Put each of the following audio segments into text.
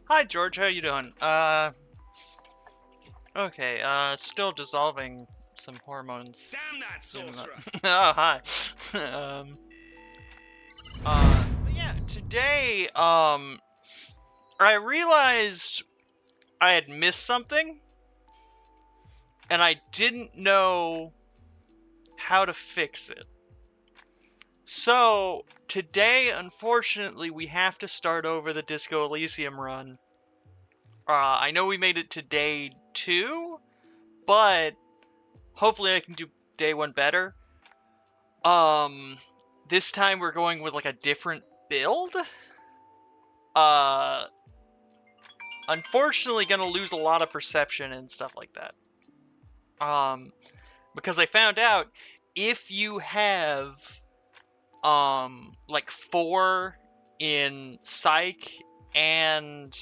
Hi George, how you doing? Okay, still dissolving some hormones. Damn that sorcerer! Oh, hi. But yeah, today, I realized I had missed something, and I didn't know how to fix it. So, today, unfortunately, we have to start over the Disco Elysium run. I know we made it to day 2, but hopefully I can do day 1 better. This time we're going with like a different build. Unfortunately gonna lose a lot of perception and stuff like that. Because I found out if you have, like 4 in Psych and,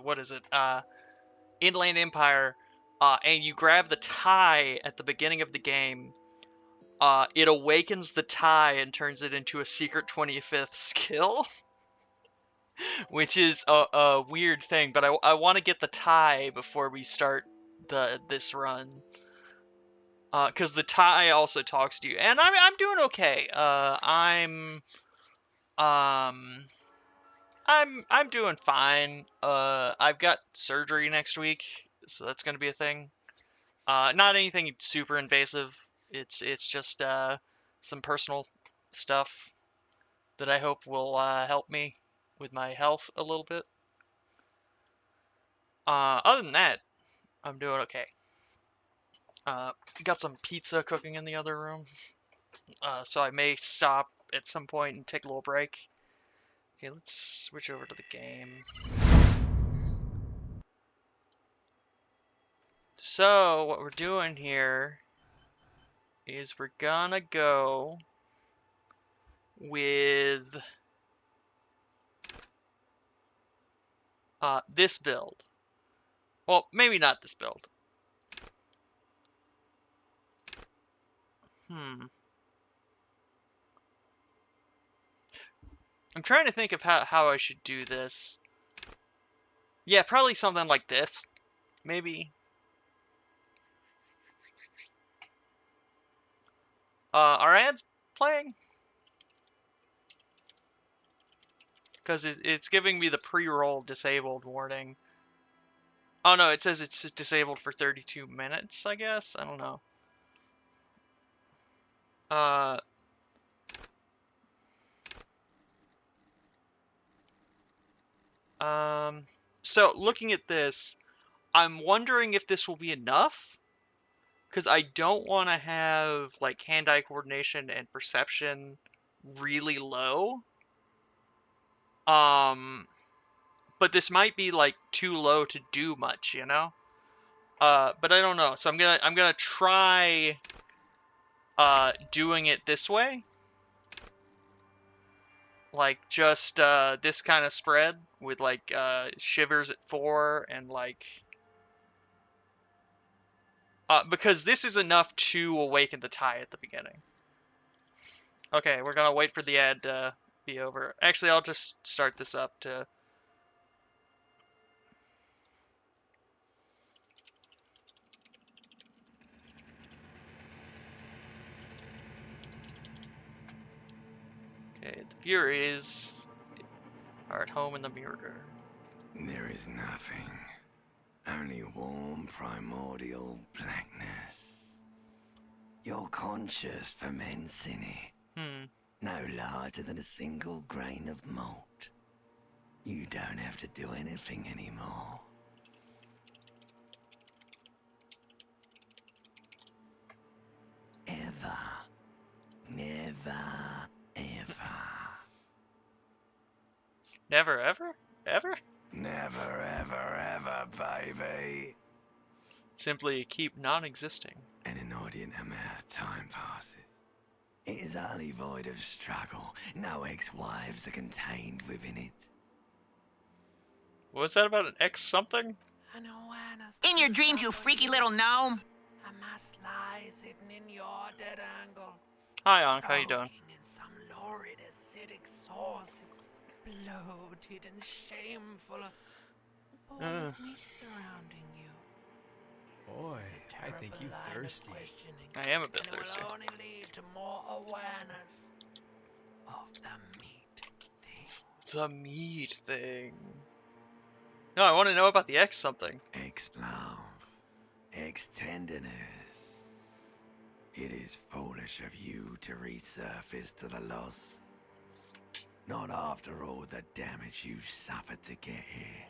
what is it? Inland Empire, and you grab the tie at the beginning of the game, it awakens the tie and turns it into a secret 25th skill, which is a weird thing. But I want to get the tie before we start this run, because the tie also talks to you, and I'm doing okay. I'm doing fine. I've got surgery next week, so that's gonna be a thing. Not anything super invasive. It's just some personal stuff that I hope will help me with my health a little bit. Other than that, I'm doing okay. Got some pizza cooking in the other room, so I may stop at some point and take a little break. Okay, let's switch over to the game. So, what we're doing here is we're gonna go with this build. Well, maybe not this build. I'm trying to think of how I should do this. Yeah, probably something like this. Maybe. Are ads playing? Because it's giving me the pre-roll disabled warning. Oh no, it says it's disabled for 32 minutes, I guess? I don't know. So looking at this, I'm wondering if this will be enough, because I don't want to have like hand-eye coordination and perception really low. But this might be like too low to do much, you know? But I don't know. So I'm gonna try doing it this way. Like just this kind of spread with like shivers at 4 and like because this is enough to awaken the tie at the beginning. Okay, we're gonna wait for the ad to be over. Actually, I'll just start this up to. Okay, the Furies are at home in the mirror. There is nothing. Only warm primordial blackness. Your conscious ferments in it. No larger than a single grain of malt. You don't have to do anything anymore. Ever. Never, ever. Never, ever? Ever? Never, ever, ever, baby. Simply keep non-existing. An inordinate amount of time passes. It is utterly void of struggle. No ex-wives are contained within it. What was that about an X something? In your dreams, you freaky little gnome. A mass lies hidden in your dead angle. Hi, Ankh, how you doing? Soaking in some lurid acidic sauce. It's bloated and shameful. A bowl of meat surrounding you. Boy, I think you thirsty. I am a bit and thirsty. It will only lead to more awareness of the meat thing. The meat thing. No, I want to know about the X something. Ex-love. Ex-tenderness. It is foolish of you to resurface to the loss. Not after all the damage you've suffered to get here.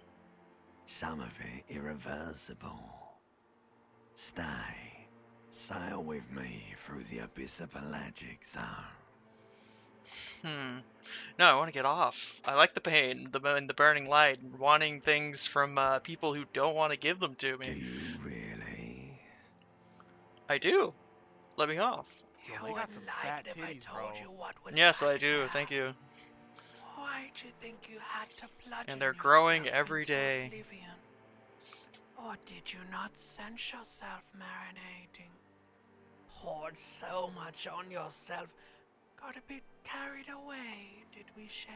Some of it irreversible. Stay. Sail with me through the abyss of pelagic zone. No, I want to get off. I like the pain, and the burning light, and wanting things from people who don't want to give them to me. Do you really? I do. Let me off. Yeah, they got some fat titties, bro. Yes, I do. Thank you. Why'd you think you had to bludgeon And they're growing yourself every into day. oblivion? Or did you not sense yourself marinating? Poured so much on yourself. Got a bit carried away, did we, Chef?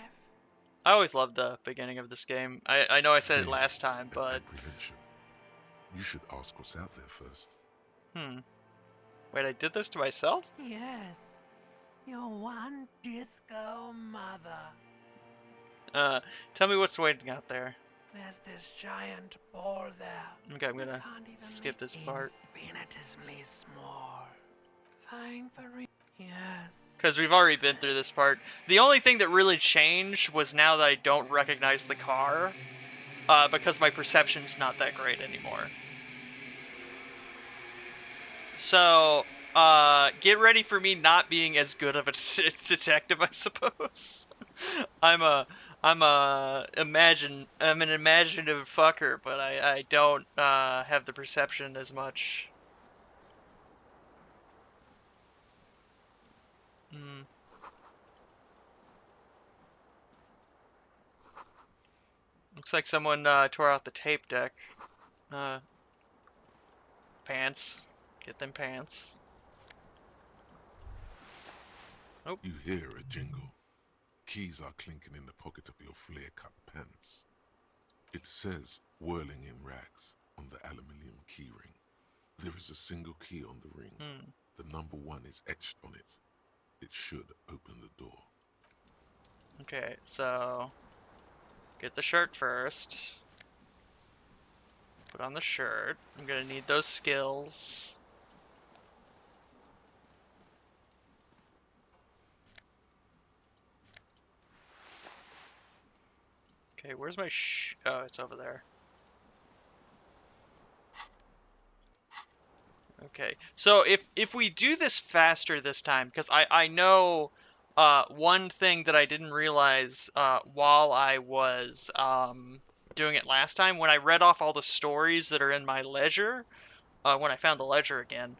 I always loved the beginning of this game. I know I said it Fear last time, and but... apprehension. You should ask what's out there first. Wait, I did this to myself? Yes. Your one disco mother. Tell me what's waiting out there. There's this giant ball there. Okay, I'm gonna You can't even skip make this part. Infinitesimally small. Vying for yes. Because we've already been through this part. The only thing that really changed was now that I don't recognize the car. Because my perception's not that great anymore. So, get ready for me not being as good of a detective, I suppose. I'm an imaginative fucker, but I don't have the perception as much. Looks like someone tore out the tape deck. Pants. Get them pants. Oh. You hear a jingle. Keys are clinking in the pocket of your flare-cut pants. It says, whirling in rags, on the aluminium keyring. There is a single key on the ring. The number 1 is etched on it. It should open the door. Okay, so... get the shirt first. Put on the shirt. I'm gonna need those skills. Okay, where's my oh, it's over there. Okay, so if we do this faster this time, because I know one thing that I didn't realize while I was doing it last time, when I read off all the stories that are in my ledger, when I found the ledger again,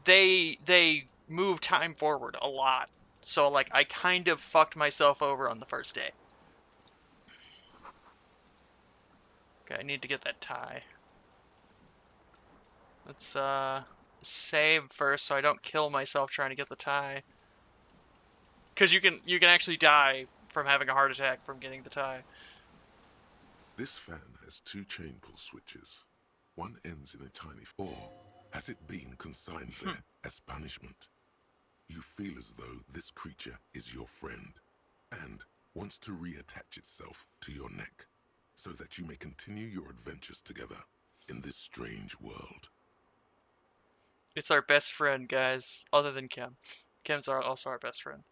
they move time forward a lot. So like I kind of fucked myself over on the first day. Okay, I need to get that tie. Let's save first so I don't kill myself trying to get the tie. Cause you can actually die from having a heart attack from getting the tie. This fan has 2 chain pull switches. One ends in a tiny or has it been consigned there as punishment? You feel as though this creature is your friend and wants to reattach itself to your neck so that you may continue your adventures together in this strange world. It's our best friend, guys, other than Chem. Chem's also our best friend.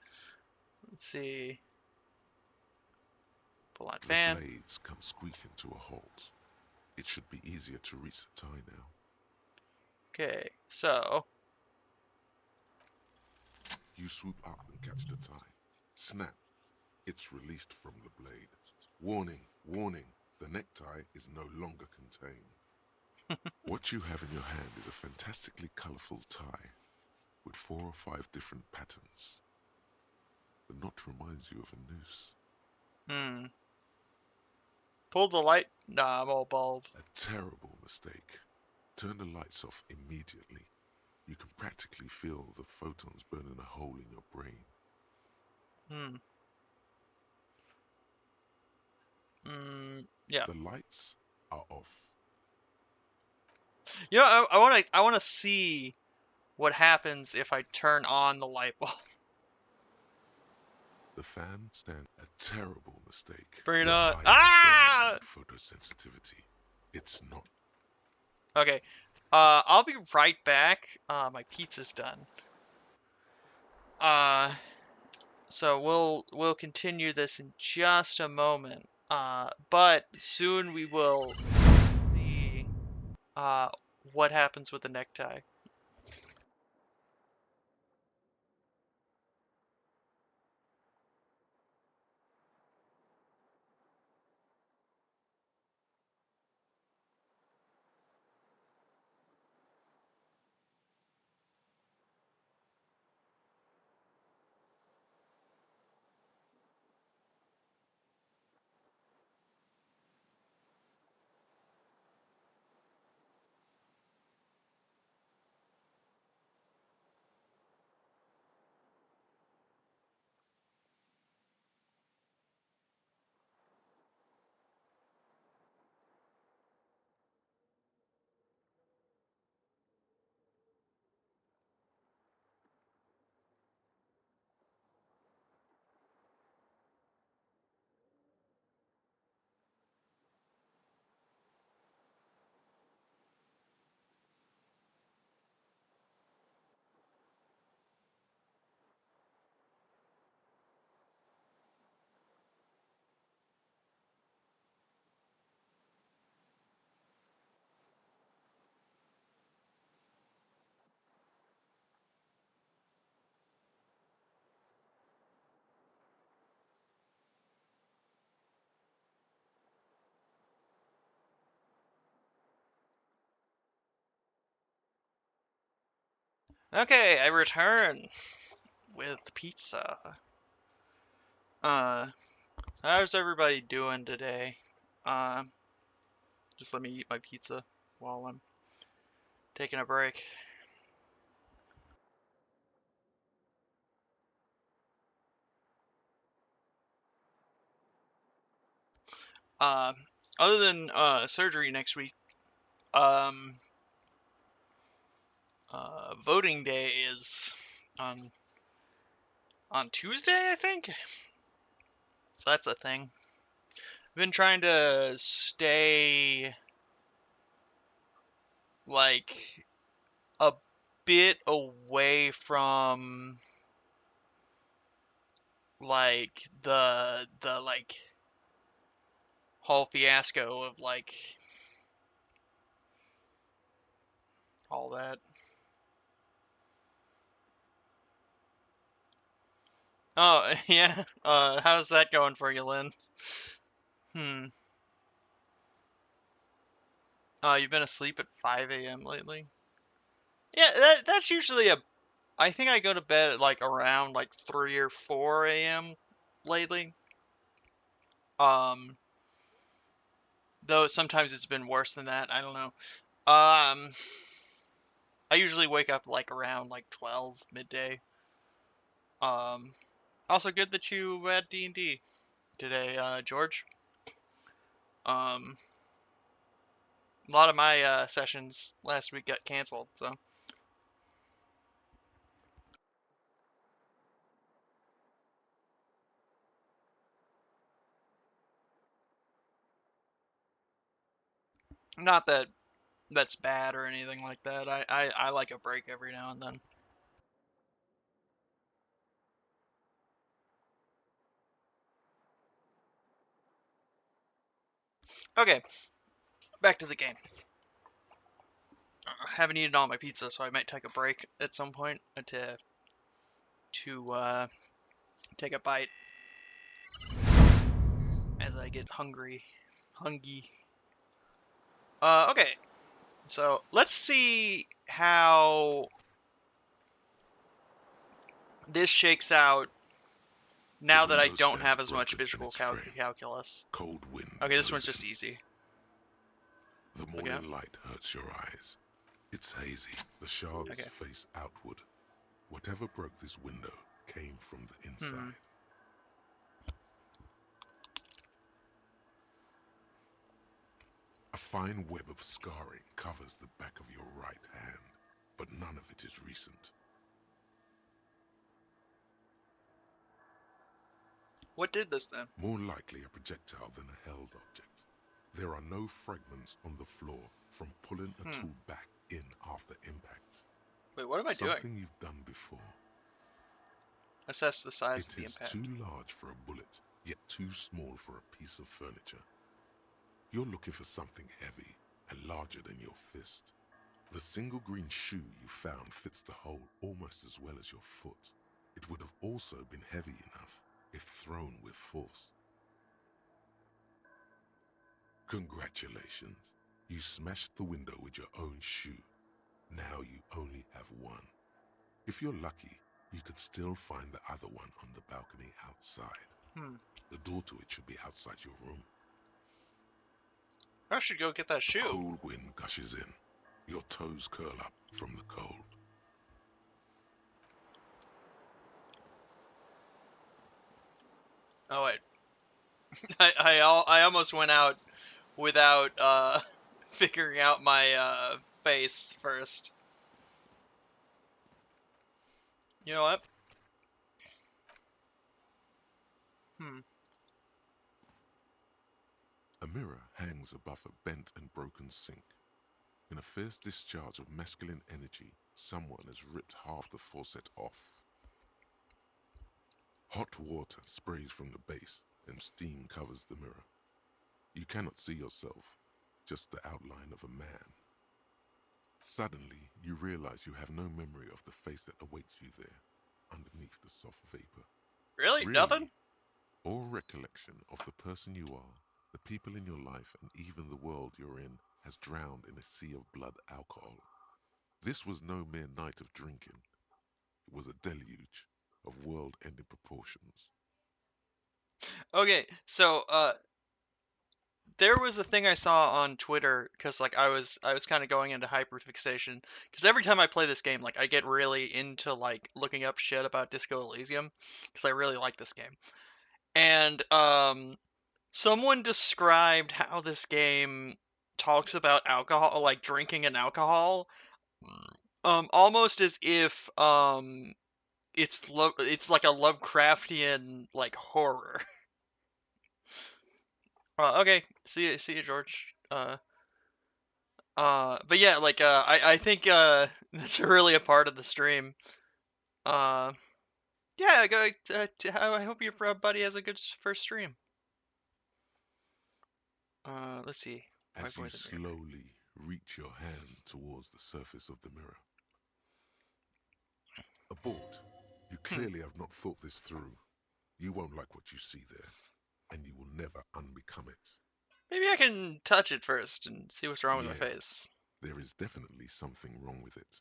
Let's see. Pull on fan. The blades come squeaking to a halt. It should be easier to reach the tie now. Okay, so... You swoop up and catch the tie. Snap. it's released from the blade. Warning, warning, the necktie is no longer contained. What you have in your hand is a fantastically colorful tie with 4 or 5 different patterns. The knot reminds you of a noose. Hmm. Pull the light knob, old bulb. A terrible mistake. Turn the lights off immediately. You can practically feel the photons burning a hole in your brain. Yeah. The lights are off. You know, I wanna see what happens if I turn on the light bulb. The fan stands a terrible mistake. Bring it Your on. eyes burn Ah! with photosensitivity. It's not. Okay. I'll be right back. My pizza's done. So we'll continue this in just a moment. But soon we will see what happens with the necktie. Okay, I return with pizza. How's everybody doing today? Uh, just let me eat my pizza while I'm taking a break. Uh, Other than surgery next week, um, voting day is on Tuesday, I think. So that's a thing. I've been trying to stay like a bit away from like the like whole fiasco of like all that. Oh, yeah. How's that going for you, Lynn? Hmm. You've been asleep at 5 a.m. lately? Yeah, that's usually a. I think I go to bed at like around like 3 or 4 a.m. lately. Um, though sometimes it's been worse than that. I don't know. I usually wake up like around like 12 midday. Um, Also good that you had D&D today, George. Um, a lot of my sessions last week got canceled, so. Not that that's bad or anything like that. I like a break every now and then. Okay, back to the game. I haven't eaten all my pizza, so I might take a break at some point to take a bite. As I get hungry. Okay. So let's see how this shakes out now The that I window don't stands have as much broken in visual its frame. calculus. Cold wind Okay, this blows one's just in. easy. The morning light hurts your eyes. It's hazy. The shards face outward. Whatever broke this window came from the inside. A fine web of scarring covers the back of your right hand, but none of it is recent. What did this then? More likely a projectile than a held object. There are no fragments on the floor from pulling a tool back in after impact. Wait, what am I doing? Something you've done before. Assess the size of the It is impact. too large for a bullet, yet too small for a piece of furniture. You're looking for something heavy and larger than your fist. The single green shoe you found fits the hole almost as well as your foot. It would have also been heavy enough if thrown with force. Congratulations. You smashed the window with your own shoe. Now you only have one. If you're lucky, you could still find the other one on the balcony outside. The door to it should be outside your room. I should go get that shoe. Cold wind gushes in. Your toes curl up from the cold. Oh wait, I almost went out without figuring out my face first. You know what? A mirror hangs above a bent and broken sink. In a fierce discharge of masculine energy, someone has ripped half the faucet off. Hot water sprays from the base and steam covers the mirror. You cannot see yourself, just the outline of a man. Suddenly, you realize you have no memory of the face that awaits you there, underneath the soft vapor. Really? Nothing? Or recollection of the person you are, the people in your life, and even the world you're in has drowned in a sea of blood alcohol. This was no mere night of drinking. It was a deluge of world-ending proportions. Okay, so there was a thing I saw on Twitter because like I was kind of going into hyperfixation because every time I play this game, like I get really into like looking up shit about Disco Elysium because I really like this game. And someone described how this game talks about alcohol, like drinking and alcohol, almost as if it's like a Lovecraftian like horror. Okay, see you, George. But yeah, like I think that's really a part of the stream. Uh, yeah, go. I hope your buddy has a good first stream. Let's see. As you slowly reach your hand towards the surface of the mirror. Abort. You clearly have not thought this through. You won't like what you see there, and you will never unbecome it. Maybe I can touch it first and see what's wrong with my face. There is definitely something wrong with it.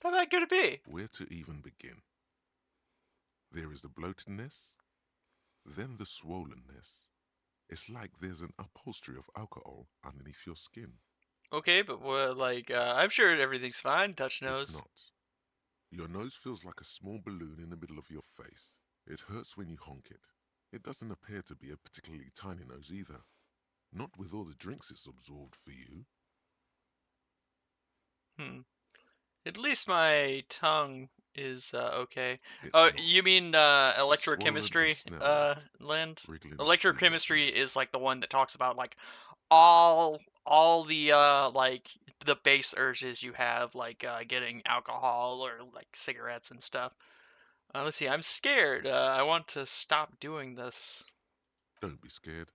How bad could it be? Where to even begin? There is the bloatedness, then the swollenness. It's like there's an upholstery of alcohol underneath your skin. Okay, but what, like, I'm sure everything's fine. Touch nose. It's not. Your nose feels like a small balloon in the middle of your face. It hurts when you honk it. It doesn't appear to be a particularly tiny nose either. Not with all the drinks it's absorbed for you. At least my tongue is okay. Oh, you mean electrochemistry, Lind? Electrochemistry is like the one that talks about like all the like the base urges you have, like getting alcohol or like cigarettes and stuff. Let's see. I'm scared. I want to stop doing this. Don't be scared.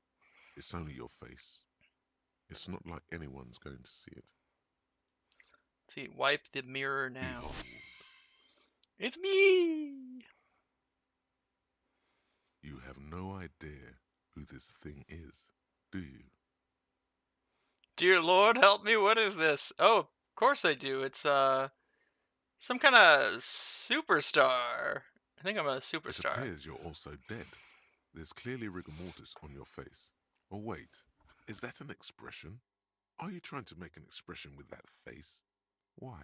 It's only your face. It's not like anyone's going to see it. Let's see, wipe the mirror now. Behold. It's me. You have no idea who this thing is, do you? Dear Lord, help me. What is this? Oh, of course I do. It's some kind of superstar. I think I'm a It superstar. appears you're also dead. There's clearly rigor mortis on your face. Oh wait, is that an expression? Are you trying to make an expression with that face? Why?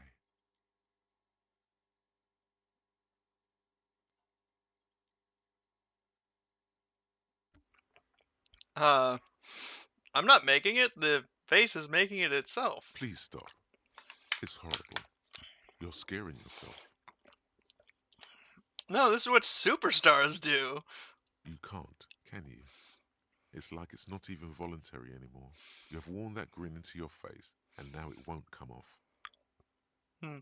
I'm not making it. The face is making it itself. Please stop. It's horrible. You're scaring yourself. No, this is what superstars do. You can't, can you? It's like it's not even voluntary anymore. You have worn that grin into your face, and now it won't come off. Hmm.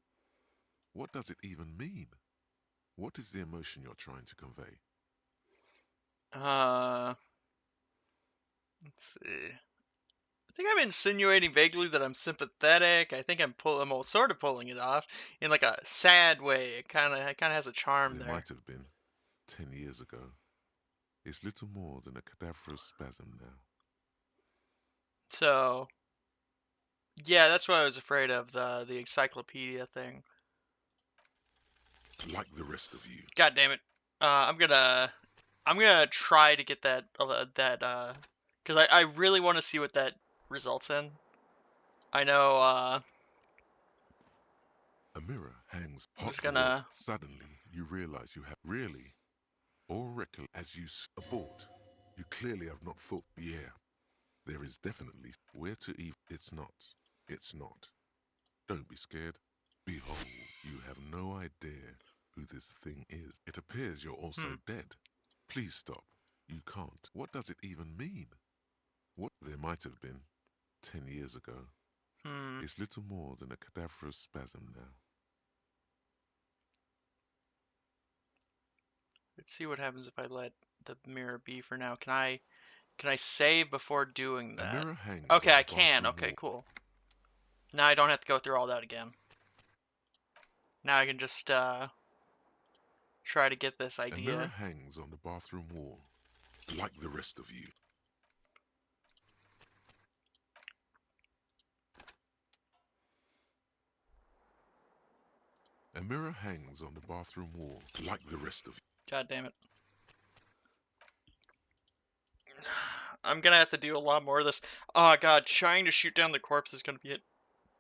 What does it even mean? What is the emotion you're trying to convey? Let's see. I think I'm insinuating vaguely that I'm sympathetic. I think I'm sort of pulling it off in like a sad way. It kind of has a charm There there. might have been 10 years ago. It's little more than a cadaverous spasm now. So, yeah, that's what I was afraid of, the encyclopedia thing. Like the rest of you. God damn it. I'm gonna try to get that because I really want to see what that results in. I know A mirror hangs I'm just hot gonna Suddenly, you realize you have really, or recollect as you abort. You clearly have not thought, yeah, there is definitely where to even. It's not. It's not. Don't be scared. Behold, you have no idea who this thing is. It appears you're also dead. Please stop. You can't. What does it even mean? What there might have been 10 years ago. It's little more than a cadaverous spasm now. Let's see what happens if I let the mirror be for now. Can I save before doing A that? mirror hangs Okay, on I the can. bathroom Okay, wall. cool. Now I don't have to go through all that again. Now I can just try to get this A mirror idea. hangs on the bathroom wall, like the rest of you. A mirror hangs on the bathroom wall, like the rest of you. God damn it. I'm gonna have to do a lot more of this. Oh god, trying to shoot down the corpse is gonna be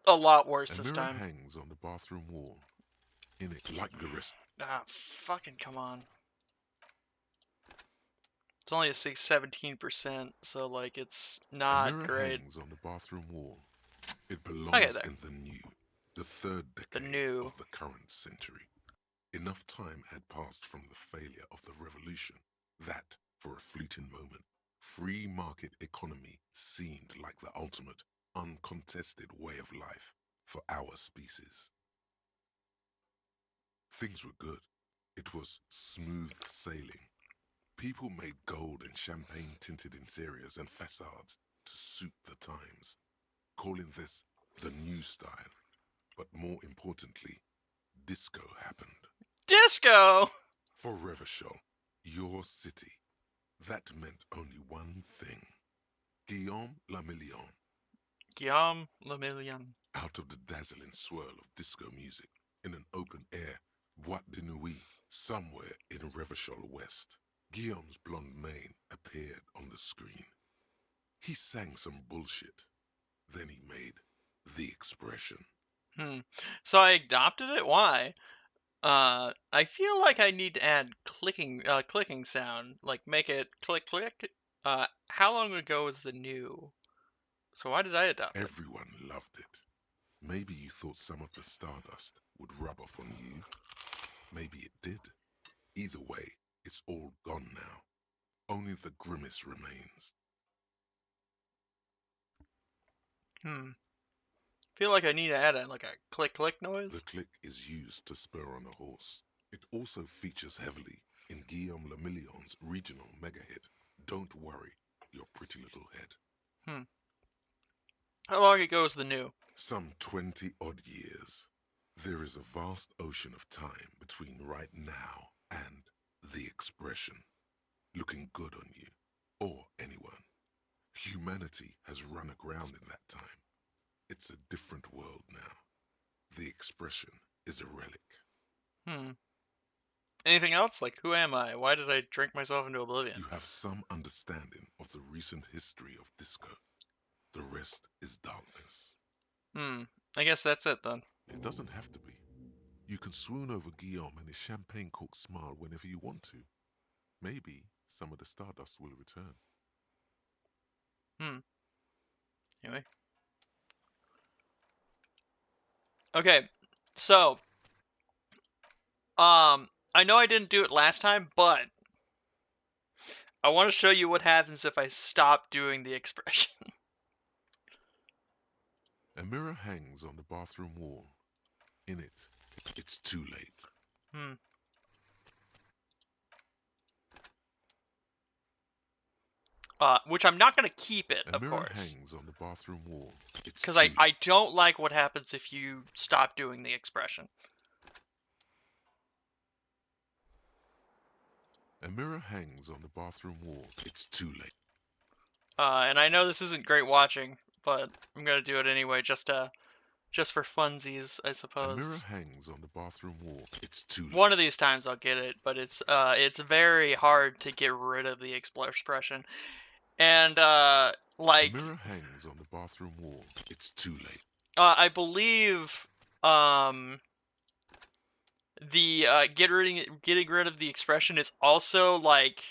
a lot worse A this mirror time. hangs on the bathroom wall, in it like the rest. Ah, fucking come on. It's only a 17%, so like it's A not mirror great. hangs on the bathroom wall. It Okay, belongs there. in the new, the third The decade new. of the current century. Enough time had passed from the failure of the revolution that, for a fleeting moment, free market economy seemed like the ultimate, uncontested way of life for our species. Things were good. It was smooth sailing. People made gold and champagne-tinted interiors and facades to suit the times, calling this the new style. But more importantly, disco happened. Disco! For Revachol, your city, that meant only one thing. Guillaume Lamillion. Guillaume Le Million. Out of the dazzling swirl of disco music, in an open-air boîte de nuit, somewhere in Revachol West, Guillaume's blonde mane appeared on the screen. He sang some bullshit. Then he made the expression. So I adopted it? Why? I feel like I need to add clicking sound. Like make it click click. How long ago was the new? So why did I adopt it? Everyone loved it. Maybe you thought some of the stardust would rub off on you. Maybe it did. Either way, it's all gone now. Only the grimace remains. Feel like I need to add like a click click noise. The click is used to spur on a horse. It also features heavily in Guillaume Lamillion's regional mega hit, Don't Worry, Your Pretty Little Head. How long ago was the new? Some 20-odd years. There is a vast ocean of time between right now and the expression. looking good on you, or anyone. Humanity has run aground in that time. It's a different world now. The expression is a relic. Anything else? Like, who am I? Why did I drink myself into oblivion? You have some understanding of the recent history of disco. The rest is darkness. I guess that's it then. It doesn't have to be. You can swoon over Guillaume and his champagne-corked smile whenever you want to. Maybe some of the stardust will return. Anyway. Okay, so, I know I didn't do it last time, but I want to show you what happens if I stop doing the expression. A mirror hangs on the bathroom wall. In it, it's too late. Which I'm not going to keep it, A of mirror course. hangs on the bathroom wall. Because I don't like what happens if you stop doing the expression. A mirror hangs on the bathroom wall. It's too late. And I know this isn't great watching, but I'm going to do it anyway, just for funsies, I suppose. A mirror hangs on the bathroom wall. It's too late. One of these times I'll get it, but it's very hard to get rid of the expression. And like, a mirror hangs on the bathroom wall. It's too late. I believe the getting rid of the expression is also like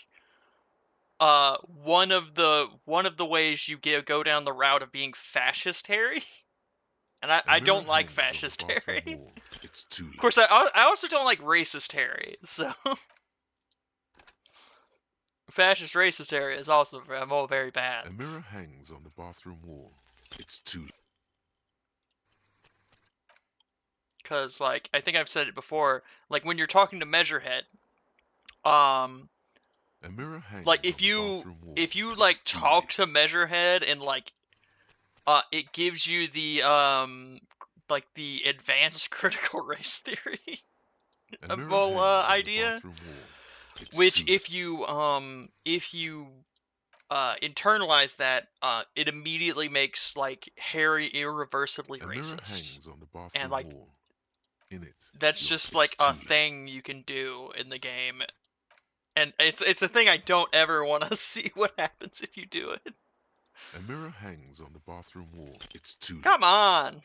one of the ways you go down the route of being fascist Harry. And I don't like fascist Harry. It's too late. Of course, I also don't like racist Harry, so fascist racist Harry is also very bad. A mirror hangs on the bathroom wall. It's too late. Because, like, I think I've said it before, like, when you're talking to Measurehead, a mirror hangs like, on the bathroom wall. if you like It's too talk late. to Measurehead and like, it gives you the like the advanced critical race theory A mirror whole hangs on the idea, bathroom wall. It's which too if you internalize that, it immediately makes like Harry irreversibly late. A mirror racist. hangs on the bathroom And like, wall. In it, that's just like a thing you can do in the game, and it's a thing I don't ever want to see what happens if you do it. A mirror hangs on the bathroom wall. It's too late. Come on.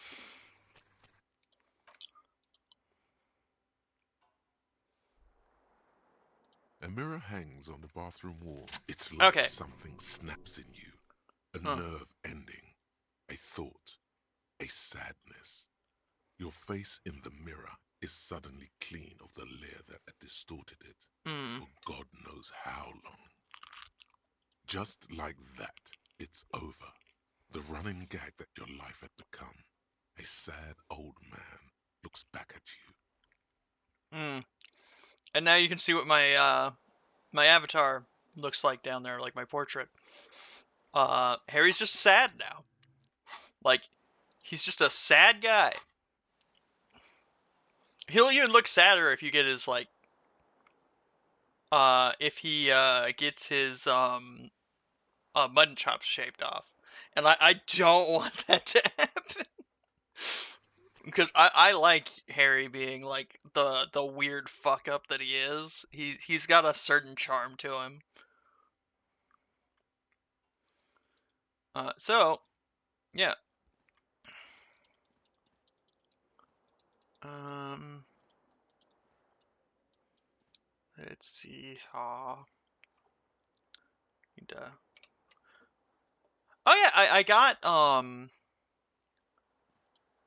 A mirror hangs on the bathroom wall. It's like Okay. something snaps in you. A nerve ending. A thought. A sadness. Your face in the mirror is suddenly clean of the layer that had distorted it for God knows how long. Just like that, it's over. The running gag that your life had become. A sad old man looks back at you. And now you can see what my my avatar looks like down there, like my portrait. Harry's just sad now. Like, he's just a sad guy. He'll even look sadder if you get his like if he gets his mutton chops shaved off. And I don't want that to happen. Because I like Harry being like the weird fuck up that he is. He's got a certain charm to him. So yeah. Let's see how. Oh yeah, I got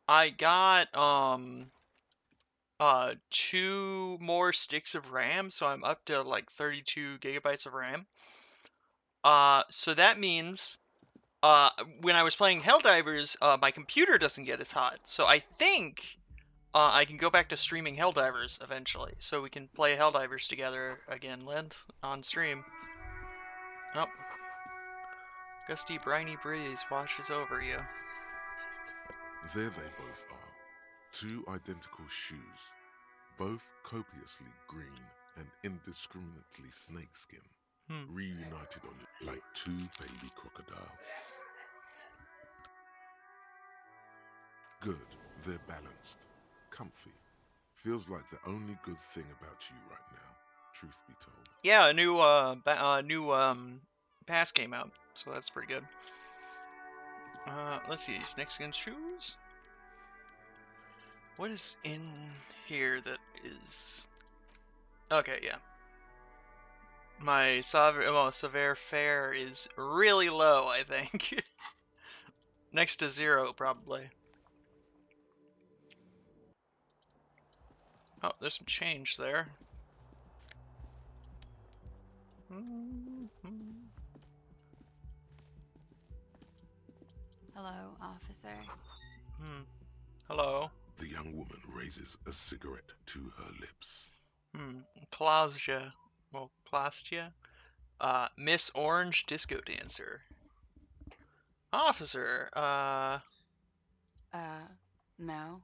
I got 2 more sticks of RAM, so I'm up to like 32 gigabytes of RAM. So that means when I was playing Helldivers, my computer doesn't get as hot. So I think I can go back to streaming Helldivers eventually, so we can play Helldivers together again, Lind, on stream. Oh. Gusty, briny breeze washes over you. There they both are. 2 identical shoes. Both copiously green and indiscriminately snakeskin. reunited on it like two baby crocodiles. Good, they're balanced, comfy. Feels like the only good thing about you right now, truth be told. Yeah, a new pass came out, so that's pretty good. Let's see, snakes against shoes. What is in here that is? Okay, yeah. My severe fare is really low, I think. Next to 0, probably. Oh, there's some change there. Hello, officer. Hello. The young woman raises a cigarette to her lips. Klasja. Well, Klasja? Miss Orange Disco Dancer. Officer, No.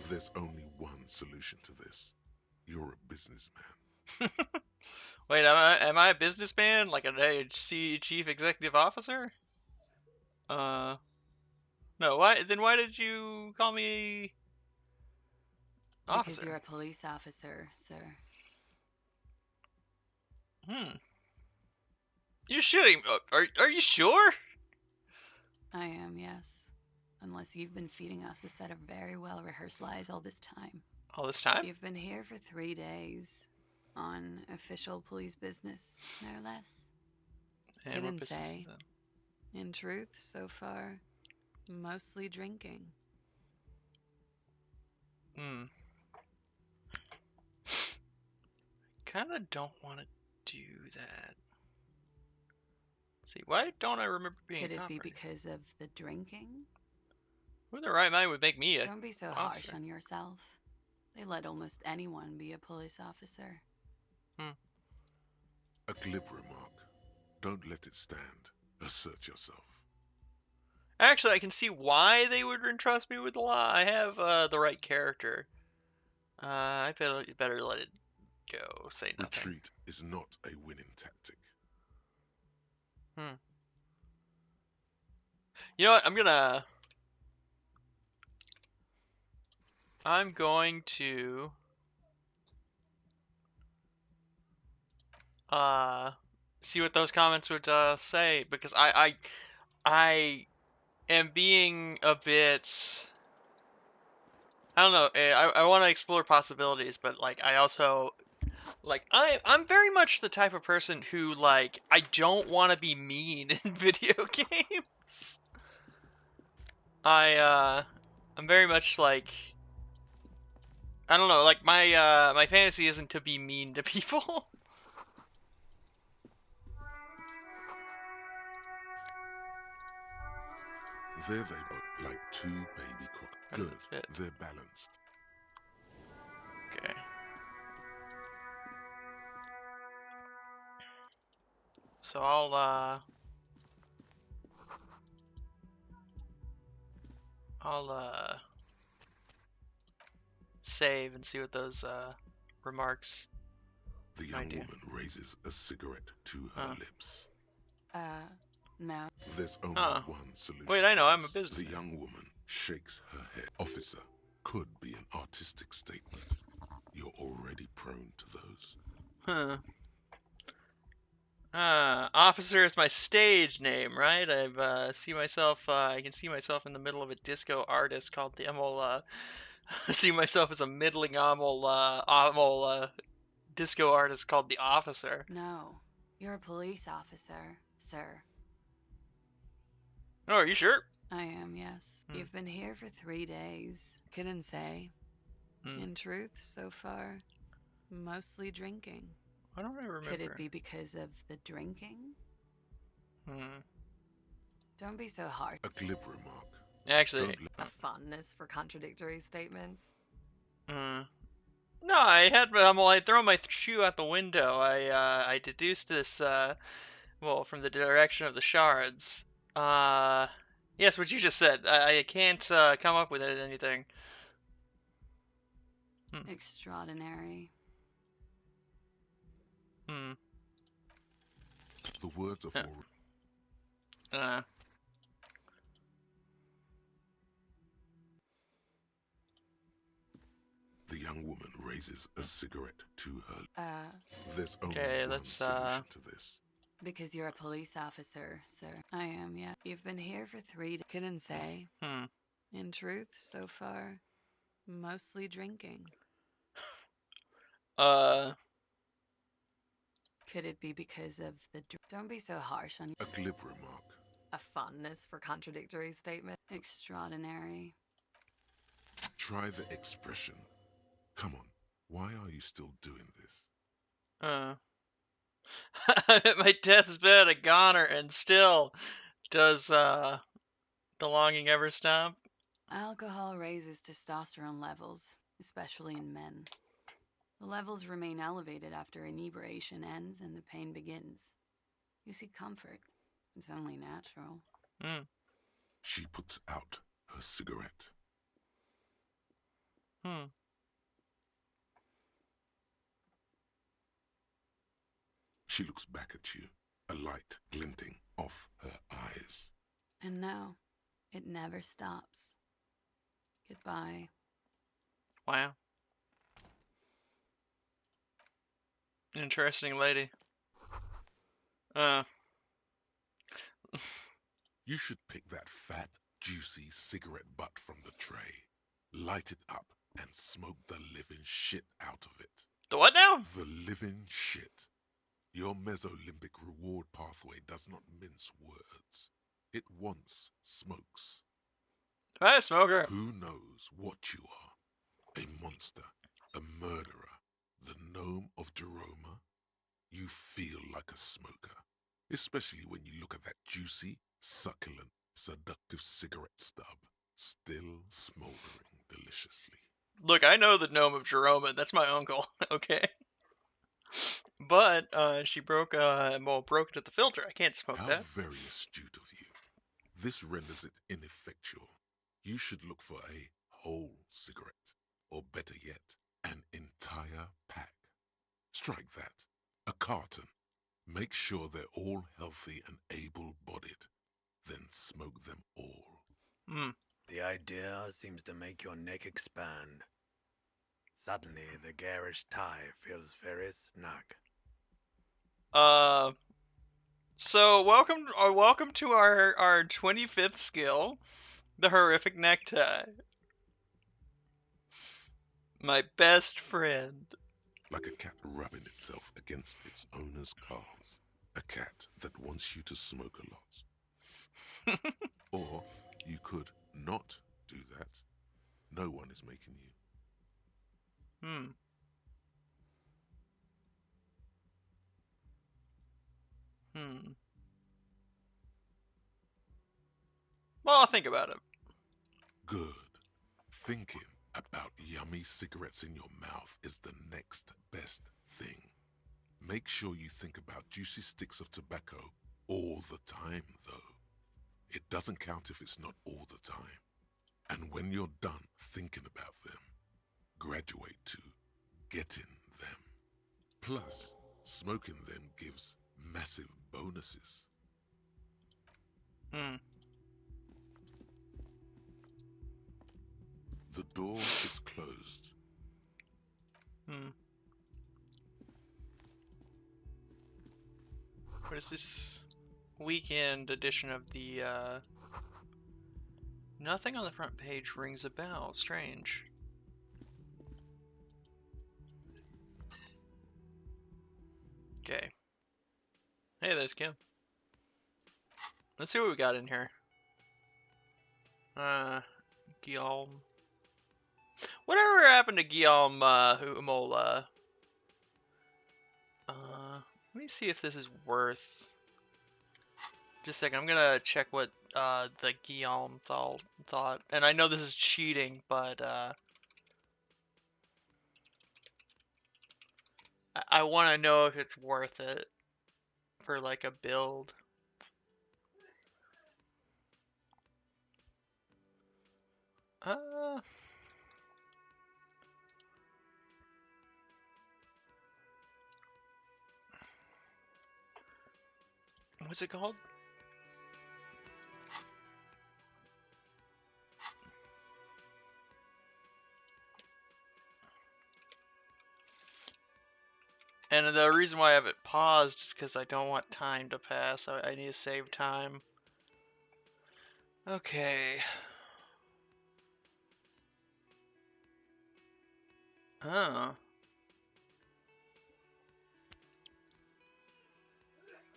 There's only one solution to this. You're a businessman. Wait, am I a businessman? Like a chief executive officer? No, why did you call me officer? Because you're a police officer, sir. You're shitting. Are you sure? I am, yes. Unless you've been feeding us a set of very well-rehearsed lies all this time. All this time? You've been here for 3 days. On official police business, no less. And Can what I business say? is that? In truth, so far, mostly drinking. Kinda don't want to do that. See, why don't I remember being Could it be operating? because of the drinking? Who in the right mind would make me a Don't be so officer? harsh on yourself. They let almost anyone be a police officer. A glib remark. Don't let it stand. Assert yourself. Actually, I can see why they would entrust me with the law. I have the right character. I better let it go. Say nothing. Retreat is not a winning tactic. You know what? I'm going to see what those comments would say, because I am being a bit, I don't know, I want to explore possibilities, but like I also I'm very much the type of person who I don't want to be mean in video games. I'm very much like, I don't know, like my fantasy isn't to be mean to people. There they look like two baby crocodiles. Good, they're balanced. Okay. So I'll save and see what those remarks. The young woman raises a cigarette to her lips. No. There's only one solution. Wait, I know, I'm a businessman. The young woman shakes her head. Officer could be an artistic statement. You're already prone to those. Officer is my stage name, right? I can see myself in the middle of a disco artist called the see myself as a middling disco artist called the Officer. No. You're a police officer, sir. Oh, are you sure? I am, yes. You've been here for 3 days. Couldn't say. In truth, so far, mostly drinking. Why don't I remember? Could it be because of the drinking? Don't be so hard. A glib remark. Actually, A fondness for contradictory statements. No, I throw my shoe out the window. I deduced this, well, from the direction of the shards. Yes, what you just said. I can't come up with anything. Extraordinary. The words are for... The young woman raises a cigarette to her. There's only one solution to this. Because you're a police officer, sir. I am, yeah. You've been here for 3 days. Couldn't say. In truth, so far, mostly drinking. Could it be because of the... Don't be so harsh on... A glib remark. A fondness for contradictory statement. Extraordinary. Try the expression. Come on, why are you still doing this? I'm at my death's bed, a goner, and still, does the longing ever stop? Alcohol raises testosterone levels, especially in men. The levels remain elevated after inebriation ends and the pain begins. You seek comfort. It's only natural. She puts out her cigarette. She looks back at you, a light glinting off her eyes. And now, it never stops. Goodbye. Wow. Interesting lady. You should pick that fat, juicy cigarette butt from the tray, light it up, and smoke the living shit out of it. The what now? The living shit. Your Mesolimbic reward pathway does not mince words. It once smokes. Hi, smoker. Who knows what you are? A monster, a murderer, the gnome of Jeroma? You feel like a smoker, especially when you look at that juicy, succulent, seductive cigarette stub, still smoldering deliciously. Look, I know the gnome of Jeroma. That's my uncle, okay? But she broke it at the filter. I can't smoke How that. very astute of you. This renders it ineffectual. You should look for a whole cigarette, or better yet, an entire pack. Strike that. A carton. Make sure they're all healthy and able-bodied. Then smoke them all. The idea seems to make your neck expand. Suddenly, the garish tie feels very snug. So welcome to our 25th skill, the horrific necktie. My best friend. Like a cat rubbing itself against its owner's calves. A cat that wants you to smoke a lot. Or you could not do that. No one is making you. Well, I'll think about it. Good. Thinking about yummy cigarettes in your mouth is the next best thing. Make sure you think about juicy sticks of tobacco all the time, though. It doesn't count if it's not all the time. And when you're done thinking about them, graduate to getting them. Plus, smoking them gives massive bonuses. The door is closed. What is this weekend edition of the, Nothing on the front page rings a bell. Strange. Okay. Hey, there's Kim. Let's see what we got in here. Guillaume. Whatever happened to Guillaume Humola? Let me see if this is worth... Just a second, I'm gonna check what the Guillaume thought. And I know this is cheating, but I want to know if it's worth it for like a build. What's it called? And the reason why I have it paused is because I don't want time to pass. I need to save time. Okay. Oh.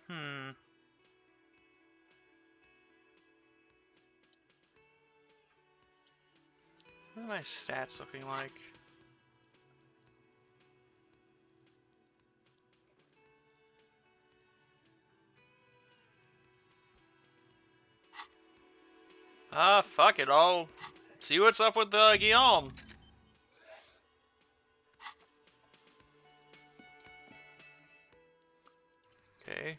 Hmm. What are my stats looking like? Ah, fuck it. I'll see what's up with Guillaume. Okay.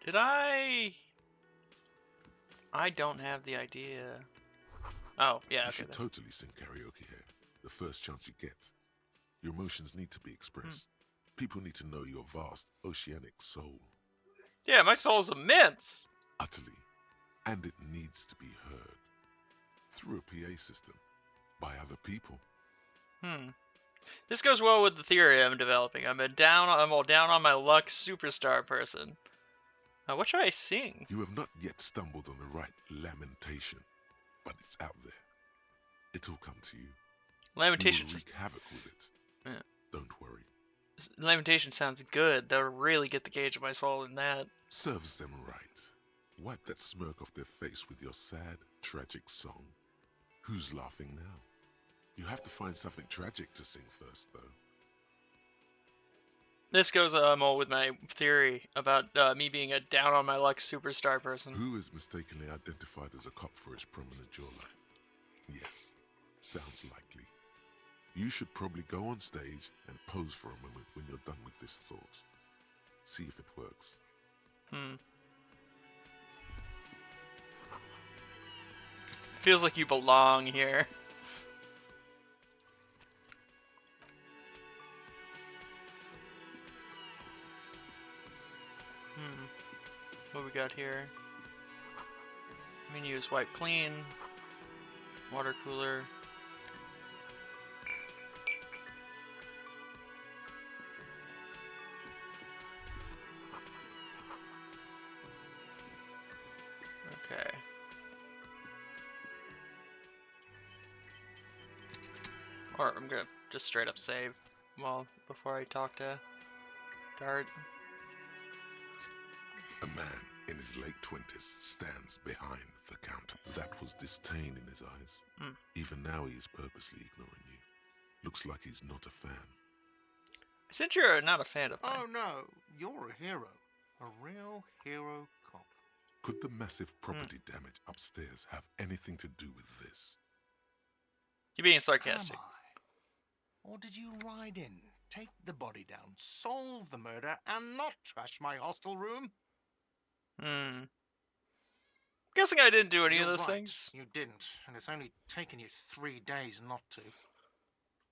Did I don't have the idea. Oh, yeah, You okay. should totally sing karaoke here. The first chance you get. Your emotions need to be expressed. People need to know your vast, oceanic soul. Yeah, my soul's immense. Utterly. And it needs to be heard. Through a PA system. By other people. This goes well with the theory I'm developing. I'm all down on my luck superstar person. What should I sing? You have not yet stumbled on the right lamentation. But it's out there. It'll come to you. Lamentation. You will wreak havoc with it. Yeah. Don't worry. Lamentation sounds good. That'll really get the gauge of my soul in that. Serves them right. Wipe that smirk off their face with your sad, tragic song. Who's laughing now? You have to find something tragic to sing first, though. This goes more with my theory about me being a down on my luck superstar person. Who is mistakenly identified as a cop for his prominent jawline? Yes, sounds likely. You should probably go on stage and pose for a moment when you're done with this thought. See if it works. Feels like you belong here. What we got here? Menus wipe clean. Water cooler. Okay. Or I'm gonna just straight up save before I talk to Dart. A man in his late 20s stands behind the counter. That was disdain in his eyes. Even now he is purposely ignoring you. Looks like he's not a fan. Since you're not a fan of mine. Oh no, you're a hero. A real hero cop. Could the massive property damage upstairs have anything to do with this? You're being sarcastic. Am I? Or did you ride in, take the body down, solve the murder, and not trash my hostel room? Guessing I didn't do any of You're those right, things. You didn't, and it's only taken you 3 days not to.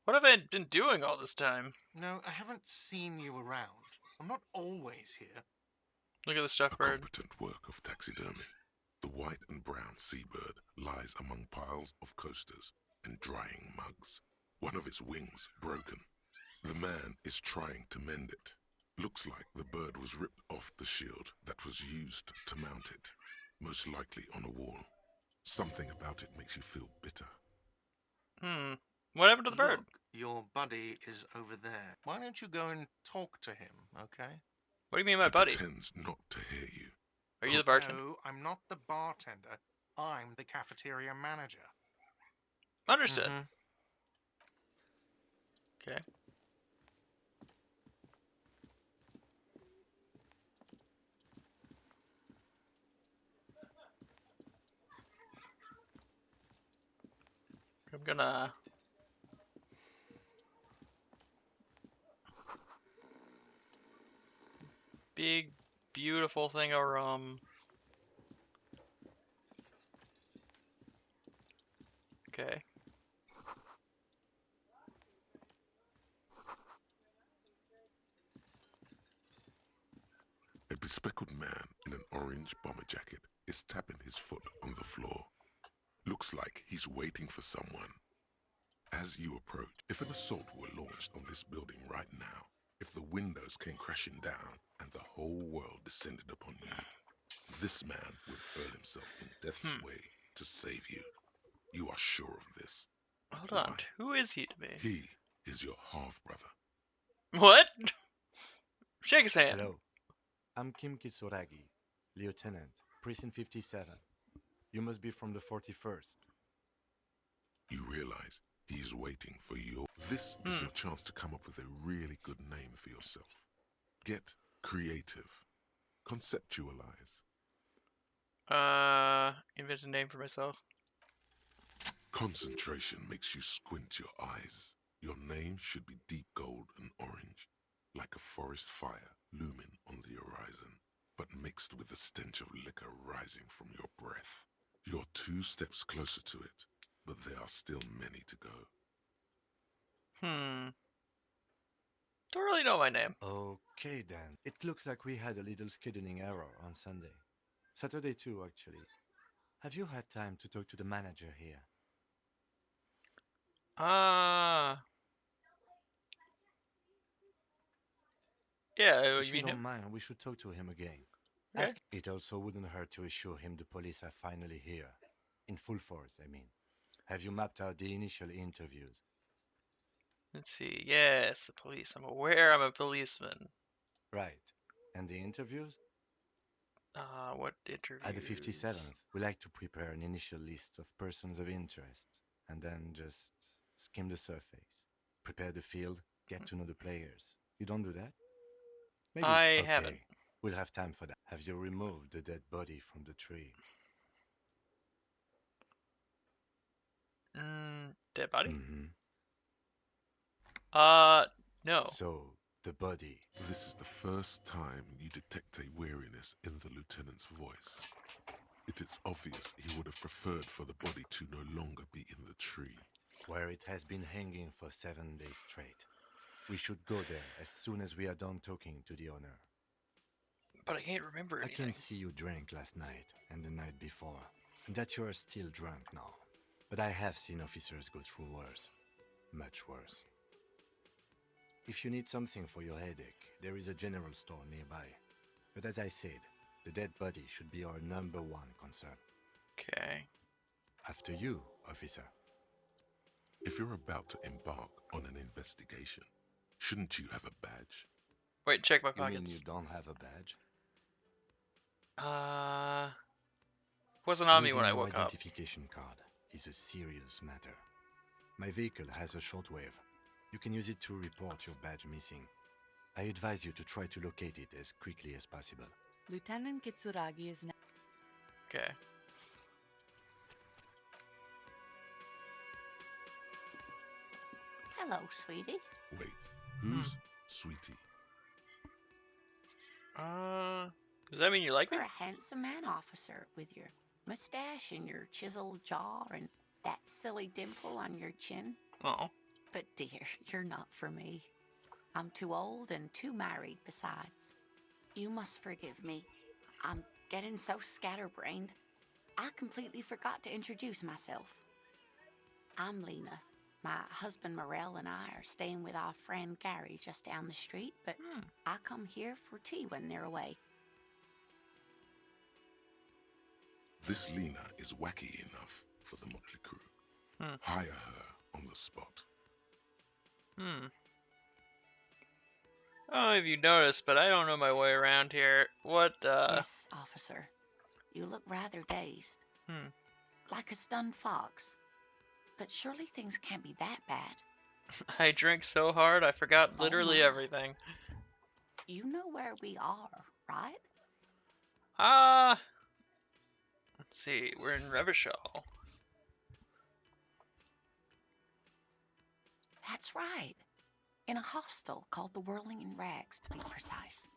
What have I been doing all this time? No, I haven't seen you around. I'm not always here. Look at the stuffed A bird. competent work of taxidermy. The white and brown seabird lies among piles of coasters and drying mugs. One of its wings broken. The man is trying to mend it. Looks like the bird was ripped off the shield that was used to mount it. Most likely on a wall. Something about it makes you feel bitter. What happened to the bird? Look, your buddy is over there. Why don't you go and talk to him, okay? What do you mean my He buddy? pretends not to hear you. Are you the bartender? No, I'm not the bartender. I'm the cafeteria manager. Understood. Okay. I'm gonna big beautiful thing of rum. Okay. A bespectacled man in an orange bomber jacket is tapping his foot on the floor. Looks like he's waiting for someone. As you approach, if an assault were launched on this building right now, if the windows came crashing down and the whole world descended upon you, this man would hurl himself in death's way to save you. You are sure of this. Hold on. Who is he to me? He is your half-brother. What? Shake his hand. Hello. I'm Kim Kitsuragi, Lieutenant, Precinct 57. You must be from the 41st. You realize he's waiting for you. This is your chance to come up with a really good name for yourself. Get creative. Conceptualize. Invent a name for myself. Concentration makes you squint your eyes. Your name should be deep gold and orange, like a forest fire looming on the horizon, but mixed with the stench of liquor rising from your breath. You're 2 steps closer to it, but there are still many to go. Don't really know my name. Okay then. It looks like we had a little scheduling error on Sunday. Saturday too, actually. Have you had time to talk to the manager here? Yeah, If you you mean don't him? mind, we should talk to him again. Okay. It also wouldn't hurt to assure him the police are finally here. In full force, I mean. Have you mapped out the initial interviews? Let's see. Yes, the police. I'm aware I'm a policeman. Right. And the interviews? What interviews? At the 57th, we like to prepare an initial list of persons of interest, and then just skim the surface. Prepare the field, get to know the players. You don't do that? Maybe I it's okay. haven't. We'll have time for that. Have you removed the dead body from the tree? Dead body? Mm-hmm. No. So, the body. This is the first time you detect a weariness in the lieutenant's voice. It is obvious he would have preferred for the body to no longer be in the tree. Where it has been hanging for 7 days straight. We should go there as soon as we are done talking to the owner. But I can't remember I anything. can see you drank last night and the night before, and that you are still drunk now. But I have seen officers go through worse. Much worse. If you need something for your headache, there is a general store nearby. But as I said, the dead body should be our #1 concern. Okay. After you, officer. If you're about to embark on an investigation, shouldn't you have a badge? Wait, check my You mean pockets. you don't have a badge? Wasn't on me Losing when I your woke up. identification card is a serious matter. My vehicle has a shortwave. You can use it to report your badge missing. I advise you to try to locate it as quickly as possible. Lieutenant Kitsuragi is now. Okay. Hello, sweetie. Wait, who's Sweetie? Does that mean you like me? You're a handsome man, officer, with your mustache and your chiseled jaw and that silly dimple on your chin. Oh. But dear, you're not for me. I'm too old and too married besides. You must forgive me. I'm getting so scatterbrained. I completely forgot to introduce myself. I'm Lena. My husband Morel and I are staying with our friend Gary just down the street, but I come here for tea when they're away. This Lena is wacky enough for the motley crew. Hire her on the spot. I don't know if you noticed, but I don't know my way around here. What, Yes, officer. You look rather dazed. Like a stunned fox. But surely things can't be that bad. I drank so hard I forgot literally my. everything. You know where we are, right? Let's see, we're in Revachol. That's right. In a hostel called the Whirling in Rags, to be precise.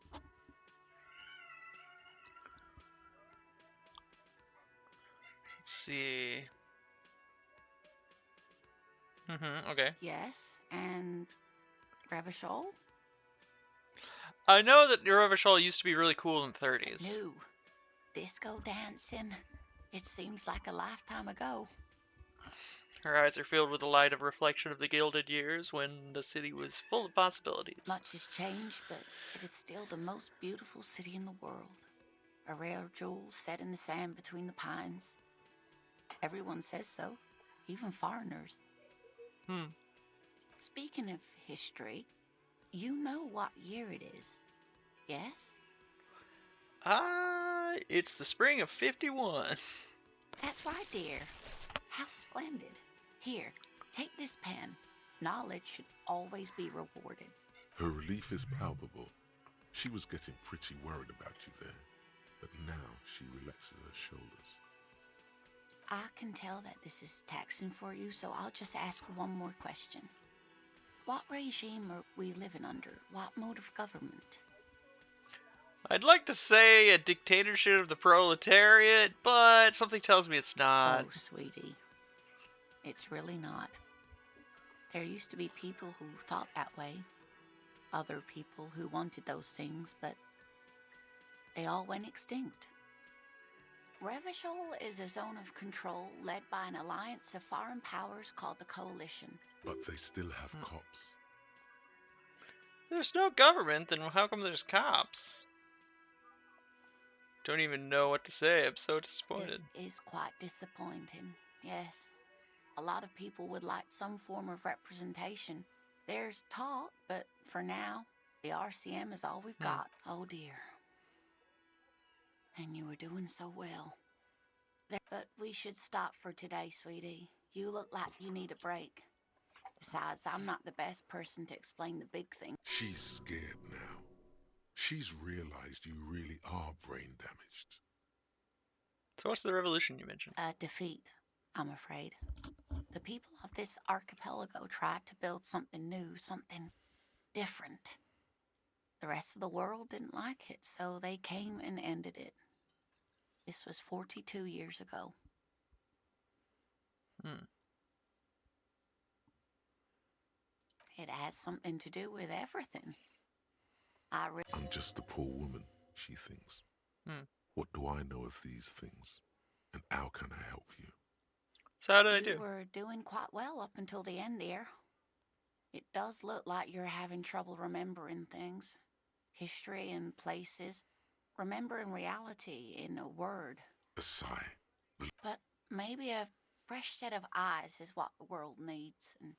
Let's see. Okay. Yes, and Revachol? I know that Revachol used to be really cool in the 30s. No. Disco dancing? It seems like a lifetime ago. Her eyes are filled with the light of reflection of the gilded years when the city was full of possibilities. Much has changed, but it is still the most beautiful city in the world. A rare jewel set in the sand between the pines. Everyone says so, even foreigners. Speaking of history, you know what year it is, yes? It's the spring of 51. That's right, dear. How splendid. Here, take this pen. Knowledge should always be rewarded. Her relief is palpable. She was getting pretty worried about you there, but now she relaxes her shoulders. I can tell that this is taxing for you, so I'll just ask one more question. What regime are we living under? What mode of government? I'd like to say a dictatorship of the proletariat, but something tells me it's not. Oh, sweetie. It's really not. There used to be people who thought that way. Other people who wanted those things, but they all went extinct. Revachol is a zone of control led by an alliance of foreign powers called the Coalition. But they still have cops. There's no government, then how come there's cops? Don't even know what to say. I'm so disappointed. It is quite disappointing, yes. A lot of people would like some form of representation. There's talk, but for now, the RCM is all we've got. Oh dear. And you were doing so well. But we should stop for today, sweetie. You look like you need a break. Besides, I'm not the best person to explain the big thing. She's scared now. She's realized you really are brain damaged. So what's the revolution you mentioned? A defeat, I'm afraid. The people of this archipelago tried to build something new, something different. The rest of the world didn't like it, so they came and ended it. This was 42 years ago. It has something to do with everything. I'm just a poor woman, she thinks. What do I know of these things? And how can I help you? So how do they do? You were doing quite well up until the end there. It does look like you're having trouble remembering things. History and places. Remembering reality in a word. A sigh. But maybe a fresh set of eyes is what the world needs. And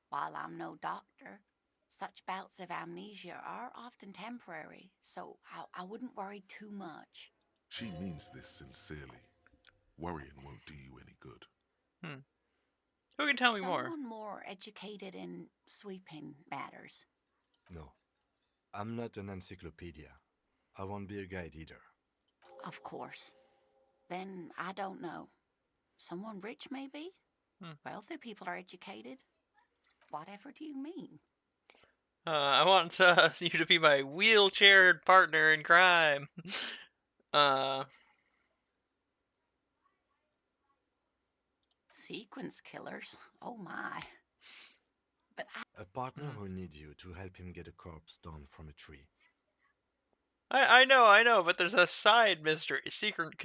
while I'm no doctor, such bouts of amnesia are often temporary, so I wouldn't worry too much. She means this sincerely. Worrying won't do you any good. Who can tell me more? Someone more educated in sweeping matters. No, I'm not an encyclopedia. I won't be a guide either. Of course. Then I don't know. Someone rich, maybe? Wealthy people are educated. Whatever do you mean? I want you to be my wheelchair partner in crime. Sequence killers? Oh my. But A partner who needs you to help him get a corpse down from a tree. I know, but there's a side mystery. Sequence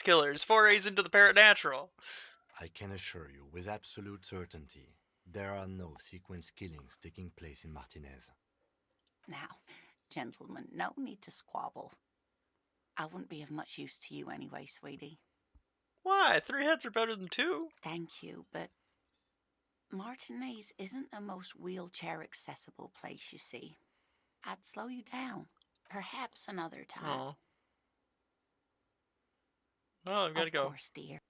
killers, forays into the paranatural. I can assure you with absolute certainty, there are no sequence killings taking place in Martinez. now, gentlemen, no need to squabble. I wouldn't be of much use to you anyway, sweetie. Why? 3 heads are better than 2. Thank you, but Martinez isn't the most wheelchair accessible place, you see. I'd slow you down. Perhaps another time. Oh. Well, I've got to go. Of course, dear.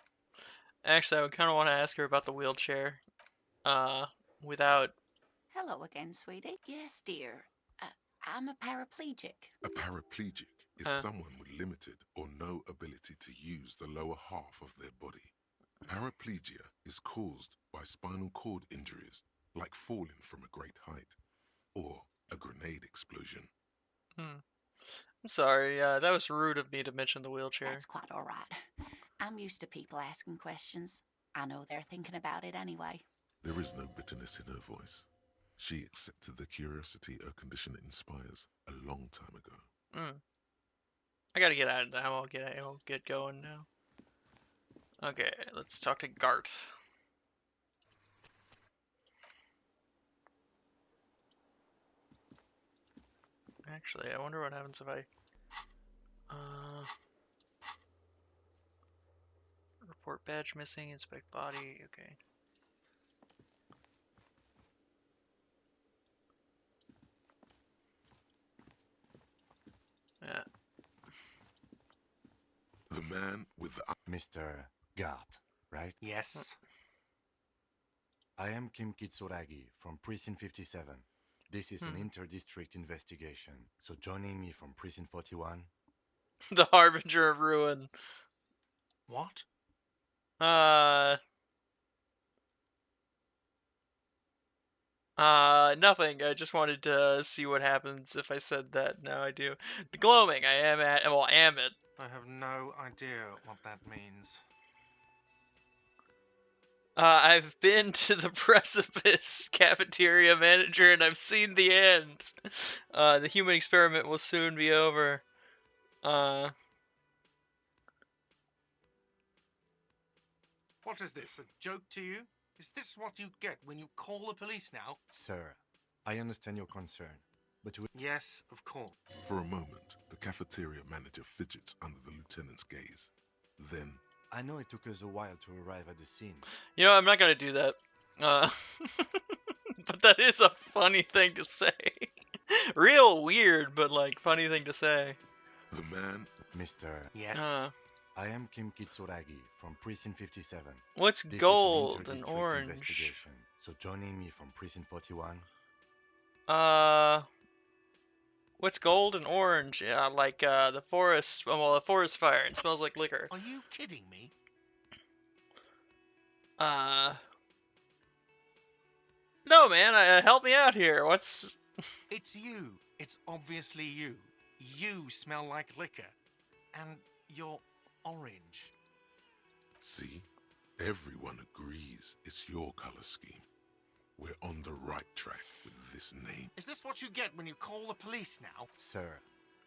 Actually, I kind of want to ask her about the wheelchair. Without... Hello again, sweetie. Yes, dear. I'm a paraplegic. A paraplegic is someone with limited or no ability to use the lower half of their body. Paraplegia is caused by spinal cord injuries, like falling from a great height, or a grenade explosion. I'm sorry, that was rude of me to mention the wheelchair. That's quite all right. I'm used to people asking questions. I know they're thinking about it anyway. There is no bitterness in her voice. She accepted the curiosity her condition inspires a long time ago. I gotta get out of that. I'll get going now. Okay, let's talk to Gart. Actually, I wonder what happens if I... report badge missing, inspect body, okay. Yeah. The man with the... Mr. Gart, right? Yes. I am Kim Kitsuragi from Precinct 57. This is an inter-district investigation, so joining me from Precinct 41... The Harbinger of Ruin. What? Nothing. I just wanted to see what happens if I said that. Now I do. The gloaming. I am at... Well, am it. I have no idea what that means. I've been to the Precipice cafeteria manager and I've seen the end. The human experiment will soon be over. What is this, a joke to you? Is this what you get when you call the police now? Sir, I understand your concern, but we... Yes, of course. For a moment, the cafeteria manager fidgets under the lieutenant's gaze. Then... I know it took us a while to arrive at the scene. You know, I'm not gonna do that. But that is a funny thing to say. Real weird, but like funny thing to say. The man... Mr. Yes. I am Kim Kitsuragi from Precinct 57. What's This gold is an and inter-district orange? investigation, so joining me from Precinct 41... What's gold and orange? Yeah, like the forest. Well, the forest fire. It smells like liquor. Are you kidding me? No, man. Help me out here. What's? It's you. It's obviously you. You smell like liquor. And you're orange. See? Everyone agrees it's your color scheme. We're on the right track with this name. Is this what you get when you call the police now? Sir,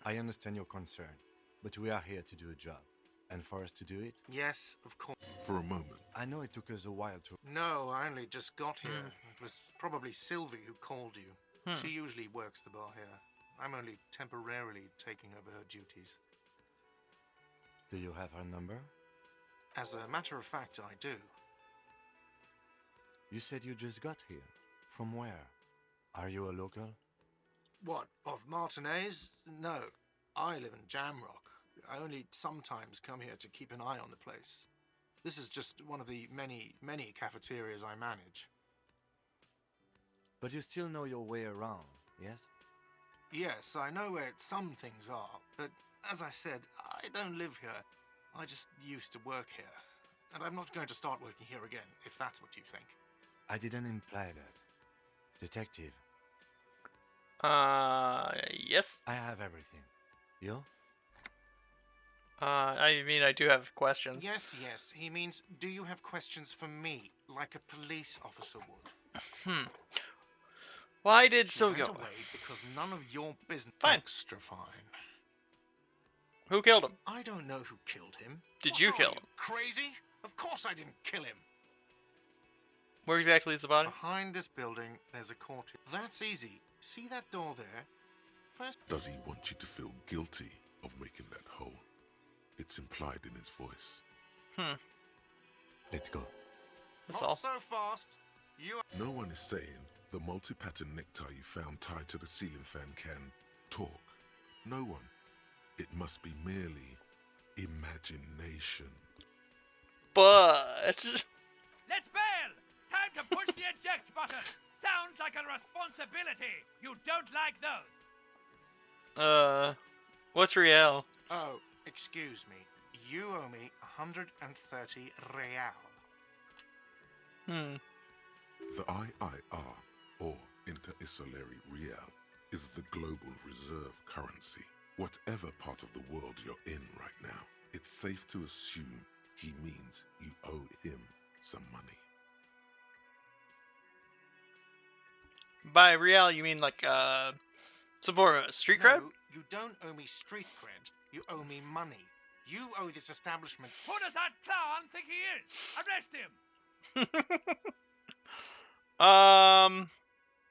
I understand your concern, but we are here to do a job. And for us to do it... Yes, of course. For a moment. I know it took us a while to... No, I only just got here. It was probably Sylvie who called you. She usually works the bar here. I'm only temporarily taking over her duties. Do you have her number? As a matter of fact, I do. You said you just got here. From where? Are you a local? What, of Martinez? No, I live in Jamrock. I only sometimes come here to keep an eye on the place. This is just one of the many, many cafeterias I manage. But you still know your way around, yes? Yes, I know where some things are, but as I said, I don't live here. I just used to work here. And I'm not going to start working here again, if that's what you think. I didn't imply that. Detective. Yes. I have everything. You? I mean, I do have questions. Yes, yes. He means, do you have questions for me, like a police officer would? Why did She so went go? away because none of your business. Fine. Extra fine. Who killed him? I don't know who killed him. Did What you are kill him? Crazy? Of course I didn't kill him. Where exactly is the body? Behind this building, there's a courtyard. That's easy. See that door there? First. Does he want you to feel guilty of making that hole? It's implied in his voice. Let's go. That's Not all. so fast. You. No one is saying the multi-pattern necktie you found tied to the ceiling fan can talk. No one. It must be merely imagination. But Let's bail! Time to push the eject button! Sounds like a responsibility! You don't like those! what's real? Oh, excuse me. You owe me 130 real. The IIR, or Inter-Isolary Real, is the global reserve currency. Whatever part of the world you're in right now, it's safe to assume he means you owe him some money. By real, you mean like some form of street cred? No, you don't owe me street cred. You owe me money. You owe this establishment. Who does that clown think he is? Arrest him!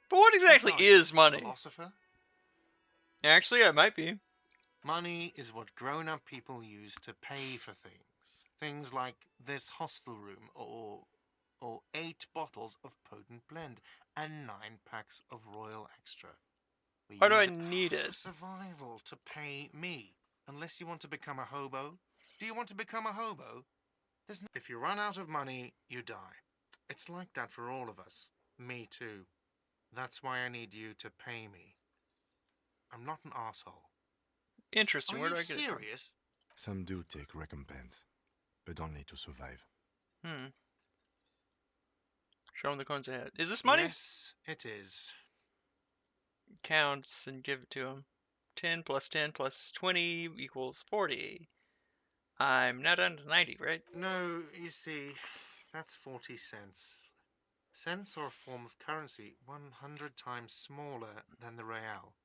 But what exactly Aren't I is a money? philosopher? Actually, I might be. Money is what grown-up people use to pay for things. Things like this hostel room, or 8 bottles of potent blend, and 9 packs of Royal Extra. We Why do I use need for it? survival to pay me. Unless you want to become a hobo. Do you want to become a hobo? If you run out of money, you die. It's like that for all of us. Me too. That's why I need you to pay me. I'm not an asshole. Interesting. Are Where you do I get serious? Some do take recompense, but only to survive. it from? Show him the coins ahead. Is this money? Yes, it is. Counts and give it to him. 10 plus 10 plus 20 equals 40. I'm now down to 90, right? No, you see, that's 40 cents. Cents are a form of currency 100 times smaller than the real.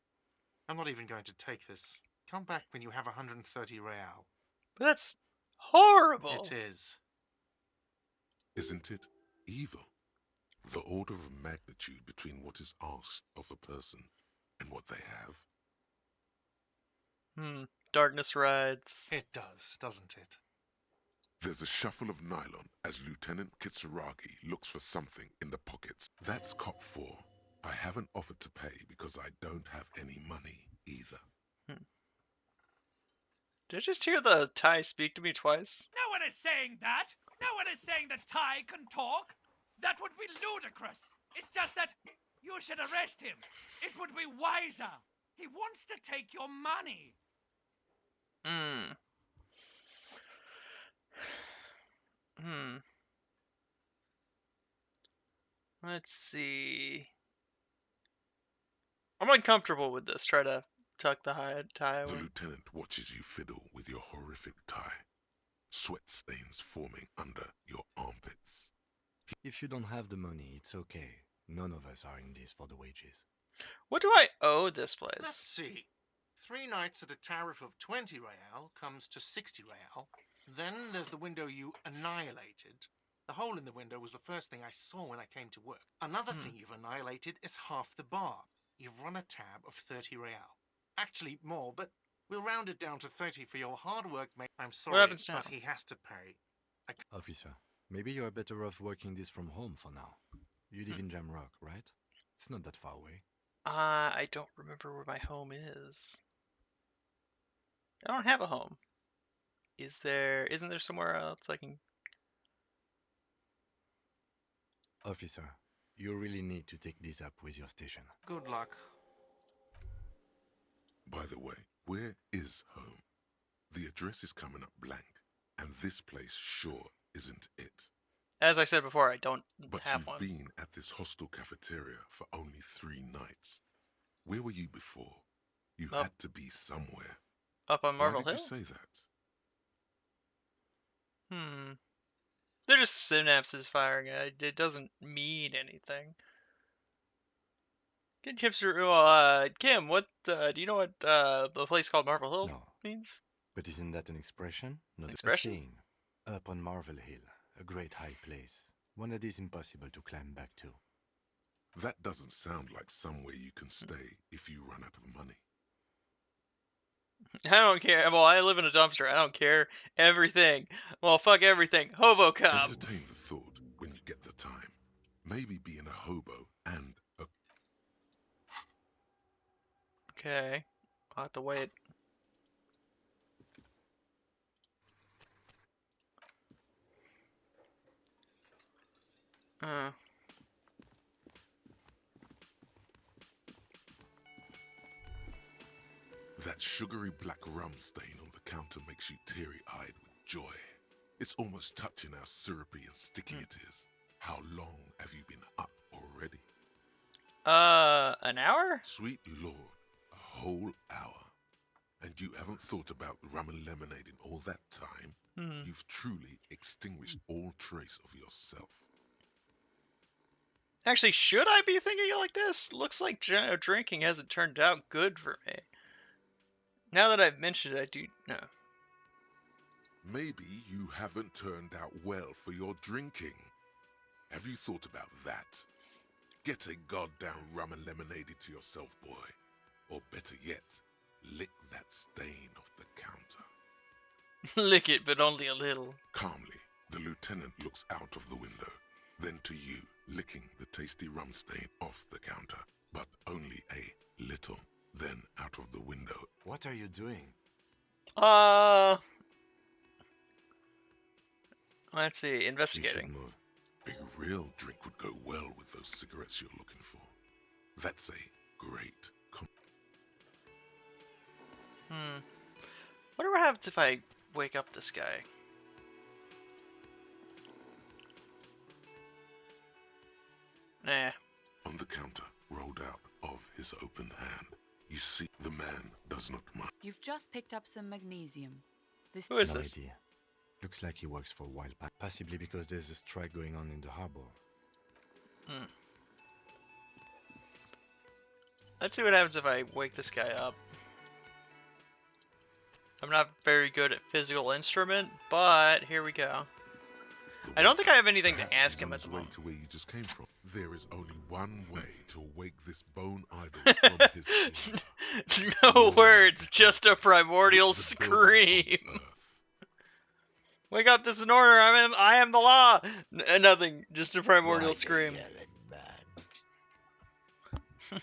I'm not even going to take this. Come back when you have 130 real. But that's horrible. It is. Isn't it evil? The order of magnitude between what is asked of a person and what they have. Darkness rides. It does, doesn't it? There's a shuffle of nylon as Lieutenant Kitsuragi looks for something in the pockets. That's cop 4. I haven't offered to pay because I don't have any money either. Did I just hear the Thai speak to me twice? No one is saying that! No one is saying that Ty can talk! That would be ludicrous! It's just that you should arrest him! It would be wiser! He wants to take your money! Let's see. I'm uncomfortable with this. Try to tuck the tie away. The lieutenant watches you fiddle with your horrific tie. Sweat stains forming under your armpits. If you don't have the money, it's okay. None of us are in this for the wages. What do I owe this place? Let's see. 3 nights at a tariff of 20 real comes to 60 real. Then there's the window you annihilated. The hole in the window was the first thing I saw when I came to work. Another thing you've annihilated is half the bar. You've run a tab of 30 real. Actually, more, but we'll round it down to 30 for your hard work, mate. I'm sorry, happens now? but he has to pay. Officer, maybe you're better off working this from home for now. You live in Jamrock, right? It's not that far away. I don't remember where my home is. I don't have a home. Isn't there somewhere else I can... Officer, you really need to take this up with your station. Good luck. By the way, where is home? The address is coming up blank, and this place sure isn't it. As I said before, I don't But have you've one. been at this hostel cafeteria for only 3 nights. Where were you before? You Up- had to be somewhere. Up on Marble Why did Hill? you say that? They're just synapses firing. It doesn't mean anything. Good tips for Kim. What do you know what the place called Marble Hill No. means? But isn't that an expression? Not Expression? a saying. Up on Marvel Hill, a great high place. One that is impossible to climb back to. That doesn't sound like somewhere you can stay if you run out of money. I don't care. Well, I live in a dumpster. I don't care. Everything. Well, fuck everything. Hobo cop. Entertain the thought when you get the time. Maybe being a hobo and a... Okay. I'll have to wait. That sugary black rum stain on the counter makes you teary-eyed with joy. It's almost touching how syrupy and sticky it is. How long have you been up already? An hour? Sweet Lord, a whole hour. And you haven't thought about rum and lemonade in all that time? You've truly extinguished all trace of yourself. Actually, should I be thinking like this? Looks like drinking hasn't turned out good for me. Now that I've mentioned it, I do know. Maybe you haven't turned out well for your drinking. Have you thought about that? Get a goddamn rum and lemonade to yourself, boy. Or better yet, lick that stain off the counter. Lick it, but only a little. Calmly, the lieutenant looks out of the window, then to you, licking the tasty rum stain off the counter, but only a little, then out of the window. What are you doing? Let's see, You should investigating. move. A real drink would go well with those cigarettes you're looking for. That's a great Wonder what happens if I wake up this guy. Nah. On the counter, rolled out of his open hand, you see the man does not mind. You've just picked up some magnesium. This Who is No this? idea. Looks like he works for Wildpack, possibly because there's a strike going on in the harbor. Let's see what happens if I wake this guy up. I'm not very good at physical instrument, but here we go. I don't think I have anything to Perhaps ask he's him on at his the way moment. to where you just came from. There is only one way to wake this bone idol from his slumber. No words, just a primordial Lick the building from scream. earth. Wake up, this is an order. I am the law. Nothing, just a primordial Like a scream. yelling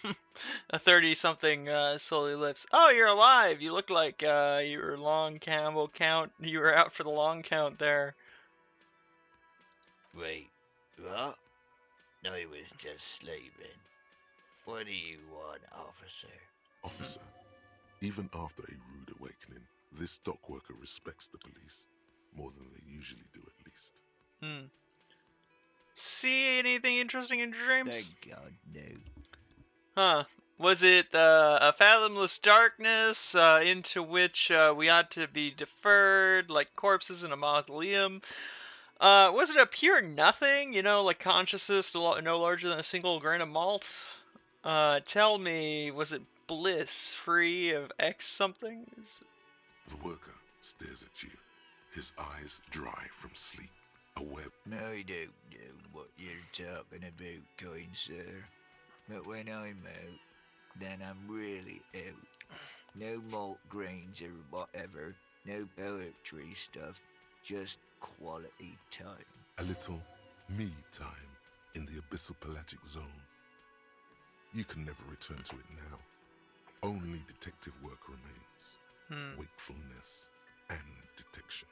man. A 30-something slowly lifts. Oh, you're alive. You look like you were long count. You were out for the long count there. Wait, what? I was just sleeping. What do you want, officer? Officer, even after a rude awakening, this dock worker respects the police more than they usually do, at least. See anything interesting in your dreams? Thank God, no. Huh. Was it a fathomless darkness into which we ought to be deferred, like corpses in a mausoleum? Was it a pure nothing, like consciousness no larger than a single grain of malt? Tell me, was it bliss, free of X something? The worker stares at you, his eyes dry from sleep. A web. I don't know what you're talking about, kind sir. But when I'm out, then I'm really out. No malt grains or whatever, no poetry stuff, just quality time. A little me time in the abyssal pelagic zone. You can never return to it now. Only detective work remains. Wakefulness and detection.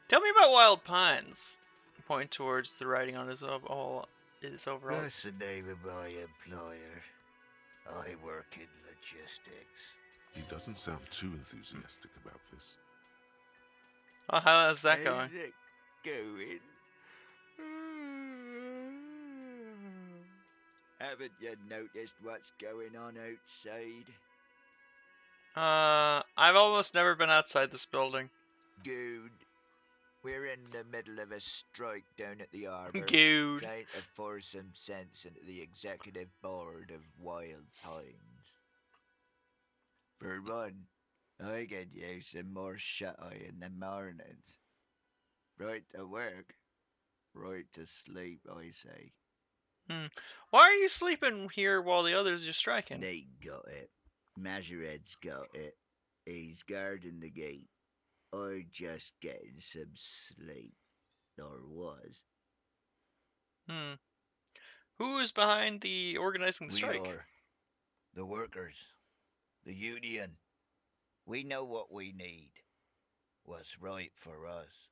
Tell me about Wild Pines. Point towards the writing on his overall. That's the name of my employer. I work in logistics. He doesn't sound too enthusiastic about this. Oh, how's that going? How's it going? Haven't you noticed what's going on outside? I've almost never been outside this building. Good. We're in the middle of a strike down at the harbour. Good. Trying to force some sense into the executive board of Wild Pines. For one, I could use some more shut-eye in the mornings. Right to work, right to sleep, I say. Why are you sleeping here while the others are striking? They got it. Majoret's got it. He's guarding the gate. I'm just getting some sleep. Or was. Who's behind the organizing the strike? We are. The workers. The union. We know what we need. What's right for us.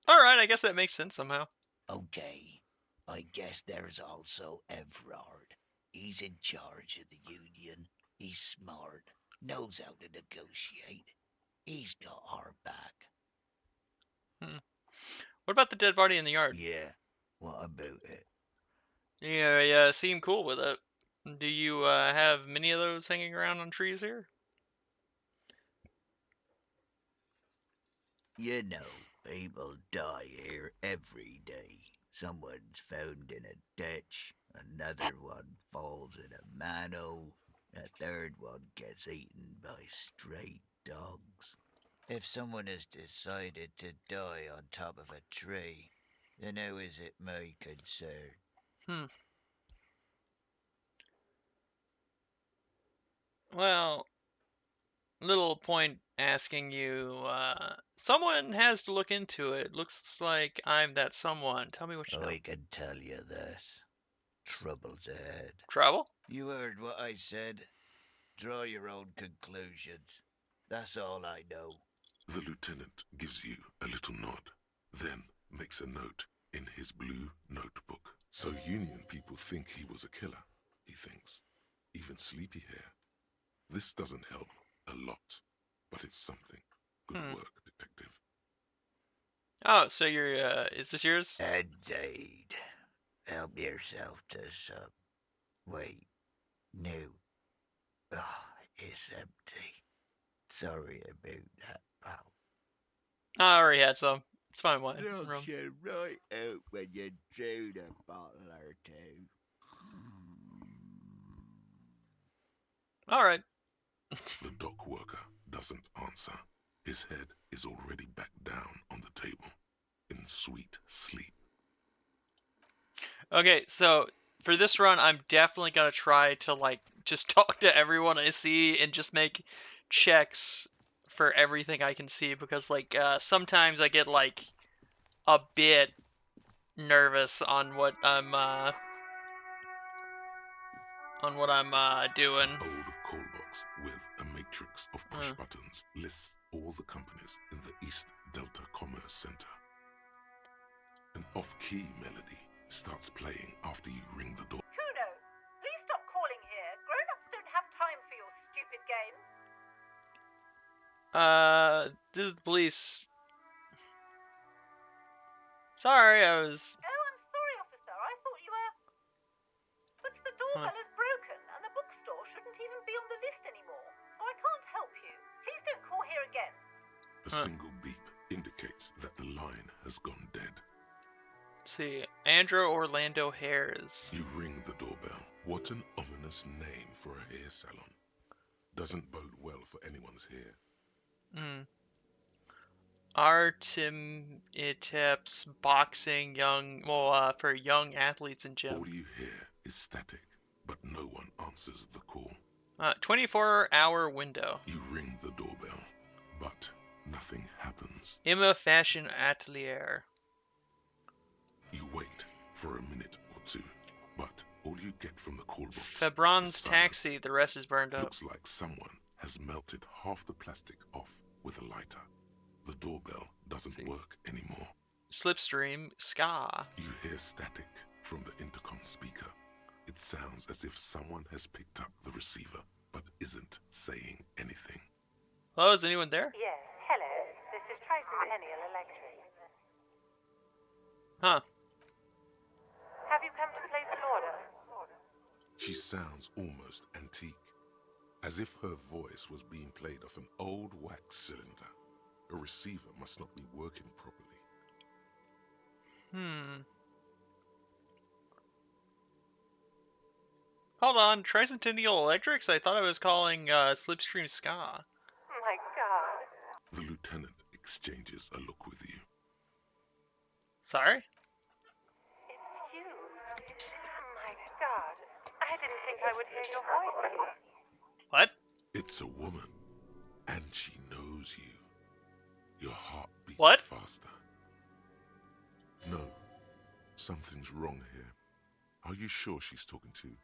Alright, I guess that makes sense somehow. Okay. I guess there's also Everard. He's in charge of the union. He's smart. Knows how to negotiate. He's got our back. What about the dead body in the yard? Yeah. What about it? Yeah, seem cool with it. Do you have many of those hanging around on trees here? You know, People die here every day. Someone's found in a ditch, another one falls in a manhole, a third one gets eaten by stray dogs. If someone has decided to die on top of a tree, then how is it my concern? Well, little point asking you, someone has to look into it. Looks like I'm that someone. Tell me what you know. I can tell you this. Trouble's ahead. Trouble? You heard what I said. Draw your own conclusions. That's all I know. The lieutenant gives you a little nod, then makes a note in his blue notebook. So Union people think he was a killer, he thinks. Even Sleepyhair. This doesn't help a lot, but it's something. Good work, detective. Oh, so you're, is this yours? Indeed. Help yourself to some. Wait. No. Oh, it's empty. Sorry about that, pal. I already had some. It's fine, wine. Knocks you right out when you drown a bottle or two. Alright. The dock worker doesn't answer. His head is already back down on the table, in sweet sleep. Okay, so for this run, I'm definitely gonna try to, like, just talk to everyone I see and just make checks for everything I can see, because, like, sometimes I get, like, a bit nervous on what I'm doing. Old call box with a matrix of push buttons lists all the companies in the East Delta Commerce Center. An off-key melody starts playing after you ring the door. Kuno, please stop calling here. Grown-ups don't have time for your stupid games. This is the police. Sorry, I was... Oh, I'm sorry, officer. I thought you were... But the doorbell is broken, and the bookstore shouldn't even be on the list anymore. So I can't help you. Please don't call here again. A single beep indicates that the line has gone dead. Let's see, Andrew Orlando Hairs. You ring the doorbell. What an ominous name for a hair salon. Doesn't bode well for anyone's hair. Tips boxing for young athletes in gym. All you hear is static, but no one answers the call. 24-hour window. You ring the doorbell, but nothing happens. Emma Fashion Atelier. You wait for a minute or two, but all you get from the call box Febron's is taxi, silence. the rest is burned up. Looks like someone has melted half the plastic off with a lighter. The doorbell doesn't work anymore. Slipstream, ska. You hear static from the intercom speaker. It sounds as if someone has picked up the receiver, but isn't saying anything. Hello, is anyone there? Yes, hello. This is Tricentennial Electric. Huh. Have you come to place an order? She sounds almost antique, as if her voice was being played off an old wax cylinder. A receiver must not be working properly. Hold on, Tricentennial Electrics? I thought I was calling Slipstream Ska. My God. The lieutenant exchanges a look with you. Sorry? It's you. My God. I didn't think I would hear your voice. What? It's a woman, and she knows you. Your heart beats What? faster. No, something's wrong here. Are you sure she's talking to you?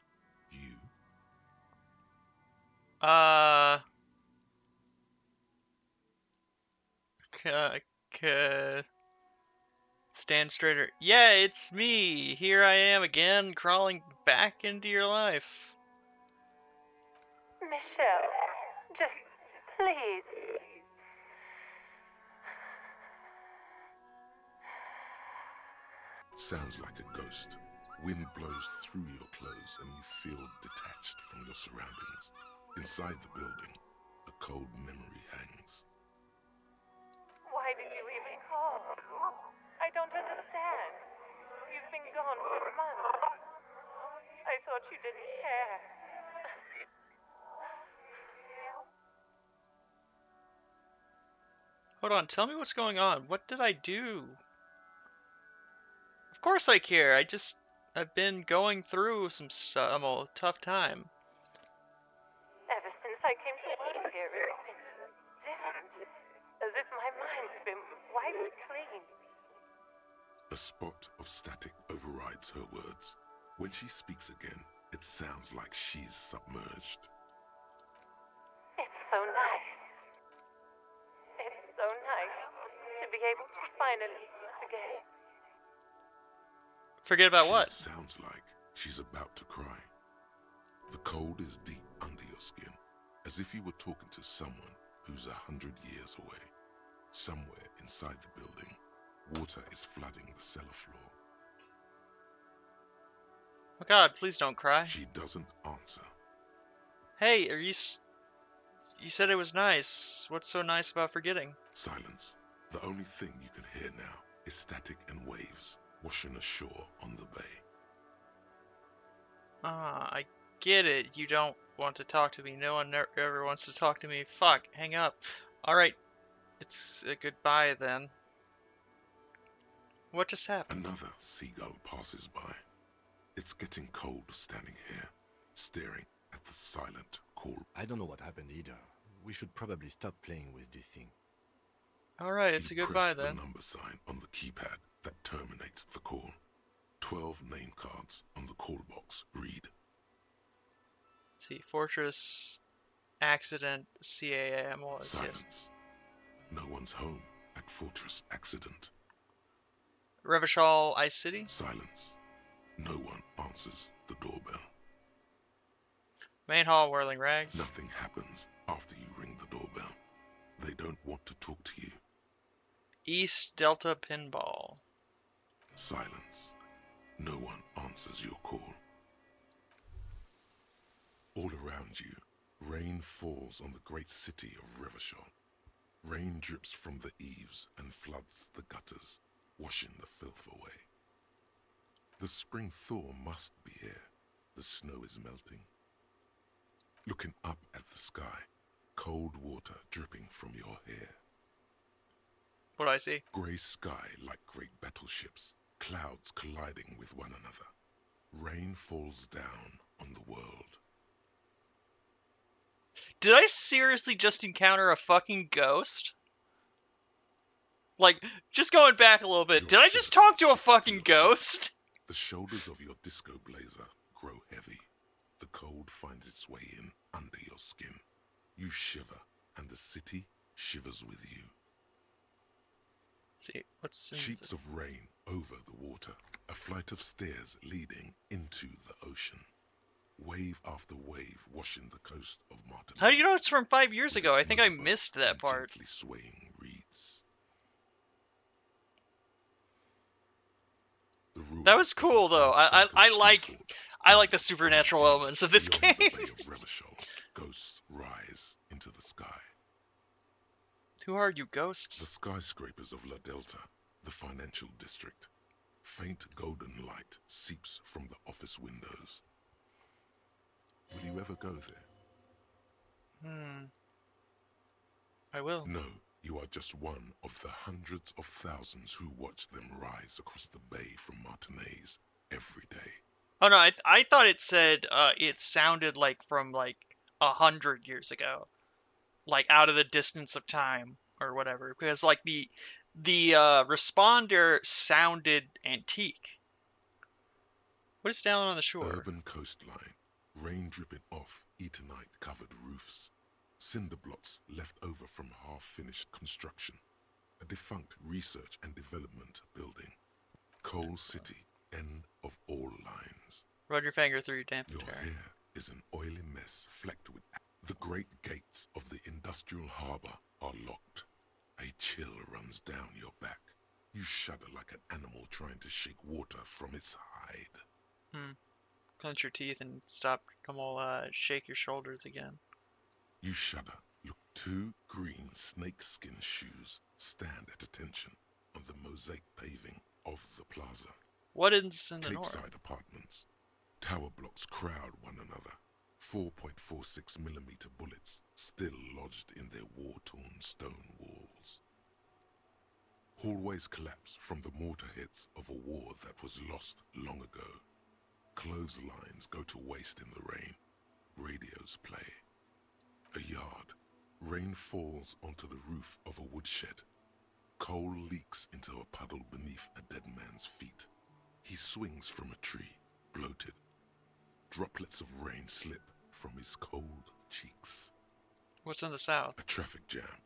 Stand straighter. Yeah, it's me. Here I am again, crawling back into your life. Michelle, just please. Sounds like a ghost. Wind blows through your clothes and you feel detached from your surroundings. Inside the building, a cold memory hangs. Why did you even call? Hold on, tell me what's going on. What did I do? Of course I care. I've been going through some stuff. I'm a tough time. Ever since I came to work here, it's been different. As if my mind's been wiped clean. A spot of static overrides her words. When she speaks again, it sounds like she's submerged. It's so nice. It's so nice to be able to finally forget. Forget about She what? sounds like she's about to cry. The cold is deep under your skin, as if you were talking to someone who's 100 years away. Somewhere inside the building, water is flooding the cellar floor. Oh God, please don't cry. She doesn't answer. Hey, you said it was nice. What's so nice about forgetting? Silence. The only thing you can hear now is static and waves washing ashore on the bay. Ah, I get it. You don't want to talk to me. No one ever wants to talk to me. Fuck, hang up. Alright, it's a goodbye then. What just happened? Another seagull passes by. It's getting cold standing here, staring at the silent call. I don't know what happened either. We should probably stop playing with this thing. Alright, it's a goodbye press then. the number sign on the keypad that terminates the call. 12 name cards on the call box read. Let's see, Fortress, Accident, CAM was, Silence. yes. No one's home at Fortress Accident. Revachol, Ice City? Silence. No one answers the doorbell. Main Hall, Whirling Rags. Nothing happens after you ring the doorbell. They don't want to talk to you. East Delta Pinball. Silence. No one answers your call. All around you, rain falls on the great city of Revachol. Rain drips from the eaves and floods the gutters, washing the filth away. The spring thaw must be here. The snow is melting. Looking up at the sky, cold water dripping from your hair. What do I see? Grey sky like great battleships, clouds colliding with one another. Rain falls down on the world. Did I seriously just encounter a fucking ghost? Like, just going back a little bit, Your did I just shirt talk to a sticks to fucking your ghost? chest. The shoulders of your disco blazer grow heavy. The cold finds its way in under your skin. You shiver, and the city shivers with you. Let's see, what's in Sheets of rain over the water. A flight of stairs leading into the ocean. Wave after wave washing the coast of Martin. How do you know it's from 5 years ago? I think I missed that part. Gently swaying reeds. That was cool though. I like the supernatural elements of this game. The Bay of Revachol, ghosts rise into the sky. Who are you, ghosts? The skyscrapers of La Delta, the financial district. Faint golden light seeps from the office windows. Will you ever go there? I will. No, you are just one of the hundreds of thousands who watch them rise across the bay from Martinez every day. Oh no, I thought it said it sounded like from like 100 years ago, like out of the distance of time or whatever. Because like the responder sounded antique. What is down on the shore? Urban coastline, rain dripping off Eternite-covered roofs. Cinder blocks left over from half-finished construction. A defunct research and development building. Coal City, end of all lines. Run your finger through your damp Your hair. hair is an oily mess flecked with... The great gates of the industrial harbour are locked. A chill runs down your back. You shudder like an animal trying to shake water from its hide. Clench your teeth and shake your shoulders again. You shudder. Look, 2 green snakeskin shoes stand at attention on the mosaic paving of the plaza. What is in the north? Capeside apartments. Tower blocks crowd one another. 4.46mm bullets still lodged in their war-torn stone walls. Hallways collapse from the mortar hits of a war that was lost long ago. Clotheslines go to waste in the rain. Radios play. A yard. Rain falls onto the roof of a woodshed. Coal leaks into a puddle beneath a dead man's feet. He swings from a tree, bloated. Droplets of rain slip from his cold cheeks. What's in the south? A traffic jam.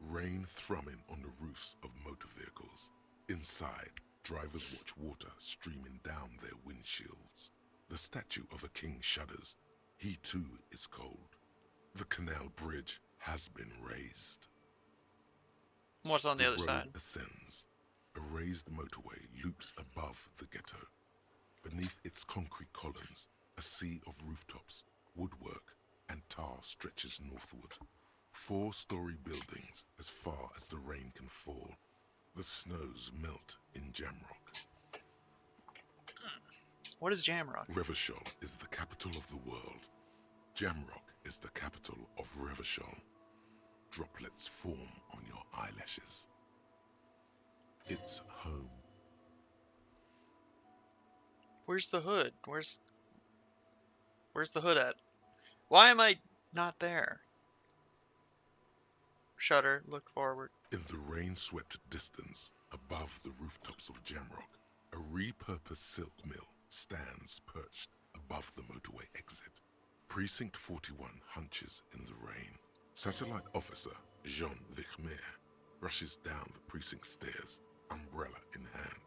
Rain thrumming on the roofs of motor vehicles. Inside, drivers watch water streaming down their windshields. The statue of a king shudders. He too is cold. The canal bridge has been raised. What's on the other side? road ascends. A raised motorway loops above the ghetto. Beneath its concrete columns, a sea of rooftops, woodwork, and tar stretches northward. 4-story buildings as far as the rain can fall. The snows melt in Jamrock. What is Jamrock? Revachol is the capital of the world. Jamrock is the capital of Revachol. Droplets form on your eyelashes. It's home. Where's the hood? Where's the hood at? Why am I not there? Shudder, look forward. In the rain-swept distance, above the rooftops of Jamrock, a repurposed silk mill stands perched above the motorway exit. Precinct 41 hunches in the rain. Satellite officer Jean Vichmer rushes down the precinct stairs, umbrella in hand.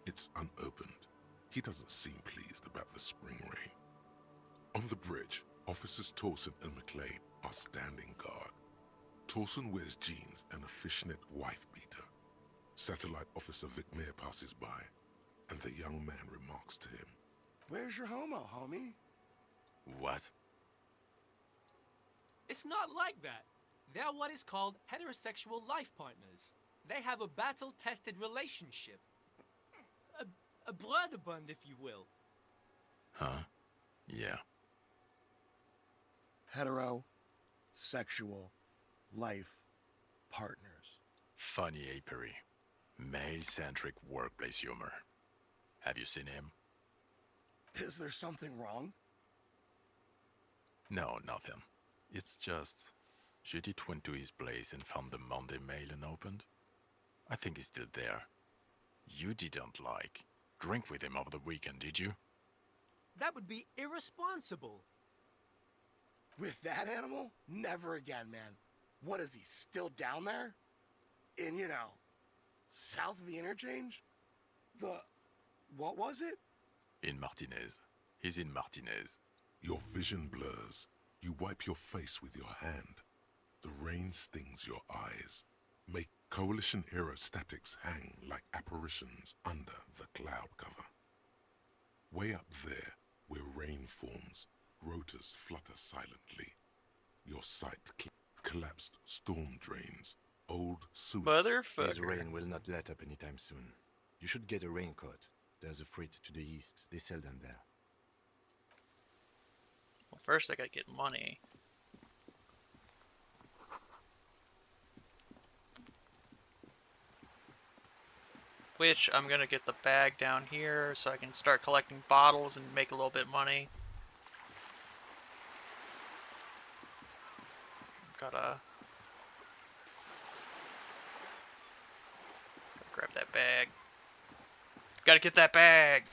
It's unopened. He doesn't seem pleased about the spring rain. On the bridge, officers Torsen and McLean are standing guard. Torsen wears jeans and a fishnet wife-beater. Satellite officer Vichmer passes by, and the young man remarks to him, "Where's your homo, homie?" What? It's not like that. They're what is called heterosexual life partners. They have a battle-tested relationship. A brother bond, if you will. Huh? Yeah. Heterosexual life partners. Funny apery. Male-centric workplace humor. Have you seen him? Is there something wrong? No, nothing. It's just... Judith went to his place and found the Monday mail unopened. I think he's still there. You didn't drink with him over the weekend, did you? That would be irresponsible. With that animal? Never again, man. What is he, still down there? In, south of the interchange? What was it? In Martinez. He's in Martinez. your vision blurs. You wipe your face with your hand. The rain stings your eyes. Make Coalition aerostatics hang like apparitions under the cloud cover. Way up there, where rain forms, rotors flutter silently. Your sight collapsed storm drains, old sewers. Motherfucker. This rain will not let up anytime soon. You should get a raincoat. There's a freight to the east. They sell them there. Well, first I gotta get money. Which I'm gonna get the bag down here so I can start collecting bottles and make a little bit of money. Gotta grab that bag. Gotta get that bag.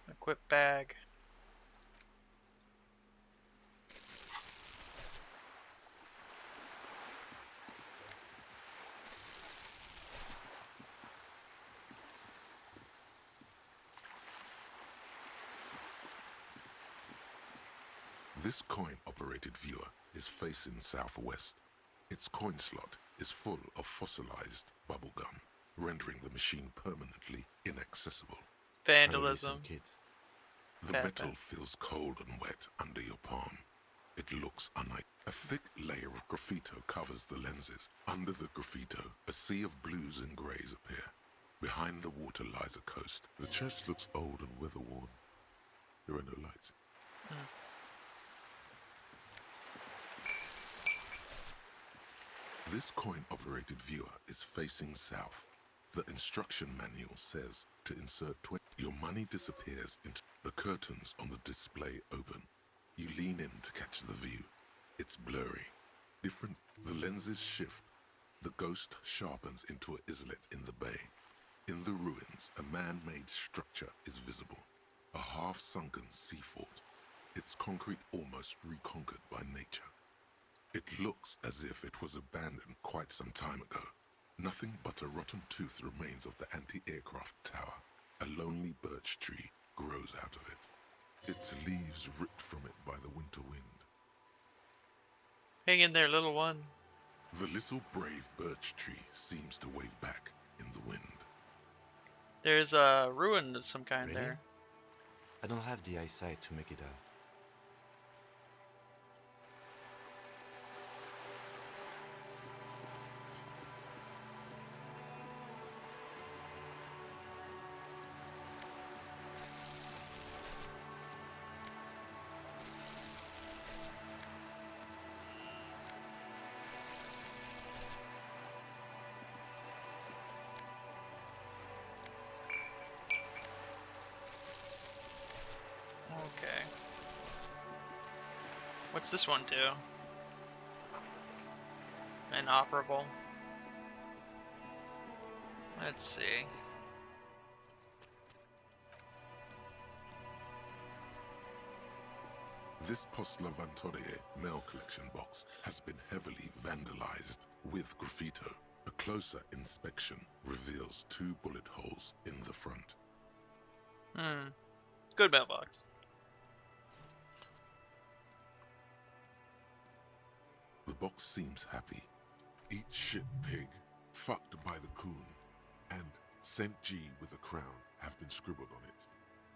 Equip bag. This coin-operated viewer is facing southwest. Its coin slot is full of fossilized bubblegum, rendering the machine permanently inaccessible. Vandalism. The metal feels cold and wet under your palm. It looks unlike a thick layer of graffito covers the lenses. Under the graffito, a sea of blues and greys appear. Behind the water lies a coast. The church looks old and weather-worn. There are no lights. This coin-operated viewer is facing south. The instruction manual says to insert 20. Your money disappears into the curtains on the display open. You lean in to catch the view. It's blurry. Different. The lenses shift. The ghost sharpens into an islet in the bay. In the ruins, a man-made structure is visible. A half-sunken sea fort. Its concrete almost reconquered by nature. It looks as if it was abandoned quite some time ago. Nothing but a rotten tooth remains of the anti-aircraft tower. A lonely birch tree grows out of it. Its leaves ripped from it by the winter wind. Hang in there, little one. The little brave birch tree seems to wave back in the wind. There's a ruin of some kind Really? there. I don't have the eyesight to make it out. Okay. What's this one do? Inoperable. Let's see. This Postlovantorie mail collection box has been heavily vandalized with graffito. A closer inspection reveals 2 bullet holes in the front. Good mailbox. The box seems happy. Eat shit pig, fucked by the coon, and St. G with a crown have been scribbled on it.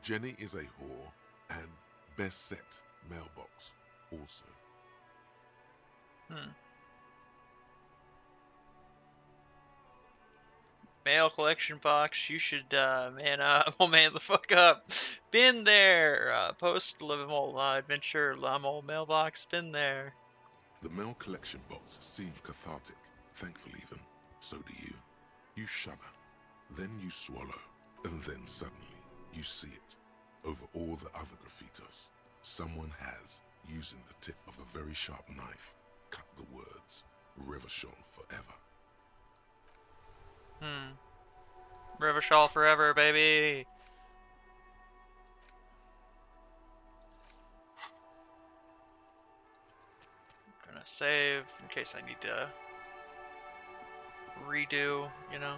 Jenny is a whore, and best set mailbox also. Mail collection box. You should man up. Oh, man the fuck up. Been there. Post livable adventure. Old mailbox. Been there. The mail collection box seems cathartic, thankful even. So do you. You shudder, then you swallow, and then suddenly you see it. Over all the other graffitos, someone has, using the tip of a very sharp knife, cut the words, Revachol forever. Revachol forever, baby. I'm gonna save in case I need to redo, you know.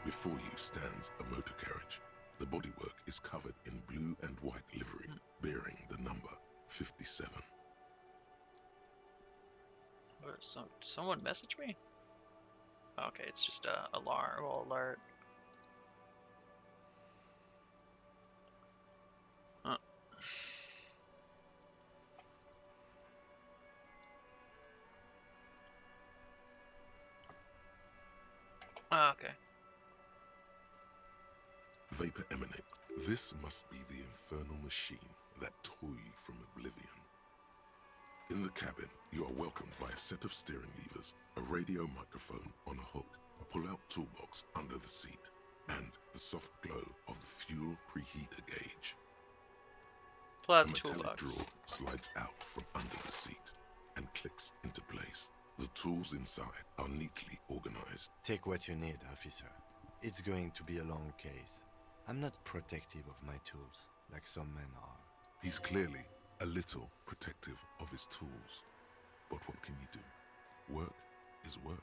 Before you stands a motor carriage. The bodywork is covered in blue and white livery, bearing the number 57. Someone message me? Okay, it's just a alarm alert. Okay. Vapor emanate. This must be the infernal machine that tore you from oblivion. In the cabin, you are welcomed by a set of steering levers, a radio microphone on a hook, a pull-out toolbox under the seat, and the soft glow of the fuel preheater gauge. Pull A out the metallic toolbox. drawer slides out from under the seat and clicks into place. The tools inside are neatly organized. Take what you need, officer. It's going to be a long case. I'm not protective of my tools, like some men are. He's clearly a little protective of his tools. But what can you do? Work is work.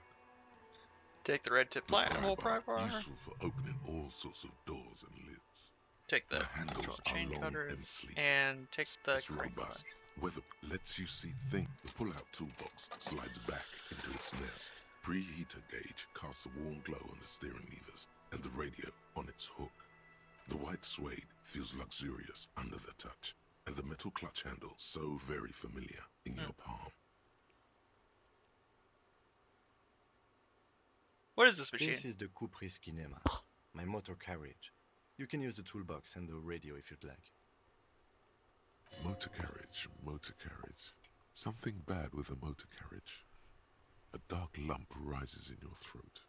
Take the red tip The platinum pry bar, pry bar. useful for opening all sorts of doors and lids. Take the The handles are chain long cutter and sleek. and take the It's crowbar. robust. Weather lets you see things. The pull-out toolbox slides back into its nest. Preheater gauge casts a warm glow on the steering levers and the radio on its hook. The white suede feels luxurious under the touch, and the metal clutch handle so very familiar in your palm. What is this machine? This is the Kupris Kinema, my motor carriage. You can use the toolbox and the radio if you'd like. Motor carriage, motor carriage. Something bad with a motor carriage. A dark lump rises in your throat.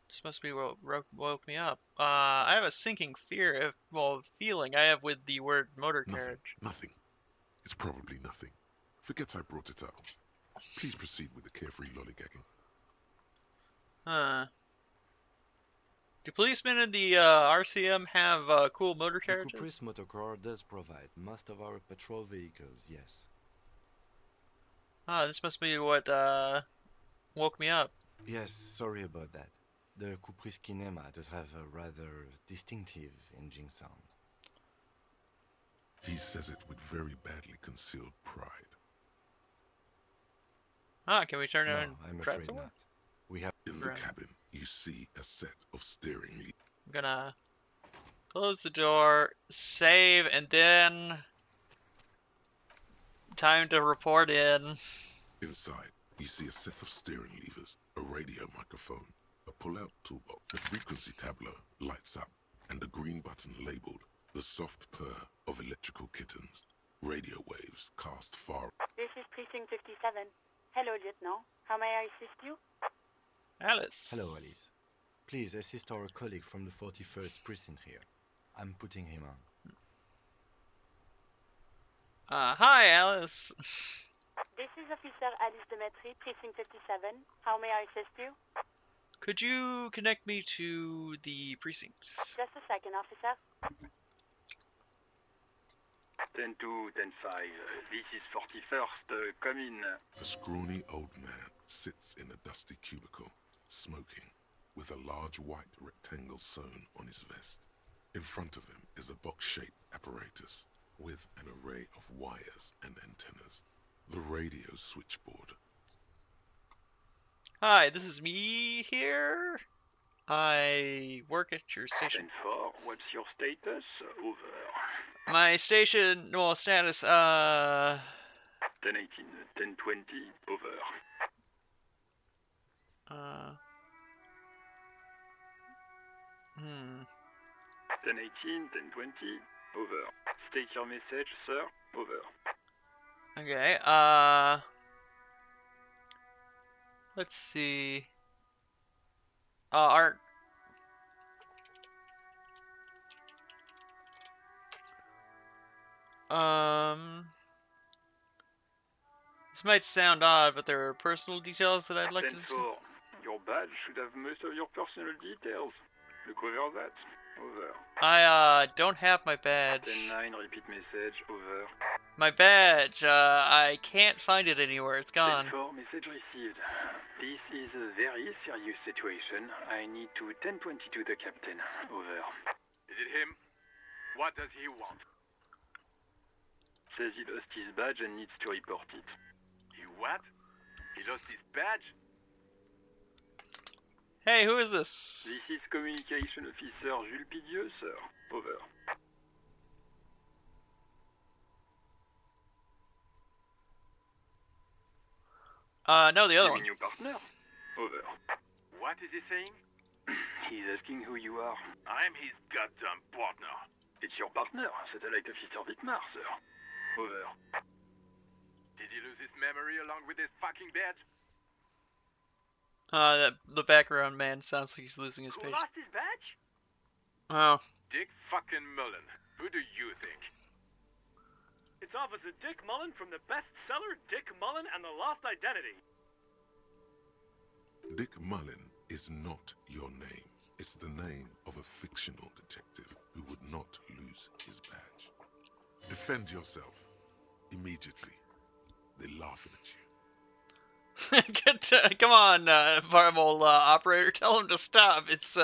This must be what woke me up. I have a sinking feeling I have with the word motor carriage. Nothing. It's probably nothing. Forget I brought it up. Please proceed with the carefree lollygagging. Do policemen in the RCM have cool motor carriages? The Kupris Motorcar does provide most of our patrol vehicles, yes. This must be what woke me up. Yes, sorry about that. The Kupris Kinema does have a rather distinctive engine sound. He says it with very badly concealed pride. Can we turn it on? I'm afraid not. We have in the cabin, you see a set of steering levers. I'm gonna close the door, save, and then time to report in. Inside, you see a set of steering levers, a radio microphone, a pull-out toolbox. The frequency tableau lights up, and a green button labeled "The Soft Purr of Electrical Kittens." Radio waves cast far. This is Precinct 57. Hello, Lieutenant. How may I assist you? Alice. Hello, Alice. Please assist our colleague from the 41st Precinct here. I'm putting him on. Hi, Alice. This is Officer Alice Demetri, Precinct 57. How may I assist you? Could you connect me to the precinct? Just a second, officer. 10-2, 10-5. This is 41st. Come in. A scrawny old man sits in a dusty cubicle, smoking, with a large white rectangle sewn on his vest. In front of him is a box-shaped apparatus with an array of wires and antennas. The radio switchboard. Hi, this is me here. I work at your station. 10-4, what's your status? Over. My station, status, 10-18, 10-20, over. 10-18, 10-20, over. State your message, sir. Over. Okay, let's see. This might sound odd, but there are personal details that I'd like to discuss. 10-4, your badge should have most of your personal details. Look over that. Over. I don't have my badge. 10-9, repeat message. Over. My badge, I can't find it anywhere. It's gone. 10-4, message received. This is a very serious situation. I need to 10-22 the captain. Over. Is it him? What does he want? Says he lost his badge and needs to report it. He what? He lost his badge? Hey, who is this? This is Communication Officer Jules Pidieu, sir. Over. No, the other one. New partner. Over. What is he saying? He's asking who you are. I'm his goddamn partner. It's your partner, Satellite Officer Dietmar, sir. Over. Did he lose his memory along with his fucking badge? The background man sounds like he's losing his Who page. lost his badge? Oh. Dick fucking Mullen. Who do you think? It's Officer Dick Mullen from the bestseller Dick Mullen and the Lost Identity. Dick Mullen is not your name. It's the name of a fictional detective who would not lose his badge. Defend yourself. Immediately. They're laughing at you. Come on, Varmol operator, tell him to stop. It's this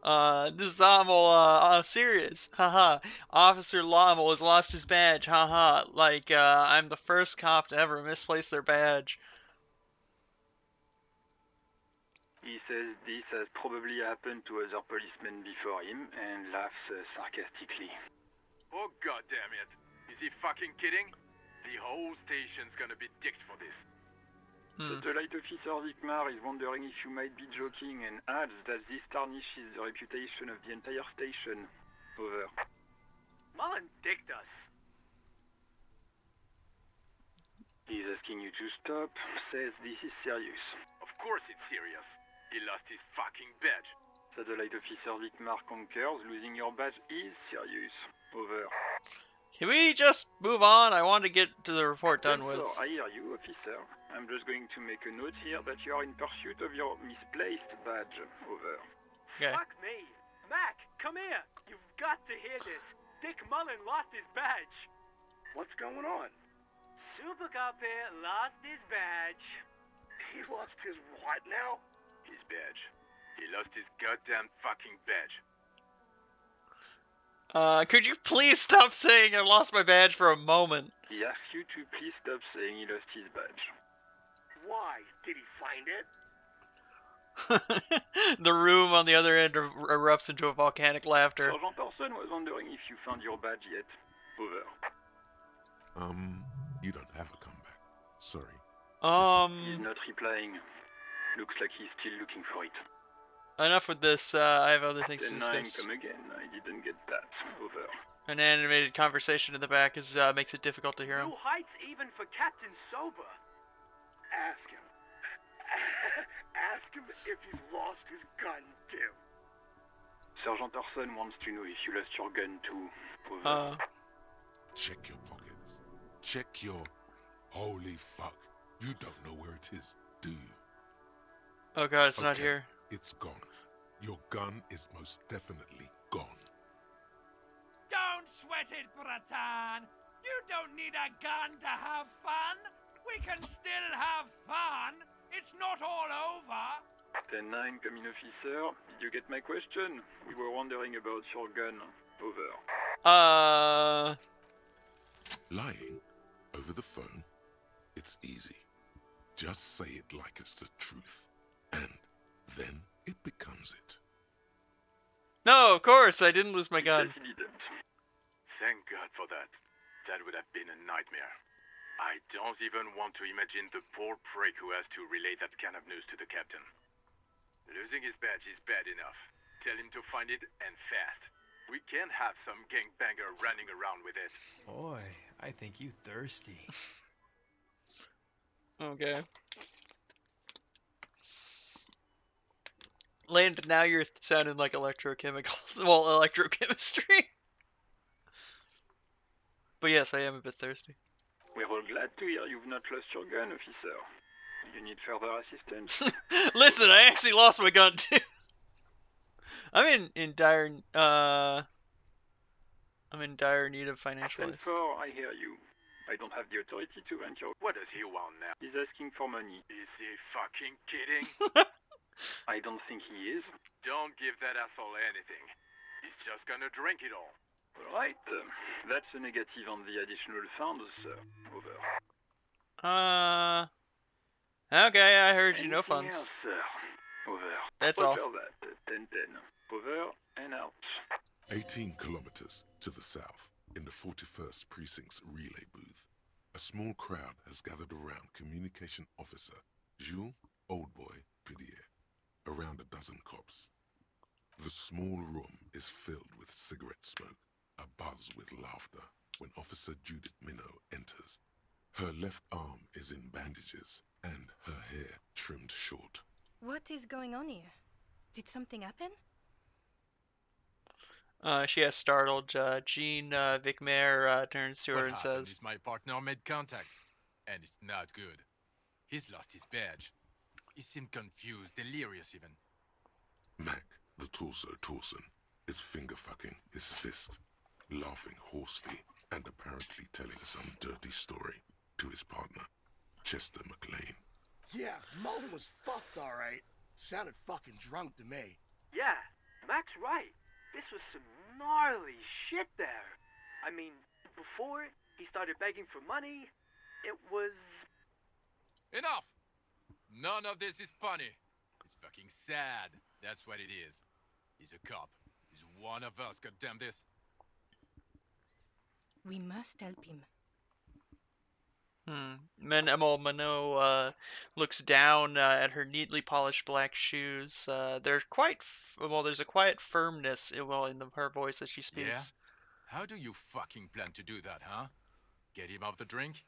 is Lommel serious. Haha. Officer Lommel has lost his badge. Haha. Like I'm the first cop to ever misplace their badge. He says this has probably happened to other policemen before him and laughs sarcastically. Oh god damn it. Is he fucking kidding? The whole station's gonna be dicked for this. Satellite Officer Vikmar is wondering if you might be joking and adds that this tarnishes the reputation of the entire station. Over. Mullen dicked us. He's asking you to stop, says this is serious. Of course it's serious. He lost his fucking badge. Satellite Officer Vikmar concurs, losing your badge is serious. Over. Can we just move on? I want to get to the report done with. I hear you, officer. I'm just going to make a note here that you are in pursuit of your misplaced badge. Over. Okay. Fuck me. Mac, come here. You've got to hear this. Dick Mullen lost his badge. What's going on? Super Cop here lost his badge. He lost his what now? His badge. He lost his goddamn fucking badge. Could you please stop saying I lost my badge for a moment? He asks you to please stop saying he lost his badge. Why? Did he find it? The room on the other end erupts into a volcanic laughter. Sergeant Person was wondering if you found your badge yet. Over. You don't have a comeback. Sorry. He's not replying. Looks like he's still looking for it. Enough with this. I have other things to 10-9, discuss. come again. I didn't get that. Over. An animated conversation in the back makes it difficult to hear him. No heights even for Captain Sober. Ask him. Ask him if he's lost his gun, too. Sergeant Orson wants to know if you lost your gun too. Over. Check your pockets. Check your... Holy fuck. You don't know where it is, do you? Oh god, it's not here. It's gone. Your gun is most definitely gone. Don't sweat it, Bratan. You don't need a gun to have fun. We can still have fun. It's not all over. 10-9, coming officer. Did you get my question? We were wondering about your gun. Over. Lying over the phone? It's easy. Just say it like it's the truth. And then it becomes it. No, of course, I didn't lose my gun. Yes, he didn't. Thank God for that. That would have been a nightmare. I don't even want to imagine the poor prick who has to relay that kind of news to the captain. Losing his badge is bad enough. Tell him to find it, and fast. We can't have some gangbanger running around with it. Boy, I think you thirsty. Okay. Land, now you're sounding like electrochemicals. Well, electrochemistry. But yes, I am a bit thirsty. We're all glad to hear you've not lost your gun, officer. You need further assistance? Listen, I actually lost my gun too. I'm in dire need of financial assistance. 10-4, I hear you. I don't have the authority to rent your... What does he want now? He's asking for money. Is he fucking kidding? I don't think he is. Don't give that asshole anything. He's just gonna drink it all. Alright, that's a negative on the additional funds, sir. Over. Okay, I heard you. No Anything funds. else, sir? Over. That's all. Roger that. 10-10. Over and out. 18 kilometers to the south, in the 41st Precinct's relay booth, a small crowd has gathered around Communication Officer Jules Oldboy Pidier, around a dozen cops. The small room is filled with cigarette smoke, a buzz with laughter, when Officer Judith Minot enters. Her left arm is in bandages, and her hair trimmed short. What is going on here? Did something happen? She has startled. Jean Vicmare turns to her and What happened says, is my partner made contact, and it's not good. He's lost his badge. He seemed confused, delirious even. Mac, the torso Torson, is finger-fucking his fist, laughing hoarsely and apparently telling some dirty story to his partner, Chester McLean. Yeah, Mullen was fucked, alright. Sounded fucking drunk to me. Yeah, Mac's right. This was some gnarly shit there. I mean, before he started begging for money, it was... Enough! None of this is funny. It's fucking sad. That's what it is. He's a cop. He's one of us, goddamn this. We must help him. Emil Mano looks down at her neatly polished black shoes. They're quite well. There's a quiet firmness in her voice as she speaks. Yeah? How do you fucking plan to do that, huh? Get him off the drink?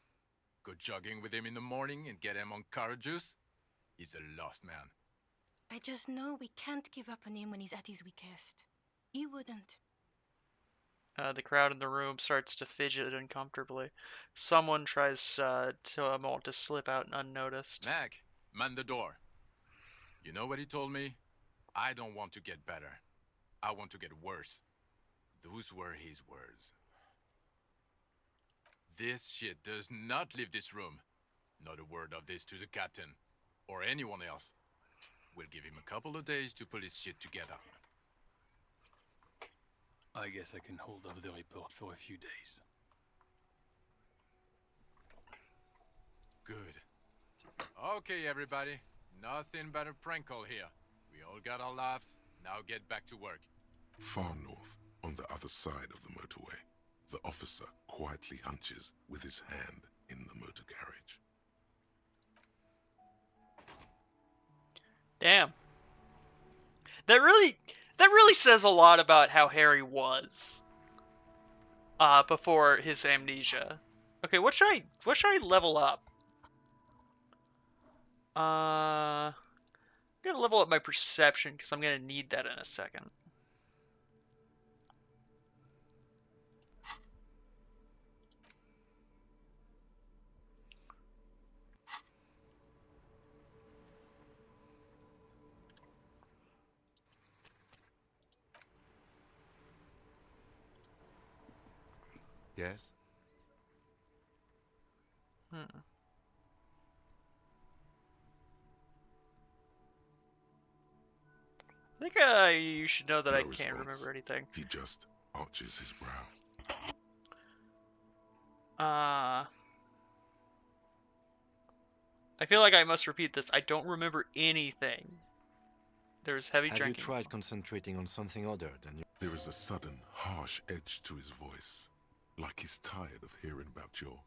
Go jogging with him in the morning and get him on carrot juice? He's a lost man. I just know we can't give up on him when he's at his weakest. You wouldn't. The crowd in the room starts to fidget uncomfortably. Someone tries to slip out unnoticed. Mac, man the door. You know what he told me? I don't want to get better. I want to get worse. Those were his words. This shit does not leave this room. Not a word of this to the captain. Or anyone else. We'll give him a couple of days to pull his shit together. I guess I can hold over the report for a few days. Good. Okay, everybody. Nothing but a prank call here. We all got our laughs. Now get back to work. Far north, on the other side of the motorway, the officer quietly hunches with his hand in the motor carriage. Damn. That really says a lot about how Harry was before his amnesia. Okay, what should I level up? I'm gonna level up my perception because I'm gonna need that in a second. Yes? I think you should know that No I can't response. remember anything. He just arches his brow. I feel like I must repeat this. I don't remember anything. There's heavy Have drinking. you tried concentrating on something other than you? There is a sudden, harsh edge to his voice, like he's tired of hearing about your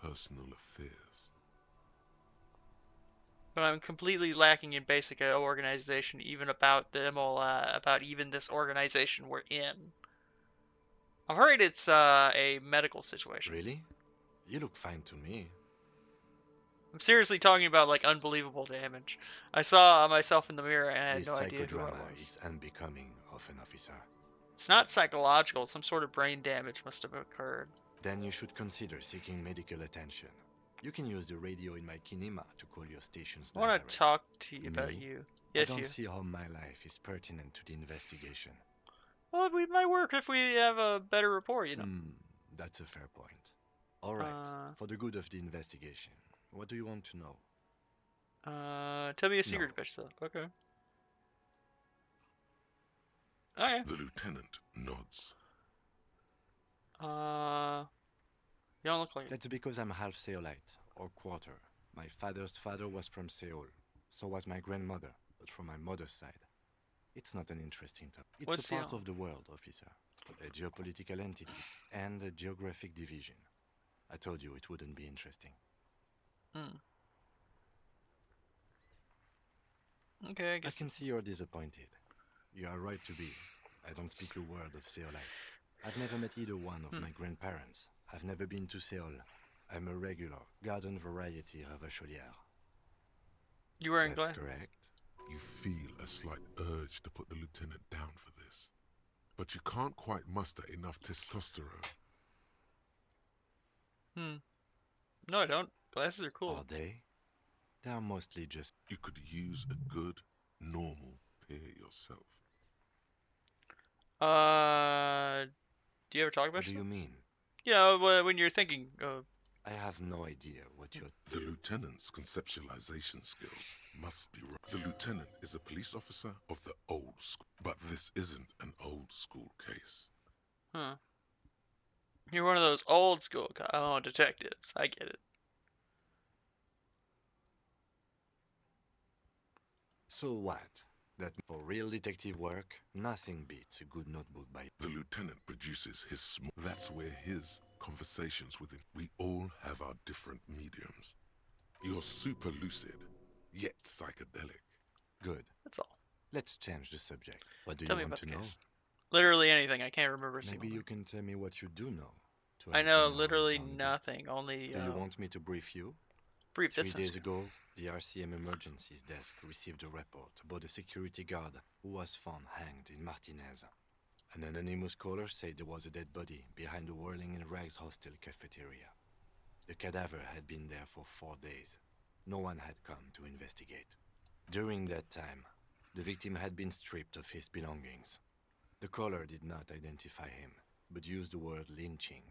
personal affairs. But I'm completely lacking in basic organization, even about about even this organization we're in. I'm worried it's a medical situation. Really? You look fine to me. I'm seriously talking about like unbelievable damage. I saw myself in the mirror and I had This no idea who I psychodrama was. is unbecoming of an officer. It's not psychological. Some sort of brain damage must have occurred. Then you should consider seeking medical attention. You can use the radio in my kinema to call your station's I want Nazareth. to talk to you about Me? you. Yes, I don't you. see how my life is pertinent to the investigation. Well, we might work if we have a better rapport, you know. That's a fair point. All right, for the good of the investigation, what do you want to know? Tell me a secret about yourself. Okay. Okay. The lieutenant nods. You don't look like it. That's because I'm half Seolite, or quarter. My father's father was from Seoul. So was my grandmother, but from my mother's side. It's not an interesting topic. It's What's a part Seoul? of the world, officer. A geopolitical entity, and a geographic division. I told you it wouldn't be interesting. Okay, I I guess. can see you're disappointed. You are right to be. I don't speak a word of Seolite. I've never met either one of my grandparents. I've never been to Seoul. I'm a regular garden variety Ravacholière. You wearing That's glasses? correct. You feel a slight urge to put the lieutenant down for this, but you can't quite muster enough testosterone. No, I don't. Glasses are cool. Are they? They're mostly just... You could use a good, normal pair yourself. Do you ever talk about What do you yourself? mean? You know, when you're thinking. I have no idea what you're... The lieutenant's conceptualization skills must be right. The lieutenant is a police officer of the old school, but this isn't an old school case. Huh. You're one of those old school detectives. I get it. So what? That for real detective work, nothing beats a good notebook by... The lieutenant produces his That's where his conversations with him. We all have our different mediums. You're super lucid, yet psychedelic. Good. That's all. Let's change the subject. What do Tell you me want about to the know? case. Literally anything. I can't remember a single Maybe you thing. can tell me what you do know. I know literally nothing. Only. Do you want me to brief you? Brief. 3 days ago, the RCM emergencies desk received a report about a security guard who was found hanged in Martinez. An anonymous caller said there was a dead body behind the Whirling in Rags hostel cafeteria. The cadaver had been there for 4 days. No one had come to investigate. During that time, the victim had been stripped of his belongings. The caller did not identify him, but used the word lynching.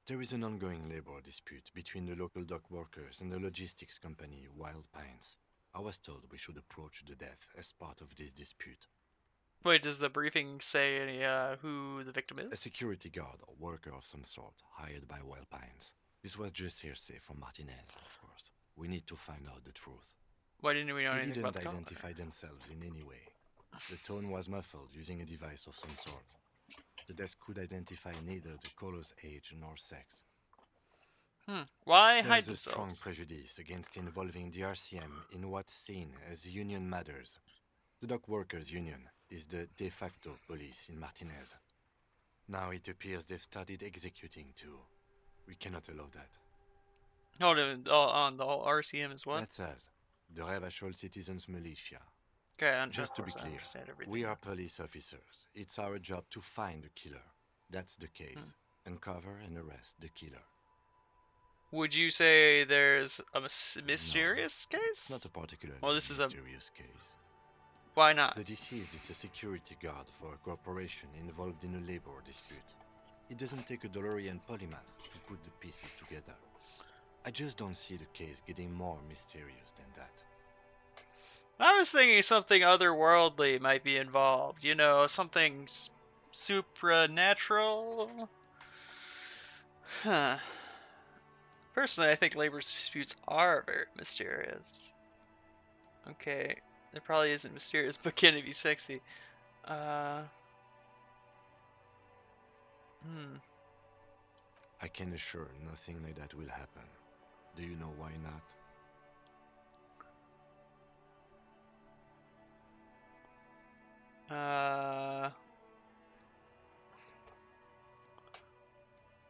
There is an ongoing labor dispute between the local dock workers and the logistics company Wild Pines. I was told we should approach the death as part of this dispute. Wait, does the briefing say any, who the victim is? A security guard or worker of some sort, hired by Wild Pines. This was just hearsay from Martinez, of course. We need to find out the truth. Why didn't we know anything They about the didn't caller? identify themselves in any way. The tone was muffled using a device of some sort. The desk could identify neither the caller's age nor sex. Why hide There's a themselves? strong prejudice against involving the RCM in what's seen as union matters. The dock workers' union is the de facto police in Martinez. Now it appears they've started executing too. We cannot allow that. On the RCM is what? That's us, the Revachol Citizens Militia. Okay, Just to be I clear, understand everything. we are police officers. It's our job to find the killer. That's the case. Uncover and arrest the killer. Would you say there's a mysterious case? It's not a particularly mysterious case. Why not? The deceased is a security guard for a corporation involved in a labor dispute. It doesn't take a DeLorean polymath to put the pieces together. I just don't see the case getting more mysterious than that. I was thinking something otherworldly might be involved. You know, something supernatural. Huh. Personally, I think labor disputes are very mysterious. Okay, it probably isn't mysterious, but can it be sexy? I can assure nothing like that will happen. Do you know why not?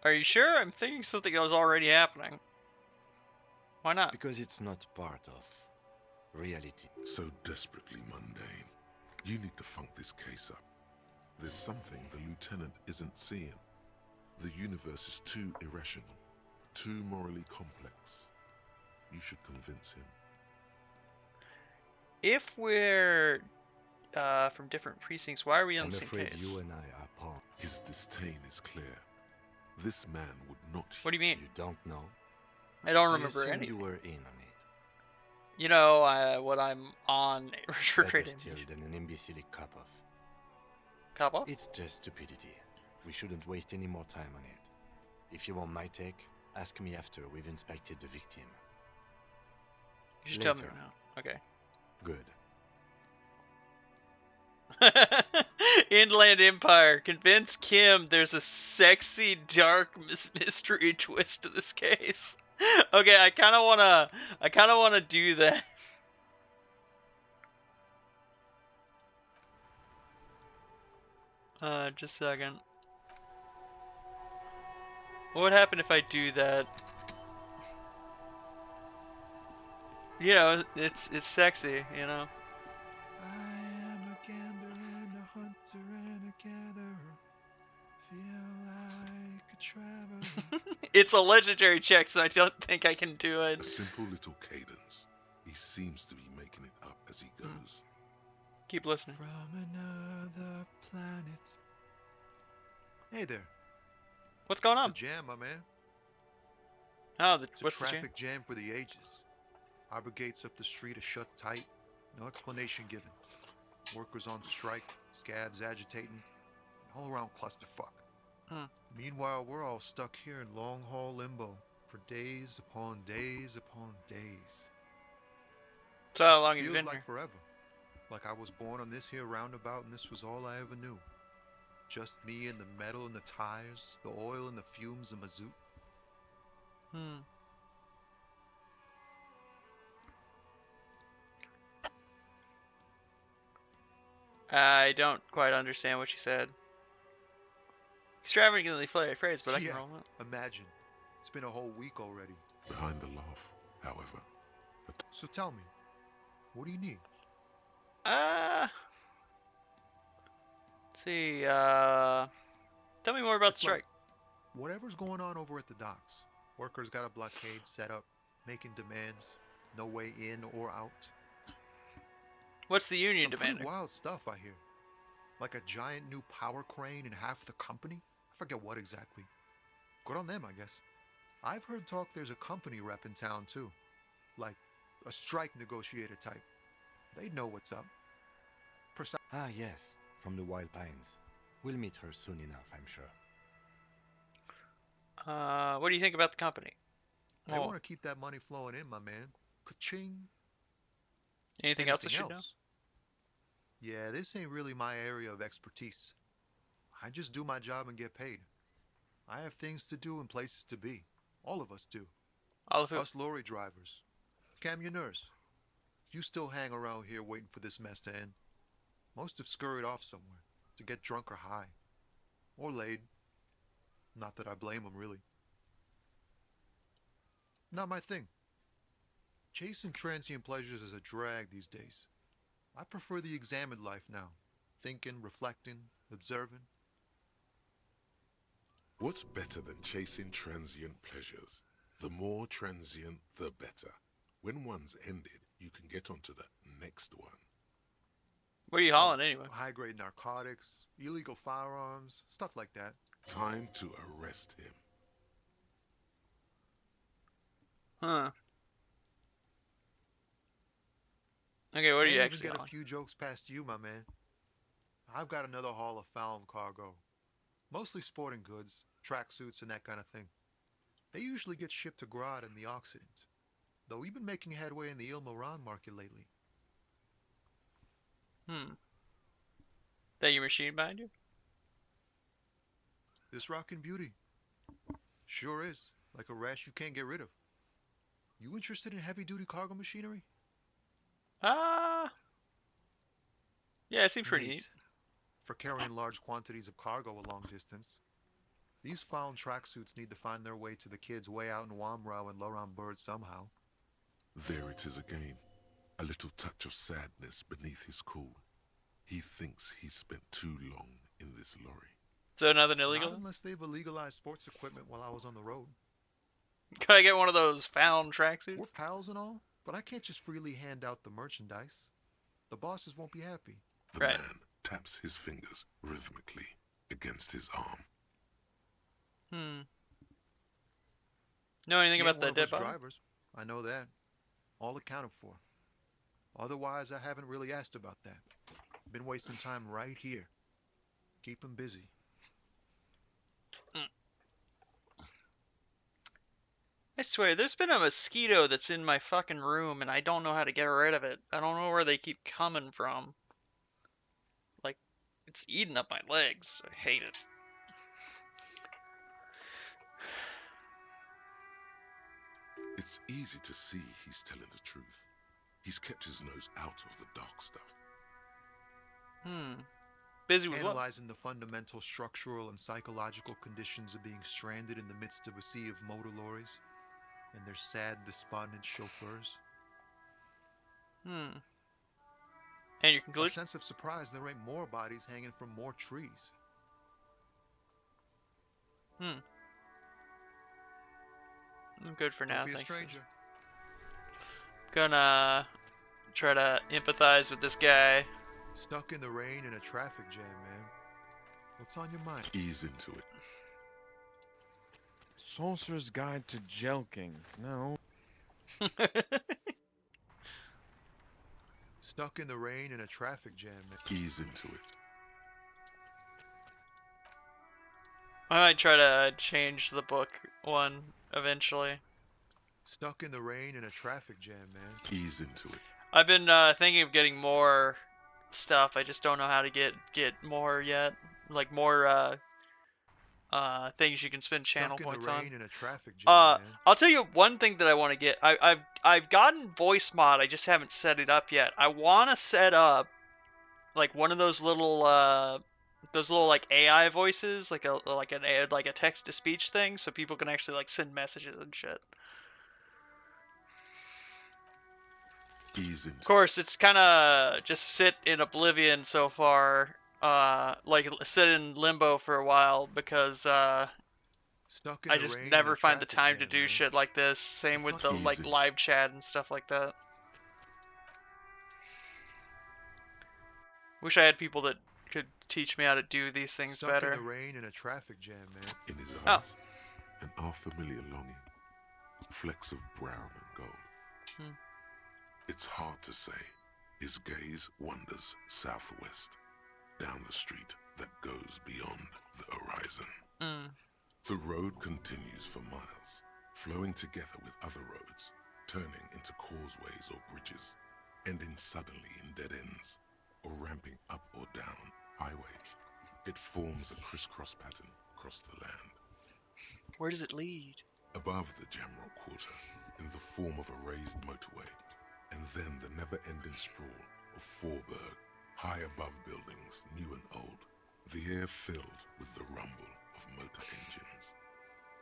Are you sure? I'm thinking something was already happening. Why not? Because it's not part of reality. So desperately mundane. You need to funk this case up. There's something the lieutenant isn't seeing. The universe is too irrational, too morally complex. You should convince him. If we're from different precincts, why are we on the same I'm afraid case? you and I are pawns. His disdain is clear. This man would not... What do you mean? You don't know? I don't remember assumed anything. You were in on it. You know what I'm on Better still than an imbecilic cop-off. Cop-off? It's just stupidity. We shouldn't waste any more time on it. If you want my take, ask me after we've inspected the victim. You should tell me now. Okay. Good. Inland Empire. Convince Kim there's a sexy, dark mystery twist to this case. Okay, I kind of wanna do that. Just a second. What would happen if I do that? You know, it's sexy, you know. I am a gambler and a hunter and a gatherer. Feel like a traveler. It's a legendary check, so I don't think I can do A it. simple little cadence. He seems to be making it up as he goes. Keep listening. From another planet. Hey there. What's going on? It's the jam, my man. Oh, It's what's a the jam? traffic jam for the ages. Harbor gates up the street are shut tight. No explanation given. Workers on strike, scabs agitating, an all-around clusterfuck. Meanwhile, we're all stuck here in long-haul limbo for days upon days upon days. So how long have you Feels been like here? forever. Like I was born on this here roundabout and this was all I ever knew. Just me and the metal and the tires, the oil and the fumes of mazout. I don't quite understand what she said. Extravagantly phrase, but I can Yeah, roll it. imagine. It's been a whole week already. Behind the laugh, however. So tell me, what do you need? Let's see, tell me more about the strike. Like whatever's going on over at the docks. Workers got a blockade set up, making demands, no way in or out. What's the union demanding? Pretty wild stuff, I hear. Like a giant new power crane in half the company? I forget what exactly. Good on them, I guess. I've heard talk there's a company rep in town, too. Like a strike negotiator type. They'd know what's up. Ah, yes, from the Wild Pines. We'll meet her soon enough, I'm sure. What do you think about the company? They want to keep that money flowing in, my man. Ka-ching. Anything else I should know? Yeah, this ain't really my area of expertise. I just do my job and get paid. I have things to do and places to be. All of us do. All of who? Us lorry drivers. Camionneurs. You still hang around here waiting for this mess to end. Most have scurried off somewhere to get drunk or high. Or laid. Not that I blame them, really. Not my thing. Chasing transient pleasures is a drag these days. I prefer the examined life now. Thinking, reflecting, observing. What's better than chasing transient pleasures? The more transient, the better. When one's ended, you can get onto the next one. What are you hauling anyway? High-grade narcotics, illegal firearms, stuff like that. Time to arrest him. Huh. Okay, what are you actually get hauling? A few jokes past you, my man. I've got another haul of found cargo. Mostly sporting goods, tracksuits, and that kind of thing. They usually get shipped to Grad in the Occident. Though we've been making headway in the Il Moran market lately. That your machine behind you? This rockin' beauty. Sure is. Like a rash you can't get rid of. You interested in heavy-duty cargo machinery? Yeah, it seems pretty neat. For carrying large quantities of cargo a long distance. These found tracksuits need to find their way to the kids way out in Wamrau and Laurent Bird somehow. There it is again. A little touch of sadness beneath his cool. He thinks he's spent too long in this lorry. So nothing illegal? Not unless they've illegalized sports equipment while I was on the road. Can I get one of those found tracksuits? We're pals and all, but I can't just freely hand out the merchandise. The bosses won't be happy. The man taps his fingers rhythmically against his arm. Know anything about the dead body? Drivers. I know that. All accounted for. Otherwise, I haven't really asked about that. Been wasting time right here. Keep him busy. I swear, there's been a mosquito that's in my fucking room and I don't know how to get rid of it. I don't know where they keep coming from. Like, it's eating up my legs. I hate it. It's easy to see he's telling the truth. He's kept his nose out of the dark stuff. Busy with Analyzing the fundamental structural and psychological conditions of being stranded in the midst of a sea of motor lorries and their sad, despondent chauffeurs. And your conclusion? A sense of surprise there ain't more bodies hanging from more trees. I'm good for now, Don't be a thanks. stranger. Gonna try to empathize with this guy. Stuck in the rain in a traffic jam, man. What's on your mind? Ease into it. Sorcerer's Guide to Jelking. No. Stuck in the rain in a traffic jam, man. Ease into it. I might try to change the book one eventually. Stuck in the rain in a traffic jam, man. Ease into it. I've been thinking of getting more stuff. I just don't know how to get more yet. Like more things you can spend channel Stuck in points the on. rain in a traffic jam, man. I'll tell you one thing that I want to get. I've gotten voice mod. I just haven't set it up yet. I want to set up like one of those little like AI voices, like a text to speech thing, so people can actually like send messages and shit. Ease into. Of course, it's kind of just sit in oblivion so far. Like sit in limbo for a while because Stuck in I the just rain in never a find the traffic time to jam, do man. shit like this. Same with the like Easy. live chat and stuff like that. Wish I had people that could teach me how to do these things Stuck better. in the rain in a traffic jam, man. In his eyes, an unfamiliar longing, flecks of brown and gold. It's hard to say. His gaze wanders southwest, down the street that goes beyond the horizon. The road continues for miles, flowing together with other roads, turning into causeways or bridges, ending suddenly in dead ends, or ramping up or down highways. It forms a crisscross pattern across the land. Where does it lead? Above the Jamrock Quarter, in the form of a raised motorway, and then the never-ending sprawl of Forburg, high above buildings, new and old, the air filled with the rumble of motor engines.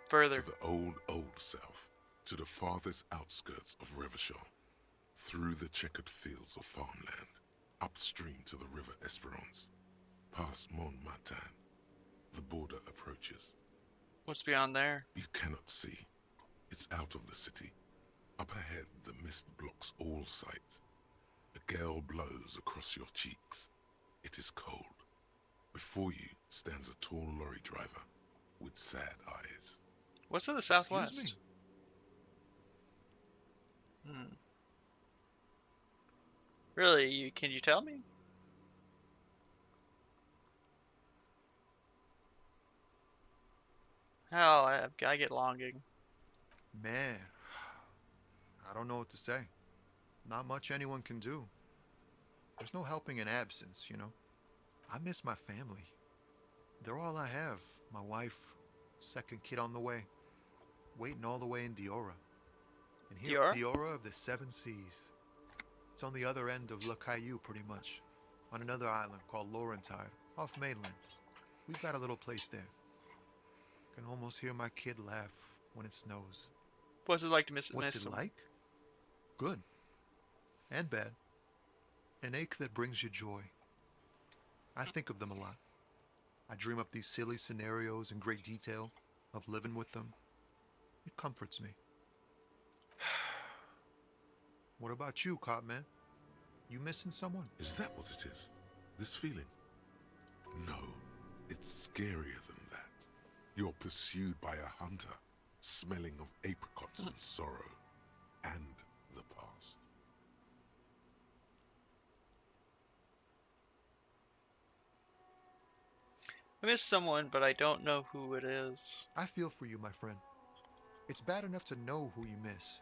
Further. To the old south, to the farthest outskirts of Revershaw, through the checkered fields of farmland, upstream to the river Esperance, past Montmartin, the border approaches. What's beyond there? You cannot see. It's out of the city. Up ahead, the mist blocks all sight. A gale blows across your cheeks. It is cold. Before you stands a tall lorry driver with sad eyes. What's to the southwest? Excuse Really? Can you tell me? Hell, I get longing. Man, I don't know what to say. Not much anyone can do. There's no helping in absence, you know. I miss my family. They're all I have. My wife, second kid on the way, waiting all the way in Diora. And here, Diora of the Seven Seas. It's on the other end of Le Caillou, pretty much, on another island called Laurentide, off mainland. We've got a little place there. Can almost hear my kid laugh when it snows. What's it like to miss What's it like? Good. And bad. An ache that brings you joy. I think of them a lot. I dream up these silly scenarios in great detail of living with them. It comforts me. What about you, Cop Man? You missing someone? Is that what it is? This feeling? No, it's scarier than that. You're pursued by a hunter, smelling of apricots and sorrow, and the past. I miss someone, but I don't know who it is. I feel for you, my friend. It's bad enough to know who you miss.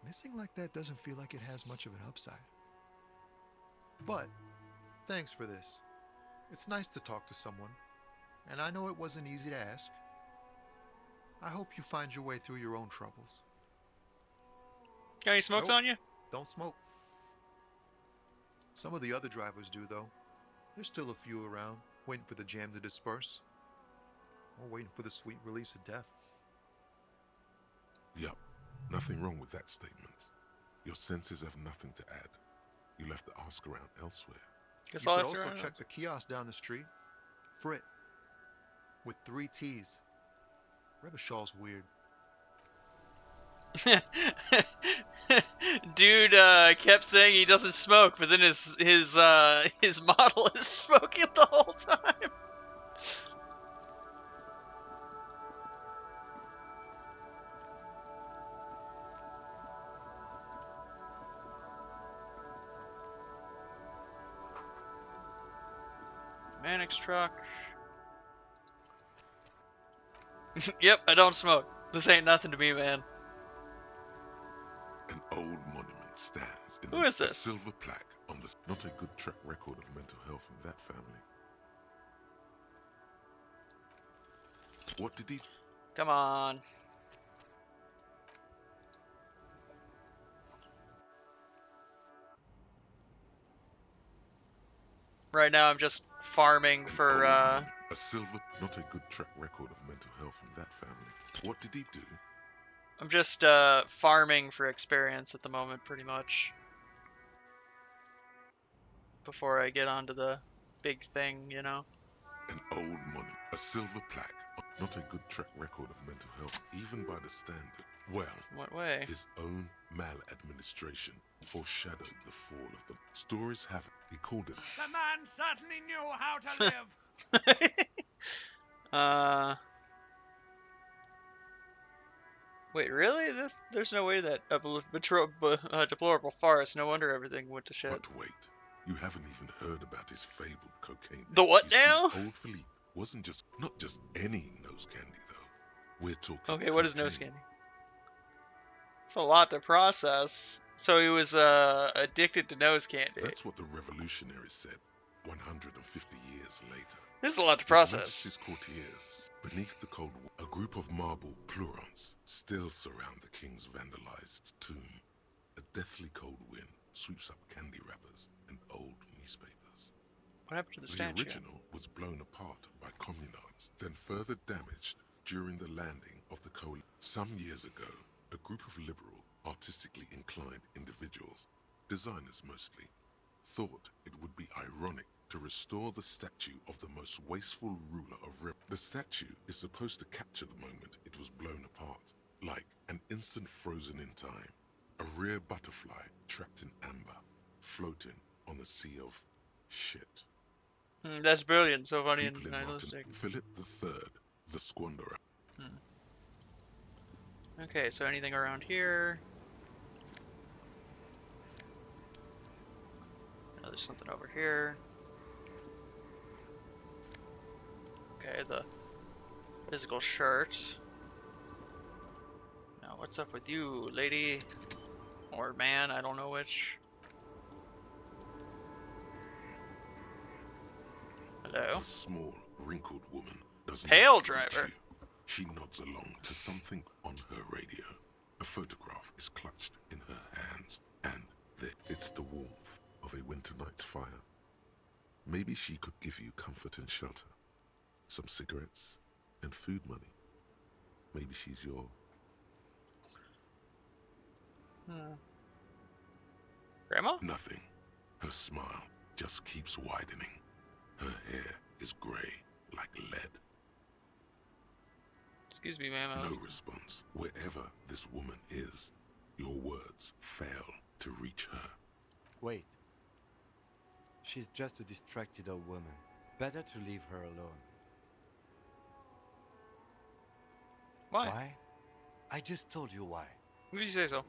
Missing like that doesn't feel like it has much of an upside. But, thanks for this. It's nice to talk to someone, and I know it wasn't easy to ask. I hope you find your way through your own troubles. Got any smokes on you? Don't smoke. Some of the other drivers do, though. There's still a few around, waiting for the jam to disperse. Or waiting for the sweet release of death. Yup, nothing wrong with that statement. Your senses have nothing to add. You'll have to ask around elsewhere. You could also check the kiosk down the street. Frit. With 3 T's. Revachall's weird. Dude kept saying he doesn't smoke, but then his model is smoking the whole time. Mannix truck. Yep, I don't smoke. This ain't nothing to me, man. An old monument stands in Who is a this? silver plaque on the not a good track record of mental health in that family. What did he? Come on. Right now I'm just farming for a silver, not a good track record of mental health in that family. What did he do? I'm just farming for experience at the moment, pretty much. Before I get onto the big thing, you know. An old money, a silver plaque, not a good track record of mental health, even by the standard. Well, what way? His own maladministration foreshadowed the fall of them. Stories have it. He called it. The man certainly knew how to live. Wait, really? There's no way that deplorable farce. No wonder everything went to shit. But wait, you haven't even heard about his fabled cocaine. The what you now? See, old Philippe wasn't not just any nose candy though. We're talking. Okay, what is nose candy? It's a lot to process. So he was addicted to nose candy. That's what the revolutionaries said 150 years later. This is a lot to process. His Majesty's courtiers, beneath the Cold War, a group of marble pleurons still surround the king's vandalized tomb. A deathly cold wind sweeps up candy wrappers and old newspapers. What happened to the statue? The original was blown apart by communards, then further damaged during the landing of the coalition. Some years ago, a group of liberal, artistically inclined individuals, designers mostly, thought it would be ironic to restore the statue of the most wasteful ruler of Rip. The statue is supposed to capture the moment it was blown apart, like an instant frozen in time, a rare butterfly trapped in amber, floating on a sea of shit. That's brilliant, so funny and nihilistic. Philip III, the Squanderer. Okay, so anything around here? Oh, there's something over here. Okay, the physical shirt. Now, what's up with you, lady? Or man, I don't know which. Hello? A small, wrinkled woman does Hail not driver. You. She nods along to something on her radio. A photograph is clutched in her hands, and there it's the warmth of a winter night's fire. Maybe she could give you comfort and shelter, some cigarettes, and food money. Maybe she's your... Grandma? Nothing. Her smile just keeps widening. Her hair is gray like lead. Excuse me, ma'am. No response. Wherever this woman is, your words fail to reach her. Wait. She's just a distracted old woman. Better to leave her alone. Why? Why? I just told you why. Who did you say so?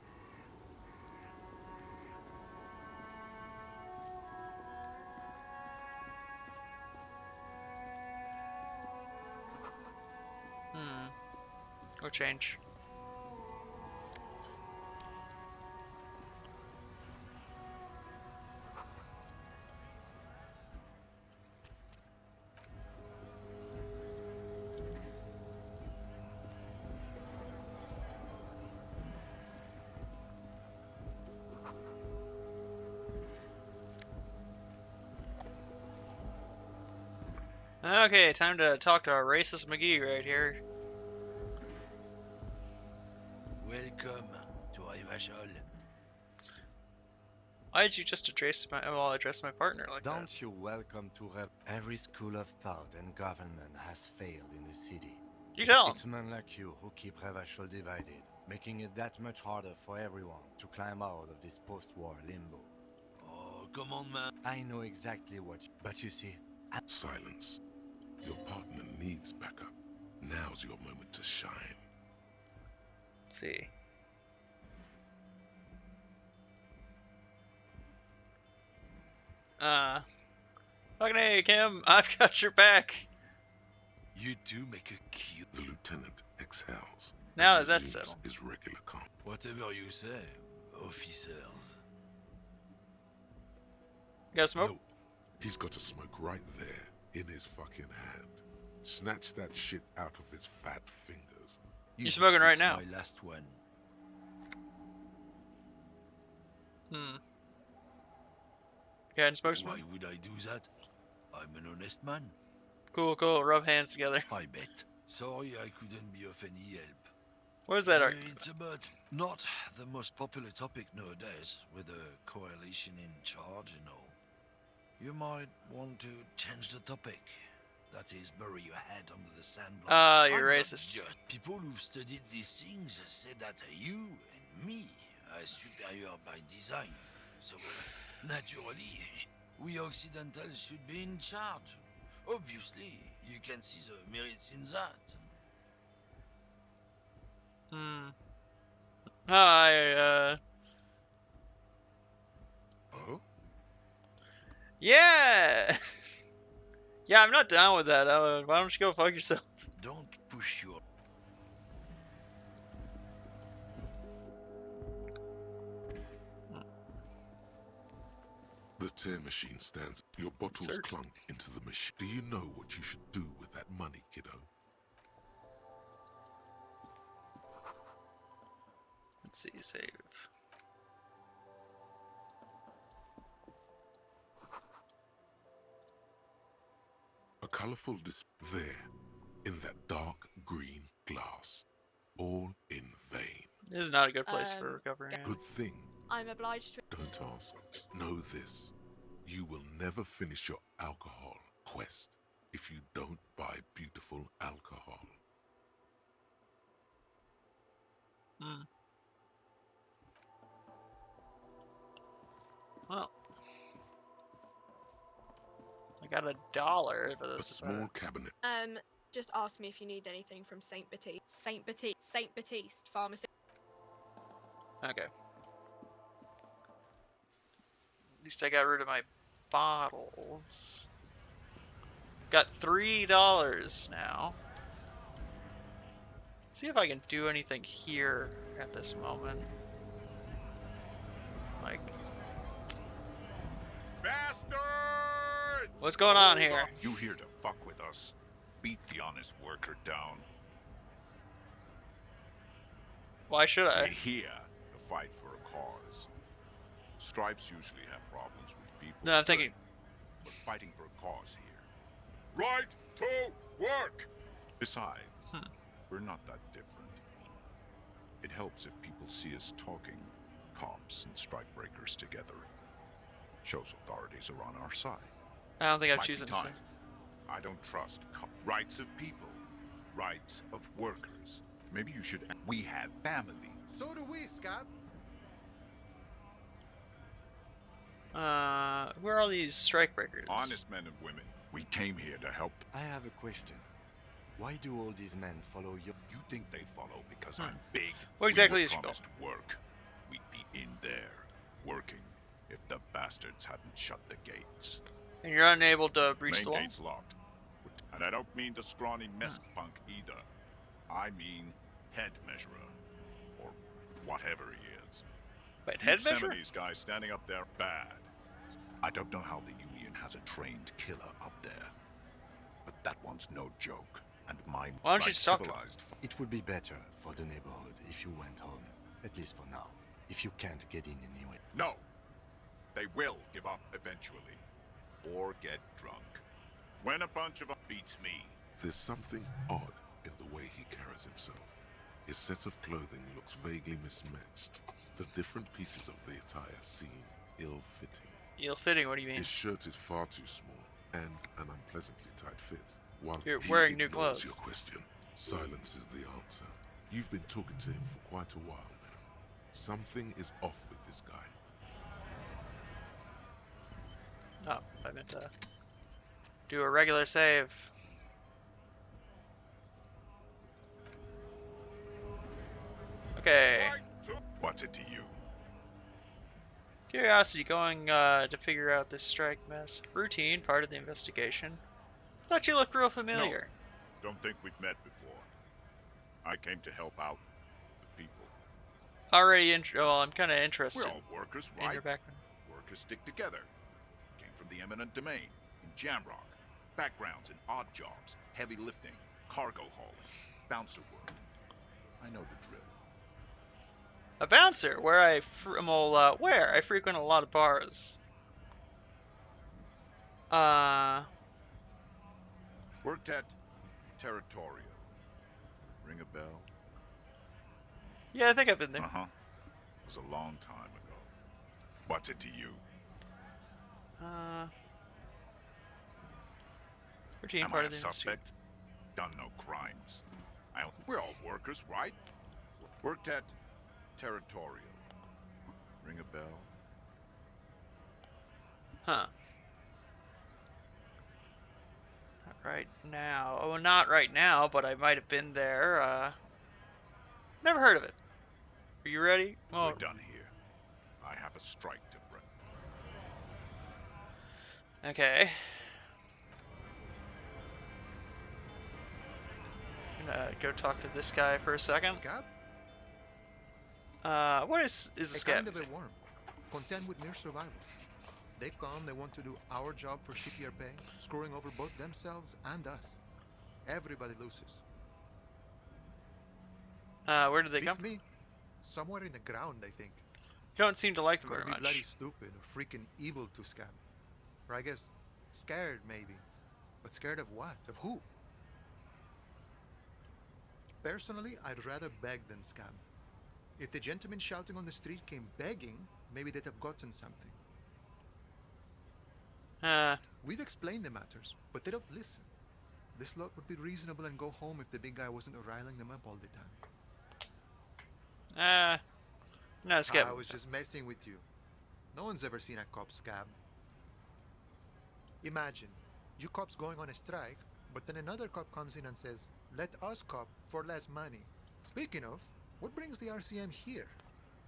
Or change. Okay, time to talk to our racist McGee right here. Welcome to Rivachol. Why did you just address my partner like that? Don't you welcome to every school of thought and government has failed in the city. You tell him. It's men like you who keep Rivachol divided, making it that much harder for everyone to climb out of this post-war limbo. Oh, come on, man. I know exactly but you see... Silence. Your partner needs backup. Now's your moment to shine. Let's see. Fucking hey, Kim, I've got your back. You do make a cute... The lieutenant exhales. Now that that's settled. His regular calm. Whatever you say, officers. You got smoke? No, he's got a smoke right there in his fucking hand. Snatch that shit out of his fat fingers. You smoking right It's now? my last one. Yeah, and smoke smoke? Why would I do that? I'm an honest man. Cool, cool. Rub hands together. I bet. Sorry I couldn't be of any help. What is that? It's about not the most popular topic nowadays, with a coalition in charge and all. You might want to change the topic. That is, bury your head under the sand. You're I'm not racist. Just people who've studied these things say that you and me are superior by design. So, naturally, we Occidentals should be in charge. Obviously, you can see the merits in that. Oh? Yeah! Yeah, I'm not down with that. Why don't you go fuck yourself? Don't push your... The tear machine stands. Your bottles Insert. clunk into the machine. Do you know what you should do with that money, kiddo? Let's see, save. A colorful there, in that dark green glass. All in vain. This is not a good place for recovering. Good thing. I'm obliged to. Don't ask. Know this. You will never finish your alcohol quest if you don't buy beautiful alcohol. Well, I got $1 for A this. small cabinet. Just ask me if you need anything from Saint Baptiste Pharmacy. Okay. At least I got rid of my bottles. Got $3 now. See if I can do anything here at this moment. Like, Bastards! what's going on here? You here to fuck with us? Beat the honest worker down. Why should I? We're here to fight for a cause. Stripes usually have problems with people. No, I'm thinking. But fighting for a cause here. Right to work! Besides, we're not that different. It helps if people see us talking, cops and strikebreakers together. Shows authorities are on our side. I don't think I'm Might be choosing to. time. I don't trust rights of people, rights of workers. Maybe you should. We have family. So do we, Scott. Who are all these strikebreakers? Honest men and women. We came here to help. I have a question. Why do all these men follow you? You think they follow because I'm big? What exactly we is your goal? promised work. We'd be in there, working, if the bastards hadn't shut the gates. And you're unable to breach Main the wall? gate's locked. And I don't mean the scrawny mess punk either. I mean head measurer. Or whatever he is. Wait, head Some measurer? of these guys standing up there bad. I don't know how the Union has a trained killer up there. But that one's no joke. And my Why don't you just talk to him? civilized It would be better for the neighborhood if you went home, at least for now. If you can't get in anyway. No! They will give up eventually. Or get drunk. When a bunch of them beats me. There's something odd in the way he carries himself. His set of clothing looks vaguely mismatched. The different pieces of the attire seem ill-fitting. Ill-fitting? What do you mean? His shirt is far too small and an unpleasantly tight fit. While You're he wearing new ignores clothes. your question, silence is the answer. You've been talking to him for quite a while now. Something is off with this guy. Oh, I meant to do a regular save. Okay. What's it to you? Curiosity, going to figure out this strike mess. Routine, part of the investigation. Thought you looked real familiar. No, don't think we've met before. I came to help out the people. Already well, I'm kind of interested We're all workers, in right? your background. Workers stick together. Came from the eminent domain in Jamrock. Backgrounds in odd jobs, heavy lifting, cargo hauling, bouncer work. I know the drill. A bouncer, where I frequent a lot of bars. Worked at Territorial. Ring a bell? Yeah, I think I've been there. Uh-huh. It was a long time ago. What's it to you? Routine Am part I of a the industry. suspect? Done no crimes. We're all workers, right? Worked at Territorial. Ring a bell? Huh. Not right now. Oh, not right now, but I might have been there. Never heard of it. Are you ready? Oh. We're done here. I have a strike to bring. Okay. I'm gonna go talk to this guy for a second. Scab? What is the scab? Kind of a worm. Content with mere survival. They come, they want to do our job for shittier pay, screwing over both themselves and us. Everybody loses. Where did they Beats come? me. Somewhere in the ground, I think. You don't seem to like them Gotta very be bloody much. stupid or freaking evil to Scab. Or I guess scared, maybe. But scared of what? Of who? Personally, I'd rather beg than scab. If the gentleman shouting on the street came begging, maybe they'd have gotten something. We've explained the matters, but they don't listen. This lot would be reasonable and go home if the big guy wasn't riling them up all the time. No, scab. I was just messing with you. No one's ever seen a cop scab. Imagine, you cops going on a strike, but then another cop comes in and says, let us cop for less money. Speaking of, what brings the RCM here?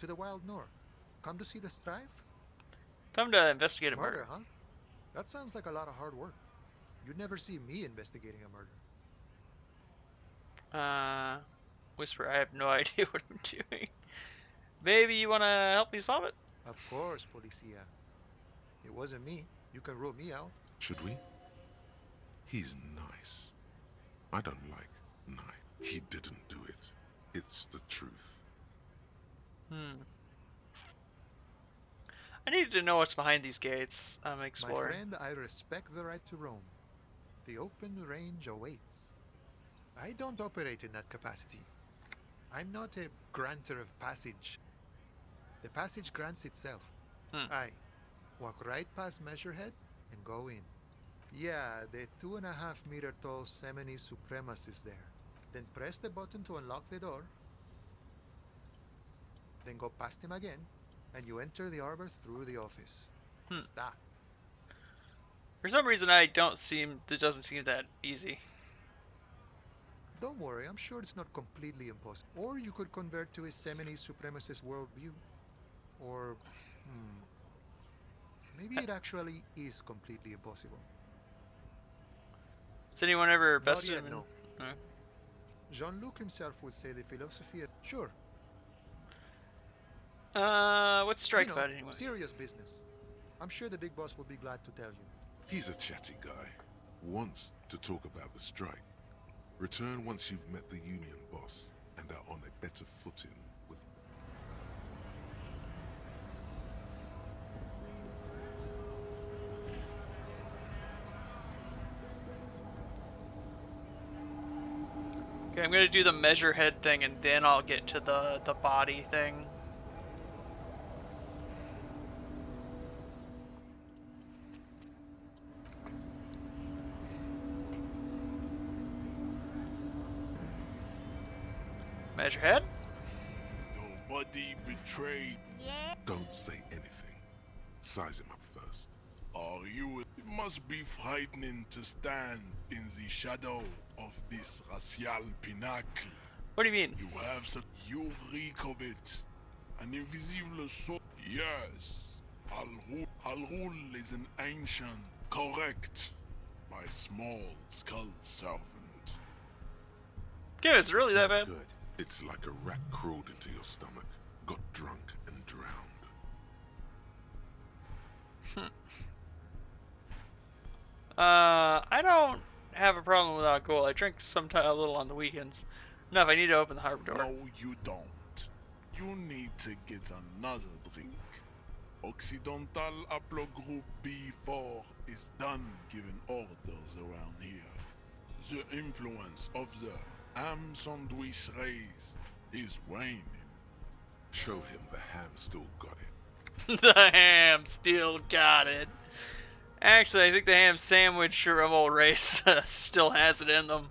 To the wild north? Come to see the strife? Come to investigate a murder. Huh? That sounds like a lot of hard work. You'd never see me investigating a murder. Whisper, I have no idea what I'm doing. Maybe you want to help me solve it? Of course, Policia. It wasn't me. You can rule me out. Should we? He's nice. I don't like nice. He didn't do it. It's the truth. I needed to know what's behind these gates. I'm exploring. My friend, I respect the right to roam. The open range awaits. I don't operate in that capacity. I'm not a granter of passage. The passage grants itself. I walk right past Measurehead and go in. Yeah, the 2.5-meter tall Semini Supremus is there. Then press the button to unlock the door. Then go past him again, and you enter the arbor through the office. Stop. For some reason, it doesn't seem that easy. Don't worry, I'm sure it's not completely impossible. Or you could convert to a Semini Supremacist worldview. Or, maybe it actually is completely impossible. Has anyone ever Not bested yet, him? no. Jean-Luc himself would say the philosophy of... Sure. What's strike about anyway? Serious business. I'm sure the big boss will be glad to tell you. He's a chatty guy. Wants to talk about the strike. Return once you've met the union boss and are on a better footing with... Okay, I'm gonna do the Measurehead thing and then I'll get to the body thing. Measurehead? Nobody betrayed. Yeah. Don't say anything. Size him up first. Are you? It must be frightening to stand in the shadow of this racial pinnacle. What do you mean? You have such. You reek of it. An invisible soul. Yes. Al-Ghul is an ancient, correct, my small skull servant. Okay, is it really that bad? Good. It's like a rat crawled into your stomach, got drunk and drowned. I don't have a problem with alcohol. I drink sometimes a little on the weekends. No, if I need to open the harbor door. No, you don't. You need to get another drink. Occidental Haplogroup B4 is done giving orders around here. The influence of the ham sandwich race is waning. Show him the ham still got it. The ham still got it. Actually, I think the ham sandwich from old race still has it in them.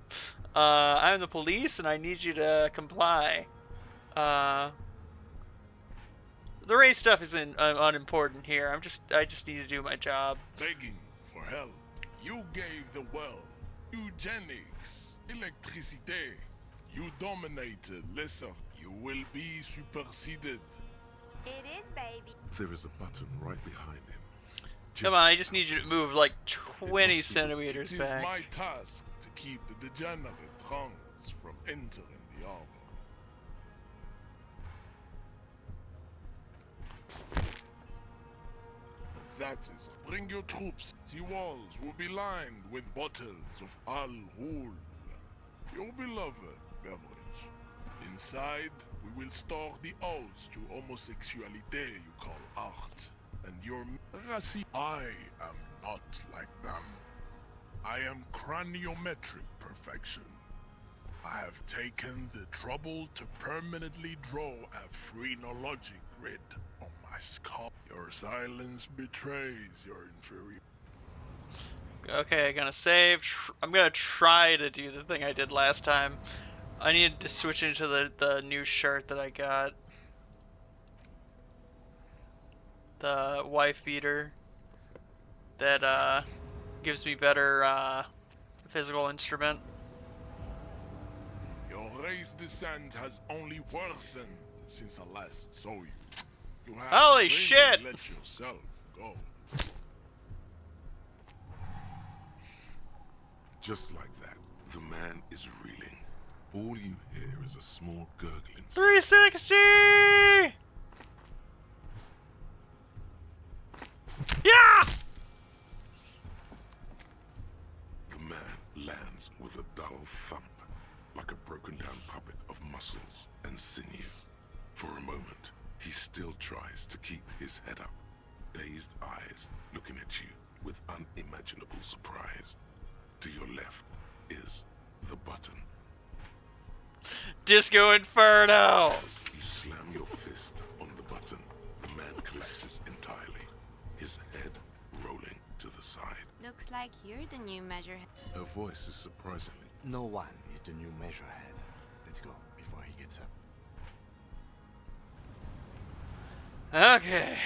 I'm the police, and I need you to comply. The race stuff isn't unimportant here. I just need to do my job. Begging for help. You gave the world eugenics, electricity. You dominated lesser. You will be superseded. It is, baby. There is a button right behind him. Come on, I just need you to move like 20 centimeters It is back. my task to keep the degenerate tongues from entering the arbor. That is, bring your troops. The walls will be lined with bottles of Al Ghul, your beloved beverage. Inside, we will store the odes to homosexuality you call art, and your raci. I am not like them. I am craniometric perfection. I have taken the trouble to permanently draw a phrenologic grid on my skull. Your silence betrays your inferior. Okay, I'm gonna save. I'm gonna try to do the thing I did last time. I need to switch into the new shirt that I got. The wife beater. That gives me better physical instrument. Your race descent has only worsened since I last saw you. You have Holy really shit! let yourself go. Just like that, the man is reeling. All you hear is a small gurgling. 360! Yeah! The man lands with a dull thump, like a broken down puppet of muscles and sinew. For a moment, he still tries to keep his head up, dazed eyes looking at you with unimaginable surprise. To your left is the button. Disco Inferno! As you slam your fist on the button, the man collapses entirely, his head rolling to the side. Looks like you're the new measurehead. Her voice is surprisingly. No one is the new measurehead. Let's go before he gets up. Okay.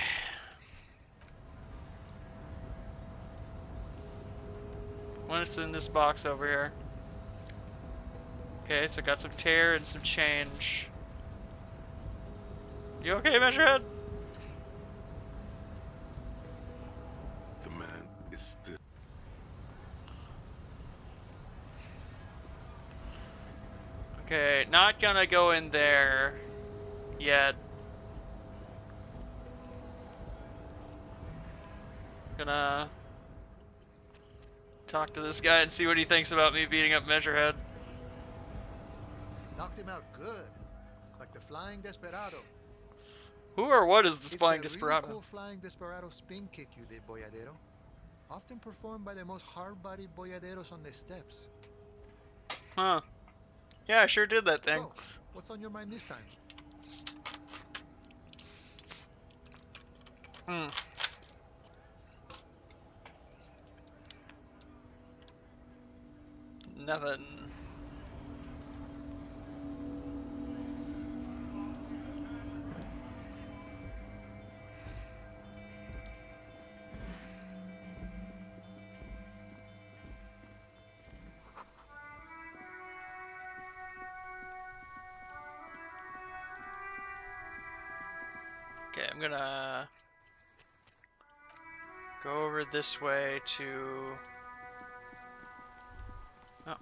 What's in this box over here? Okay, so got some tear and some change. You okay, Measurehead? The man is still. Okay, not gonna go in there yet. Gonna talk to this guy and see what he thinks about me beating up Measurehead. Knocked him out good, like the Flying Desperado. Who or what is this It's Flying that Desperado? Really cool Flying Desperado spin kick you did, Boyadero. Often performed by the most hard-bodied boyaderos on the steps. Huh. Yeah, I sure did that thing. So, what's on your mind this time? Nothing. Okay, I'm gonna go over this way to... Oh.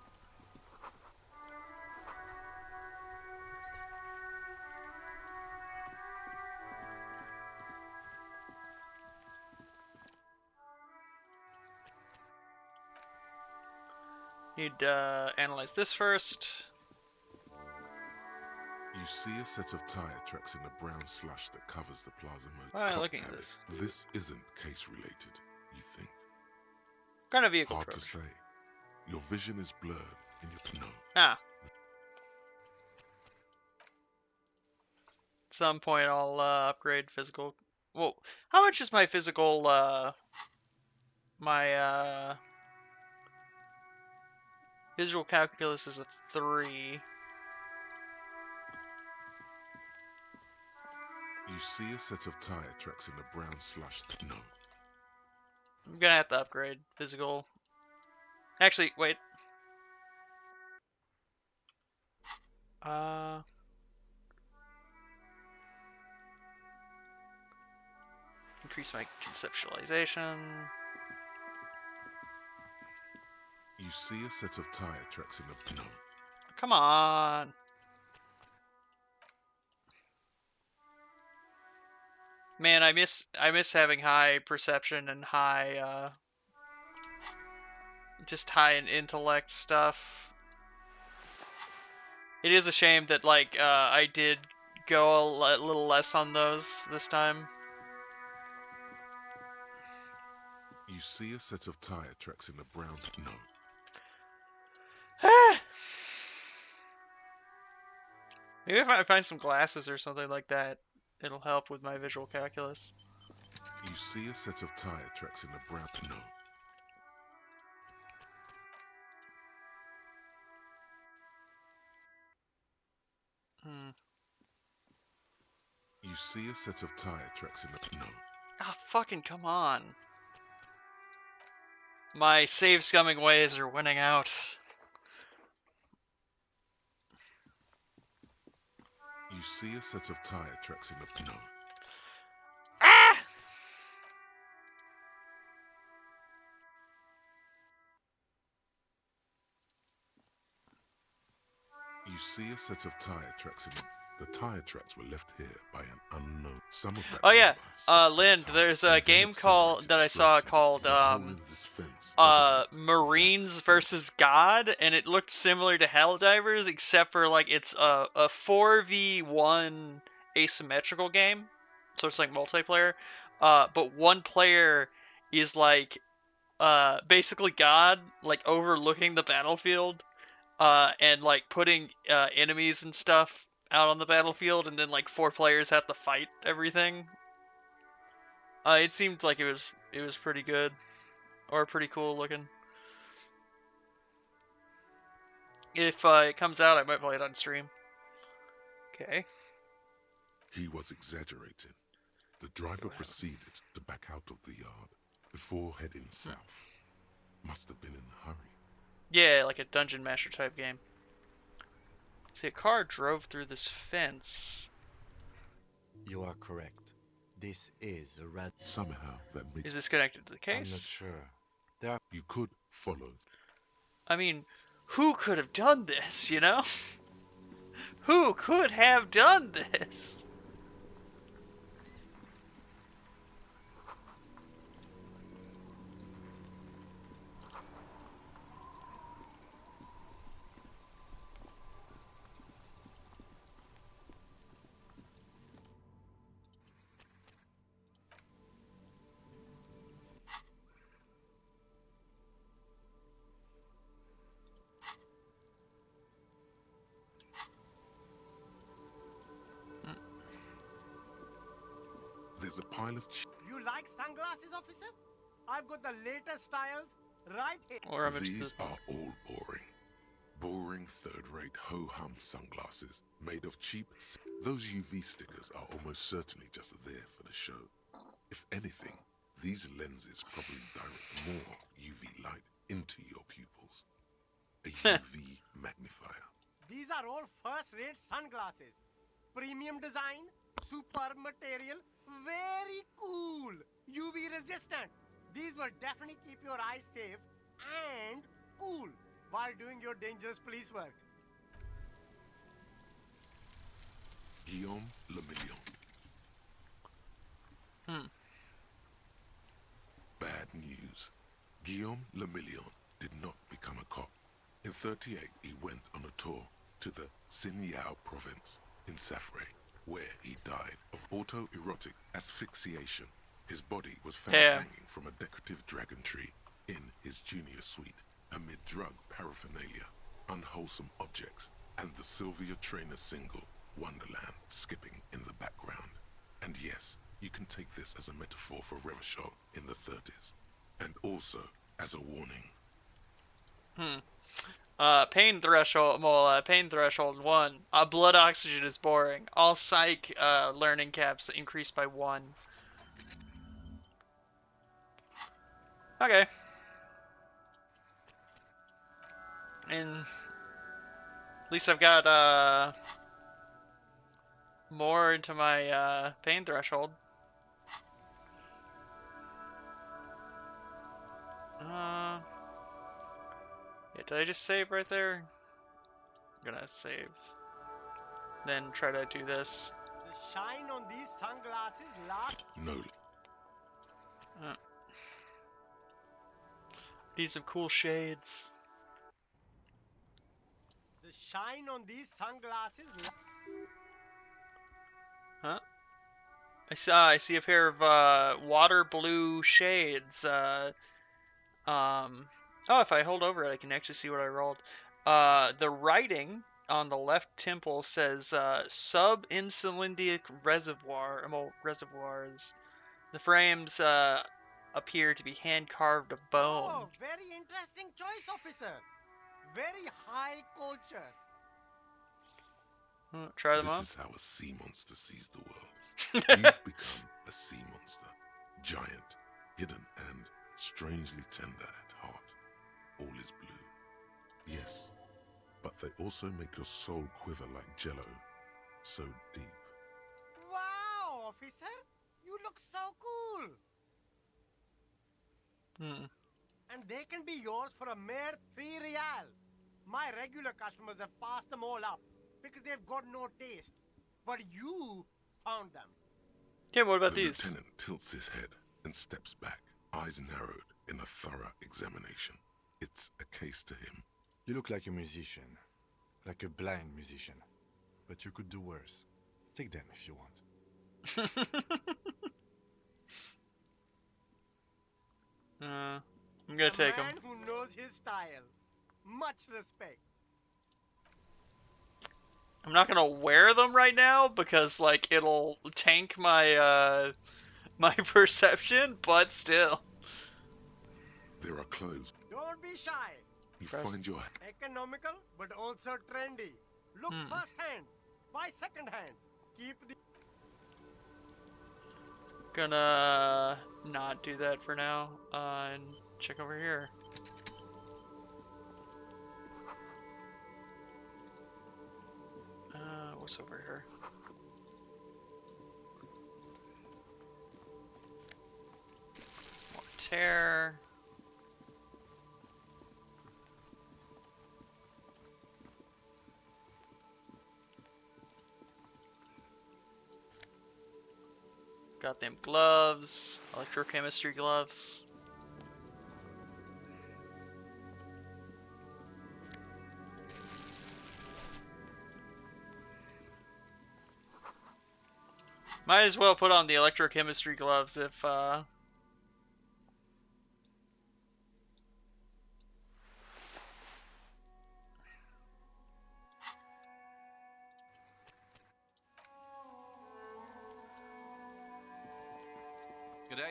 Need analyze this first. You see a set of tire tracks in the brown slush that covers the plaza. Why am I looking at this? This isn't case related, you think? What kind of vehicle? Hard to say. Your vision is blurred, and you know. Ah. At some point, I'll upgrade physical. Well, how much is my physical? My visual calculus is a 3. You see a set of tire tracks in the brown slush. No. I'm gonna have to upgrade physical. Actually, wait. Increase my conceptualization. You see a set of tire tracks in the no. Come on. Man, I miss having high perception and high just high in intellect stuff. It is a shame that like I did go a little less on those this time. You see a set of tire tracks in the brown no. Maybe if I find some glasses or something like that, it'll help with my visual calculus. You see a set of tire tracks in the brown no. You see a set of tire tracks in the no. Ah, fucking come on. My save scumming ways are winning out. You see a set of tire tracks in the no. Ah! You see a set of tire tracks in the tire tracks were left here by an unknown. Some of that. Oh yeah, Lind, there's a game that I saw called Marines versus God, and it looked similar to Helldivers, except for like it's a 4v1 asymmetrical game, so it's like multiplayer. But one player is like basically God, like overlooking the battlefield, and like putting enemies and stuff out on the battlefield, and then like 4 players have to fight everything. It seemed like it was pretty good, or pretty cool looking. If it comes out, I might play it on stream. Okay. He was exaggerating. The driver proceeded to back out of the yard before heading south. Must have been in a hurry. Yeah, like a Dungeon Master type game. See, a car drove through this fence. You are correct. This is a red. Somehow that makes. Is this connected to the case? I'm not sure. There are. You could follow. I mean, who could have done this, you know? Who could have done this? There's a pile of. You like sunglasses, officer? I've got the latest styles right here. These are all boring. Boring third-rate ho-hum sunglasses made of cheap. Those UV stickers are almost certainly just there for the show. If anything, these lenses probably direct more UV light into your pupils. A UV magnifier. These are all first-rate sunglasses. Premium design, superb material, very cool. UV resistant. These will definitely keep your eyes safe and cool while doing your dangerous police work. Guillaume Le Million. Bad news. Guillaume Le Million did not become a cop. 38, he went on a tour to the Sinyao province in Safre, where he died of autoerotic asphyxiation. His body was found hanging from a decorative dragon tree in his junior suite amid drug paraphernalia, unwholesome objects, and the Sylvia Trainer single, Wonderland, skipping in the background. And yes, you can take this as a metaphor for Revachol in the 30s, and also as a warning. Pain threshold, pain threshold 1. Blood oxygen is boring. All psych learning caps increased by 1. Okay. And at least I've got more into my pain threshold. Yeah, did I just save right there? I'm gonna save. Then try to do this. The shine on these sunglasses lasts. No. Need some cool shades. The shine on these sunglasses. Huh? I see a pair of water blue shades. Oh, if I hold over it, I can actually see what I rolled. The writing on the left temple says sub-insulindic reservoir. Reservoirs. The frames appear to be hand-carved of bone. Oh, very interesting choice, officer. Very high culture. Try them This on. is how a sea monster sees the world. You've become a sea monster. Giant, hidden, and strangely tender at heart. All is blue. Yes, but they also make your soul quiver like jello. So deep. Wow, officer. You look so cool. And they can be yours for a mere 3 real. My regular customers have passed them all up because they've got no taste. But you found them. Yeah, what about the these? Lieutenant tilts his head and steps back, eyes narrowed in a thorough examination. It's a case to him. You look like a musician. Like a blind musician. But you could do worse. Take them if you want. I'm gonna take them. A man who knows his style. Much respect. I'm not gonna wear them right now because like it'll tank my my perception, but still. There are clothes. Don't be shy. You find your... Economical, but also trendy. Look first hand. Buy second hand. Keep the... Gonna not do that for now. And check over here. What's over here? More tear. Got them gloves, electrochemistry gloves. Might as well put on the electrochemistry gloves if G'day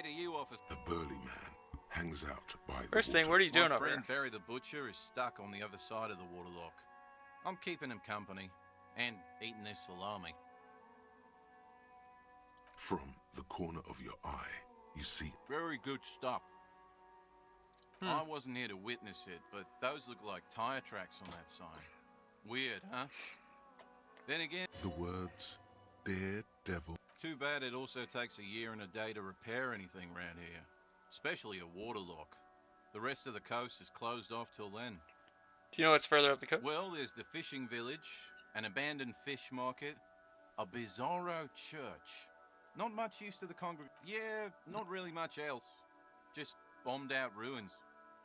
to you, officer. A burly man hangs out by the First water. thing, what are you doing My over friend here? Barry the Butcher is stuck on the other side of the waterlock. I'm keeping him company and eating this salami. From the corner of your eye, you see... Very good stuff. I wasn't here to witness it, but those look like tire tracks on that sign. Weird, huh? Then again... The words, Daredevil. Too bad it also takes a year and a day to repair anything around here. Especially a waterlock. The rest of the coast is closed off till then. Do you know what's further up the coast? Well, there's the fishing village, an abandoned fish market, a bizarro church. Not much use to the Yeah, not really much else. Just bombed out ruins.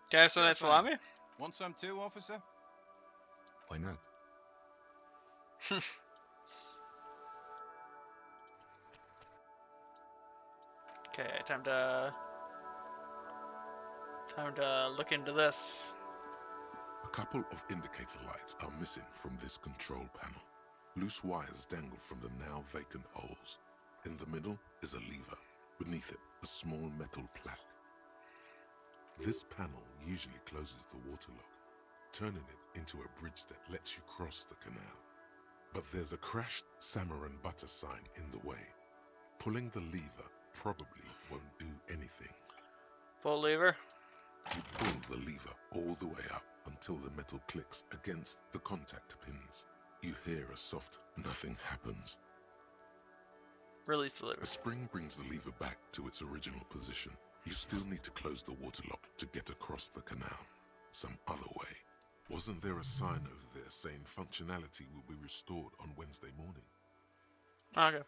Can I have some of that Sure salami? thing. Want some too, officer? Why not? Okay, time to look into this. A couple of indicator lights are missing from this control panel. Loose wires dangle from the now vacant holes. In the middle is a lever. Beneath it, a small metal plaque. This panel usually closes the water lock, turning it into a bridge that lets you cross the canal. But there's a crashed salmon and butter sign in the way. Pulling the lever probably won't do anything. Pull lever. You pull the lever all the way up until the metal clicks against the contact pins. You hear a soft nothing happens. Release the lever. The spring brings the lever back to its original position. You still need to close the water lock to get across the canal. Some other way. Wasn't there a sign over there saying functionality will be restored on Wednesday morning? Okay.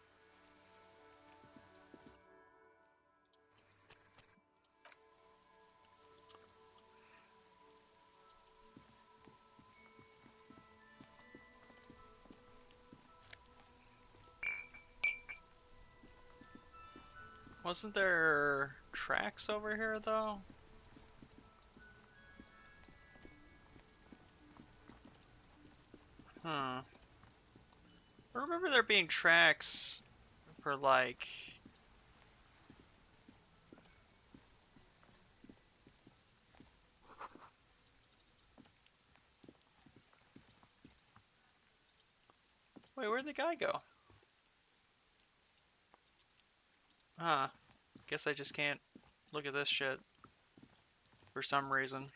Wasn't there tracks over here though? I remember there being tracks for like... Wait, where'd the guy go? Guess I just can't look at this shit for some reason.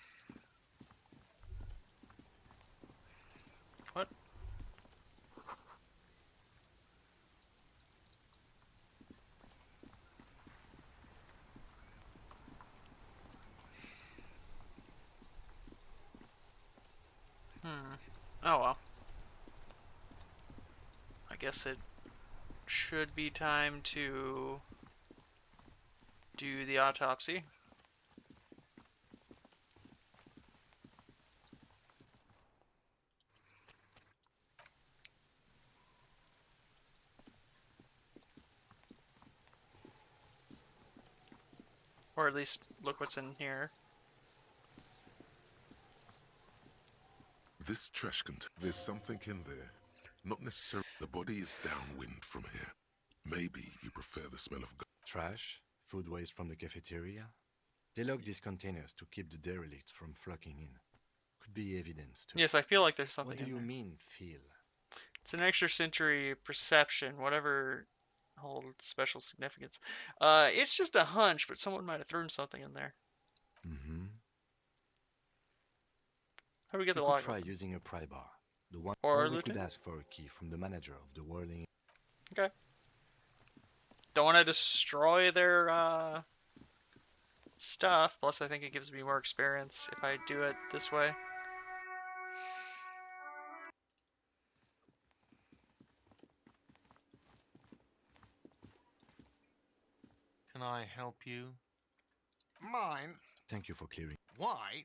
What? Oh well. I guess it should be time to do the autopsy. Or at least look what's in here. This trash container, there's something in there. Not necessarily. The body is downwind from here. Maybe you prefer the smell of Trash? Food waste from the cafeteria? They lock these containers to keep the derelicts from flocking in. Could be evidence too. Yes, I feel like there's something What do in you there. mean, feel? It's an extrasensory perception, whatever holds special significance. It's just a hunch, but someone might have thrown something in there. Mm-hmm. How do we get the You log? could try using a pry bar. The one Or we Lieutenant? could ask for a key from the manager of the whirling. Okay. Don't want to destroy their stuff. Plus, I think it gives me more experience if I do it this way. Can I help you? Mine? Thank you for clearing. Why?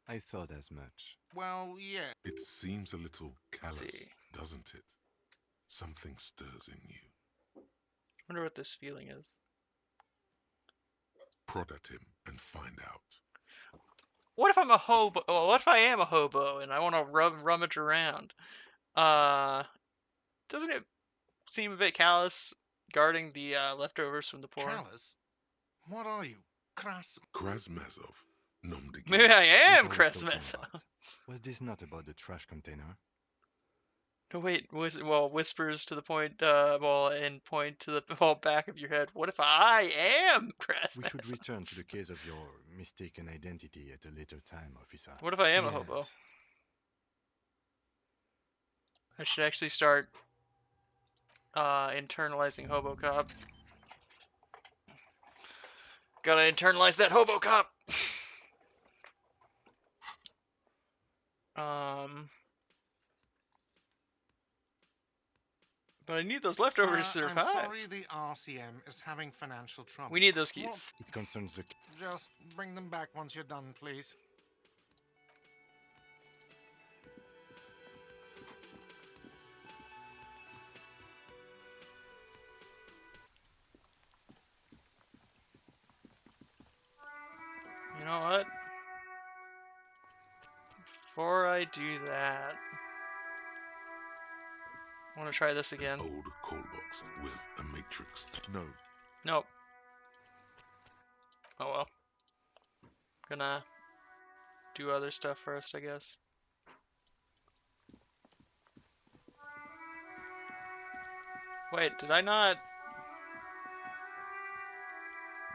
I thought as much. Well, yeah. It seems a little callous, See. doesn't it? Something stirs in you. Wonder what this feeling is. Prod at him and find out. What if I'm a hobo? Oh, what if I am a hobo and I want to rummage around? Doesn't it seem a bit callous guarding the leftovers from the poor? Callous? What are you? Krasmazov, nom de Maybe I am What are we talking Christmas. about? Was this not about the trash container? No, wait. Whispers to the point. And point to the back of your head. What if I am Christmas? We should return to the case of your mistaken identity at a later time, officer. What if I am a hobo? I should actually start internalizing hobo cop. Gotta internalize that hobo cop. But I need those leftovers to Sir, survive. I'm sorry the RCM is having financial trouble. We need those keys. What? It concerns the... Just bring them back once you're done, please. do that. I want to try this again. Old call box with a matrix. No. Nope. Oh well. Gonna do other stuff first, I guess. Wait, did I not?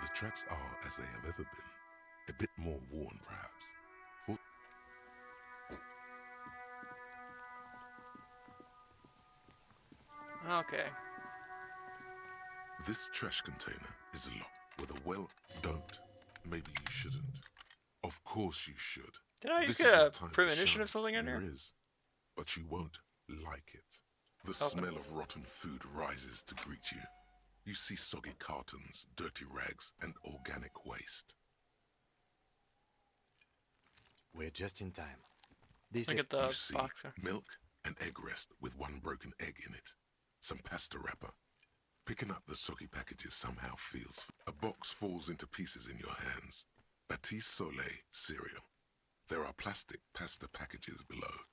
The tracks are as they have ever been. A bit more worn, perhaps. Okay. This trash container is locked with a don't. Maybe you shouldn't. Of course you should. Did I This just is get your a time to premonition shine. of something in There here? is, but you won't like it. The Okay. smell of rotten food rises to greet you. You see soggy cartons, dirty rags, and organic waste. We're just in time. This Look at You the see boxer. milk, an egg rest with one broken egg in it, some pasta wrapper. Picking up the soggy packages somehow feels. A box falls into pieces in your hands. Batiste Soleil cereal. There are plastic pasta packages below.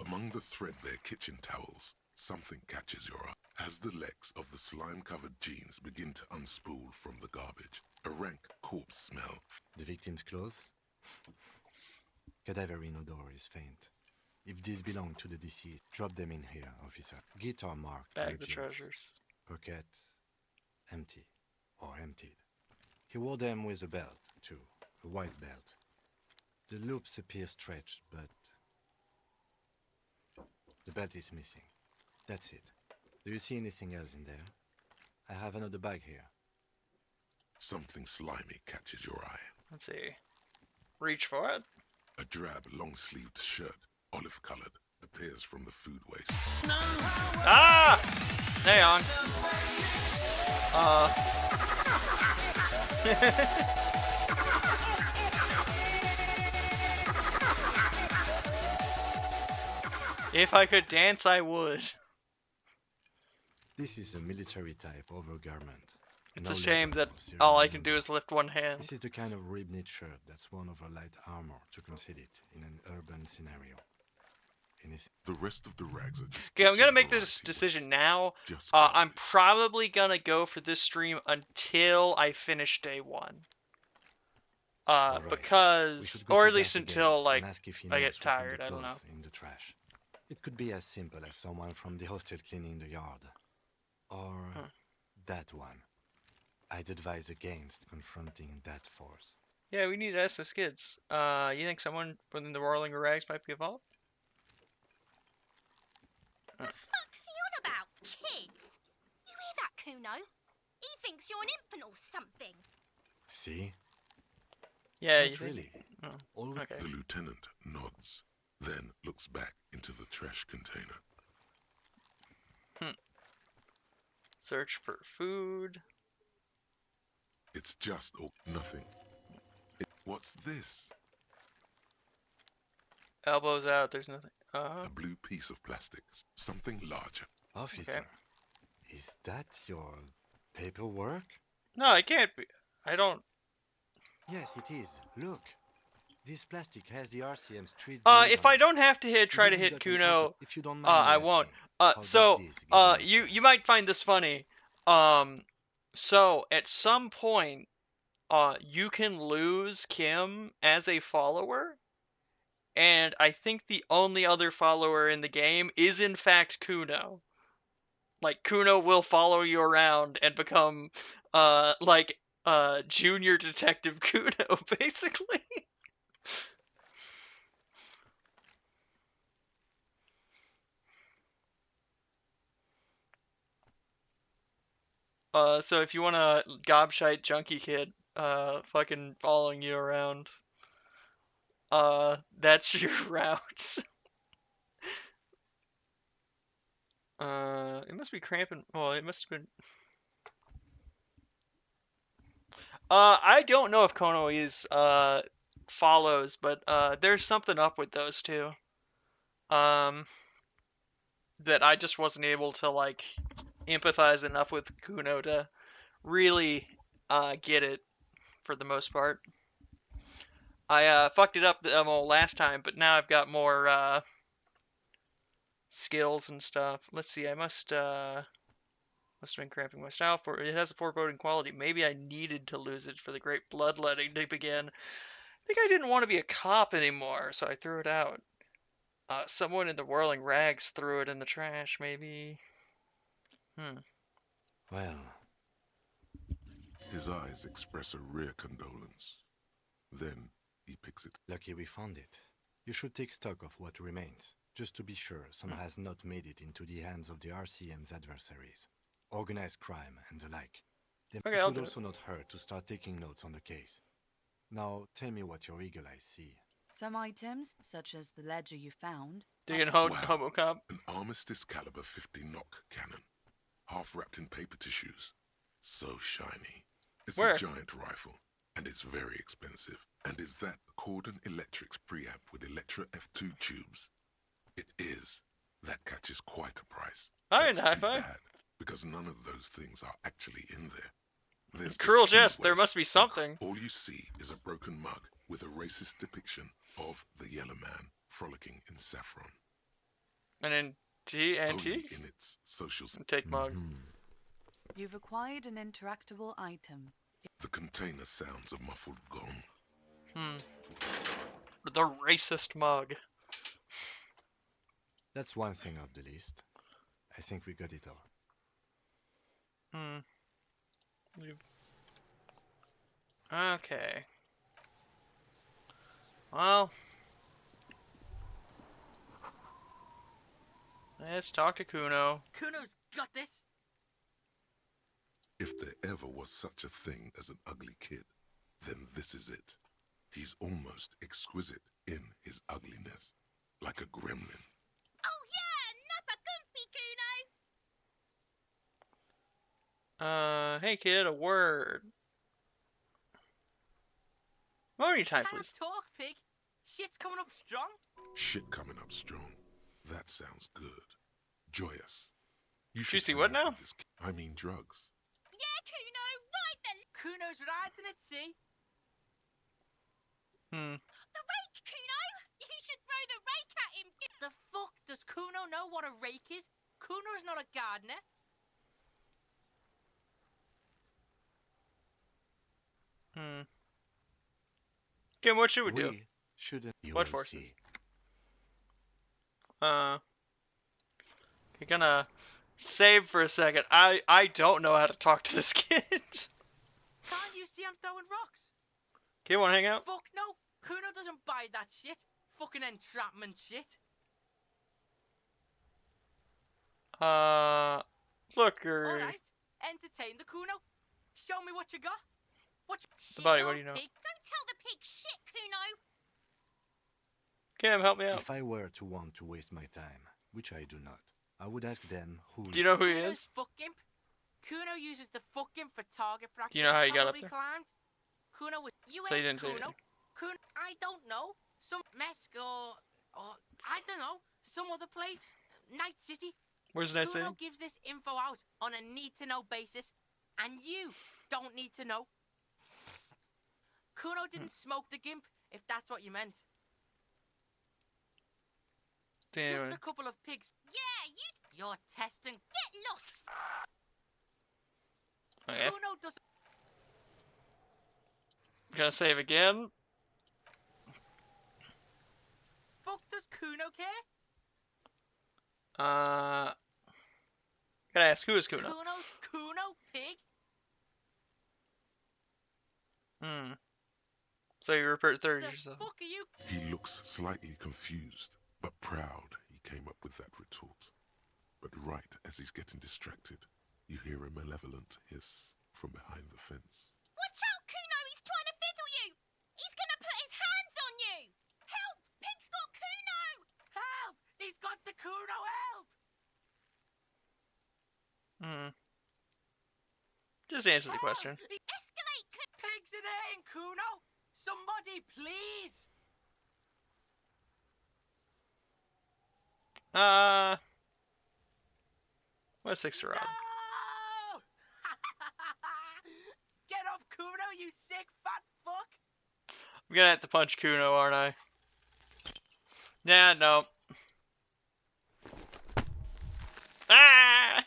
Among the threadbare kitchen towels, something catches your eye. As the legs of the slime-covered jeans begin to unspool from the garbage, a rank corpse smell. The victim's clothes? Cadaverine odor is faint. If these belong to the deceased, drop them in here, officer. Guitar marked Bag blue the jeans. treasures. Pockets empty or emptied. He wore them with a belt, too. A white belt. The loops appear stretched, but the belt is missing. That's it. Do you see anything else in there? I have another bag here. Something slimy catches your eye. Let's see. Reach for it. A drab, long-sleeved shirt, olive-colored, appears from the food waste. Ah! Hang on. If I could dance, I would. This is a military-type overgarment. It's No a shame leather that or serial all I can number. do is lift one hand. This is the kind of rib-knit shirt that's worn over light armor to conceal it in an urban scenario. The rest of the rags are just Okay, I'm gonna kitchen make this variety decision waste. now. Just I'm probably gonna go for this stream until I finish day one. Because, or at least until like I get tired. I don't know. In the trash. It could be as simple as someone from the hostel cleaning the yard, or that one. I'd advise against confronting that force. Yeah, we need to ask those kids. You think someone within the Whirling Rags might be involved? The fuck's he on about, kids? You hear that, Kuno? He thinks you're an infant or something. See? Yeah, Not you think? really. Oh, okay. The lieutenant nods, then looks back into the trash container. Search for food. It's just nothing. What's this? Elbows out. There's nothing. A blue piece of plastic. Something larger. Officer, is that your paperwork? No, it can't be. I don't. Yes, it is. Look. This plastic has the RCM street. If I don't have to try to hit Kuno, if you don't mind I me won't. asking, You might find this funny. So at some point, you can lose Kim as a follower, and I think the only other follower in the game is in fact Kuno. Like Kuno will follow you around and become junior detective Kuno basically. So if you want a gobshite junkie kid, fucking following you around, that's your route. It must be cramping. Well, it must have been. I don't know if Kono is follows, but there's something up with those two. That I just wasn't able to like empathize enough with Kuno to really get it for the most part. I fucked it up last time, but now I've got more skills and stuff. Let's see. I must have been crafting my style for it has a foreboding quality. Maybe I needed to lose it for the great bloodletting to begin. I think I didn't want to be a cop anymore, so I threw it out. Someone in the whirling rags threw it in the trash, maybe. Well, His eyes express a rare condolence. Then he picks it. lucky we found it. You should take stock of what remains, just to be sure some has not made it into the hands of the RCM's adversaries. Organized crime and the like. Okay, It I'll would do it. also not hurt to start taking notes on the case. Now, tell me what your eagle eyes see. Some items, such as the ledger you found, Digging Wow. Homocop. An Armistice caliber 50 knock cannon, half wrapped in paper tissues. So shiny. It's Where? a giant rifle, and it's very expensive. And is that Cordon Electric's preamp with Electra F2 tubes? It is. That catches quite a price. Hi, That's high too five. bad, because none of those things are actually in there. There's Cruel just food jest. There waste. must be something. All you see is a broken mug with a racist depiction of the Yellow Man frolicking in saffron. And then Only in its social. Take mug. you've acquired an interactable item. The container sounds a muffled gong. The racist mug. That's one thing off the list. I think we got it all. Okay. Well, let's talk to Kuno. Kuno's got this. If there ever was such a thing as an ugly kid, then this is it. He's almost exquisite in his ugliness, like a gremlin. Oh yeah, Nappa Gumpy Kuno! Hey kid, a word. Morning time, Can't please. talk, pig. Shit's coming up strong. Shit coming up strong. That sounds good. Joyous. You You should see hang what out now? with this I mean drugs. Yeah, Kuno, right then. Kuno's riding at sea. The rake, Kuno! You should throw the rake at him. The fuck does Kuno know what a rake is? Kuno's not a gardener. Kim, what should we do? We shouldn't. You What will forces? see. You're gonna save for a second. I don't know how to talk to this kid. Can't you see I'm throwing rocks? Kid, wanna hang out? Fuck no. Kuno doesn't buy that shit. Fucking entrapment shit. Look, Alright. Entertain the Kuno. Show me what you got. The body, what do you know? Pig. Don't tell the pig shit, Kuno. Kim, help me out. If I were to want to waste my time, which I do not, I would ask them who. Do you know who he Kuno's is? fuck imp. Kuno uses the fuck imp for target practice. Do you know how he got up Probably there? climbed. Kuno was. You So you ain't didn't say Kuno. anything. Kuno. I don't know. Some Mesk or I don't know. Some other place. Night City. Where's Night Kuno City? gives this info out on a need-to-know basis, and you don't need to know. Kuno didn't smoke the gimp, if that's what you meant. Damn. Just a couple of pigs. Yeah, You're testing. get lost. Okay. Kuno doesn't. Gonna save again. Fuck does Kuno care? Gotta ask, who is Kuno? Kuno's Kuno, pig. So you repeat third The yourself. fuck are you? He looks slightly confused, but proud he came up with that retort. But right as he's getting distracted, you hear a malevolent hiss from behind the fence. Watch out, Kuno. He's trying to fiddle you. He's gonna put his hands on you. Help! Pig's got Kuno. Help! He's got the Kuno, help! Just answer the question. Escalate! Pigs in here, Kuno! Somebody, please! What's 6 to Rob? No! Get off, Kuno, you sick fat fuck! I'm gonna have to punch Kuno, aren't I? Nah, no. Ah!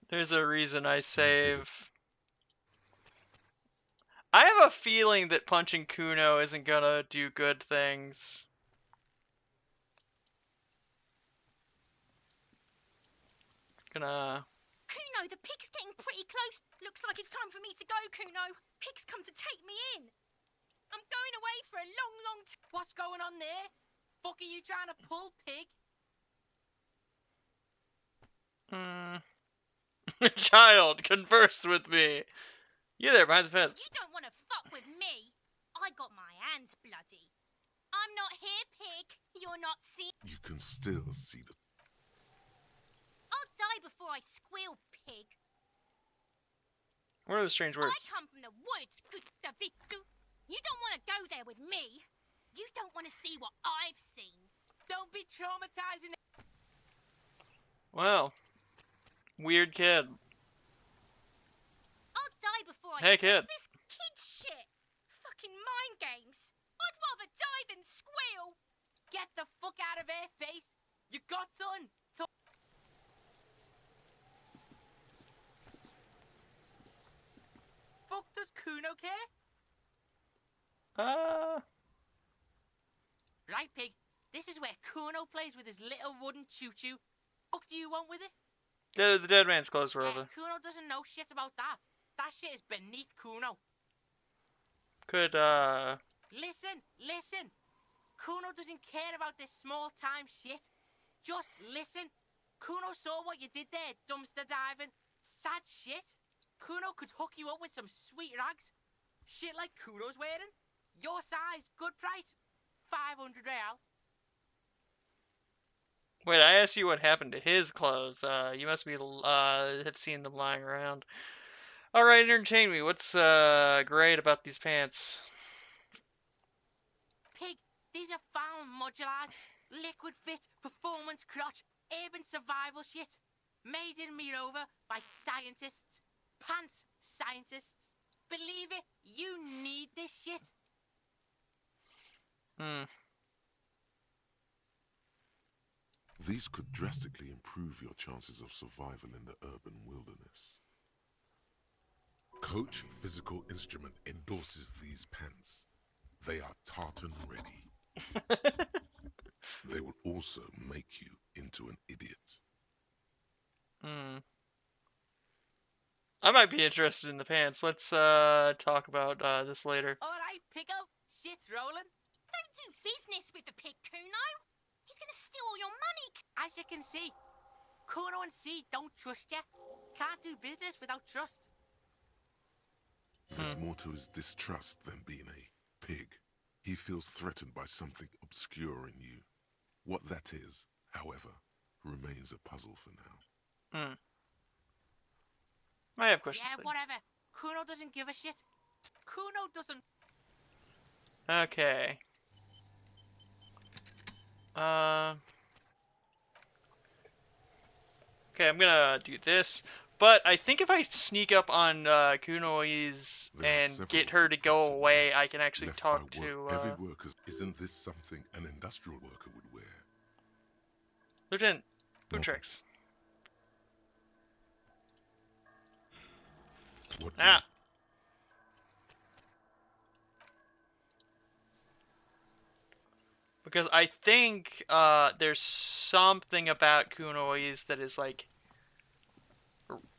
There's a reason I save. I have a feeling that punching Kuno isn't gonna do good things. Gonna... Kuno, the pig's getting pretty close. Looks like it's time for me to go, Kuno. Pig's come to take me in. I'm going away for a long, long time. What's going on there? Fuck are you trying to pull, pig? Child, converse with me. You there behind the fence. You don't want to fuck with me. I got my hands bloody. I'm not here, pig. You're not seeing. You can still see the... I'll die before I squeal, pig. What are the strange words? I come from the woods, Gustavitu. You don't want to go there with me. You don't want to see what I've seen. Don't be traumatizing. Well, weird kid. I'll die before I... Hey, kid. What's this kid shit? Fucking mind games. I'd rather die than squeal. Get the fuck out of here, face. You got done. Fuck does Kuno care? Right, pig. This is where Kuno plays with his little wooden choo-choo. Fuck do you want with it? The dead man's clothes were over. Kuno doesn't know shit about that. That shit is beneath Kuno. Could, Listen, listen. Kuno doesn't care about this small-time shit. Just listen. Kuno saw what you did there, dumpster diving. Sad shit. Kuno could hook you up with some sweet rags. Shit like Kuno's wearing. Your size, good price. 500 real. Wait, I asked you what happened to his clothes. You must be, have seen them lying around. Alright, entertain me. What's, great about these pants? Pig, these are found modulars. Liquid fit, performance crotch, urban survival shit. Made in Mirova by scientists. Pants scientists. Believe it, you need this shit. These could drastically improve your chances of survival in the urban wilderness. Coach Physical Instrument endorses these pants. They are tartan ready. They will also make you into an idiot. I might be interested in the pants. Let's talk about this later. Alright, Pico. Shit's rolling. Don't do business with the pig, Kuno. He's gonna steal all your money. As you can see, Kuno and C don't trust you. Can't do business without trust. There's more to his distrust than being a pig. He feels threatened by something obscure in you. What that is, however, remains a puzzle for now. I have questions. Yeah, whatever. Kuno doesn't give a shit. Kuno doesn't. Okay. Okay, I'm gonna do this. But I think if I sneak up on Kunoi's and get her to go away, I can actually talk to Every worker, isn't this something an industrial worker would wear? Lieutenant Bootrix. Ah. Because I think there's something about Kunoi's that is like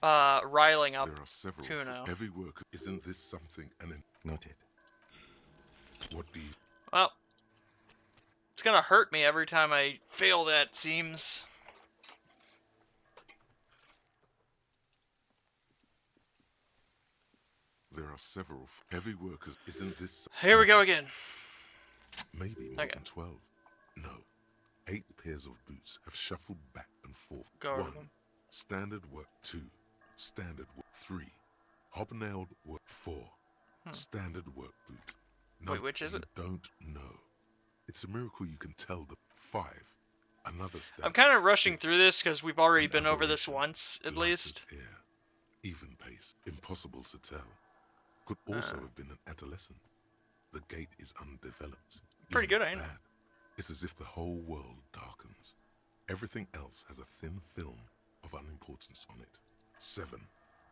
riling up There are several. Kuno. Every worker, isn't this something an Noted. What do you... Well, it's gonna hurt me every time I fail that, seems. There are several. Every worker, isn't this... Here we go again. Maybe more than 12. No. 8 pairs of boots have shuffled back and forth. Go over 1. them. Standard work 2. Standard work 3. Hobnailed work 4. Standard work boot. No, wait, which is it? Don't know. It's a miracle you can tell the 5. Another standard. I'm kind of rushing 6. through this because we've already been over this once, at least. Air. Even pace. Impossible to tell. Could also have been an adolescent. The gate is undeveloped. Pretty You're good, not ain't it? bad. It's as if the whole world darkens. Everything else has a thin film of unimportance on it. 7.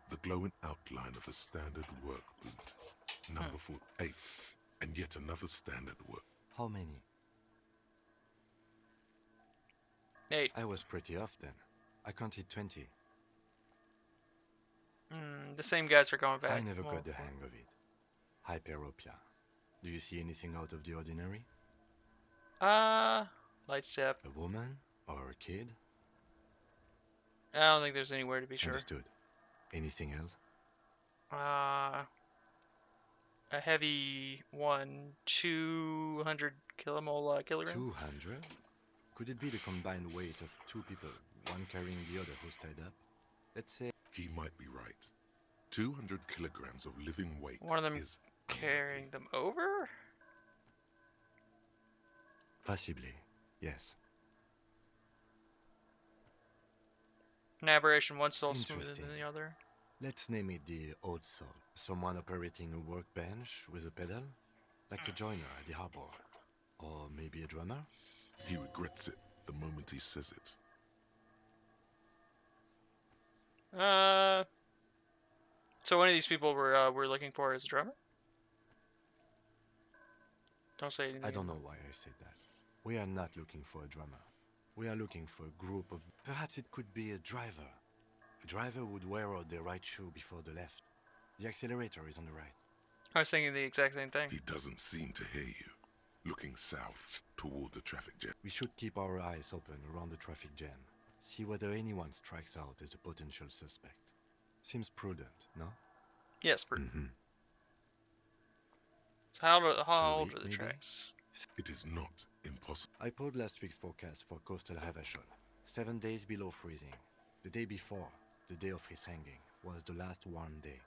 The glowing outline of a standard work boot. Number 8. And yet another standard work. How many? 8. I was pretty off then. I counted 20. The same guys are going back. I never got the hang of it. Hyperopia. Do you see anything out of the ordinary? Light step. A woman? Or a kid? I don't think there's anywhere to be sure. Understood. Anything else? A heavy one, 200 kilograms. 200? Could it be the combined weight of two people, one carrying the other who's tied up? Let's say... He might be right. 200 kilograms of living weight One of them is carrying them over? Possibly, yes. An aberration, one soul smoother Interesting. than the other. Let's name it the odd soul. Someone operating a workbench with a pedal, like a joiner at the harbor. Or maybe a drummer? He regrets it the moment he says it. So one of these people we're looking for is a drummer? Don't say anything. I don't know why I said that. We are not looking for a drummer. We are looking for a group of... Perhaps it could be a driver. A driver would wear out the right shoe before the left. The accelerator is on the right. I was thinking the exact same thing. He doesn't seem to hear you. Looking south toward the traffic jam. We should keep our eyes open around the traffic jam. See whether anyone strikes out as a potential suspect. Seems prudent, no? Yes, prudent. Mm-hmm. So how old week, are the maybe? tracks? It is not impossible. I pulled last week's forecast for coastal Havashol. 7 days below freezing. The day before, the day of his hanging, was the last warm day.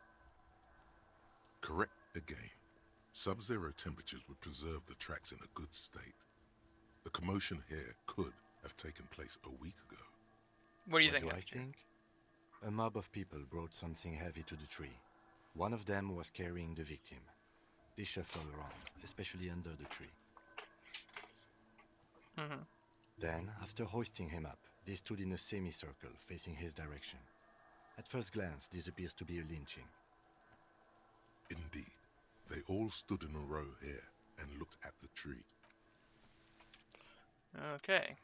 Correct again. Sub-zero temperatures would preserve the tracks in a good state. The commotion here could have taken place a week ago. What do you think? What do I think? A mob of people brought something heavy to the tree. One of them was carrying the victim. They shuffled around, especially under the tree. Mm-hmm. Then, after hoisting him up, they stood in a semicircle facing his direction. At first glance, this appears to be a lynching. Indeed. They all stood in a row here and looked at the tree. Okay.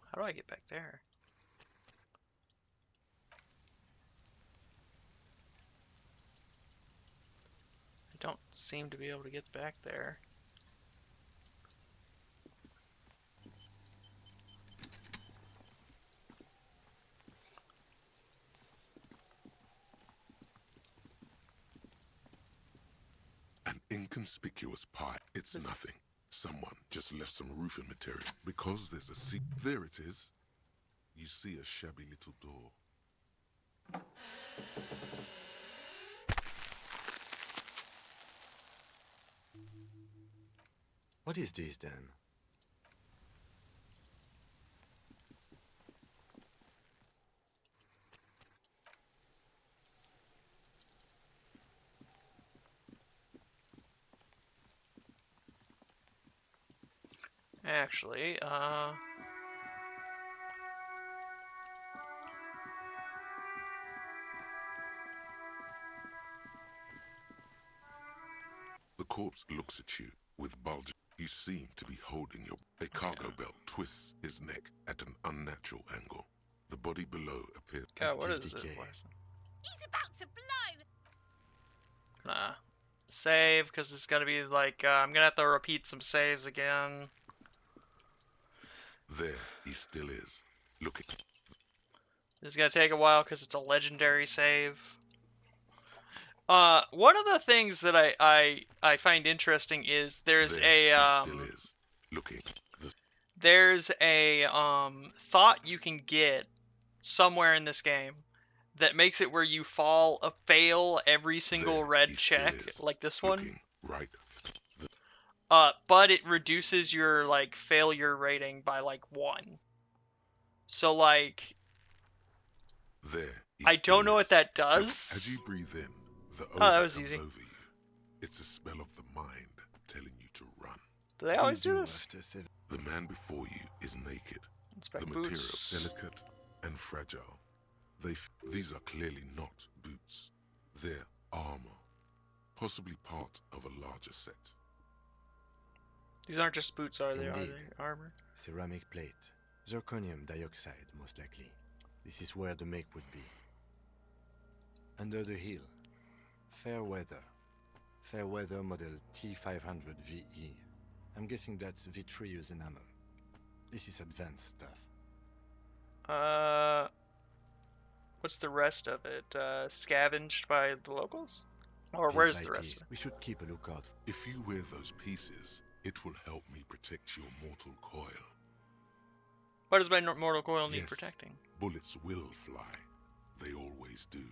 How do I get back there? I don't seem to be able to get back there. An inconspicuous pile. It's nothing. Someone just left some roofing material. Because there's a seat. There it is. You see a shabby little door. What is this then? Actually, The corpse looks at you with bulge. You seem to be holding a cargo belt twists his neck at an unnatural angle. The body below appears. God, what is active this? decay. He's about to blow! Nah. Save, because it's gonna be like, I'm gonna have to repeat some saves again. There he still is. Looking. This is gonna take a while because it's a legendary save. One of the things that I find interesting is there's There a he still is. Looking. there's a thought you can get somewhere in this game that makes it where you fail every single red check, like this one. Right. But it reduces your like failure rating by like 1. So like, There. I don't know what that does. As you breathe in, the Oh, that odor was comes easy. over you. It's a spell of the mind telling you to run. Do they always do this? The man before you is naked. Inspect The boots. material delicate and fragile. These are clearly not boots. They're armor, possibly part of a larger set. These aren't just boots, are they? Are Indeed. they armor? Ceramic plate. Zirconium dioxide, most likely. This is where the make would be. Under the hill. Fair weather. Fair weather model T500 VE. I'm guessing that's vitreous enamel. This is advanced stuff. What's the rest of it? Scavenged by the locals? Or Piece where's by the rest piece. of it? We should keep a lookout. If you wear those pieces, it will help me protect your mortal coil. Why does my mortal coil need Yes, protecting? Bullets will fly. They always do.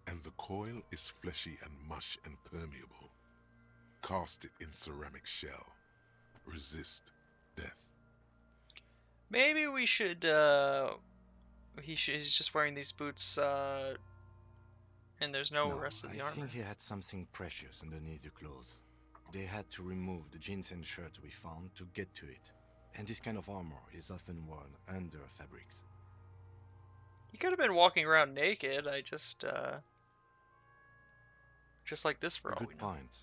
And the coil is fleshy and mush and permeable. Cast it in ceramic shell. Resist death. Maybe we should, he's just wearing these boots, and there's no rest of the I armor. think he had something precious underneath the clothes. They had to remove the jeans and shirts we found to get to it. And this kind of armor is often worn under fabrics. He could have been walking around naked. Just like this for all we Good know. point.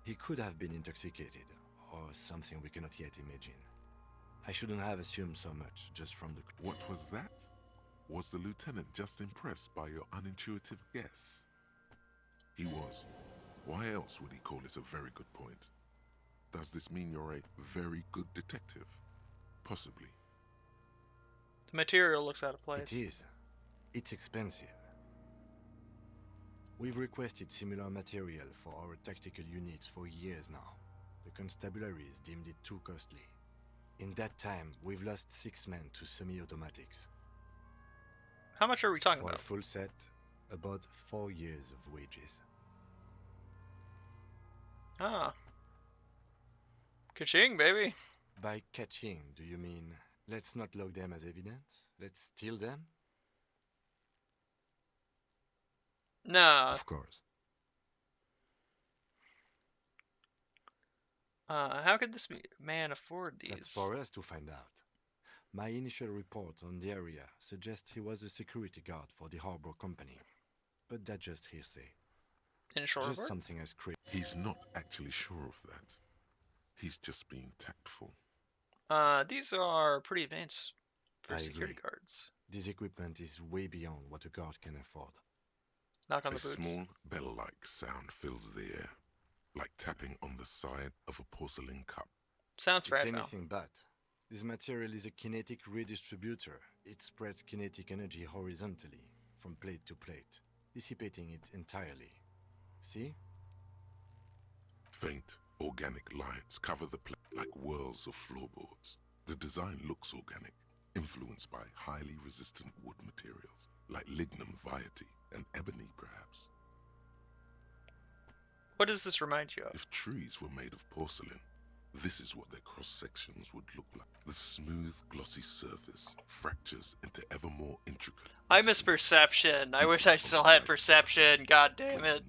He could have been intoxicated, or something we cannot yet imagine. I shouldn't have assumed so much just from the... What was that? Was the lieutenant just impressed by your unintuitive guess? He was. Why else would he call it a very good point? Does this mean you're a very good detective? Possibly. The material looks out of place. It is. It's expensive. We've requested similar material for our tactical units for years now. The constabularies deemed it too costly. In that time, we've lost 6 men to semi-automatics. How much are we talking For about? a full set, about 4 years of wages. Ah. Ka-ching, baby. By catching, do you mean let's not log them as evidence? Let's steal them? No. Of course. How could this man afford these? That's for us to find out. My initial report on the area suggests he was a security guard for the harbor company. But that's just hearsay. Initial Just report? something as crazy. He's not actually sure of that. He's just being tactful. These are pretty advanced for I security agree. guards. This equipment is way beyond what a guard can afford. Knock on A the boots. small bell-like sound fills the air, like tapping on the side of a porcelain cup. Sounds It's fragile. anything but. This material is a kinetic redistributor. It spreads kinetic energy horizontally, from plate to plate, dissipating it entirely. See? Faint, organic lines cover the plate like whirls of floorboards. The design looks organic, influenced by highly resistant wood materials, like lignum vitae and ebony, perhaps. What does this remind you of? If trees were made of porcelain, this is what their cross-sections would look like. The smooth, glossy surface fractures into ever more intricate. I miss perception. I wish I still had perception. God damn it.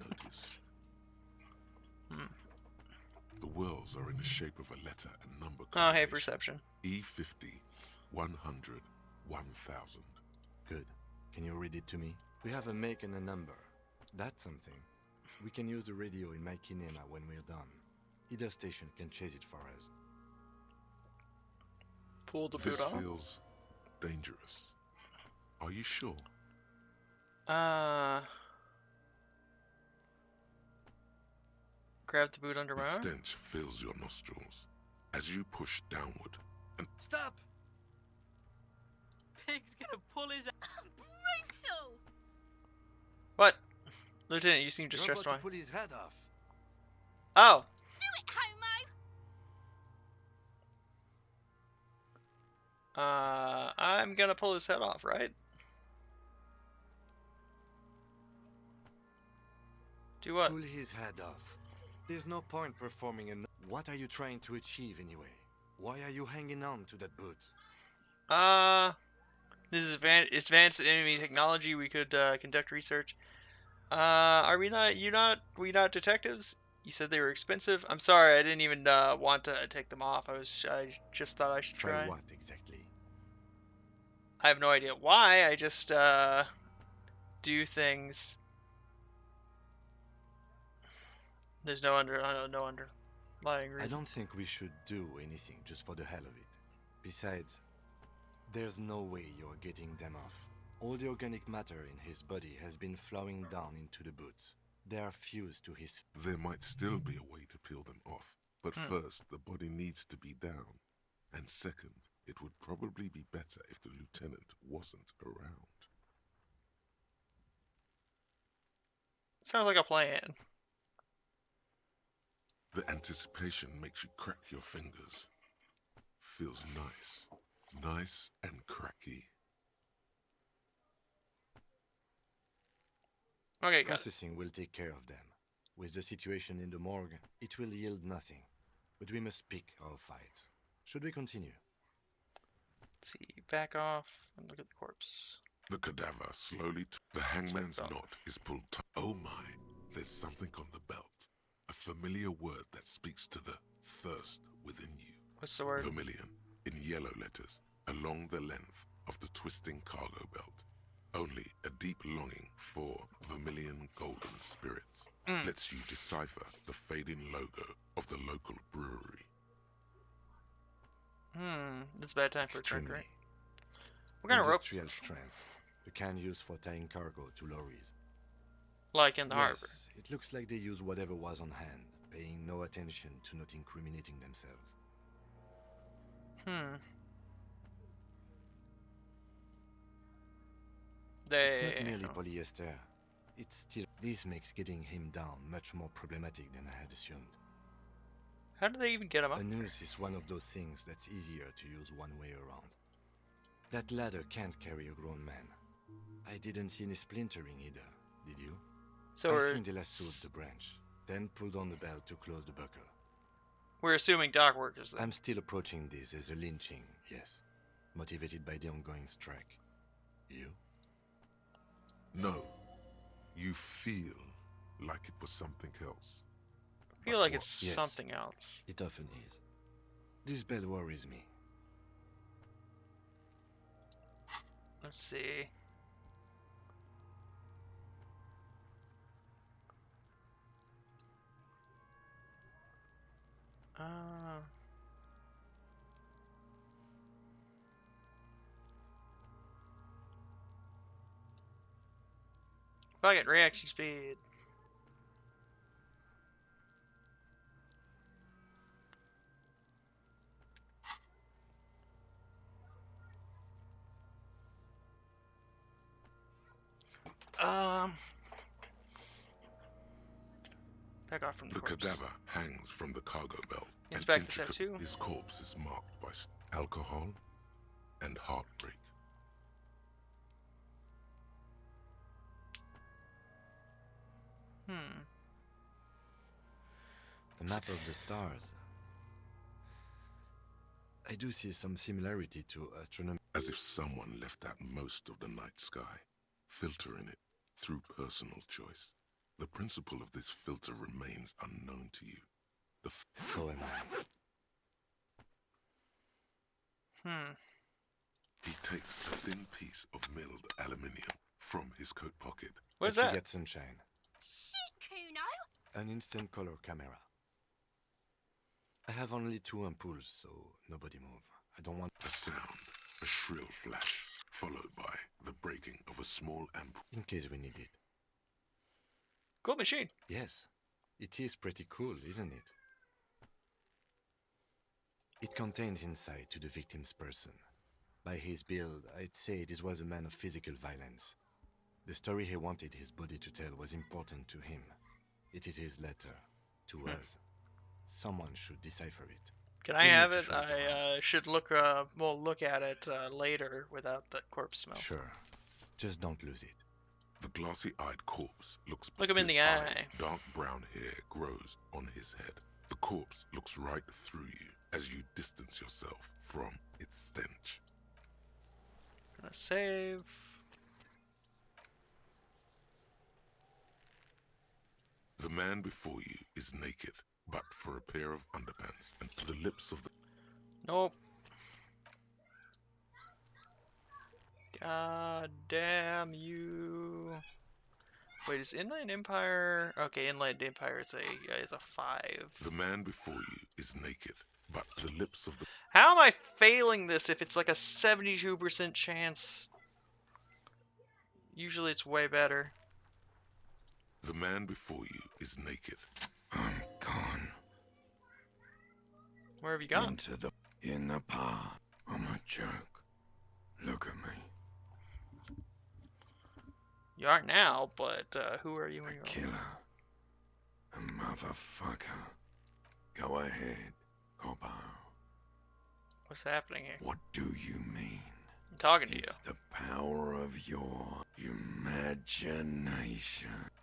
The whirls are in the shape of a letter and number Oh, hey, combination. perception. E50, 100, 1000. Good. Can you read it to me? We have a make and a number. That's something. We can use the radio in my kinema when we're done. Either station can chase it for us. Pull the This boot off. feels dangerous. Are you sure? Grab the boot under my The arm. stench fills your nostrils. As you push downward, and Stop! Pig's gonna pull his. Brutal! What? Lieutenant, you seem You're distressed. about Why? to put his head off. Oh, Do it, Homo! I'm gonna pull his head off, right? Do what? Pull his head off. There's no point performing an. What are you trying to achieve anyway? Why are you hanging on to that boot? This is advanced enemy technology. We could conduct research. Are we not? We not detectives? You said they were expensive. I'm sorry, I didn't even want to take them off. I just thought I should Try try. what exactly? I have no idea why. I just do things. There's no underlying reason. I don't think we should do anything just for the hell of it. Besides, there's no way you're getting them off. All the organic matter in his body has been flowing down into the boots. They are fused to his. There might still be a way to peel them off, but first, the body needs to be down. And second, it would probably be better if the lieutenant wasn't around. Sounds like a plan. The anticipation makes you crack your fingers. Feels nice. Nice and cracky. Okay, Processing will take care of them. With the situation in the morgue, it will yield nothing. But we must pick our fights. Should we continue? Let's see, back off and look at the corpse. The cadaver slowly. The hangman's knot is pulled tight. Oh my, there's something on the belt. A familiar word that speaks to the thirst within you. What's the word? Vermilion, in yellow letters, along the length of the twisting cargo belt. Only a deep longing for vermilion golden spirits lets you decipher the fading logo of the local brewery. It's a bad time for a drink, right? Extremely. What kind of rope? Industrial strength. The kind used for tying cargo to lorries. Like in the Yes, harbor. it looks like they use whatever was on hand, paying no attention to not incriminating themselves. It's not merely polyester. It's still. This makes getting him down much more problematic than I had assumed. How do they even get him up? A noose is one of those things that's easier to use one way around. That ladder can't carry a grown man. I didn't see any splintering either, did you? So I think they lassoed the branch, then pulled on the belt to close the buckle. We're assuming dock workers then. I'm still approaching this as a lynching, yes. Motivated by the ongoing strike. You? No, you feel like it was something else. I feel like it's Yes, something else. It often is. This bell worries me. Let's see. Fuck it, reaction speed. Back off from the corpse. Cadaver hangs from the cargo belt. Inspect the tattoo. His corpse is marked by alcohol and heartbreak. The map of the stars. I do see some similarity to astronomy. As if someone left out most of the night sky, filtering it through personal choice. The principle of this filter remains unknown to you. So am I. He takes a thin piece of milled aluminium from his coat pocket. What's Let that? you get sunshine. Shit, Kuno! An instant color camera. I have only 2 ampoules, so nobody move. I don't want a sound, a shrill flash, followed by the breaking of a small ampoule. in case we need it. Cool machine. Yes, it is pretty cool, isn't it? It contains insight to the victim's person. By his build, I'd say this was a man of physical violence. The story he wanted his body to tell was important to him. It is his letter to us. Someone should decipher it. Can I We'll have need to it? show it around. I should look. We'll look at it later without the corpse smell. Sure. Just don't lose it. The glassy-eyed corpse looks. Look him in his the eyes, eye. dark brown hair grows on his head. The corpse looks right through you as you distance yourself from its stench. Gonna save. The man before you is naked, but for a pair of underpants and to the lips of the... Nope. God damn you. Wait, is Inland Empire? Okay, Inland Empire is a 5. The man before you is naked, but the lips of the... How am I failing this if it's like a 72% chance? Usually it's way better. The man before you is naked. I'm gone. Where have you gone? In the park. I'm a joke. Look at me. You are now, but who are you when you're Killer. A motherfucker. Go ahead, Cobo. What's happening here? What do you mean? I'm talking to you. It's the power of your imagination.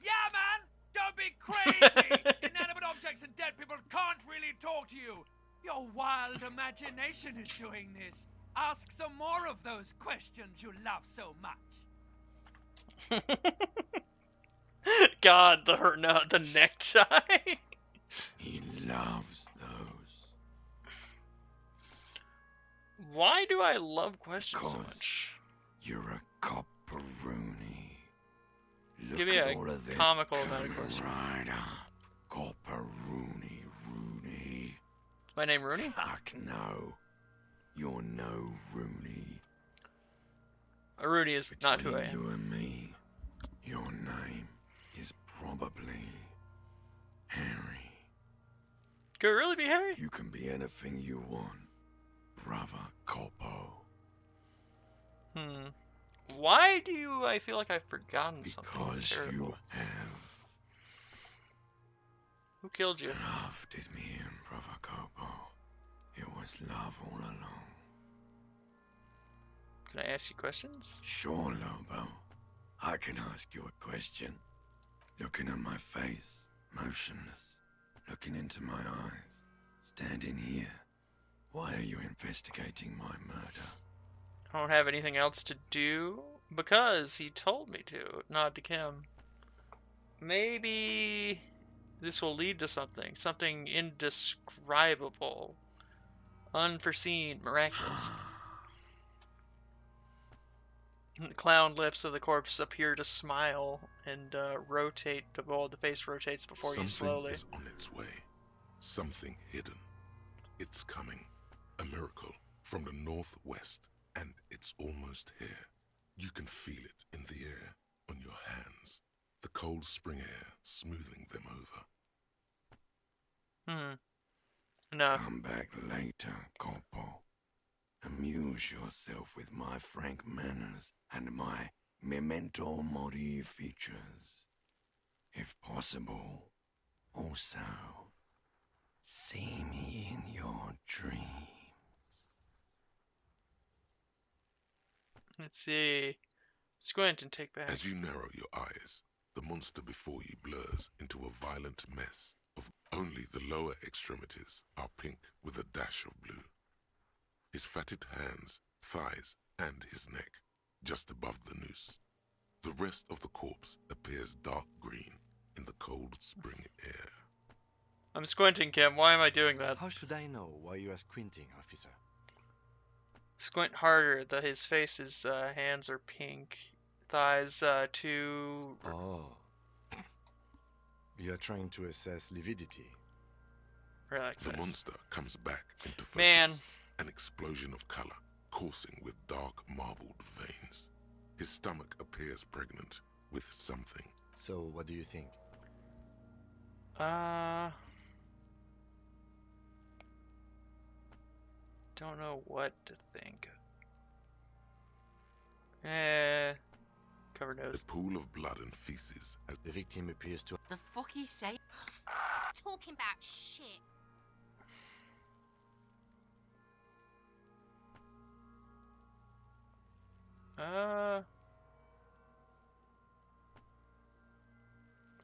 Yeah, man! Don't be crazy! Inanimate objects and dead people can't really talk to you. Your wild imagination is doing this. Ask some more of those questions you love so much. God, the necktie. He loves those. Why do I love questions so much? You're a copperoonie. Give me a comical amount of questions. Right up. Copperoonie, Rooney. My name Rooney? Fuck no. You're no Rooney. A Rooney is not who I am. You and me, your name is probably Harry. Could it really be Harry? You can be anything you want, brother Copo. Why do I feel like I've forgotten something Because terrible? you have. Who killed you? Love did me in, brother Copo. It was love all along. Can I ask you questions? Sure, Lobo. I can ask you a question. Looking at my face, motionless, looking into my eyes, standing here. Why are you investigating my murder? I don't have anything else to do because he told me to. Nod to Kim. Maybe this will lead to something. Something indescribable. Unforeseen. Miraculous. The clown lips of the corpse appear to smile and rotate. The face rotates before you slowly. Something is on its way. Something hidden. It's coming. A miracle from the northwest, and it's almost here. You can feel it in the air, on your hands. The cold spring air smoothing them over. No. Come back later, Corpo. Amuse yourself with my frank manners and my memento mori features. If possible, also, see me in your dreams. Let's see. Squint and take back. As you narrow your eyes, the monster before you blurs into a violent mess of only the lower extremities are pink with a dash of blue. His fatted hands, thighs, and his neck, just above the noose. The rest of the corpse appears dark green in the cold spring air. I'm squinting, Kim. Why am I doing that? How should I know why you are squinting, officer? Squint harder. His face's hands are pink. Thighs, too. Oh. You are trying to assess lividity. Relax. The monster comes back into focus. Man. An explosion of color, coursing with dark marbled veins. His stomach appears pregnant with something. So, what do you think? Don't know what to think. Cover nose. The pool of blood and feces as the victim appears to... The fuck he say? Talking about shit.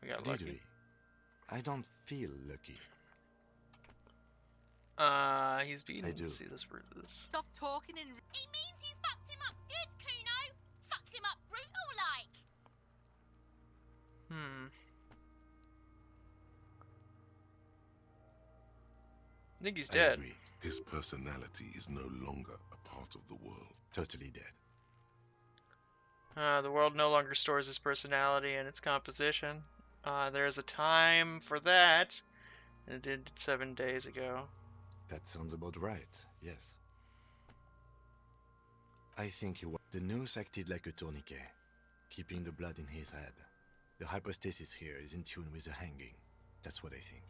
We got Did lucky. we? I don't feel lucky. He's beaten. I do. Let's see this bruises. Stop talking and. It means you fucked him up good, Kuno. Fucked him up brutal like. I think he's I dead. agree. His personality is no longer a part of the world. Totally dead. The world no longer stores his personality and its composition. There's a time for that, and it ended 7 days ago. That sounds about right, yes. I think the noose acted like a tourniquet, keeping the blood in his head. The hypostasis here is in tune with the hanging. That's what I think.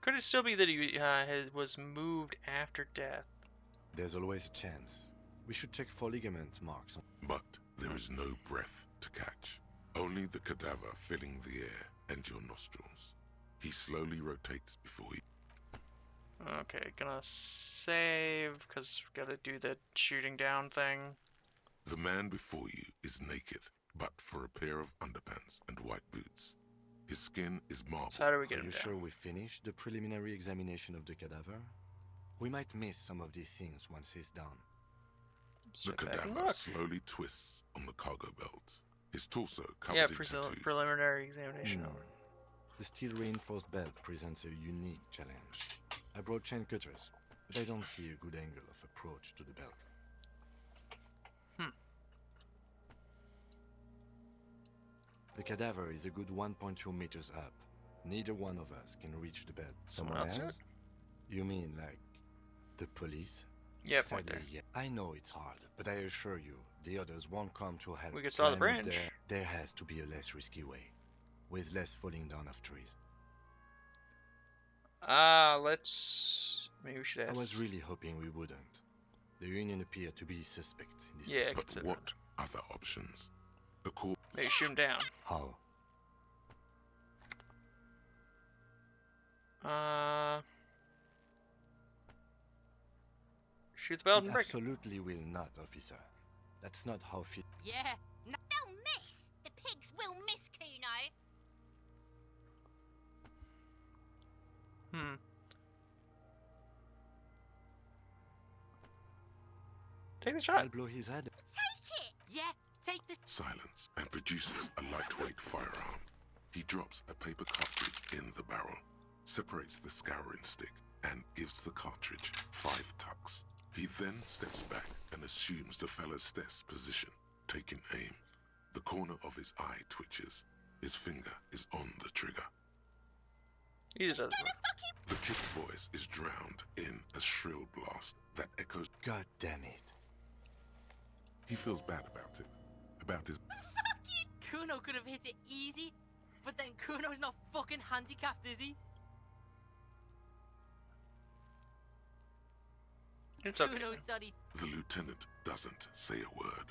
Could it still be that he was moved after death? There's always a chance. We should check for ligament marks. But there is no breath to catch. Only the cadaver filling the air and your nostrils. He slowly rotates before he... Okay, gonna save, because we gotta do the shooting down thing. The man before you is naked, but for a pair of underpants and white boots. His skin is marble. So how do we get Are him you down? sure we finished the preliminary examination of the cadaver? We might miss some of these things once he's done. The cadaver slowly twists on the cargo belt. His torso covered Yeah, in tattoos. preliminary examination over. The steel-reinforced belt presents a unique challenge. I brought chain cutters, but I don't see a good angle of approach to the belt. The cadaver is a good 1.2 meters up. Neither one of us can reach the belt. Someone else do it? You mean like the police? Yeah, point Sadly, there. yeah. I know it's hard, but I assure you, the others won't come to help. We could saw the Granted, branch. There has to be a less risky way, with less falling down of trees. Let's... Maybe we should ask. I was really hoping we wouldn't. The Union appeared to be suspect in this. Yeah, But consider what other options? The corps... Maybe shoot him down. How? Shoot the belt It and break it. absolutely will not, officer. That's not how Yeah. They'll miss. The pigs will miss, Kuno. Take the shot. I'll blow his head. Take it! Yeah, take the. Silence and produces a lightweight firearm. He drops a paper cartridge in the barrel, separates the scouring stick, and gives the cartridge 5 tucks. He then steps back and assumes the fellow's desk position, taking aim. The corner of his eye twitches. His finger is on the trigger. He just doesn't work. The kid's voice is drowned in a shrill blast that echoes. God damn it. He feels bad about it. About his... Kuno could have hit it easy, but then Kuno's not fucking handicapped, is he? It's okay. Kuno said he. The lieutenant doesn't say a word.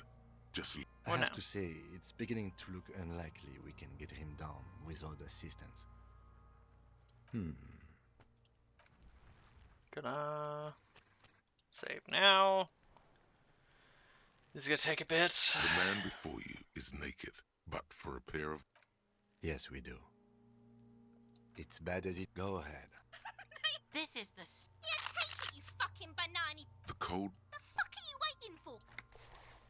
Just... I What have now? to say, it's beginning to look unlikely we can get him down without assistance. Gonna save now. This is gonna take a bit. The man before you is naked, but for a pair of... Yes, we do. It's bad as it... Go ahead. This is the. Yeah, take it, you fucking banana. The cold... The fuck are you waiting for?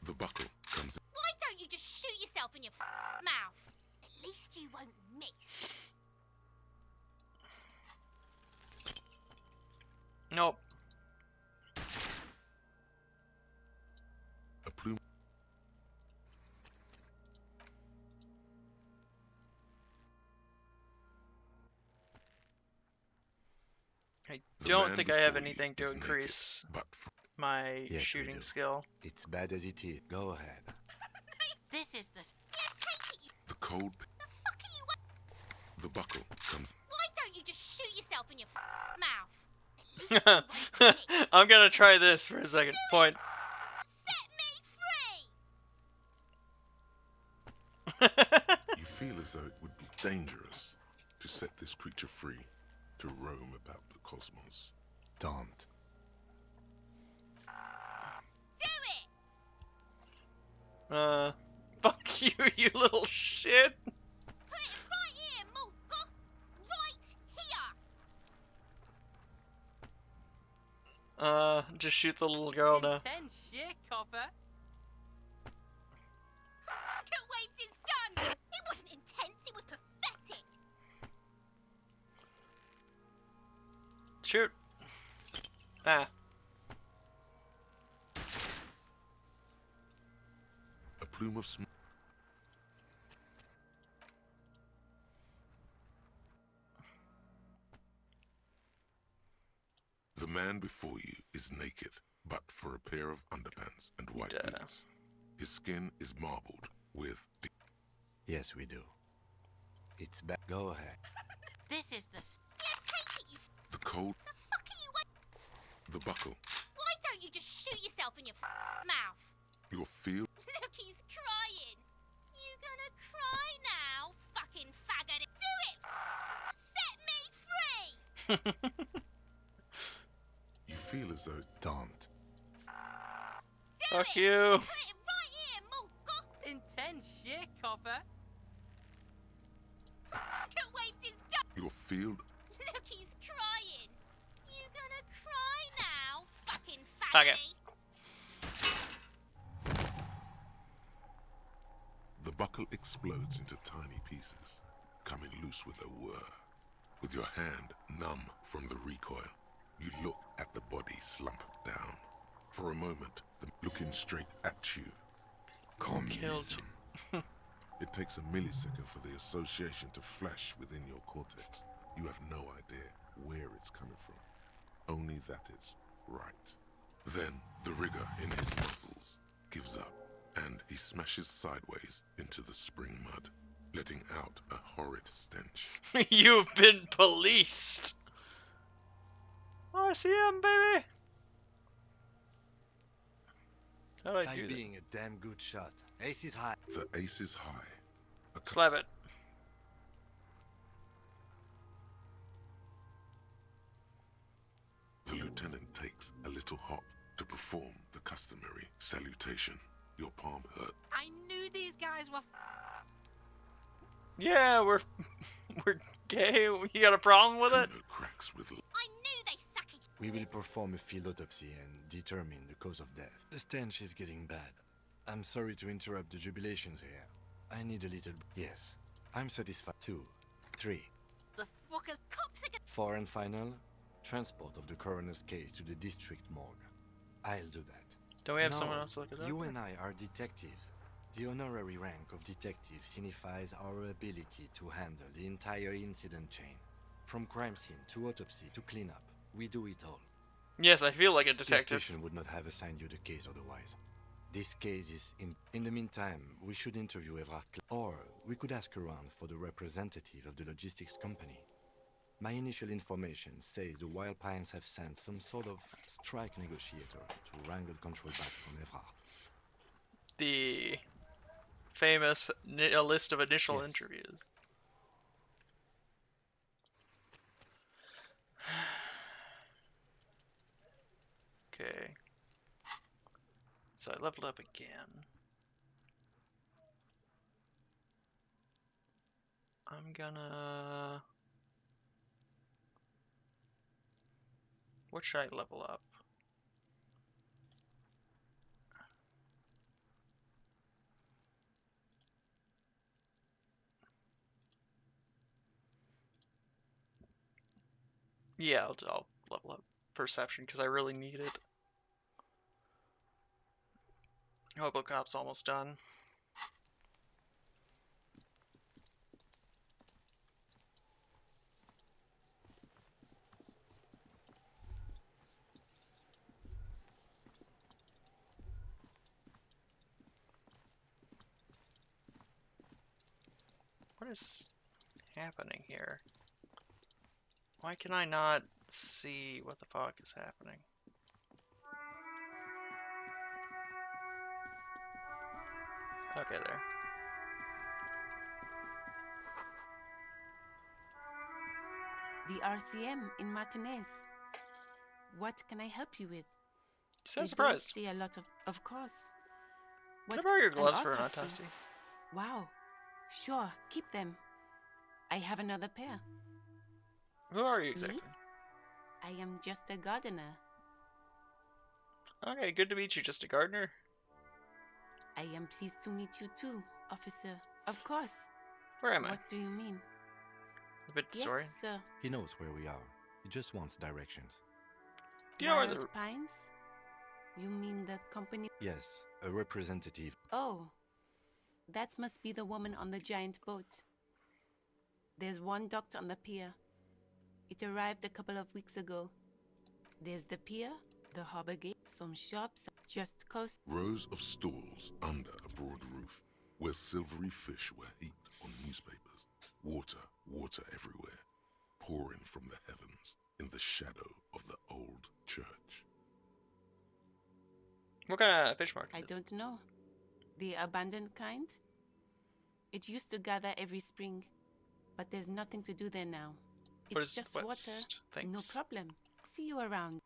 The buckle comes... Why don't you just shoot yourself in your mouth? At least you won't miss. Nope. A plume... I The don't man think I have before you anything to is naked, increase but my Yes, we shooting do. skill. It's bad as it is. Go ahead. This is the. Yeah, take it, you. the cold... The fuck are you waiting? The buckle comes... Why don't you just shoot yourself in your mouth? At least you won't miss. I'm gonna try this for a second. Point. Set me free! You feel as though it would be dangerous to set this creature free to roam about the cosmos. Don't. Do it! Fuck you, you little shit. Put it right here, Mulka. Right here. Just shoot the little girl now. Intense shit, copper. Cant waved his gun. It wasn't intense, it was pathetic. Shoot. Ah. A plume of smoke. The man before you is naked, but for a pair of underpants and white boots. His skin is marbled with... Yes, we do. It's back. Go ahead. This is the... Yeah, take it, you... The cold... The fuck are you... The buckle. Why don't you just shoot yourself in your mouth? Your field... Look, he's crying. You gonna cry now, fucking faggot? Do it! Set me free! You feel as though... Don't. Fuck you. Put it right here, Mulka. Intense shit, copper. Cant waved his gun. Your field... Look, he's crying. You gonna cry now, fucking Okay. faggot? The buckle explodes into tiny pieces, coming loose with a whir. With your hand numb from the recoil, you look at the body slump down. For a moment, looking straight at you. Communism. It takes a millisecond for the association to flash within your cortex. You have no idea where it's coming from, only that it's right. Then the rigor in his muscles gives up, and he smashes sideways into the spring mud, letting out a horrid stench. You've been policed. RCM, baby. How do I By do that? being a damn good shot. Ace is high. The ace is high. Slap it. The lieutenant takes a little hop to perform the customary salutation. Your palm hurt. I knew these guys were... Yeah, we're gay. You got a problem with it? Cracks with... I knew they suck each... We will perform a field autopsy and determine the cause of death. The stench is getting bad. I'm sorry to interrupt the jubilations here. I need a little... Yes, I'm satisfied. 2, 3. The fucking cops are... 4 and final, transport of the coroner's case to the district morgue. I'll do that. Don't we have Now, someone else look it up? You and I are detectives. The honorary rank of detective signifies our ability to handle the entire incident chain. From crime scene to autopsy to cleanup, we do it all. Yes, I feel like a The detective. station would not have assigned you the case otherwise. This case is in the meantime, we should interview Evrard, or we could ask around for the representative of the logistics company. My initial information says the Wild Pines have sent some sort of strike negotiator to wrangle control back from Evrard. The famous list of initial Yes. interviews. Okay. So I leveled up again. I'm gonna... What should I level up? Yeah, I'll level up perception because I really need it. Robocop's almost done. What is happening here? Why can I not see what the fuck is happening? Okay, there. The RCM in Martinez. What can I help you with? Sounds We don't surprised. see a lot of course. Can I borrow your An gloves for an autopsy? Wow. Sure, keep them. I have another pair. Who are you Me? exactly? I am just a gardener. Okay, good to meet you, just a gardener. I am pleased to meet you too, officer. Of course. Where am I? What do you mean? A bit Yes, disoriented. sir. He knows where we are. He just wants directions. Do you know where Wild the Pines? You mean the company? Yes, a representative. Oh, that must be the woman on the giant boat. There's one docked on the pier. It arrived a couple of weeks ago. There's the pier, the harbor gate, some shops, just coast. Rows of stalls under a broad roof, where silvery fish were heaped on newspapers. Water, water everywhere, pouring from the heavens in the shadow of the old church. What kind of fish market? I don't know. The abandoned kind? It used to gather every spring, but there's nothing to do there now. What It's is just West? water. Thanks. No problem. See you around.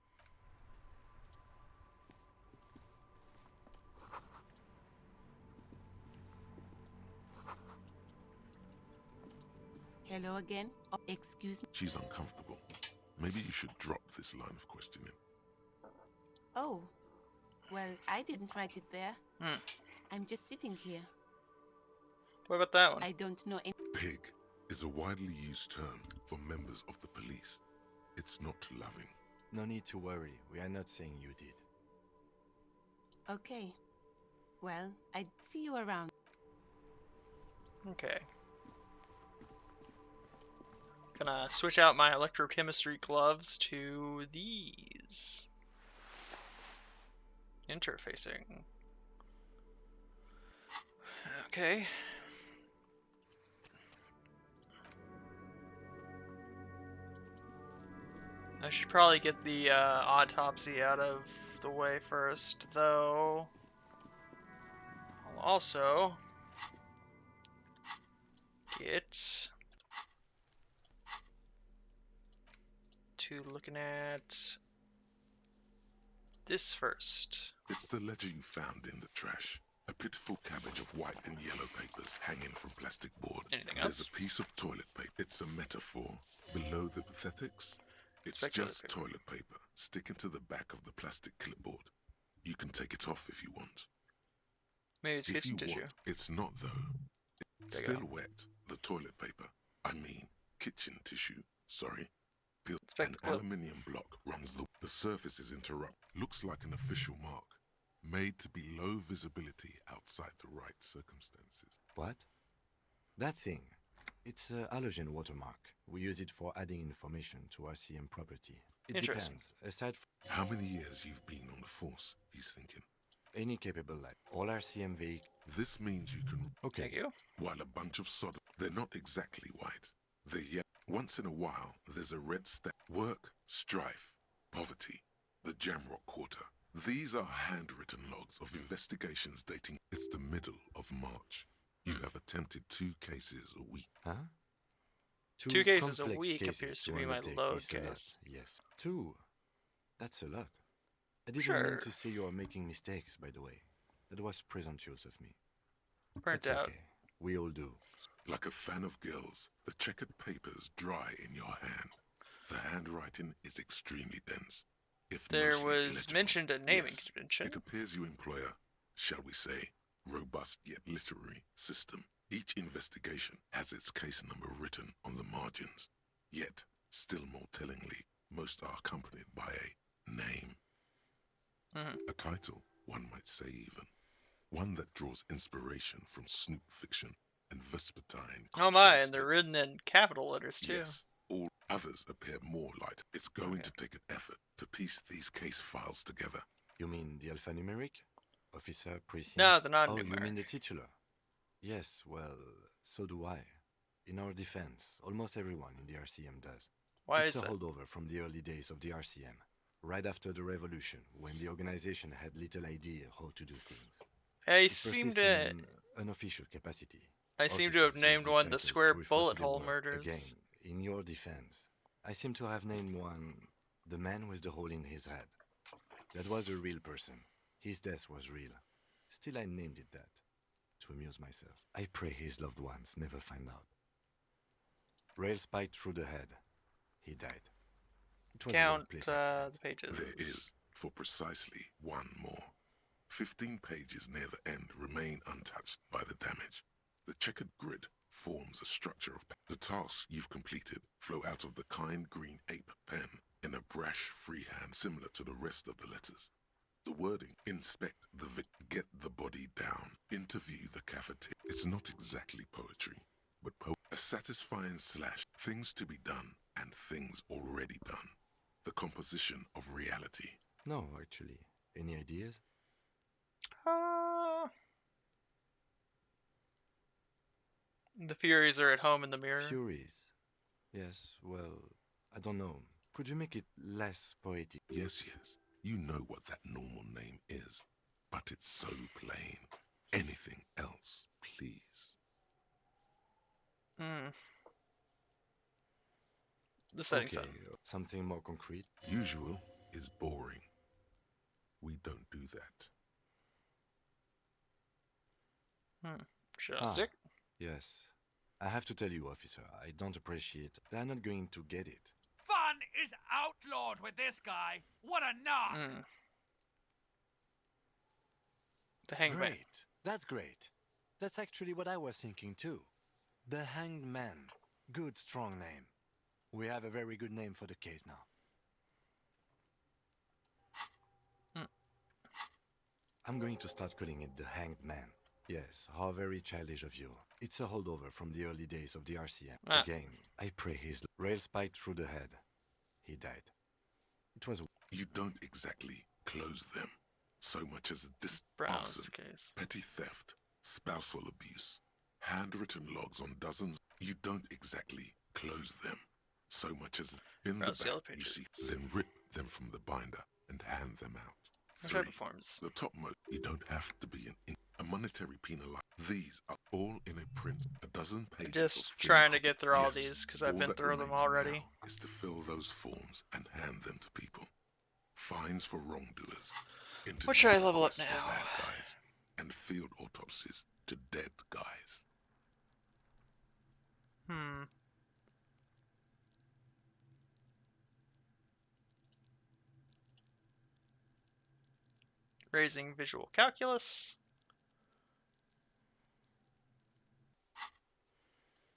Hello again. Oh, excuse me. She's uncomfortable. Maybe you should drop this line of questioning. Oh, well, I didn't write it there. Hmm. I'm just sitting here. What about that one? I don't know any. Pig is a widely used term for members of the police. It's not loving. No need to worry. We are not saying you did. Okay. Well, I'd see you around. Okay. Gonna switch out my electrochemistry gloves to these. Interfacing. Okay. I should probably get the autopsy out of the way first, though. I'll also get to looking at this first. It's the ledger you found in the trash. A pitiful cabbage of white and yellow papers hanging from plastic board. Anything There's else? a piece of toilet paper. It's a metaphor. Below the pathetics, it's Speculative just paper. toilet paper sticking to the back of the plastic clipboard. You can take it off if you want. Maybe it's If kitchen you tissue. want, it's not though. It's There you still wet. The toilet paper. I mean, kitchen tissue. Sorry. An clip. aluminium block runs the surface is interrupted. Looks like an official mark. Made to be low visibility outside the right circumstances. What? That thing. It's a halogen watermark. We use it for adding information to RCM property. It Interesting. depends. Aside from How many years you've been on the force, he's thinking. any capable life, all RCM vehicles. This means you can... Okay. Thank you. While a bunch of sod... They're not exactly white. They're yellow. Once in a while, there's a red stamp. Work, strife, poverty, the Jamrock Quarter. These are handwritten logs of investigations dating... It's the middle of March. You have attempted 2 cases a week. Huh? 2 cases a complex week cases appears to be my undertake load is a lot. case. Yes. 2. That's a lot. I didn't Sure. mean to say you are making mistakes, by the way. That was presumptuous of me. Burnt It's out. okay. We all do. Like a fan of girls, the checkered papers dry in your hand. The handwriting is extremely dense. If There mostly was illegible. mentioned a naming Yes, convention. It appears you employ a, shall we say, robust yet literary system. Each investigation has its case number written on the margins. Yet, still more tellingly, most are accompanied by a name. A title, one might say even. One that draws inspiration from Snoop fiction and Vespertine. Oh my, and they're written in capital letters too. Yes, all others appear more light. It's going to take an effort to piece these case files together. You mean the alphanumeric? Officer, precinct? No, the Oh, you non-numeric. mean the titular? Yes, well, so do I. In our defense, almost everyone in the RCM does. Why it's is a that? holdover from the early days of the RCM, right after the revolution, when the organization had little idea how to do things. I It seem persists to. in an unofficial capacity. I seem to have Officers named use one the titles square to refer bullet to their hole work. murders. Again, in your defense, I seem to have named one the man with the hole in his head. That was a real person. His death was real. Still, I named it that, to amuse myself. I pray his loved ones never find out. Rail spiked through the head. He died. It was a Count workplace the accident. pages. There is, for precisely one more. 15 pages near the end remain untouched by the damage. The checkered grid forms a structure of the tasks you've completed flow out of the kind green ape pen in a brash freehand similar to the rest of the letters. The wording, inspect the get the body down, interview the cafeteria. It's not exactly poetry, but a satisfying slash, things to be done and things already done. The composition of reality. No, actually. Any ideas? The Furies are at home in the mirror. Furies? Yes, well, I don't know. Could you make it less poetic? Yes. You know what that normal name is, but it's so plain. Anything else, please? The setting okay, sun. Something more concrete. Usual is boring. We don't do that. Just Yes. I have to tell you, officer, I don't appreciate. They're not going to get it. Fun is outlawed with this guy. What a knock! The Hanged Man. Great. That's great. That's actually what I was thinking too. The Hanged Man. Good, strong name. We have a very good name for the case now. I'm going to start calling it the Hanged Man. Yes, how very childish of you. It's a holdover from the early days of the RCM. Again, I pray his rail spiked through the head. He died. It was... You don't exactly close them so much as Brown's arson, case. petty theft, spousal abuse, handwritten logs on dozens. You don't exactly close them so much as in Brown's the yellow back you pages. see, then rip them from the binder and hand them out. Which 3. forms? The topmost. You don't have to be a monetary penalized. These are all in a print, a dozen pages. Just of trying to film get through all yes, these because I've all been that through them remains already. now is to fill those forms and hand them to people. Fines for wrongdoers. What should I interview level up requests for now? bad guys, and field autopsies to dead guys. Raising visual calculus.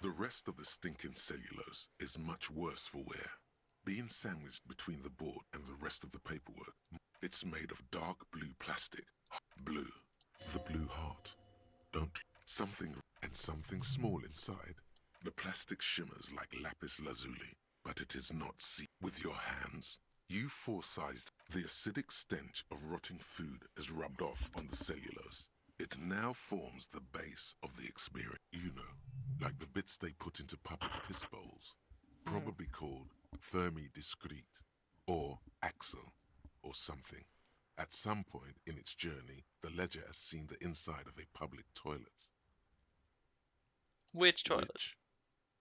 The rest of the stinking cellulose is much worse for wear. Being sandwiched between the board and the rest of the paperwork, it's made of dark blue plastic. Blue. The blue heart. Don't. Something and something small inside. The plastic shimmers like lapis lazuli, but it is not seen. With your hands, you foresized the acidic stench of rotting food is rubbed off on the cellulose. It now forms the base of the experience. You know, like the bits they put into puppet piss bowls. Probably called Fermi Discrete, or Axel, or something. At some point in its journey, the ledger has seen the inside of a public toilet. Which toilet?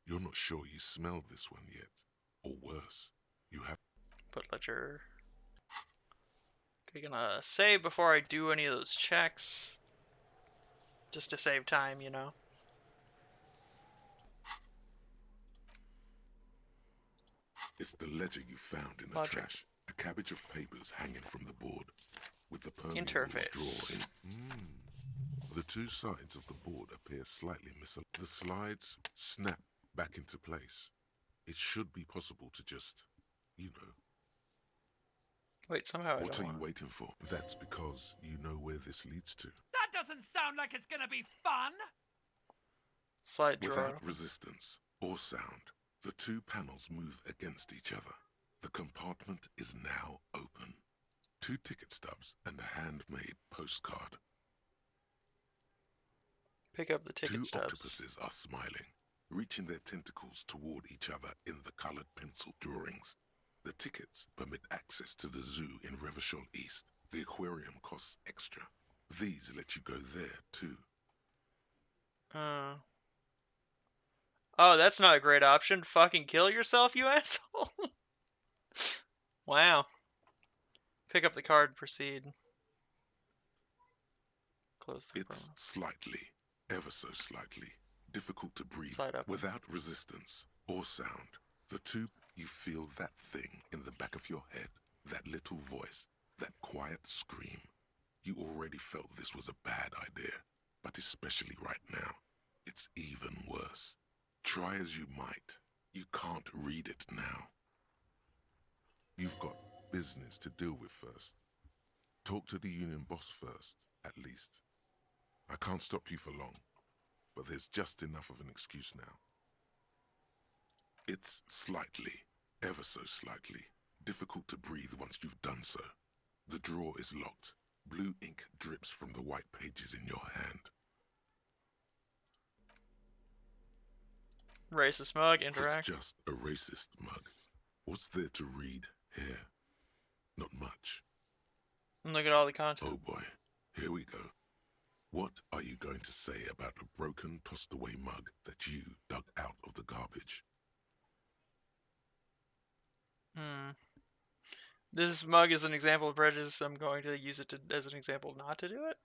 You're not sure you smelled this one yet. Or worse, you have... Put ledger. Okay, gonna save before I do any of those checks. Just to save time, you know. It's the ledger you found in the Logic. trash. A cabbage of papers hanging from the board, with the permeables Interface. drawing. The two sides of the board appear slightly misaligned. The slides snap back into place. It should be possible to just, you know. Wait, somehow I What don't are you want waiting for? That's because you know where this leads to. That doesn't sound like it's gonna be fun! slide drawer. Without resistance or sound, the two panels move against each other. The compartment is now open. 2 ticket stubs and a handmade postcard. Pick up the ticket 2 stubs. octopuses are smiling, reaching their tentacles toward each other in the colored pencil drawings. The tickets permit access to the zoo in Revachol East. The aquarium costs extra. These let you go there, too. Oh, that's not a great option. Fucking kill yourself, you asshole. Wow. Pick up the card, proceed. close the It's slightly, ever so slightly, difficult to breathe Side up. without resistance or sound. The two, you feel that thing in the back of your head, that little voice, that quiet scream. You already felt this was a bad idea, but especially right now, it's even worse. Try as you might, you can't read it now. You've got business to deal with first. Talk to the union boss first, at least. I can't stop you for long, but there's just enough of an excuse now. It's slightly, ever so slightly, difficult to breathe once you've done so. The drawer is locked. Blue ink drips from the white pages in your hand. Racist mug, interact. It's just a racist mug. What's there to read here? Not much. Look at all the content. Oh boy, here we go. What are you going to say about a broken, tossed-away mug that you dug out of the garbage? This mug is an example of prejudice, so I'm going to use it as an example not to do it.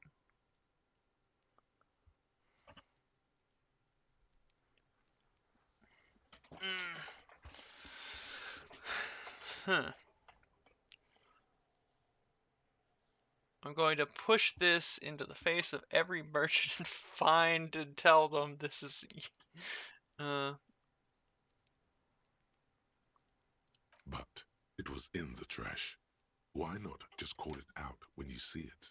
I'm going to push this into the face of every merchant and find and tell them this is... But it was in the trash. Why not just call it out when you see it?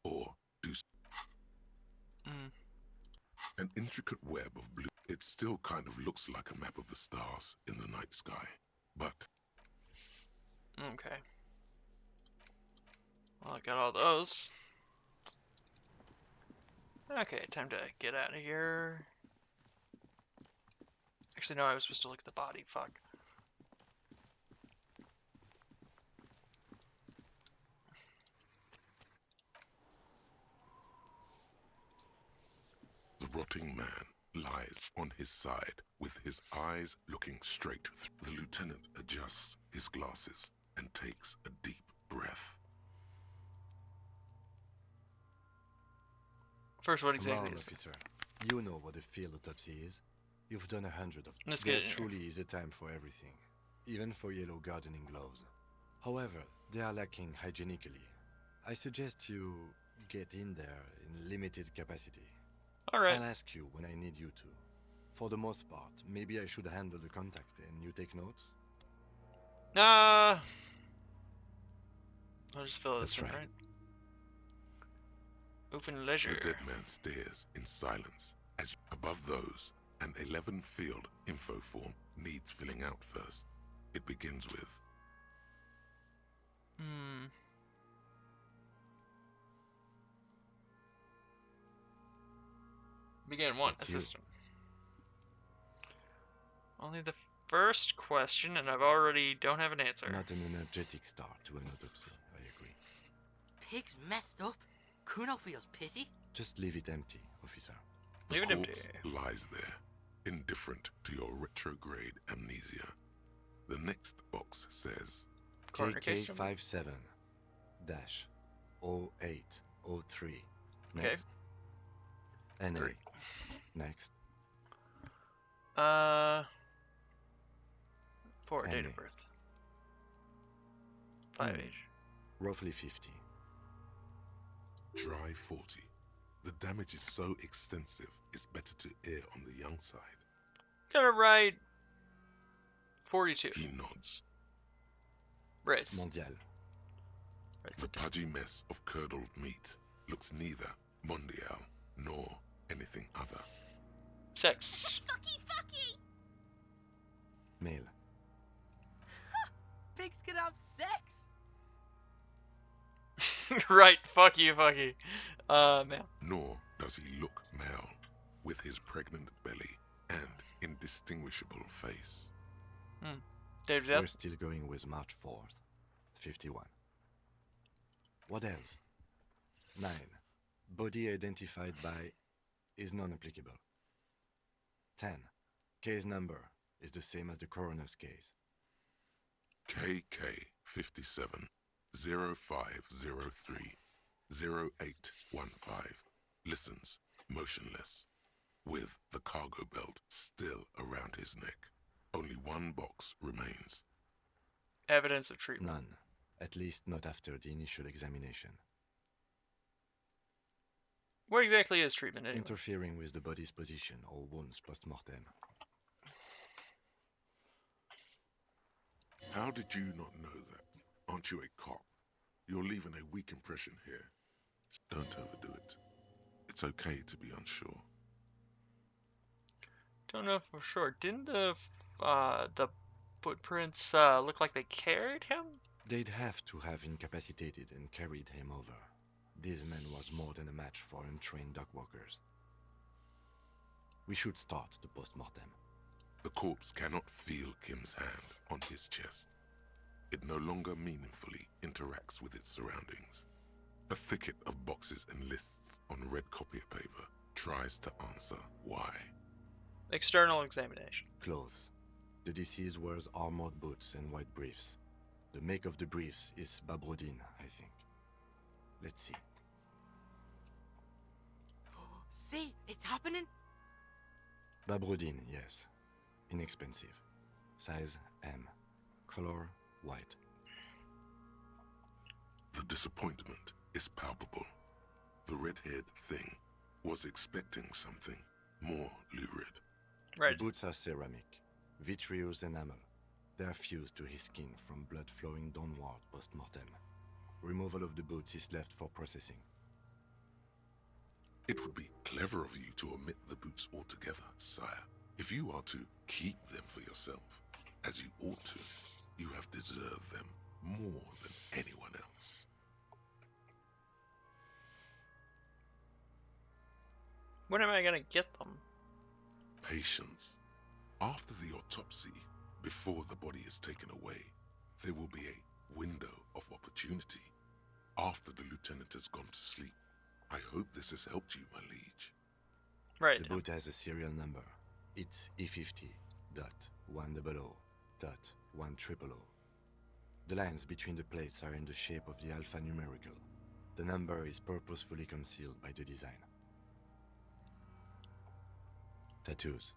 Or do an intricate web of blue. It still kind of looks like a map of the stars in the night sky. But okay. Well, I got all those. Okay, time to get out of here. Actually, no, I was supposed to look at the body. Fuck. the rotting man lies on his side with his eyes looking straight through. The lieutenant adjusts his glasses and takes a deep breath. First, what Come exactly on, is it? officer. You know what a field autopsy is. You've done 100 of them. Let's There get in here. truly is a time for everything, even for yellow gardening gloves. However, they are lacking hygienically. I suggest you get in there in limited capacity. All right. I'll ask you when I need you to. For the most part, maybe I should handle the contact and you take notes? I'll just fill this That's one, right. right? Open leisure. The dead man stares in silence as above those, an 11 field info form needs filling out first. It begins with Begin one. That's you. Assistant. Only the first question, and I've already don't have an answer. Not an energetic start to an autopsy, I agree. Pig's messed up. Kuno feels pity. Just leave it empty, officer. the Leave it empty. corpse lies there, indifferent to your retrograde amnesia. The next box says Coroner case number? KK57-0803. Okay. Next. NA. Next. Poor date NA. of birth. 5 age. Roughly 50. dry 40. The damage is so extensive, it's better to err on the young side. Gonna write 42. He nods. Race. Mondial. The pudgy mess of curdled meat looks neither mondial nor anything other. Sex. Fucky! Male. Pigs can have sex. Right. Fuck you. Male. Nor does he look male, with his pregnant belly and indistinguishable face. Dave, We're still going with March 4th. 51. What else? 9. Body identified by is non-applicable. 10. Case number is the same as the coroner's case. KK57 0503 0815 listens, motionless, with the cargo belt still around his neck. Only one box remains. Evidence of treatment. None. At least not after the initial examination. What exactly is treatment anyway? Interfering with the body's position or wounds post-mortem. How did you not know that? Aren't you a cop? You're leaving a weak impression here. Don't overdo it. It's okay to be unsure. Don't know for sure. Didn't the footprints look like they carried him? They'd have to have incapacitated and carried him over. This man was more than a match for untrained dog walkers. We should start the post-mortem. The corpse cannot feel Kim's hand on his chest. It no longer meaningfully interacts with its surroundings. A thicket of boxes and lists on red copier paper tries to answer why. External examination. Clothes. The deceased wears armored boots and white briefs. The make of the briefs is Babrodin, I think. Let's see. See, it's happening. Babrodin, yes. Inexpensive. Size M. Color white. The disappointment is palpable. The red-haired thing was expecting something more lurid. Right. The boots are ceramic, vitreous enamel. They are fused to his skin from blood flowing downward post-mortem. Removal of the boots is left for processing. It would be clever of you to omit the boots altogether, sire. If you are to keep them for yourself, as you ought to, you have deserved them more than anyone else. When am I gonna get them? Patience. After the autopsy, before the body is taken away, there will be a window of opportunity. After the lieutenant has gone to sleep. I hope this has helped you, my liege. Right. The boot has a serial number. It's E50.100.100. The lines between the plates are in the shape of the alphanumerical. The number is purposefully concealed by the design. Tattoos.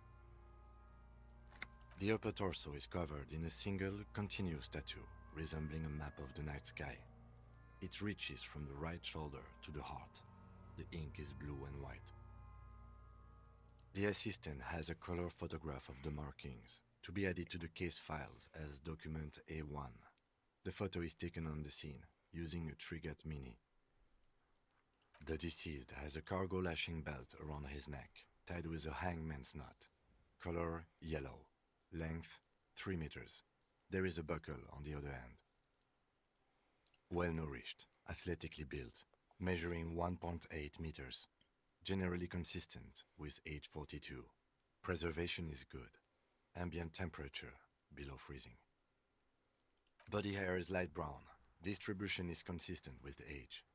The upper torso is covered in a single, continuous tattoo, resembling a map of the night sky. It reaches from the right shoulder to the heart. The ink is blue and white. The assistant has a color photograph of the markings, to be added to the case files as document A1. The photo is taken on the scene, using a Trigat Mini. The deceased has a cargo lashing belt around his neck, tied with a hangman's knot. Color yellow. Length 3 meters. There is a buckle on the other end. Well-nourished, athletically built, measuring 1.8 meters. Generally consistent with age 42. Preservation is good. Ambient temperature below freezing. Body hair is light brown. Distribution is consistent with age.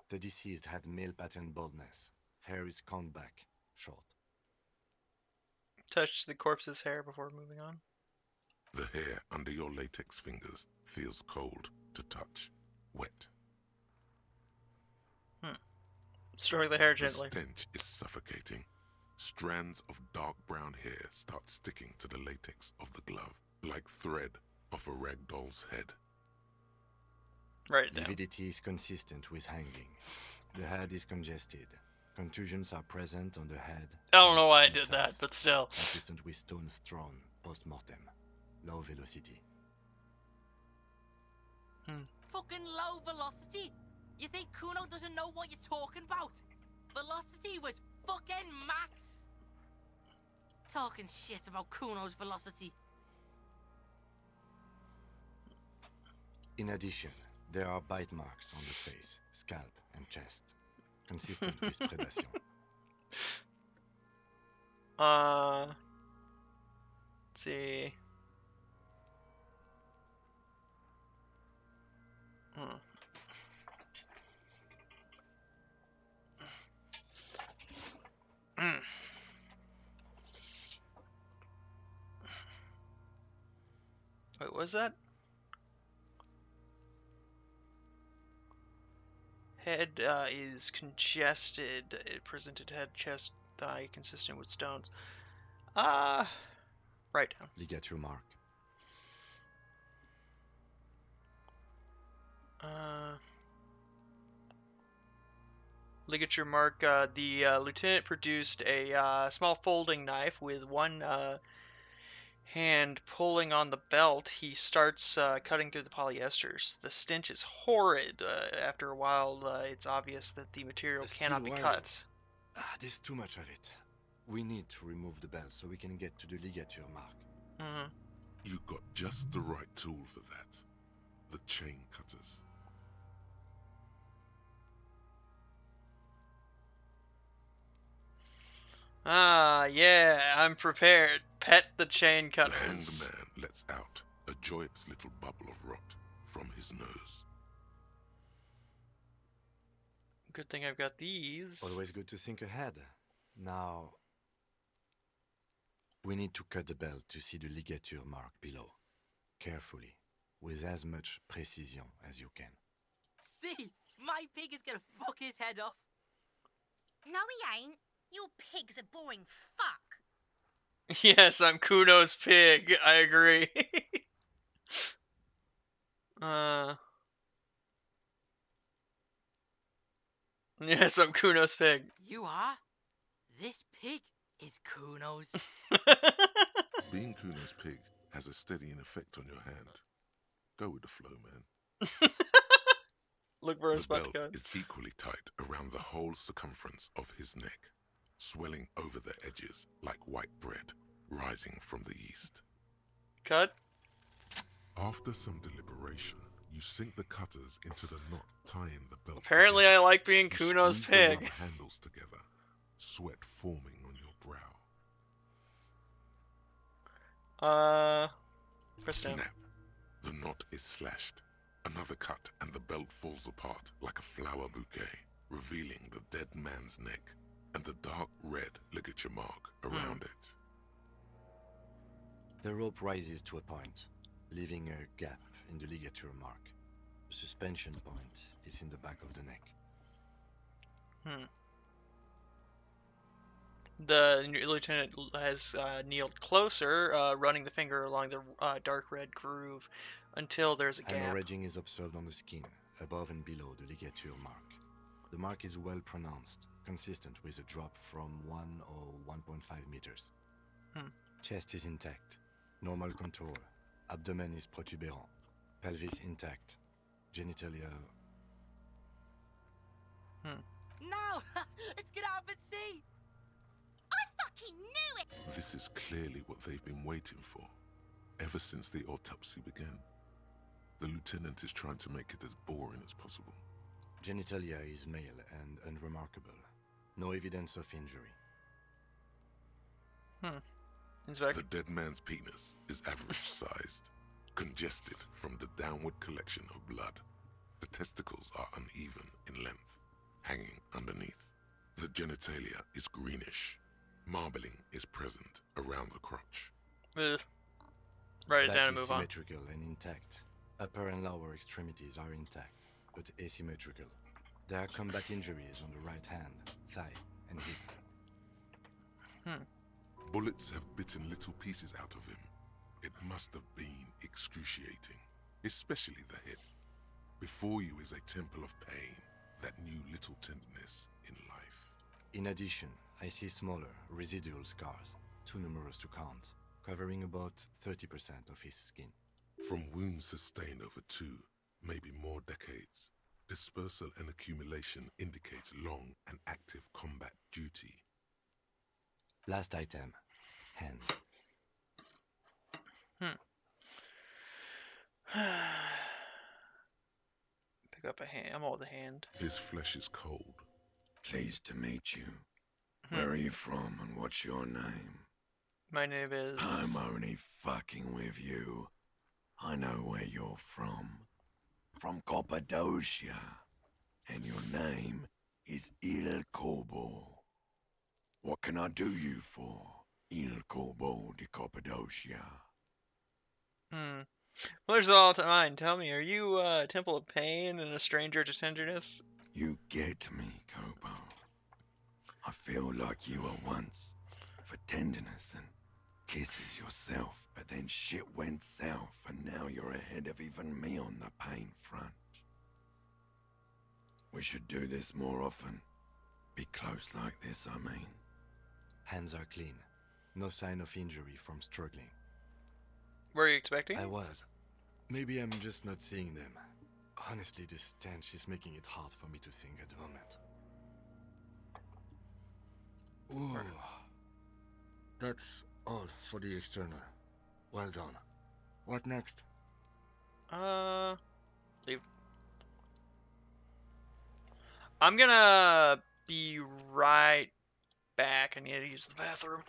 The deceased had male pattern baldness. Hair is combed back, short. Touch the corpse's hair before moving on. The hair under your latex fingers feels cold to touch, wet. Stroke the hair gently. The stench is suffocating. Strands of dark brown hair start sticking to the latex of the glove, like thread off a rag doll's head. Write it down. Lividity is consistent with hanging. The head is congested. Contusions are present on the head. I don't know why I and did that, face, but still. Consistent with stones thrown post-mortem. Low velocity. Fucking low velocity? You think Kuno doesn't know what you're talking about? Velocity was fucking max. Talking shit about Kuno's velocity. In addition, there are bite marks on the face, scalp, and chest, consistent with predation. Let's see. Wait, what was that? head is congested. It presented head, chest, thigh, consistent with stones. Right down. Ligature mark. Ligature mark. The lieutenant produced a small folding knife with one hand pulling on the belt. He starts cutting through the polyesters. The stench is horrid. After a while, it's obvious that the material The cannot be steel wire. cut. There's too much of it. We need to remove the belt so we can get to the ligature mark. Mm-hmm. You got just the right tool for that. The chain cutters. Yeah, I'm prepared. Pet the chain The hanged cutters. man lets out a joyous little bubble of rot from his nose. Good thing I've got these. Always good to think ahead. Now, we need to cut the belt to see the ligature mark below. Carefully, with as much precision as you can. See, my pig is gonna fuck his head off. No, he ain't. Your pig's a boring fuck. Yes, I'm Kuno's pig. I agree. Yes, I'm Kuno's pig. You are? This pig is Kuno's. Being Kuno's pig has a steadying effect on your hand. Go with the flow, man. Look for a The spot belt is equally tight around the whole circumference of his neck, swelling over the edges like white bread rising from the east. Cut. After some deliberation, you sink the cutters into the knot tying the belt. Apparently, together. I like being You Kuno's squeeze the pig. rubber handles together, sweat forming on your brow. Press down. Snap. The knot is slashed. Another cut and the belt falls apart like a flower bouquet, revealing the dead man's neck and the dark red ligature mark around it. The rope rises to a point, leaving a gap in the ligature mark. The suspension point is in the back of the neck. The lieutenant has kneeled closer, running the finger along the dark red groove until there's a gap. Hemorrhaging is observed on the skin, above and below the ligature mark. The mark is well pronounced, consistent with a drop from 1 or 1.5 meters. Chest is intact, normal contour. Abdomen is protuberant, pelvis intact, genitalia. No! Let's get out and see! I fucking knew it! This is clearly what they've been waiting for, ever since the autopsy began. The lieutenant is trying to make it as boring as possible. Genitalia is male and unremarkable. No evidence of injury. The dead man's penis is average-sized, congested from the downward collection of blood. The testicles are uneven in length, hanging underneath. The genitalia is greenish. Marbling is present around the crotch. Write it Back down and is move on. symmetrical and intact. Upper and lower extremities are intact, but asymmetrical. There are combat injuries on the right hand, thigh, and hip. Bullets have bitten little pieces out of him. It must have been excruciating, especially the hip. Before you is a temple of pain that knew little tenderness in life. In addition, I see smaller, residual scars, too numerous to count, covering about 30% of his skin. From wounds sustained over 2, maybe more decades, dispersal and accumulation indicates long and active combat duty. Last item, hands. Pick up a hand. I'm all the hand. His flesh is cold. Pleased to meet you. Where are you from and what's your name? My name is... I'm only fucking with you. I know where you're from. From Cappadocia. And your name is Il Corbo. What can I do you for, Il Corbo de Cappadocia? Well, there's all to mine. Tell me, are you a temple of pain and a stranger to tenderness? You get me, Kobo. I feel like you were once for tenderness and kisses yourself, but then shit went south, and now you're ahead of even me on the pain front. We should do this more often. Be close like this, I mean. Hands are clean. No sign of injury from struggling. Were you expecting? I was. Maybe I'm just not seeing them. Honestly, this stench is making it hard for me to think at the moment. Ooh. That's all for the external. Well done. What next? Leave. I'm gonna be right back. I need to use the bathroom.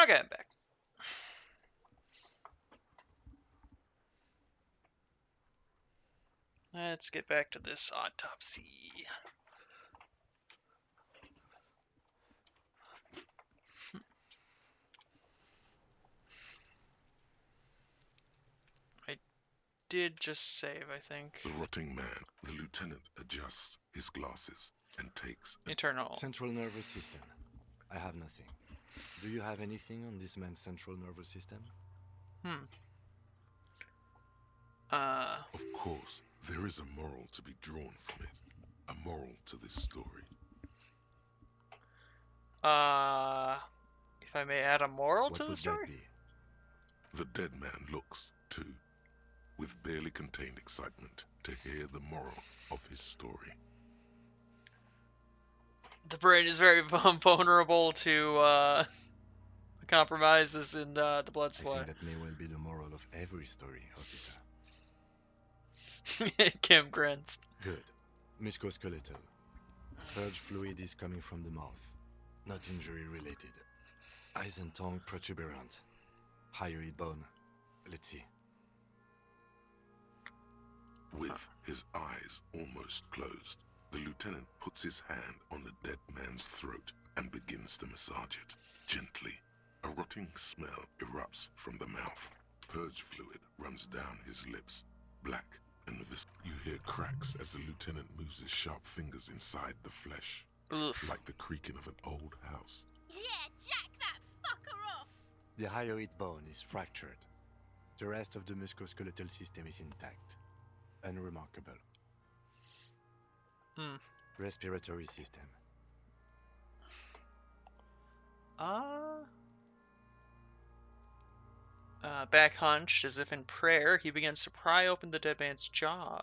Okay, I'm back. Let's get back to this autopsy. I did just save, I think. The rotting man, the lieutenant adjusts his glasses and takes Eternal. Central nervous system. I have nothing. Do you have anything on this man's central nervous system? Of course, there is a moral to be drawn from it. A moral to this story. If I may add a moral What to the would that story? be? The dead man looks, too, with barely contained excitement to hear the moral of his story. The brain is very vulnerable to compromises in the blood I supply. think that may well be the moral of every story, officer. Kim grins. Good. Musculoskeletal. Purge fluid is coming from the mouth. Not injury related. Eyes and tongue protuberant. Hyoid bone. Let's see. With his eyes almost closed, the lieutenant puts his hand on the dead man's throat and begins to massage it, gently. A rotting smell erupts from the mouth. Purge fluid runs down his lips, black and viscous. You hear cracks as the lieutenant moves his sharp fingers inside the flesh, like the creaking of an old house. Yeah, jack that fucker off! The hyoid bone is fractured. The rest of the musculoskeletal system is intact. Unremarkable. Respiratory system. Back hunched, as if in prayer, he begins to pry open the dead man's jaw.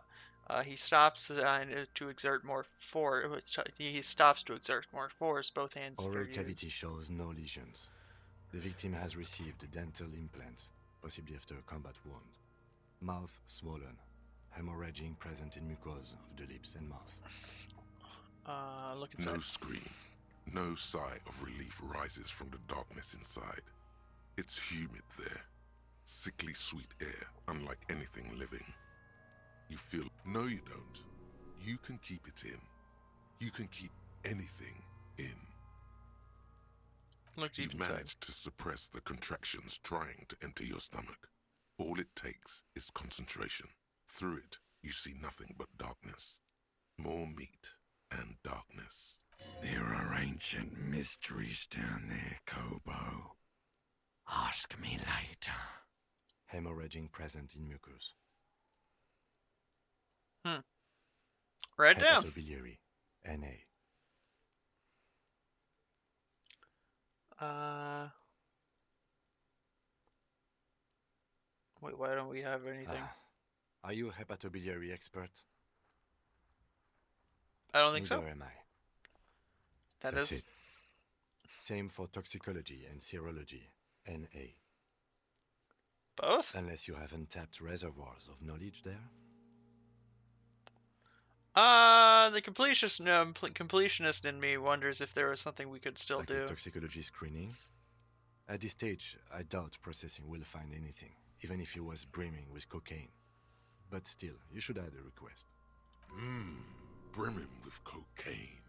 He stops to exert more force. He stops to exert more force. Both hands are Oral used. cavity shows no lesions. The victim has received dental implants, possibly after a combat wound. Mouth swollen. Hemorrhaging present in mucosa of the lips and mouth. Look inside. No scream, no sigh of relief rises from the darkness inside. It's humid there. Sickly sweet air, unlike anything living. You feel, no you don't. You can keep it in. You can keep anything in. Look deep You inside. manage to suppress the contractions trying to enter your stomach. All it takes is concentration. Through it, you see nothing but darkness. More meat and darkness. There are ancient mysteries down there, Kobo. Ask me later. Hemorrhaging present in mucus. Write it down. Hepatobiliary. NA. Wait, why don't we have anything? Are you a hepatobiliary expert? I don't think Neither so. am I. That's it. Same for toxicology and serology. NA. Both? Unless you have untapped reservoirs of knowledge there. The completionist in me wonders if there was something we could still Like do. a toxicology screening. At this stage, I doubt processing will find anything, even if he was brimming with cocaine. But still, you should add a request. Brimming with cocaine.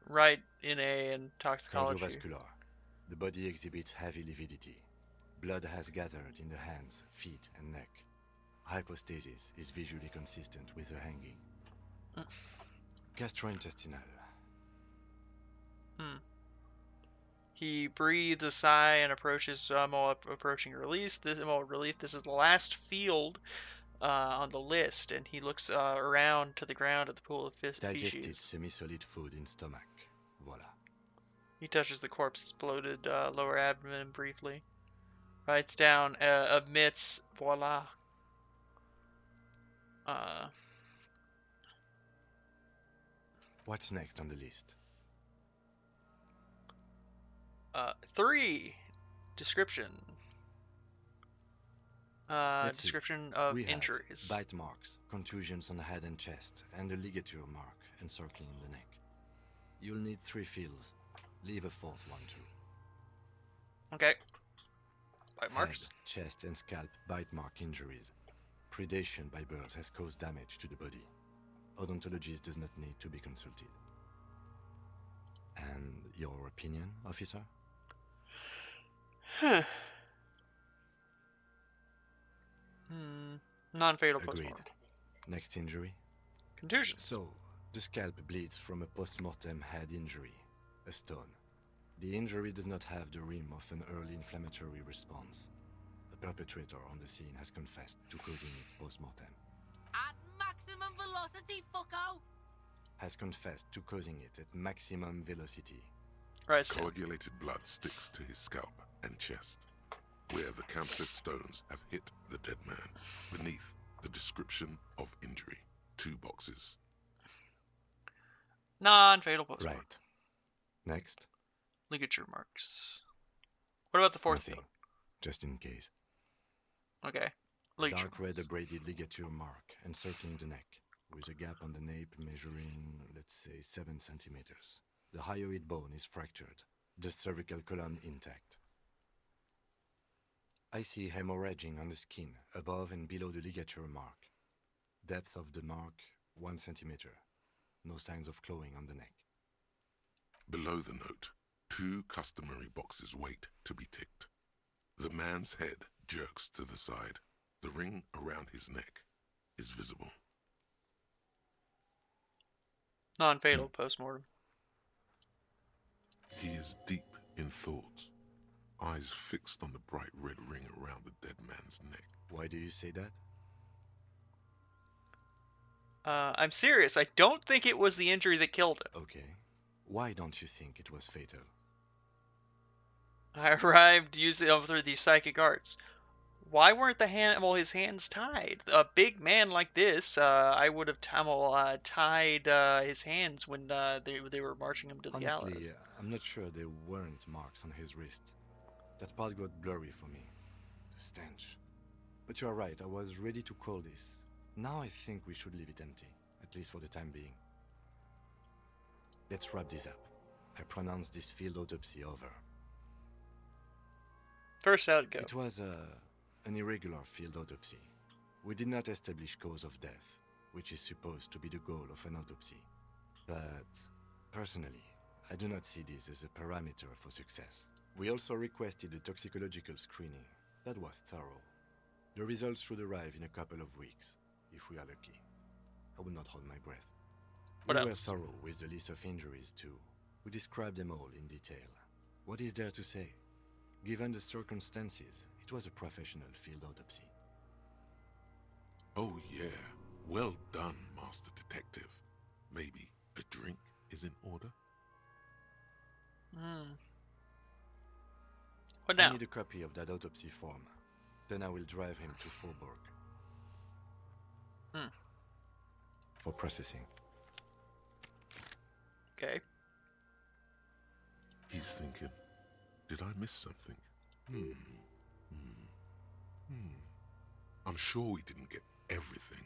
Right in A and toxicology. Cardiovascular. The body exhibits heavy lividity. Blood has gathered in the hands, feet, and neck. Hypostasis is visually consistent with the hanging. Gastrointestinal. He breathes a sigh and approaches approaching release. This is the last field on the list, and he looks around to the ground at the pool of Digested feces. semi-solid food in stomach. Voila. He touches the corpse's bloated lower abdomen briefly. Writes down, admits, voila. What's next on the list? 3. Description. Let's Description see. of We have injuries. bite marks, contusions on the head and chest, and a ligature mark encircling the neck. You'll need 3 fields. Leave a 4th one too. Okay. Bite marks. Head, chest, and scalp bite mark injuries. Predation by birds has caused damage to the body. Odontologist does not need to be consulted. And your opinion, officer? Non-fatal Agreed. postmortem. Next injury? Contusions. So, the scalp bleeds from a post-mortem head injury, a stone. The injury does not have the rim of an early inflammatory response. The perpetrator on the scene has confessed to causing it post-mortem. At maximum velocity, fucko! Has confessed to causing it at maximum velocity. Right. Coagulated blood sticks to his scalp and chest, where the countless stones have hit the dead man. Beneath, the description of injury. 2 boxes. Non-fatal postmortem. Right. Next? Ligature marks. What about the 4th Nothing. field? Just in case. Okay. A Ligature dark red abraded ligature mark encircling the neck, with a gap on the nape measuring, let's say, 7 centimeters. The hyoid bone is fractured, the cervical column intact. I see hemorrhaging on the skin, above and below the ligature mark. Depth of the mark, 1 centimeter. No signs of clawing on the neck. Below the note, 2 customary boxes wait to be ticked. The man's head jerks to the side. The ring around his neck is visible. Non-fatal postmortem. He is deep in thought, eyes fixed on the bright red ring around the dead man's neck. Why do you say that? I'm serious. I don't think it was the injury that killed him. Okay. Why don't you think it was fatal? I arrived using through these psychic arts. Why weren't his hands tied? A big man like this, I would have tied his hands when they were marching him to the Honestly, gallows. I'm not sure there weren't marks on his wrist. That part got blurry for me. The stench. But you're right, I was ready to call this. Now I think we should leave it empty, at least for the time being. Let's wrap this up. I pronounce this field autopsy over. First, how'd it go? It was an irregular field autopsy. We did not establish cause of death, which is supposed to be the goal of an autopsy. But, personally, I do not see this as a parameter for success. We also requested a toxicological screening. That was thorough. The results should arrive in a couple of weeks, if we are lucky. I will not hold my breath. What we were else? thorough with the list of injuries, too. We described them all in detail. What is there to say? Given the circumstances, it was a professional field autopsy. Oh yeah, well done, Master Detective. Maybe a drink is in order? What now? I need a copy of that autopsy form. Then I will drive him to Faubourg. For processing. Okay. He's thinking, did I miss something? I'm sure we didn't get everything.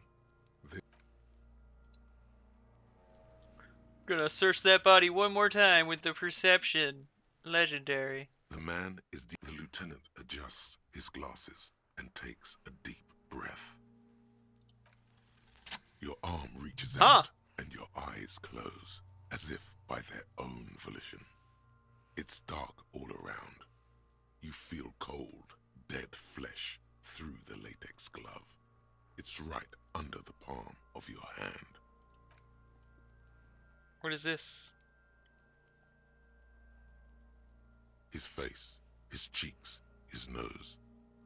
Gonna search that body one more time with the perception. Legendary. The man is the lieutenant adjusts his glasses and takes a deep breath. Your arm reaches out and your eyes close as if by their own volition. It's dark all around. You feel cold, dead flesh through the latex glove. It's right under the palm of your hand. What is this? His face, his cheeks, his nose,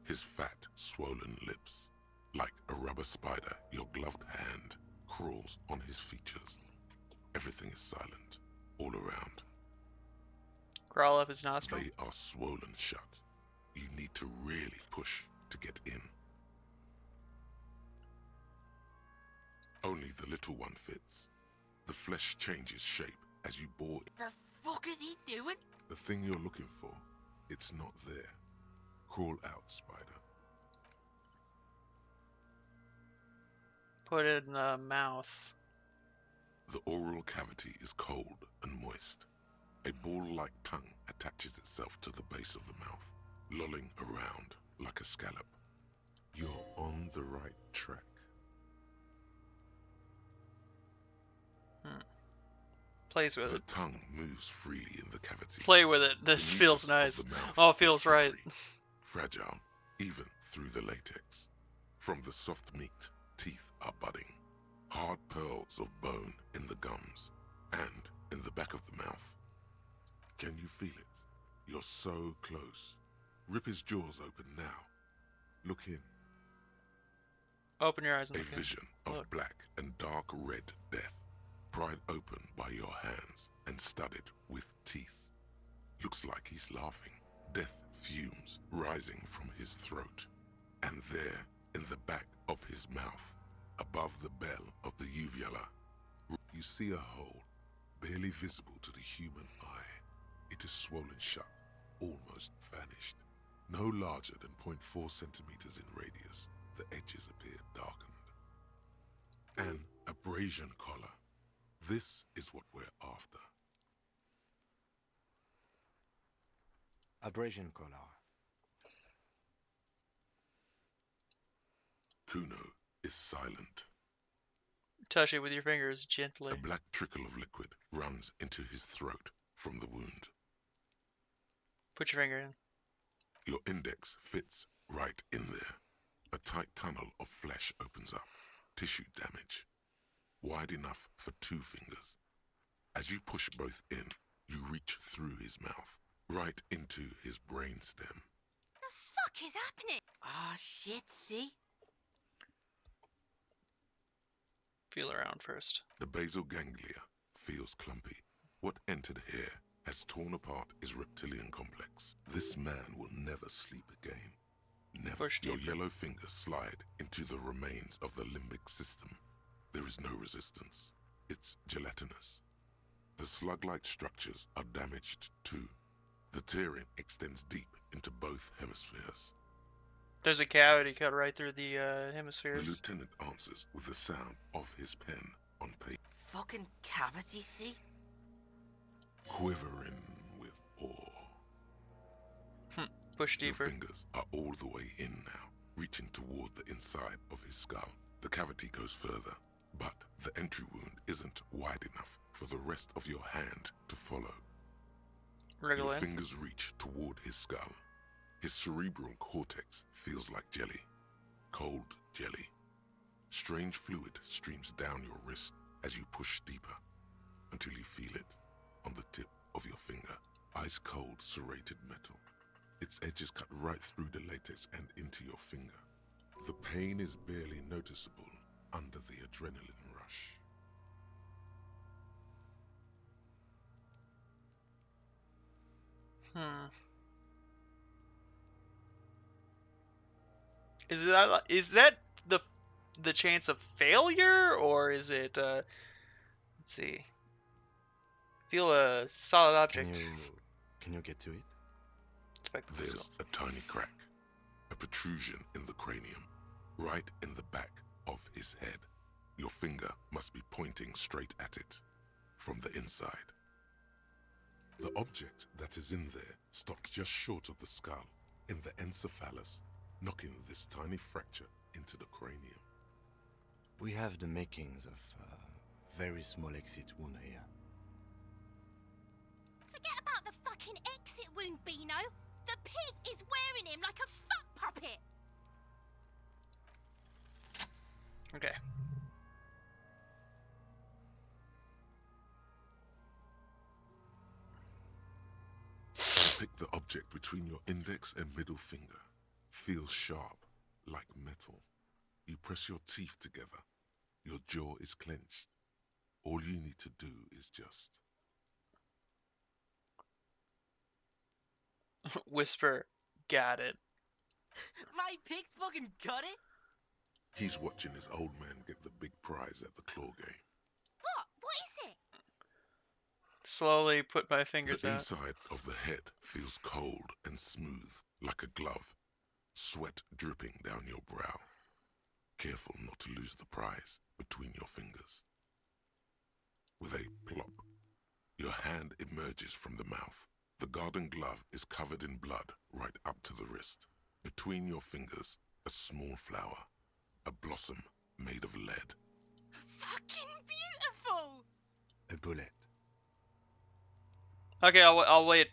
his fat, swollen lips. Like a rubber spider, your gloved hand crawls on his features. Everything is silent, all around. Crawl up his nostril? They are swollen shut. You need to really push to get in. Only the little one fits. The flesh changes shape as you bore it. The fuck is he doing? The thing you're looking for, it's not there. Crawl out, spider. Put it in the mouth. The oral cavity is cold and moist. A ball-like tongue attaches itself to the base of the mouth, lolling around like a scallop. You're on the right track. Plays with The it. tongue moves freely in the cavity. Play with it. This The feels mucus nice. of the mouth Oh, it is feels right. slippery, fragile, even through the latex. From the soft meat, teeth are budding. Hard pearls of bone in the gums and in the back of the mouth. Can you feel it? You're so close. Rip his jaws open now. Look in. Open your eyes and A look in. vision of Look. black and dark red death, pried open by your hands and studded with teeth. Looks like he's laughing. Death fumes rising from his throat. And there, in the back of his mouth, above the bell of the uvula, you see a hole, barely visible to the human eye. It is swollen shut, almost vanished. No larger than 0.4 centimeters in radius, the edges appear darkened. An abrasion collar. This is what we're after. Abrasion collar. Kuno is silent. Touch it with your fingers gently. A black trickle of liquid runs into his throat from the wound. Put your finger in. Your index fits right in there. A tight tunnel of flesh opens up. Tissue damage. Wide enough for 2 fingers. As you push both in, you reach through his mouth, right into his brainstem. The fuck is happening? Oh shit, see? Feel around first. The basal ganglia feels clumpy. What entered here has torn apart his reptilian complex. This man will never sleep again. Never. Push Your deeper. yellow fingers slide into the remains of the limbic system. There is no resistance. It's gelatinous. The slug-like structures are damaged too. The tearing extends deep into both hemispheres. There's a cavity cut right through the The hemispheres. lieutenant answers with the sound of his pen on paper. Fucking cavity, see? Quivering with awe. Push Your deeper. fingers are all the way in now, reaching toward the inside of his skull. The cavity goes further, but the entry wound isn't wide enough for the rest of your hand to follow. Wriggle Your in. fingers reach toward his skull. His cerebral cortex feels like jelly. Cold jelly. Strange fluid streams down your wrist as you push deeper until you feel it on the tip of your finger. Ice cold serrated metal. Its edges cut right through the latex and into your finger. The pain is barely noticeable under the adrenaline rush. Is that the chance of failure, or is it let's see. Feel a solid object. Can you get to it? Inspect the There's skull. a tiny crack, a protrusion in the cranium, right in the back of his head. Your finger must be pointing straight at it, from the inside. The object that is in there stops just short of the skull, in the encephalus, knocking this tiny fracture into the cranium. We have the makings of a very small exit wound here. Forget about the fucking exit wound, Beano. The pig is wearing him like a fuck puppet. Okay. You pick the object between your index and middle finger. Feels sharp, like metal. You press your teeth together. Your jaw is clenched. All you need to do is just... Whisper, got it. My pig's fucking got it? He's watching his old man get the big prize at the claw game. What? What is it? Slowly put my fingers The out. inside of the head feels cold and smooth, like a glove. Sweat dripping down your brow. Careful not to lose the prize between your fingers. With a plop, your hand emerges from the mouth. The garden glove is covered in blood right up to the wrist. Between your fingers, a small flower, a blossom made of lead. Fucking beautiful! A bullet. Okay, I'll wait.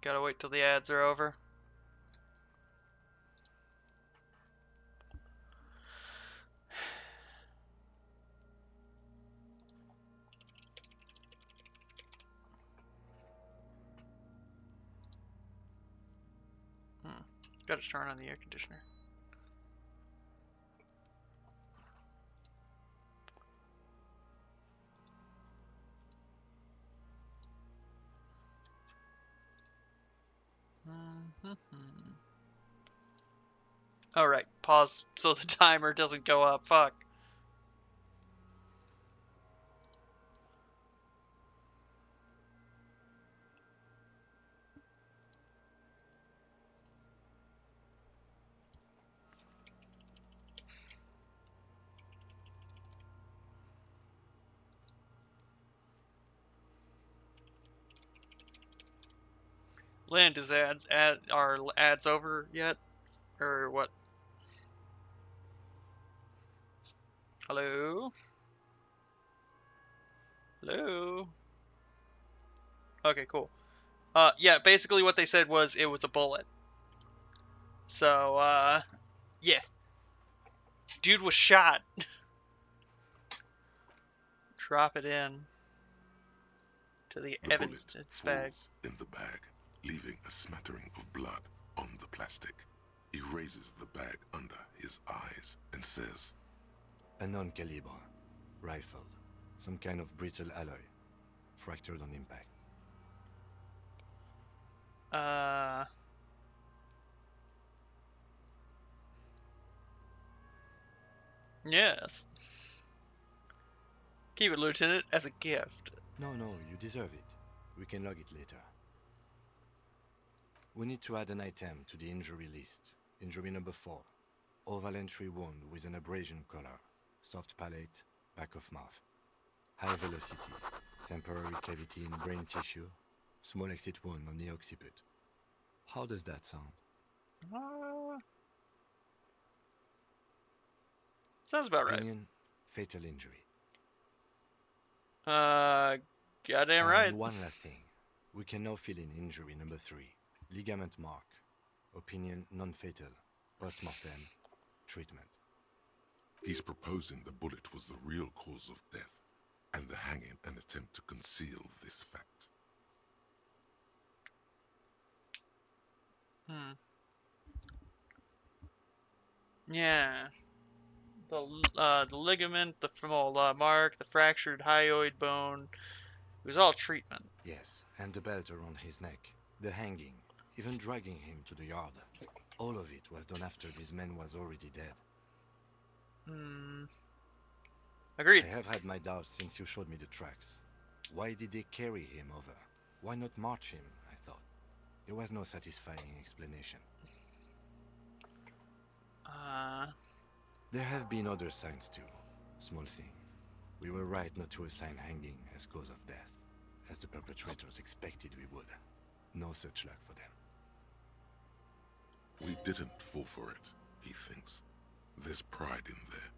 Gotta wait till the ads are over. Gotta turn on the air conditioner. Alright, pause so the timer doesn't go up. Fuck. Lynn, is are ads over yet? Or what? Hello? Hello? Okay, cool. Yeah, basically what they said was it was a bullet. So, yeah. Dude was shot. Drop it in to the The evidence bullet bag. falls in the bag, leaving a smattering of blood on the plastic. He raises the bag under his eyes and says, A non-caliber. Rifled. Some kind of brittle alloy. Fractured on impact. Yes. Keep it, Lieutenant, as a gift. No, you deserve it. We can log it later. We need to add an item to the injury list. Injury number 4. Oval entry wound with an abrasion collar. Soft palate, back of mouth. High velocity. Temporary cavity in brain tissue. Small exit wound on the occiput. How does that sound? Sounds about right. Opinion, fatal injury. Goddamn right. And one last thing. We can now fill in injury number 3. Ligament mark. Opinion, non-fatal. Post-mortem. Treatment. He's proposing the bullet was the real cause of death, and the hanging an attempt to conceal this fact. Yeah. The ligament, the femoral mark, the fractured hyoid bone. It was all treatment. Yes, and the belt around his neck. The hanging. Even dragging him to the yard. All of it was done after this man was already dead. Agreed. I have had my doubts since you showed me the tracks. Why did they carry him over? Why not march him, I thought. There was no satisfying explanation. There have been other signs too. Small things. We were right not to assign hanging as cause of death, as the perpetrators expected we would. No such luck for them. We didn't fall for it, he thinks. There's pride in there.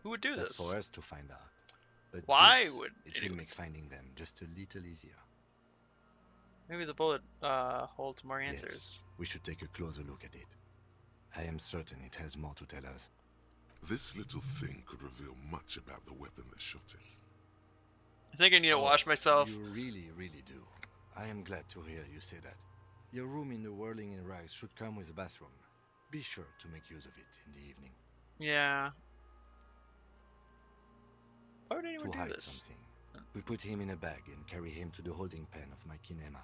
Who would do That's this? for us to find out. But Why this, would it will make finding them just a little easier. Maybe the bullet holds more answers. Yes, we should take a closer look at it. I am certain it has more to tell us. This little thing could reveal much about the weapon that shot it. I think I need to wash myself. You really, really do. I am glad to hear you say that. Your room in the Whirling in Rags should come with a bathroom. Be sure to make use of it in the evening. Yeah. Why would anyone To do hide this? something. We put him in a bag and carry him to the holding pen of my kinema.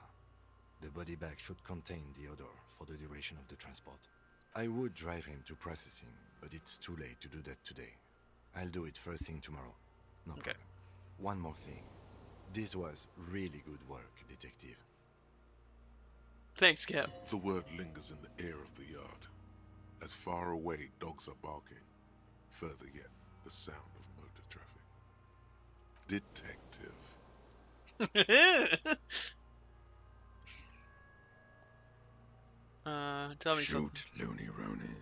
The body bag should contain the odor for the duration of the transport. I would drive him to processing, but it's too late to do that today. I'll do it first thing tomorrow. No problem. One more thing. This was really good work, Detective. Thanks, Cam. The word lingers in the air of the yard. As far away, dogs are barking. Further yet, the sound of motor traffic. Detective. Tell me Shoot, something. Looney Rooney.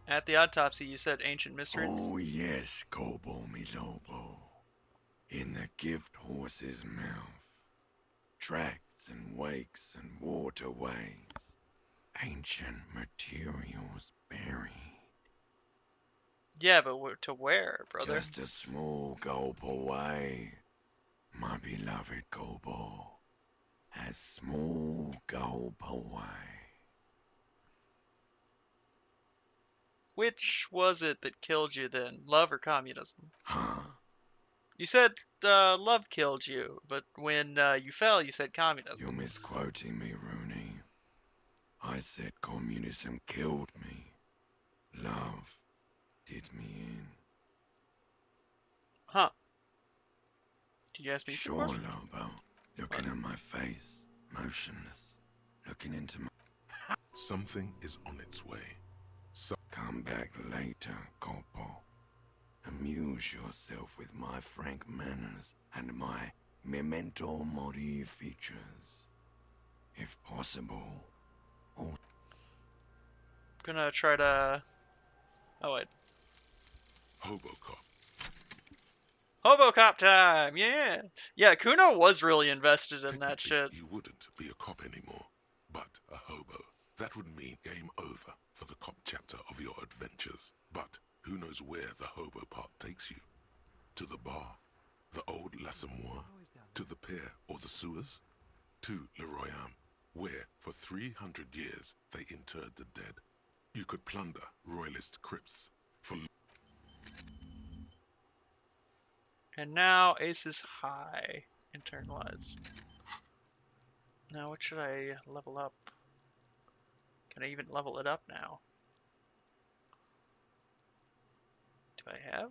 At the autopsy, you said ancient mysteries? Oh yes, Gobo mi Lobo. In the gift horse's mouth. Tracts and wakes and waterways. Ancient materials buried. Yeah, but to where, brother? Just a small gulp away. My beloved Gobo. A small gulp away. Which was it that killed you then? Love or communism? Huh? You said love killed you, but when you fell, you said communism. You're misquoting me, Rooney. I said communism killed me. Love did me in. Huh. Did you ask me? Sure, Lobo. Looking at my face, motionless. Looking into my... Something is on its way. Come back later, Corpo. Amuse yourself with my frank manners and my memento mori features. If possible. Oh. Gonna try to... Oh, wait. Hobocop. Hobocop time! Yeah! Yeah, Kuno was really invested in that shit. You wouldn't be a cop anymore, but That would mean game over for the cop chapter of your adventures. But who knows where the hobo part takes you? To the bar? The old L'Assommoir? To the pier or the sewers? To Le Royaume, where for 300 years they interred the dead. You could plunder royalist crypts for... And now Ace is high. Internalize. Now what should I level up? Can I even level it up now? Do I have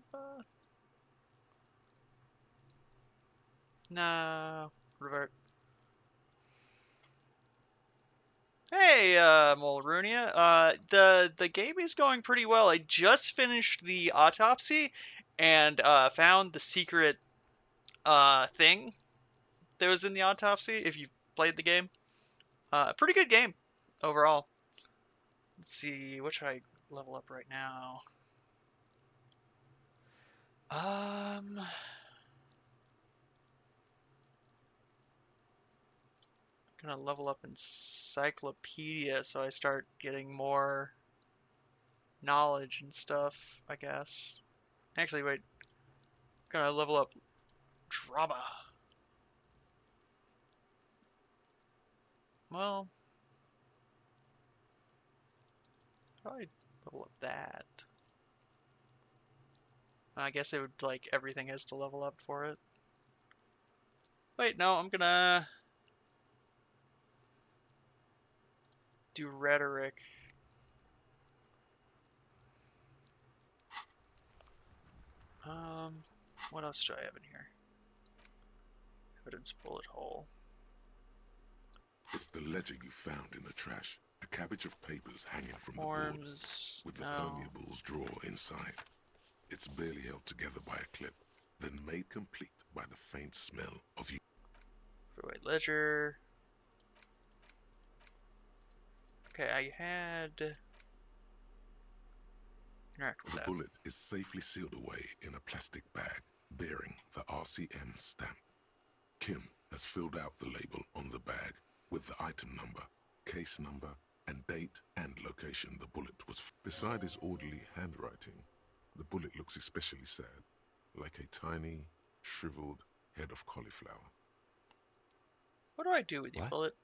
No. Revert. Hey, Mulrunia. The game is going pretty well. I just finished the autopsy and found the secret thing that was in the autopsy. If you've played the game, pretty good game overall. Let's see, what should I level up right now? Gonna level up encyclopedia so I start getting more knowledge and stuff, I guess. Actually, wait. Gonna level up drama. Well, probably level up that. I guess it would, like, everything has to level up for it. Wait, no, I'm gonna do rhetoric. What else do I have in here? Evidence bullet hole. It's the ledger you found in the trash. A cabbage of papers hanging from the board, with the permeables drawer inside. It's barely held together by a clip, then made complete by the faint smell of you. White ledger. Okay, I had... Interact with The that. bullet is safely sealed away in a plastic bag bearing the RCM stamp. Kim has filled out the label on the bag with the item number, case number, and date and location the bullet was. Beside his orderly handwriting, the bullet looks especially sad, like a tiny, shriveled head of cauliflower. What do I do with you, What? Bullet?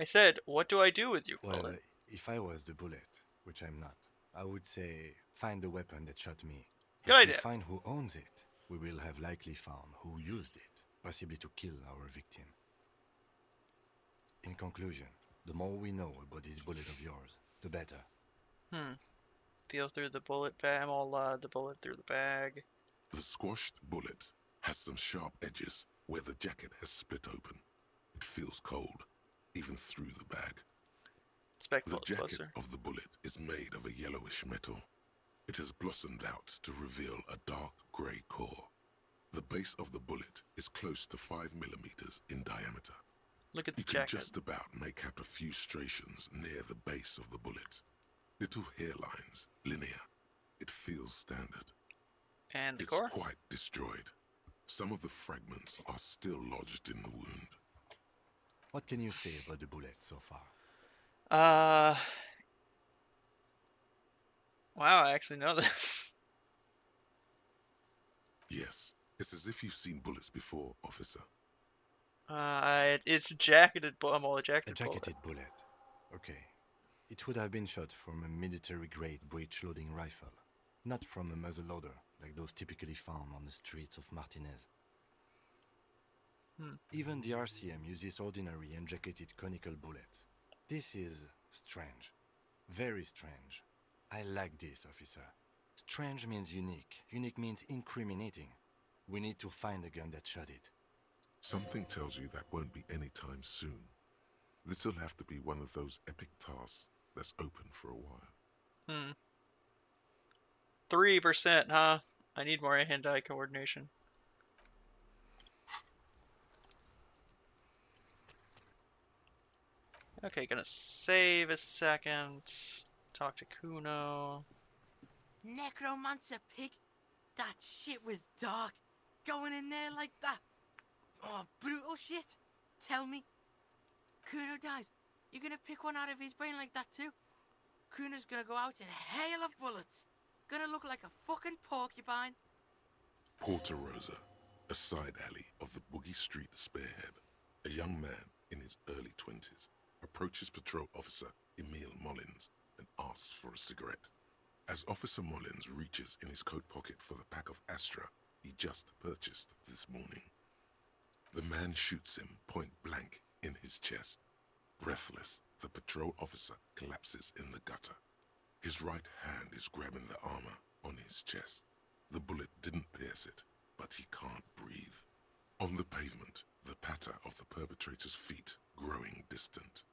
I said, what do I do with you, Well, Bullet? if I was the bullet, which I'm not, I would say find the weapon that shot me. Good If idea. we find who owns it, we will have likely found who used it, possibly to kill our victim. In conclusion, the more we know about this bullet of yours, the better. Feel through the bullet bag. I'm all the bullet through the bag. The squashed bullet has some sharp edges where the jacket has split open. It feels cold, even through the bag. Spec The bullet jacket closer. of the bullet is made of a yellowish metal. It has blossomed out to reveal a dark grey core. The base of the bullet is close to 5 millimeters in diameter. Look at the You can jacket. just about make out a few striations near the base of the bullet. Little hairlines, linear. It feels standard. And the It's core? quite destroyed. Some of the fragments are still lodged in the wound. What can you say about the bullet so far? Wow, I actually know this. Yes, it's as if you've seen bullets before, officer. It's a jacketed bullet. Well, a A jacketed jacketed bullet. Okay. It would have been shot from a military-grade breech-loading rifle, not from a muzzleloader like those typically found on the streets of Martinez. Even the RCM uses ordinary unjacketed conical bullets. This is strange. Very strange. I like this, officer. Strange means unique. Unique means incriminating. We need to find the gun that shot it. Something tells you that won't be any time soon. This'll have to be one of those epic tasks that's open for a while. 3%, huh? I need more hand-eye coordination. Okay, gonna save a second. Talk to Kuno. Necromancer pig? That shit was dark. Going in there like that. Oh, brutal shit. Tell me. Kuno dies. You're gonna pick one out of his brain like that too? Kuno's gonna go out in a hail of bullets. Gonna look like a fucking porcupine. Porta Rosa, a side alley of the Boogie Street Spearhead. A young man in his early 20s approaches patrol officer Emile Mullins and asks for a cigarette. As Officer Mullins reaches in his coat pocket for the pack of Astra he just purchased this morning, the man shoots him point blank in his chest. Breathless, the patrol officer collapses in the gutter. His right hand is grabbing the armor on his chest. The bullet didn't pierce it, but he can't breathe. On the pavement, the patter of the perpetrator's feet growing distant.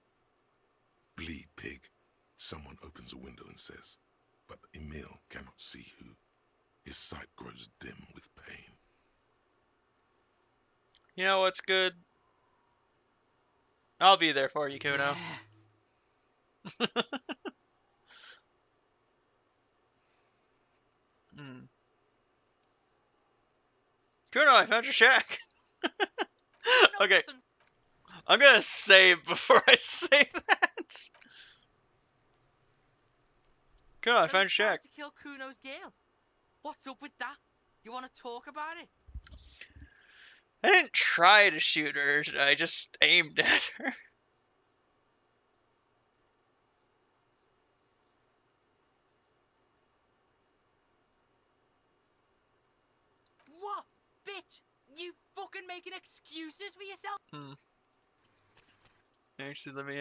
Bleed, pig, someone opens a window and says, but Emile cannot see who. His sight grows dim with pain. You know what's good? I'll be there for you, Kuno. Kuno, I found your shack. Okay. I'm gonna save before I say that. Kuno, I found your shack. To kill Kuno's girl. What's up with that? You want to talk about it? I didn't try to shoot her. I just aimed at her. What? Bitch! You fucking making excuses for yourself? Actually, let me,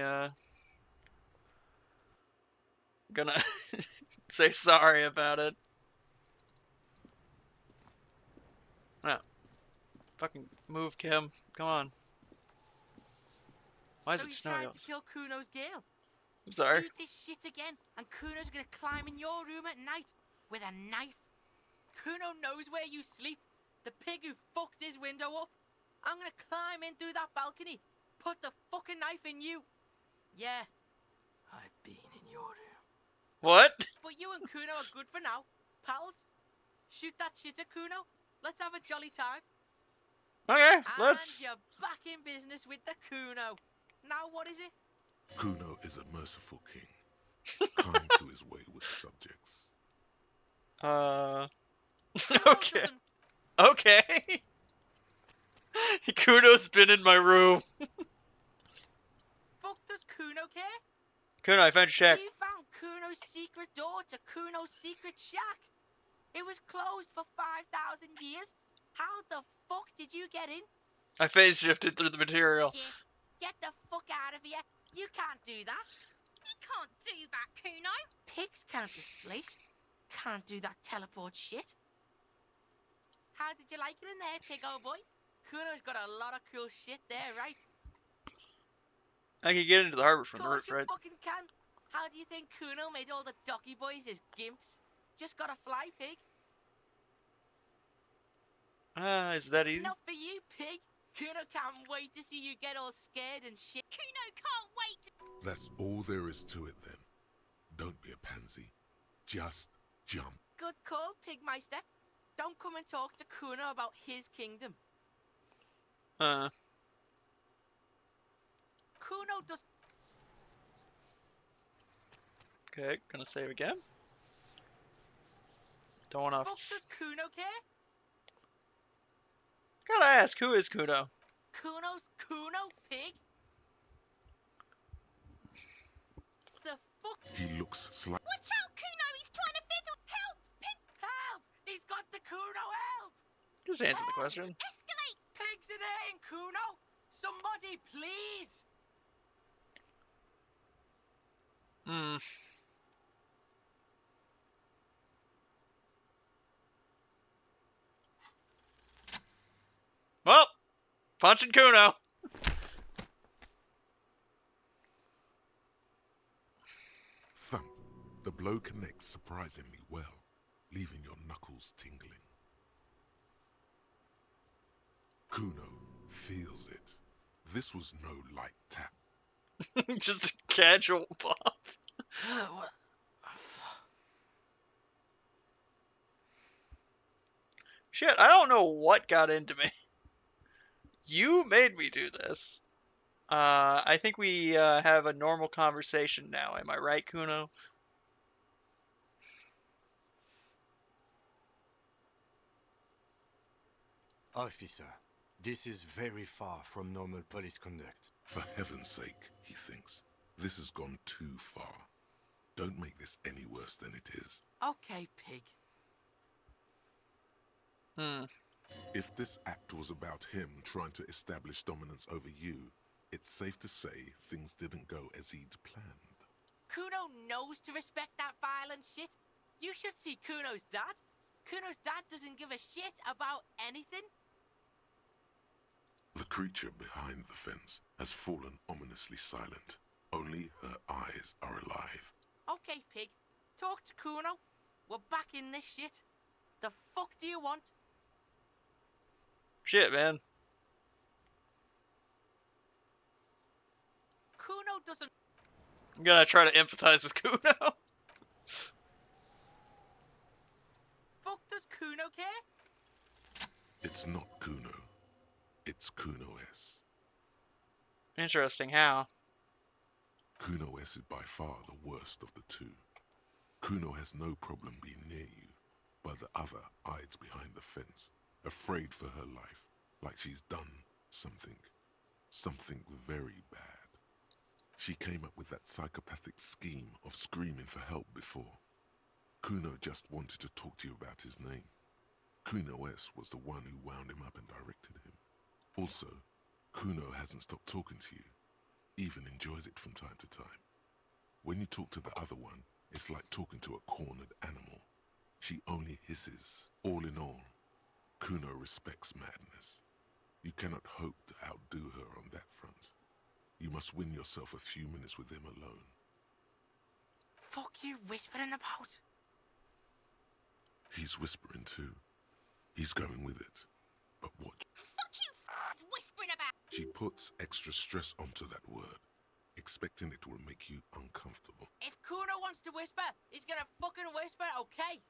gonna say sorry about it. No. Fucking move, Kim. Come on. Why is So it you snowing? tried to kill Kuno's girl? I'm sorry. Do this shit again, and Kuno's gonna climb in your room at night with a knife. Kuno knows where you sleep. The pig who fucked his window up. I'm gonna climb in through that balcony, put the fucking knife in you. Yeah. I've been in your room. What? But you and Kuno are good for now, pals. Shoot that shit at Kuno. Let's have a jolly time. Okay, let's. And you're back in business with the Kuno. Now what is it? Kuno is a merciful king, kind to his wayward subjects. Okay. Okay. Kuno's been in my room. Fuck does Kuno care? Kuno, I found your shack. You found Kuno's secret door to Kuno's secret shack. It was closed for 5,000 years. How the fuck did you get in? I phase shifted through the material. Shit. Get the fuck out of here. You can't do that. You can't do that, Kuno. Pigs can't displace. Can't do that teleport shit. How did you like it in there, pig old boy? Kuno's got a lot of cool shit there, right? I can get into the harbor from the Course roof, right? you fucking can. How do you think Kuno made all the docky boys his gimps? Just got a fly, pig. Is that easy? Not for you, pig. Kuno can't wait to see you get all scared and shit. Kuno can't wait to... That's all there is to it then. Don't be a pansy. Just jump. Good call, Pigmeister. Don't come and talk to Kuno about his kingdom. Kuno does... Okay, gonna save again. Don't wanna... Fuck does Kuno care? Gotta ask, who is Kuno? Kuno's Kuno, pig? The fuck? He looks slightly... Watch out, Kuno! He's trying to fiddle! Help! Pig! Help! He's got the Kuno, help! Just answer the question. Escalate! Pigs in here, Kuno! Somebody, please! Well, punching Kuno. Thump. The blow connects surprisingly well, leaving your knuckles tingling. Kuno feels it. This was no light tap. Just a casual pop. What? Shit, I don't know what got into me. You made me do this. I think we have a normal conversation now. Am I right, Kuno? Officer, this is very far from normal police conduct. For heaven's sake, he thinks. This has gone too far. Don't make this any worse than it is. Okay, pig. If this act was about him trying to establish dominance over you, it's safe to say things didn't go as he'd planned. Kuno knows to respect that violent shit. You should see Kuno's dad. Kuno's dad doesn't give a shit about anything. The creature behind the fence has fallen ominously silent. Only her eyes are alive. Okay, pig. Talk to Kuno. We're back in this shit. The fuck do you want? Shit, man. Kuno doesn't... I'm gonna try to empathize with Kuno. Fuck does Kuno care? It's not Kuno. It's Kuno S. Interesting, how? Kuno S is by far the worst of the two. Kuno has no problem being near you, but the other hides behind the fence, afraid for her life, like she's done something very bad. She came up with that psychopathic scheme of screaming for help before. Kuno just wanted to talk to you about his name. Kuno S was the one who wound him up and directed him. Also, Kuno hasn't stopped talking to you, even enjoys it from time to time. When you talk to the other one, it's like talking to a cornered animal. She only hisses. All in all, Kuno respects madness. You cannot hope to outdo her on that front. You must win yourself a few minutes with him alone. Fuck you whispering about? He's whispering too. He's going with it. But watch. Fuck you whispering about. She puts extra stress onto that word, expecting it will make you uncomfortable. If Kuno wants to whisper, he's gonna fucking whisper, okay?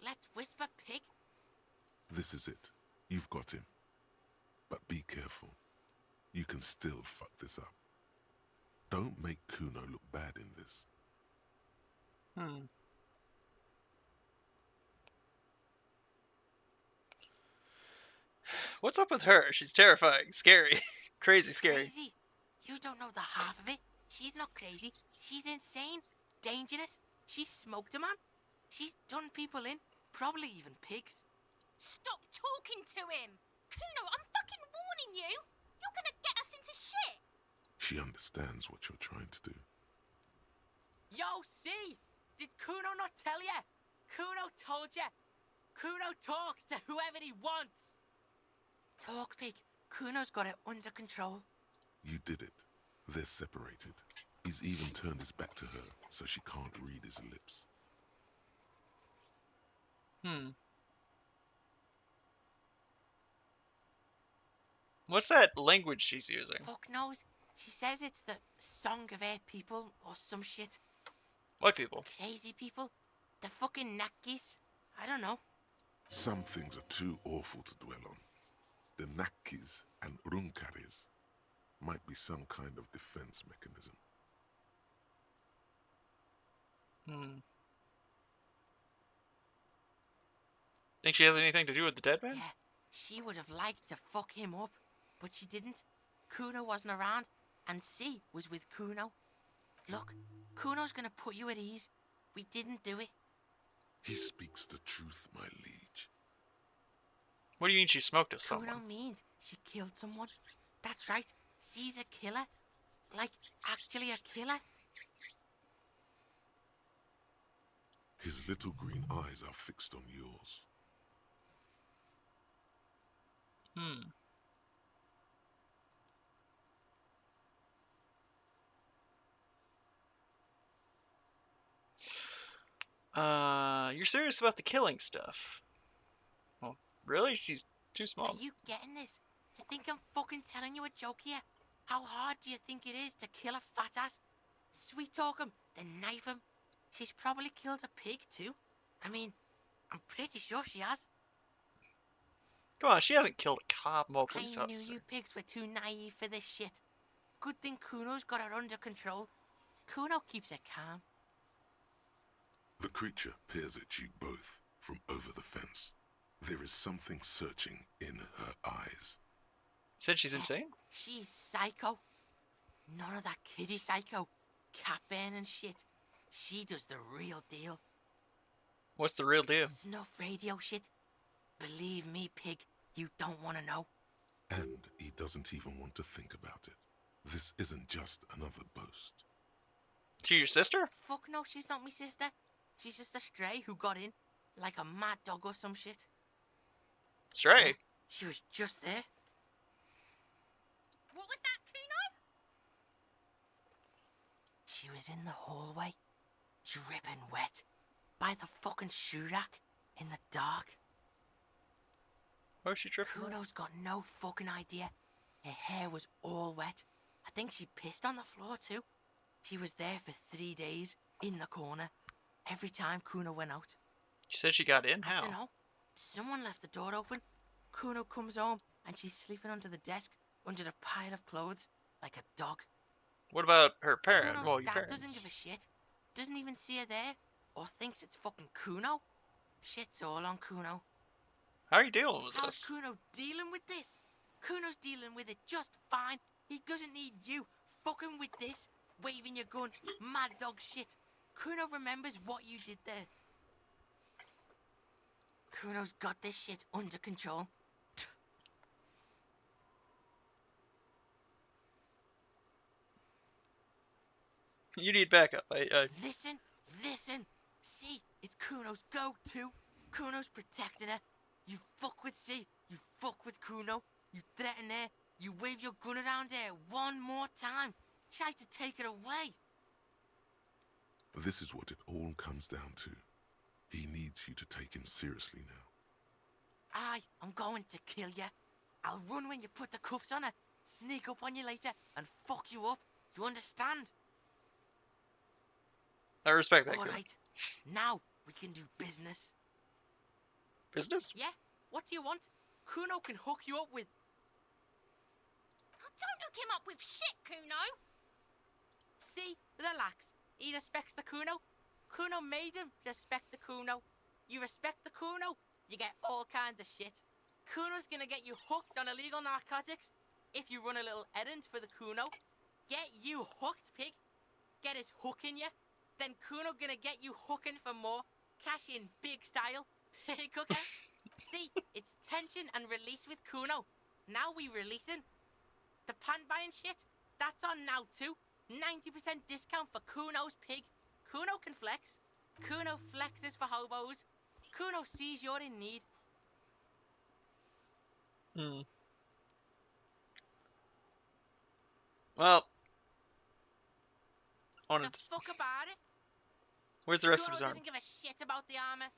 Let's whisper, pig. This is it. You've got him. But be careful. You can still fuck this up. Don't make Kuno look bad in this. What's up with her? She's terrifying, scary, crazy scary. Crazy? You don't know the half of it. She's not crazy. She's insane, dangerous. She's smoked a man. She's done people in, probably even pigs. Stop talking to him! Kuno, I'm fucking warning you! You're gonna get us into shit! She understands what you're trying to do. Yo, see? Did Kuno not tell ya? Kuno told ya. Kuno talks to whoever he wants. Talk, pig. Kuno's got it under control. You did it. They're separated. He's even turned his back to her, so she can't read his lips. What's that language she's using? Fuck knows. She says it's the song of her people or some shit. What people? Crazy people. The fucking Nakis. I don't know. Some things are too awful to dwell on. The Nakis and Runkaris might be some kind of defense mechanism. Think she has anything to do with the dead man? Yeah, she would have liked to fuck him up, but she didn't. Kuno wasn't around, and C was with Kuno. Look, Kuno's gonna put you at ease. We didn't do it. He speaks the truth, my liege. What do you mean she smoked with someone? Kuno means she killed someone. That's right. C's a killer. Like, actually a killer. His little green eyes are fixed on yours. You're serious about the killing stuff? Well, really? She's too small. Are you getting this? You think I'm fucking telling you a joke here? How hard do you think it is to kill a fat ass? Sweet talk him, then knife him. She's probably killed a pig too. I mean, I'm pretty sure she has. Come on, she hasn't killed a cop, mobile police I knew officer. you pigs were too naive for this shit. Good thing Kuno's got her under control. Kuno keeps it calm. The creature peers at you both from over the fence. There is something searching in her eyes. Said she's insane? She's psycho. None of that kiddie psycho. Cat burn and shit. She does the real deal. What's the real deal? Snuff radio shit. Believe me, pig, you don't want to know. And he doesn't even want to think about it. This isn't just another boast. She's your sister? Fuck no, she's not my sister. She's just a stray who got in, like a mad dog or some shit. Stray? Yeah, she was just there. What was that, Kuno? She was in the hallway, dripping wet, by the fucking shoe rack, in the dark. Why was she dripping? Kuno's got no fucking idea. Her hair was all wet. I think she pissed on the floor too. She was there for 3 days, in the corner, every time Kuno went out. She said she got in? I How? don't know. Someone left the door open. Kuno comes home, and she's sleeping under the desk, under the pile of clothes, like a dog. What about her parent? Kuno's Well, your dad parents. doesn't give a shit. Doesn't even see her there, or thinks it's fucking Kuno. Shit's all on Kuno. How are you dealing with How's this? Kuno dealing with this? Kuno's dealing with it just fine. He doesn't need you fucking with this, waving your gun, mad dog shit. Kuno remembers what you did there. Kuno's got this shit under control. You need backup. Listen. C is Kuno's go-to. Kuno's protecting her. You fuck with C, you fuck with Kuno. You threaten her. You wave your gun around her one more time. Try to take it away. This is what it all comes down to. He needs you to take him seriously now. I'm going to kill you. I'll run when you put the cuffs on her, sneak up on you later, and fuck you up. You understand? I respect that. All Good. right. Now we can do business. Business? Yeah? What do you want? Kuno can hook you up with... Don't hook him up with shit, Kuno. See? Relax. He respects the Kuno. Kuno made him respect the Kuno. You respect the Kuno, you get all kinds of shit. Kuno's gonna get you hooked on illegal narcotics if you run a little errand for the Kuno. Get you hooked, pig. Get his hook in you. Then Kuno gonna get you hooking for more. Cash in big style. Pig hooker. See, it's tension and release with Kuno. Now we releasing. The pant buying shit, that's on now too. 90% discount for Kuno's pig. Kuno can flex. Kuno flexes for hobos. Kuno sees you're in need. Well, The fuck about it? Where's the rest Kuno of his arm? doesn't give a shit about the armor.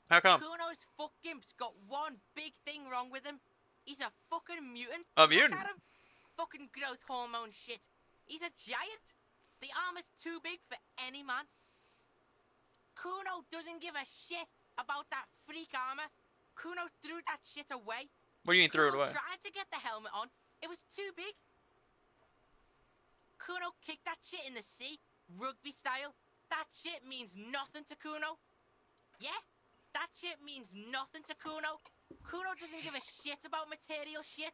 How come? Kuno's fuck gimp's got one big thing wrong with him. He's a fucking mutant. A Look mutant? at him. Fucking growth hormone shit. He's a giant. The armor's too big for any man. Kuno doesn't give a shit about that freak armor. Kuno threw that shit away. What do you mean threw it Kuno away? tried to get the helmet on. It was too big. Kuno kicked that shit in the sea, rugby style. That shit means nothing to Kuno. Yeah, that shit means nothing to Kuno. Kuno doesn't give a shit about material shit.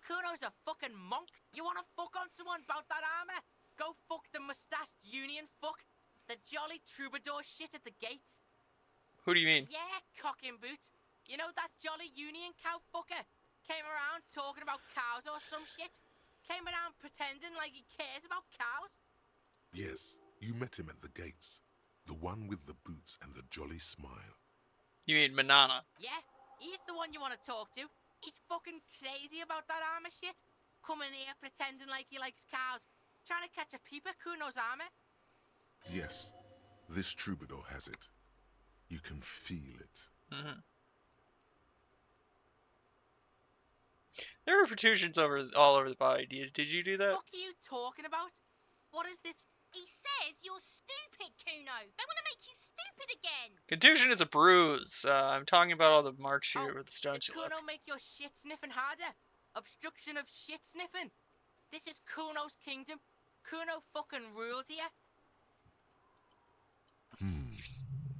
Kuno's a fucking monk. You wanna fuck on someone about that armor? Go fuck the mustached union fuck. The jolly troubadour shit at the gates. Who do you mean? Yeah, cock and boot. You know that jolly union cow fucker? Came around talking about cows or some shit? Came around pretending like he cares about cows? Yes, you met him at the gates. The one with the boots and the jolly smile. You mean Manana? Yeah, he's the one you want to talk to. He's fucking crazy about that armor shit. Coming here pretending like he likes cows. Trying to catch a peep at Kuno's armor. Yes, this troubadour has it. You can feel it. There were protrusions all over the body. Did you do that? What are you talking about? What is this? He says you're stupid, Kuno. They want to make you stupid again. Contusion is a bruise. I'm talking about all the marks here with the stones Did you left. Kuno make your shit sniffing harder? Obstruction of shit sniffing? This is Kuno's kingdom. Kuno fucking rules here.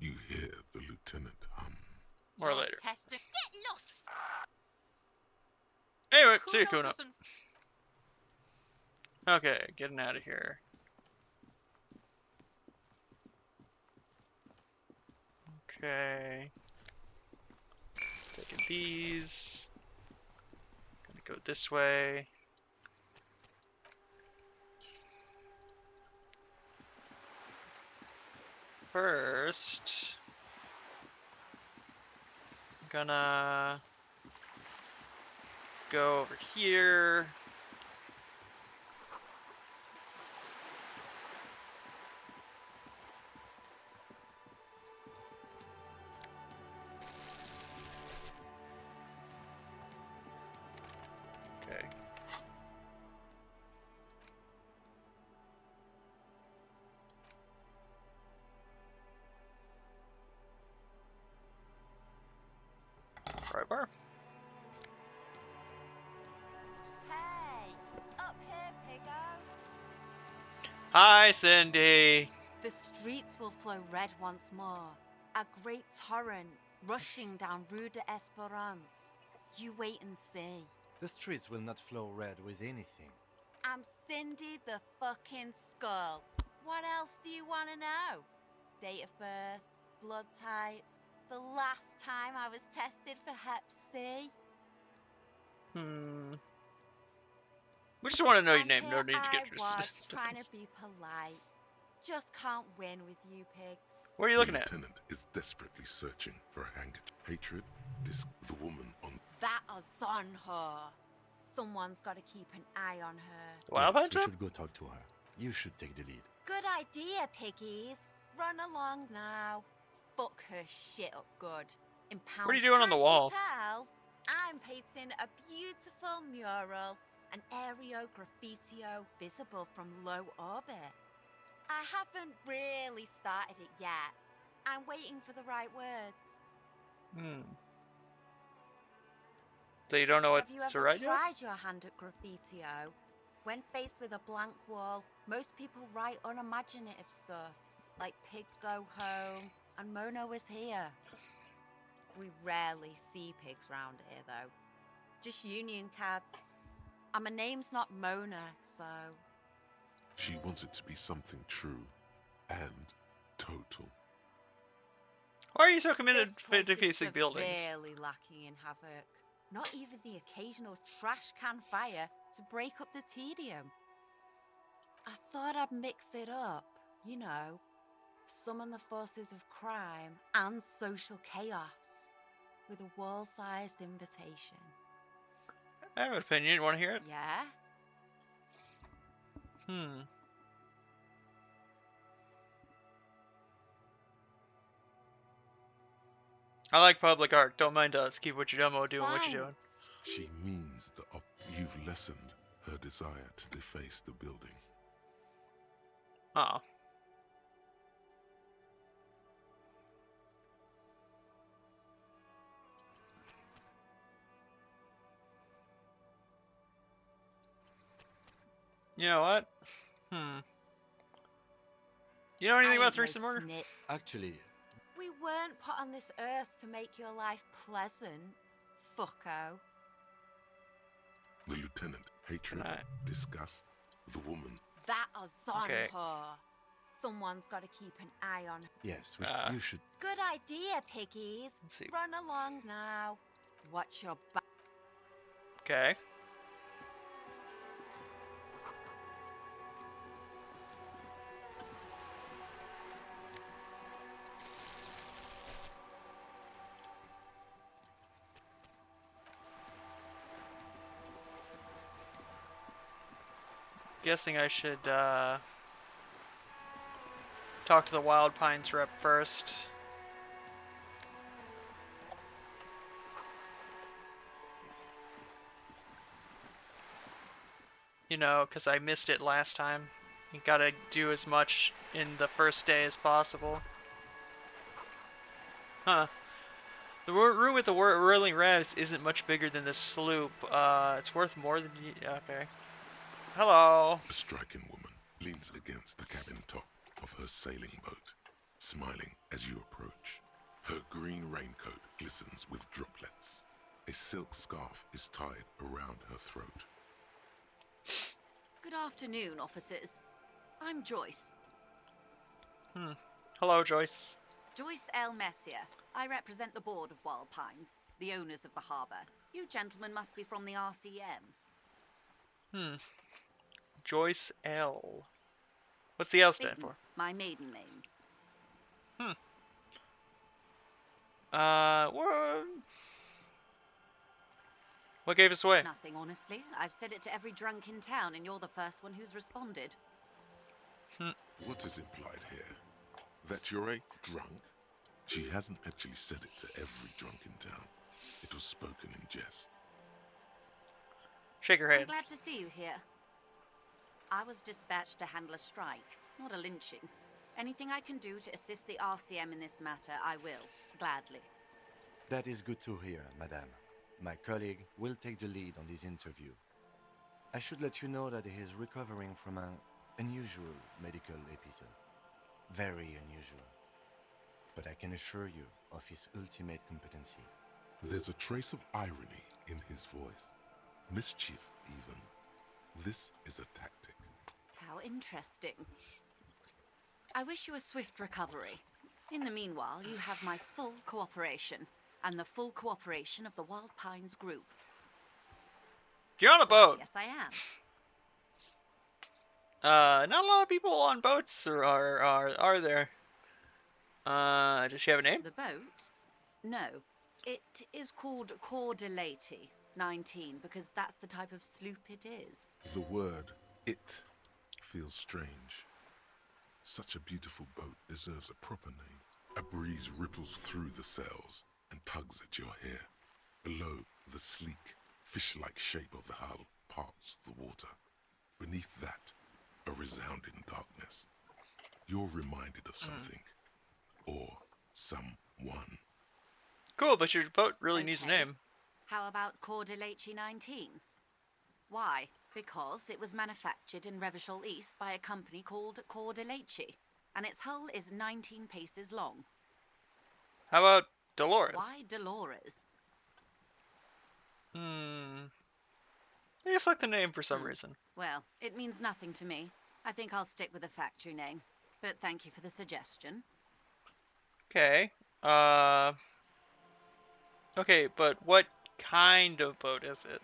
You hear the lieutenant hum. Or later. Testing. Get lost. Anyway, see you, Kuno. doesn't- Okay, getting out of here. Okay. Taking these. Gonna go this way. First, I'm gonna go over here. Okay. Right bar. Hey, up here, Piggo. Hi, Cindy. The streets will flow red once more. A great torrent rushing down Rue de Esperance. You wait and see. The streets will not flow red with anything. I'm Cindy the fucking Skull. What else do you want to know? Date of birth, blood type, the last time I was tested for Hep C. We just want to know your And name. No here need to get I your was specifics. trying to be polite. Just can't win with you pigs. What are you looking at? The lieutenant is desperately searching for a handkerchief. Hatred, the woman on. That is on her. Someone's got to keep an eye on her. Yes, we should go talk to her. You should take the lead. Good idea, piggies. Run along now. Fuck her shit up good. Impound. What are you doing on the wall? Can't you tell? I'm painting a beautiful mural, an aereo graffitio visible from low orbit. I haven't really started it yet. I'm waiting for the right words. So you don't know what Have you to ever write yet? tried your hand at graffitio? When faced with a blank wall, most people write unimaginative stuff, like pigs go home and Mona was here. We rarely see pigs round here, though. Just union cats. And my name's not Mona, so... She wants it to be something true and total. Why are you so committed This to place is facing buildings? severely lacking in havoc. Not even the occasional trash can fire to break up the tedium. I thought I'd mix it up, you know, summon the forces of crime and social chaos with a wall-sized invitation. I have an opinion. You want to hear it? Yeah? I like public art. Don't mind us. Keep what you're doing what you're doing. She means you've lessened her desire to deface the building. Oh. You know what? You know anything about Three Some Murder? Actually, We weren't put on this earth to make your life pleasant, fucko. The lieutenant, hatred, disgust, the woman. That is on Okay. her. Someone's got to keep an eye on her. yes, you should. Good idea, piggies. see. Run along now. Watch your back. Okay. Guessing I should talk to the Wild Pines rep first. You know, because I missed it last time. You gotta do as much in the first day as possible. Huh. The room with the whirling revs isn't much bigger than the sloop. It's worth more than you... Okay. Hello. A striking woman leans against the cabin top of her sailing boat, smiling as you approach. Her green raincoat glistens with droplets. A silk scarf is tied around her throat. Good afternoon, officers. I'm Joyce. Hello, Joyce. Joyce L. Messier. I represent the board of Wild Pines, the owners of the harbour. You gentlemen must be from the RCM. Joyce L. What's the L stand Layton, for? my maiden name. What gave us away? Nothing, honestly. I've said it to every drunk in town, and you're the first one who's responded. What is implied here? That you're a drunk? She hasn't actually said it to every drunk in town. It was spoken in jest. Shake her I'm head. glad to see you here. I was dispatched to handle a strike, not a lynching. Anything I can do to assist the RCM in this matter, I will, gladly. That is good to hear, madame. My colleague will take the lead on this interview. I should let you know that he is recovering from an unusual medical episode. Very unusual. But I can assure you of his ultimate competency. There's a trace of irony in his voice. Mischief, even. This is a tactic. How interesting. I wish you a swift recovery. In the meanwhile, you have my full cooperation, and the full cooperation of the Wild Pines group. You're on a boat. Yes, I am. Not a lot of people on boats are there. Does she have a name? The boat? No. It is called Cordelati 19 because that's the type of sloop it is. The word "it" feels strange. Such a beautiful boat deserves a proper name. A breeze ripples through the sails and tugs at your hair. Below, the sleek, fish-like shape of the hull parts the water. Beneath that, a resounding darkness. You're reminded of something. Or someone. Cool, but your boat really needs a Okay. name. How about Cordelati 19? Why? Because it was manufactured in Revachol East by a company called Cordelati, and its hull is 19 paces long. How about Dolores? Why Dolores? I just like the name for some reason. Well, it means nothing to me. I think I'll stick with the factory name. But thank you for the suggestion. Okay. Okay, but what kind of boat is it?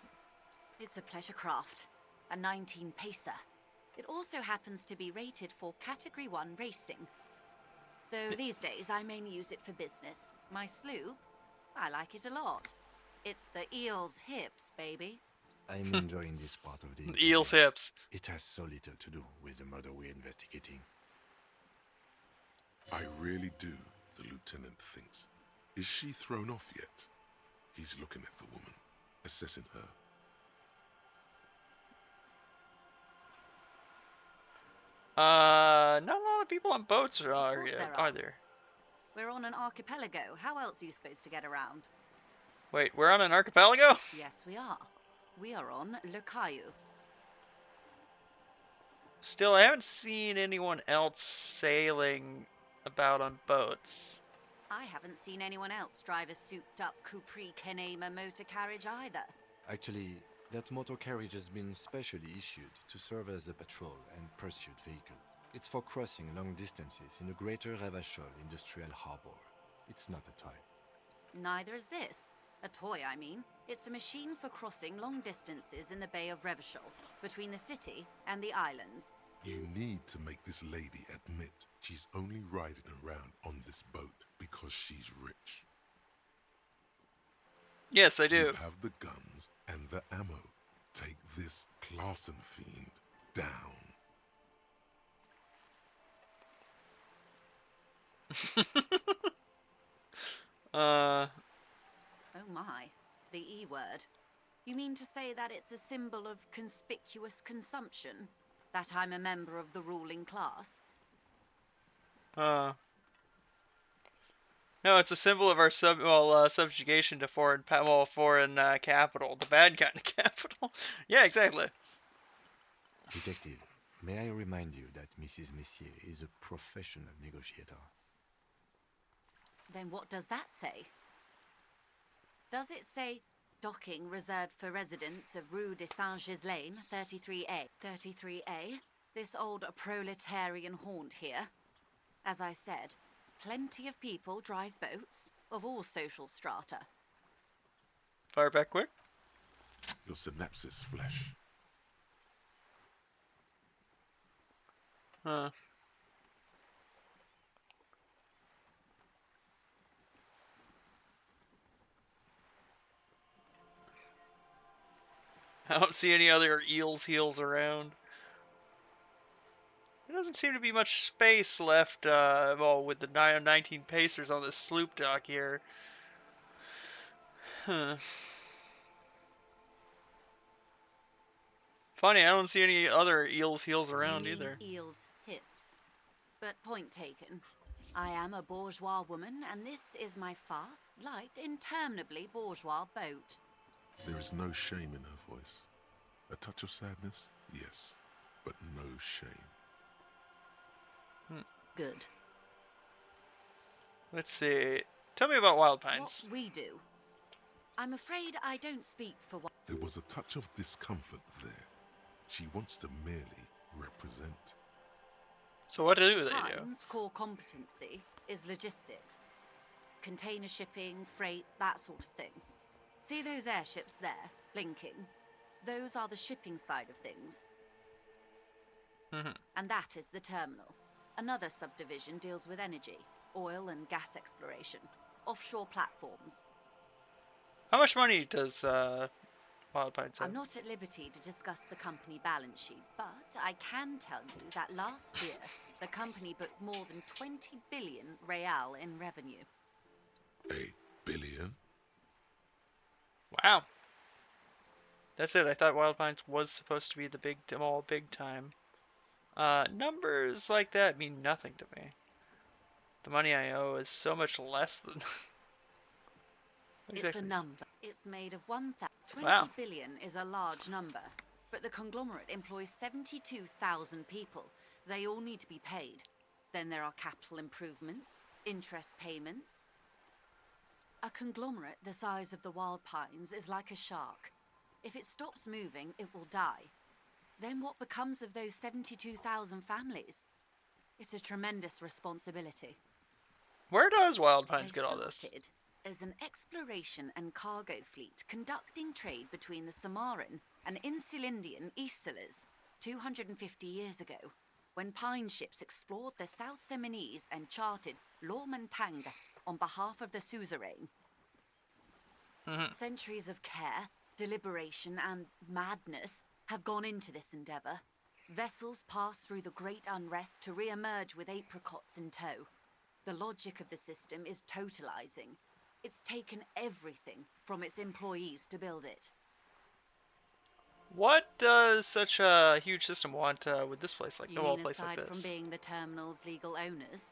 It's a pleasure craft, a 19 pacer. It also happens to be rated for Category 1 racing. Though these days I mainly use it for business. My sloop, I like it a lot. It's the eel's hips, baby. I'm enjoying this part of the The eel's hips. It has so little to do with the murder we're investigating. I really do, the lieutenant thinks. Is she thrown off yet? He's looking at the woman, assessing her. Not a lot of people on boats are course there are are. there? We're on an archipelago. How else are you supposed to get around? Wait, we're on an archipelago? Yes, we are. We are on Le Caillou. Still, I haven't seen anyone else sailing about on boats. I haven't seen anyone else drive a souped-up Capri Kenema motor carriage either. Actually, that motor carriage has been specially issued to serve as a patrol and pursuit vehicle. It's for crossing long distances in the greater Revachol industrial harbor. It's not a toy. Neither is this. A toy, I mean. It's a machine for crossing long distances in the Bay of Revachol, between the city and the islands. You need to make this lady admit she's only riding around on this boat because she's rich. Yes, I do. You have the guns and the ammo. Take this Clausen fiend down. Oh my, the E word. You mean to say that it's a symbol of conspicuous consumption? That I'm a member of the ruling class? No, it's a symbol of our subjugation to foreign capital, the bad kind of capital. Yeah, exactly. Detective, may I remind you that Mrs. Messier is a professional negotiator? Then what does that say? Does it say docking reserved for residents of Rue de Saint-Ghislain, 33A? 33A? This old proletarian haunt here? As I said, plenty of people drive boats, of all social strata. Fire back quick. Your synapses flash. Huh. I don't see any other eels heels around. There doesn't seem to be much space left, well, with the 19 Pacers on this sloop dock here. Huh. Funny, I don't see any other eels heels around You mean either. eels' hips. But point taken. I am a bourgeois woman, and this is my fast, light, interminably bourgeois boat. There is no shame in her voice. A touch of sadness, yes, but no shame. Good. Let's see. Tell me about Wild Pines. What we do. I'm afraid I don't speak for what. There was a touch of discomfort there. She wants to merely represent. So what do they do? Pines' core competency is logistics. Container shipping, freight, that sort of thing. See those airships there, blinking? Those are the shipping side of things. And that is the terminal. Another subdivision deals with energy, oil and gas exploration, offshore platforms. How much money does Wild Pines have? I'm not at liberty to discuss the company balance sheet, but I can tell you that last year, the company booked more than 20 billion real in revenue. A billion? Wow. That's it. I thought Wild Pines was supposed to be the big time. Numbers like that mean nothing to me. The money I owe is so much less than... It's a number. It's made of 1,000. 20 Wow. billion is a large number, but the conglomerate employs 72,000 people. They all need to be paid. Then there are capital improvements, interest payments. A conglomerate the size of the Wild Pines is like a shark. If it stops moving, it will die. Then what becomes of those 72,000 families? It's a tremendous responsibility. Where does Wild Pines get all this? Started as an exploration and cargo fleet conducting trade between the Samaran and Insulindian Easterlers 250 years ago, when pine ships explored the South Seminese and charted Lomantanga on behalf of the suzerain. Centuries of care, deliberation, and madness have gone into this endeavor. Vessels pass through the great unrest to re-emerge with apricots in tow. The logic of the system is totalizing. It's taken everything from its employees to build it. What does such a huge system want with this place, like You no mean place like aside this? from being the terminal's legal owners,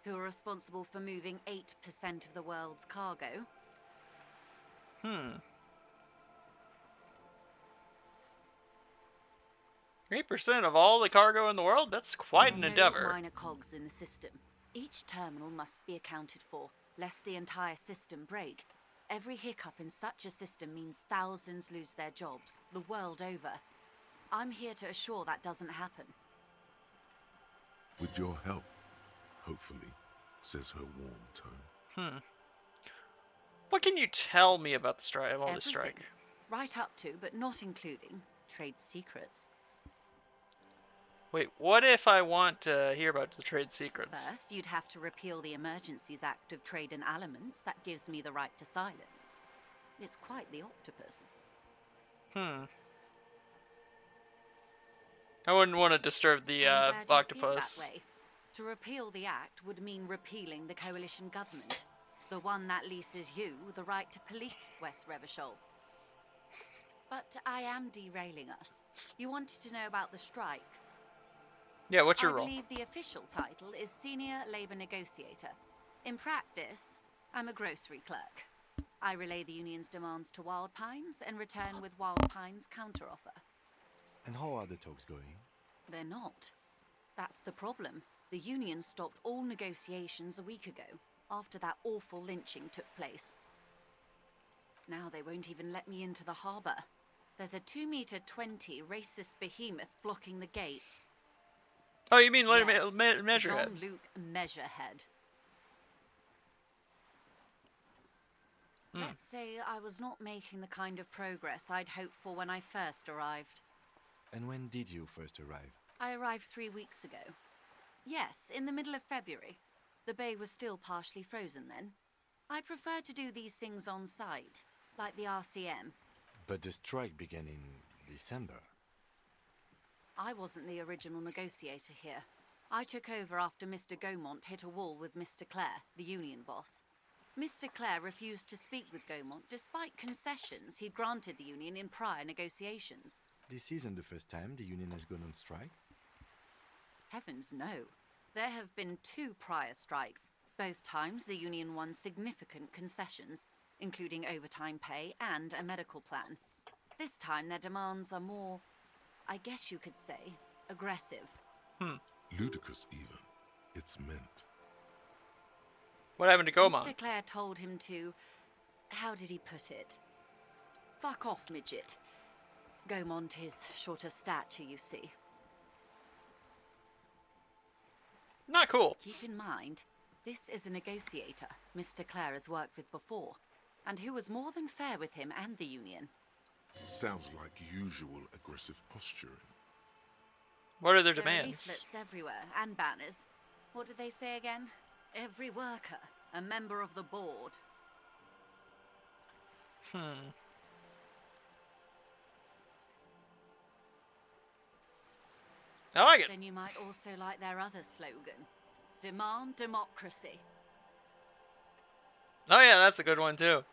who are responsible for moving 8% of the world's cargo? 8% of all the cargo in the world? That's quite an No endeavor. minor cogs in the system. Each terminal must be accounted for, lest the entire system break. Every hiccup in such a system means thousands lose their jobs, the world over. I'm here to assure that doesn't happen. With your help, hopefully, says her warm tone. What can you tell me about the strike? Well, the Everything. strike. Right up to, but not including, trade secrets. Wait, what if I want to hear about the trade secrets? First, you'd have to repeal the Emergencies Act of Trade in Aliments. That gives me the right to silence. It's quite the octopus. I wouldn't want to disturb the I'm glad you see it octopus. that way. To repeal the act would mean repealing the coalition government, the one that leases you the right to police West Revachol. But I am derailing us. You wanted to know about the strike. Yeah, what's your I role? believe the official title is Senior Labor Negotiator. In practice, I'm a grocery clerk. I relay the union's demands to Wild Pines and return with Wild Pines' counteroffer. And how are the talks going? They're not. That's the problem. The union stopped all negotiations a week ago, after that awful lynching took place. Now they won't even let me into the harbour. There's a 2-meter 20 racist behemoth blocking the gates. Oh, you mean Yes, Measurehead? Jean-Luc Measurehead. Let's say I was not making the kind of progress I'd hoped for when I first arrived. And when did you first arrive? I arrived 3 weeks ago. Yes, in the middle of February. The bay was still partially frozen then. I prefer to do these things on site, like the RCM. But the strike began in December. I wasn't the original negotiator here. I took over after Mr. Gaumont hit a wall with Mr. Clare, the union boss. Mr. Clare refused to speak with Gaumont despite concessions he'd granted the union in prior negotiations. This isn't the first time the union has gone on strike. Heavens no. There have been 2 prior strikes. Both times the union won significant concessions, including overtime pay and a medical plan. This time their demands are more, I guess you could say, aggressive. Ludicrous even. It's meant. What happened to Gaumont? Mr. Clare told him to, how did he put it? Fuck off, midget. Gaumont is short of stature, you see. Not cool. Keep in mind, this is a negotiator Mr. Clare has worked with before, and who was more than fair with him and the union. Sounds like usual aggressive posturing. What are their There are demands? leaflets everywhere, and banners. What did they say again? Every worker, a member of the board. I like it. Then you might also like their other slogan. Demand democracy. Oh yeah, that's a good one too.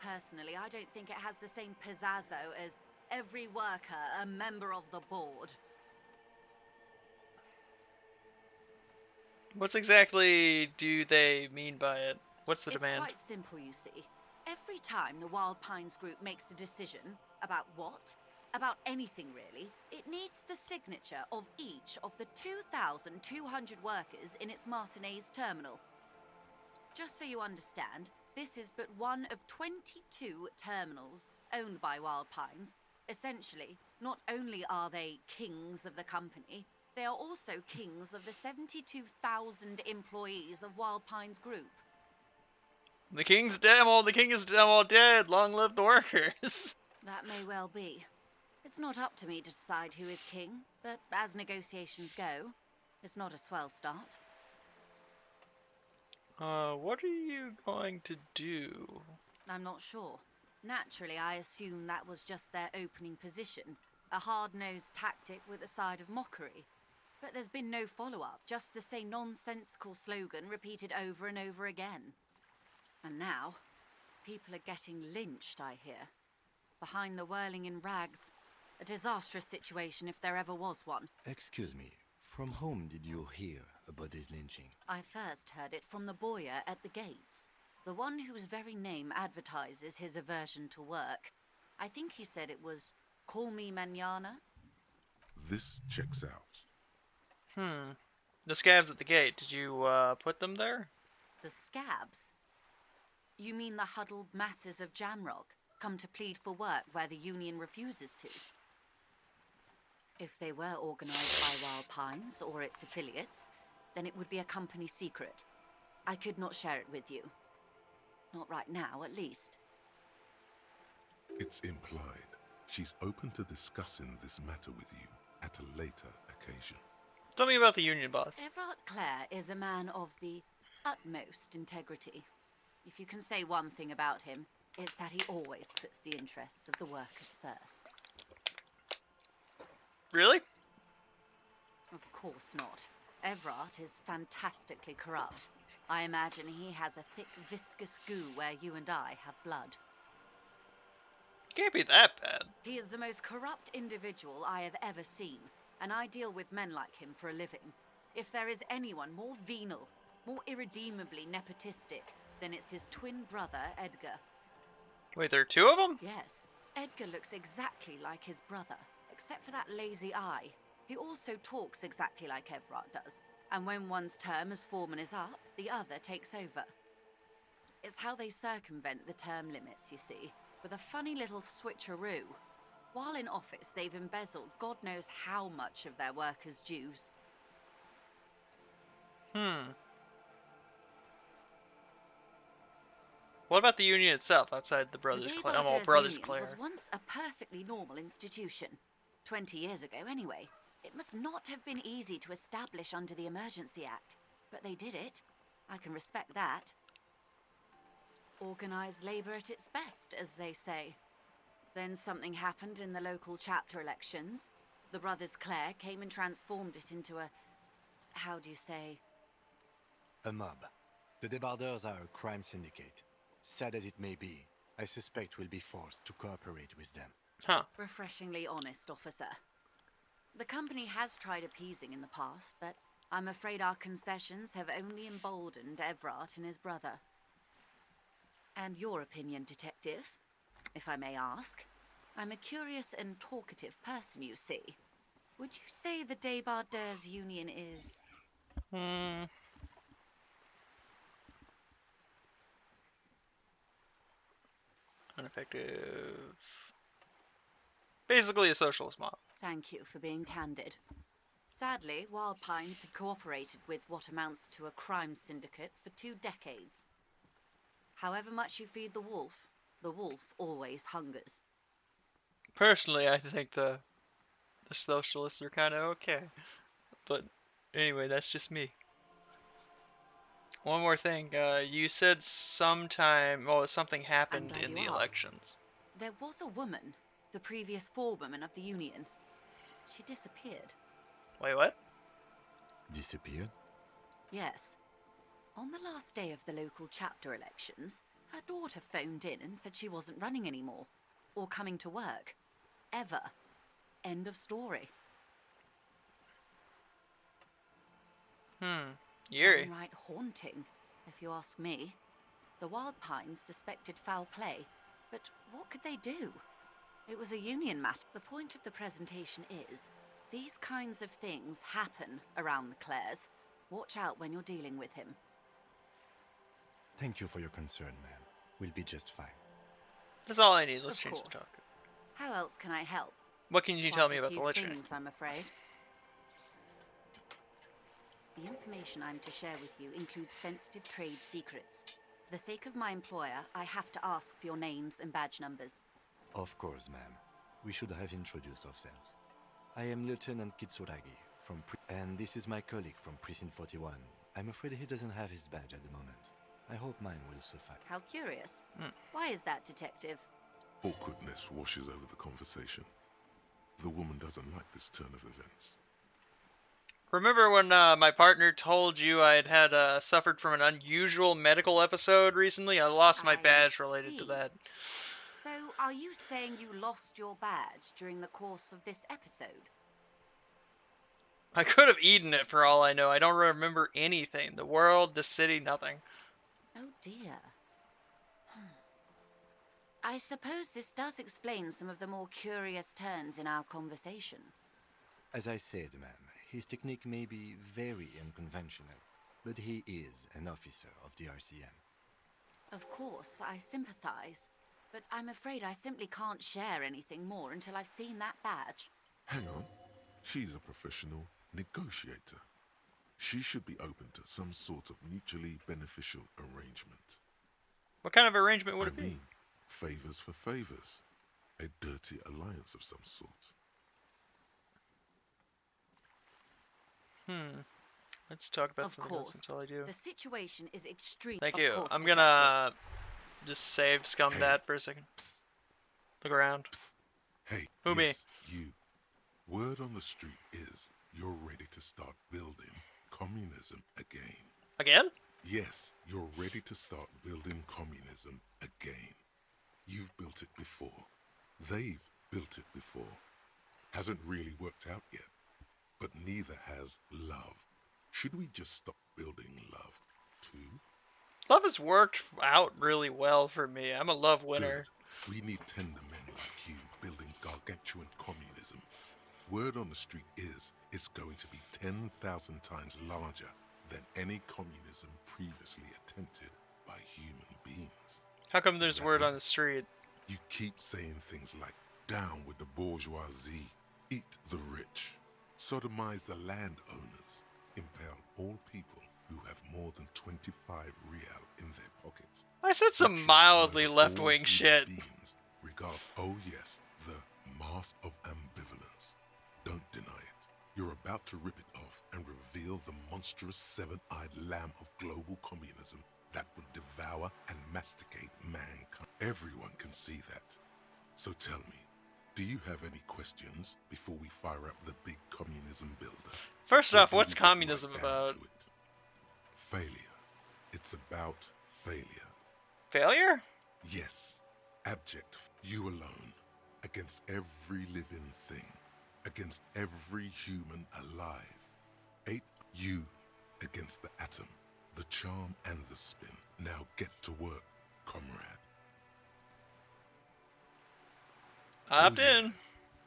Personally, I don't think it has the same pizzazzo as every worker, a member of the board. What exactly do they mean by it? What's the It's demand? quite simple, you see. Every time the Wild Pines group makes a decision about what, about anything really, it needs the signature of each of the 2,200 workers in its Martinez terminal. Just so you understand, this is but one of 22 terminals owned by Wild Pines. Essentially, not only are they kings of the company, they are also kings of the 72,000 employees of Wild Pines Group. The king's demo, the king is demo dead. Long live the workers. That may well be. It's not up to me to decide who is king, but as negotiations go, it's not a swell start. What are you going to do? I'm not sure. Naturally, I assume that was just their opening position, a hard-nosed tactic with a side of mockery. But there's been no follow-up, just the same nonsensical slogan repeated over and over again. And now, people are getting lynched, I hear. Behind the whirling in rags. A disastrous situation if there ever was one. Excuse me, from whom did you hear about this lynching? I first heard it from the boyer at the gates. The one whose very name advertises his aversion to work. I think he said it was, "Call me mañana." This checks out. The scabs at the gate, did you, put them there? The scabs? You mean the huddled masses of Jamrock, come to plead for work where the union refuses to? If they were organized by Wild Pines or its affiliates, then it would be a company secret. I could not share it with you. Not right now, at least. It's implied she's open to discussing this matter with you at a later occasion. Tell me about the union boss. Everard Clare is a man of the utmost integrity. If you can say one thing about him, it's that he always puts the interests of the workers first. Really? Of course not. Everard is fantastically corrupt. I imagine he has a thick, viscous goo where you and I have blood. Can't be that bad. He is the most corrupt individual I have ever seen, and I deal with men like him for a living. If there is anyone more venal, more irredeemably nepotistic, then it's his twin brother, Edgar. Wait, there are 2 of them? Yes. Edgar looks exactly like his brother, except for that lazy eye. He also talks exactly like Evrart does, and when one's term as foreman is up, the other takes over. It's how they circumvent the term limits, you see, with a funny little switcheroo. While in office, they've embezzled God knows how much of their workers' dues. What about the Union itself, outside the The Brothers Claire? Daybarders Brothers Union Claire. was once a perfectly normal institution. 20 years ago, anyway. It must not have been easy to establish under the Emergency Act, but they did it. I can respect that. Organised labour at its best, as they say. Then something happened in the local chapter elections. The Brothers Clare came and transformed it into a... how do you say? A mob. The Debarders are a crime syndicate. Sad as it may be, I suspect we'll be forced to cooperate with them. Refreshingly honest, officer. The company has tried appeasing in the past, but I'm afraid our concessions have only emboldened Evrart and his brother. And your opinion, detective, if I may ask? I'm a curious and talkative person, you see. Would you say the Debarders Union is... Ineffective. Basically a socialist mob. Thank you for being candid. Sadly, Wild Pines have cooperated with what amounts to a crime syndicate for 2 decades. However much you feed the wolf always hungers. Personally, I think the socialists are kind of okay. But anyway, that's just me. One more thing. You said something happened glad in you the asked. elections. There was a woman, the previous forewoman of the Union. She disappeared. Wait, what? Disappeared? Yes. On the last day of the local chapter elections, her daughter phoned in and said she wasn't running anymore, or coming to work. Ever. End of story. Eerie. Downright haunting, if you ask me. The Wild Pines suspected foul play, but what could they do? It was a union matter. The point of the presentation is, these kinds of things happen around the Clares. Watch out when you're dealing with him. Thank you for your concern, ma'am. We'll be just fine. That's all I need. Let's Of change the course. topic. How else can I help? What can you Quite tell me a about the few Lich King? things, I'm afraid. The information I'm to share with you includes sensitive trade secrets. For the sake of my employer, I have to ask for your names and badge numbers. Of course, ma'am. We should have introduced ourselves. I am Lieutenant Kitsuragi, and this is my colleague from Precinct 41. I'm afraid he doesn't have his badge at the moment. I hope mine will suffice. How curious. Why is that, Detective? Awkwardness washes over the conversation. The woman doesn't like this turn of events. Remember when my partner told you I had suffered from an unusual medical episode recently? I lost my badge related to that. So, are you saying you lost your badge during the course of this episode? I could have eaten it for all I know. I don't remember anything. The world, the city, nothing. Oh dear. I suppose this does explain some of the more curious turns in our conversation. As I said, ma'am, his technique may be very unconventional, but he is an officer of the RCM. Of course, I sympathize, but I'm afraid I simply can't share anything more until I've seen that badge. Hang on. She's a professional negotiator. She should be open to some sort of mutually beneficial arrangement. What kind of arrangement would it be? I mean, favors for favors. A dirty alliance of some sort. Let's talk about Of something else course, until I do. the situation is extreme. Thank Of you. course, I'm Detective. gonna just save scum that for a second. Look around. Hey, Who, me? yes, you. Word on the street is you're ready to start building communism again. Again? Yes, you're ready to start building communism again. You've built it before. They've built it before. Hasn't really worked out yet. But neither has love. Should we just stop building love, too? Love has worked out really well for me. I'm a love winner. Good. We need tender men like you. gargantuan communism. Word on the street is it's going to be 10,000 times larger than any communism previously attempted by human beings. How come there's word on the street? You keep saying things like, down with the bourgeoisie, eat the rich, sodomize the landowners, impale all people who have more than 25 real in their pockets. I said some mildly left-wing shit. Beings regard, oh yes, the mask of ambivalence. Don't deny it. You're about to rip it off and reveal the monstrous seven-eyed lamb of global communism that would devour and masticate mankind. Everyone can see that. So tell me, do you have any questions before we fire up the big communism builder? First off, what's communism about? Failure. It's about failure. Failure? Yes. Abject. You alone. Against every living thing. Against every human alive. 8. You against the atom. The charm and the spin. Now get to work, comrade. Opt in.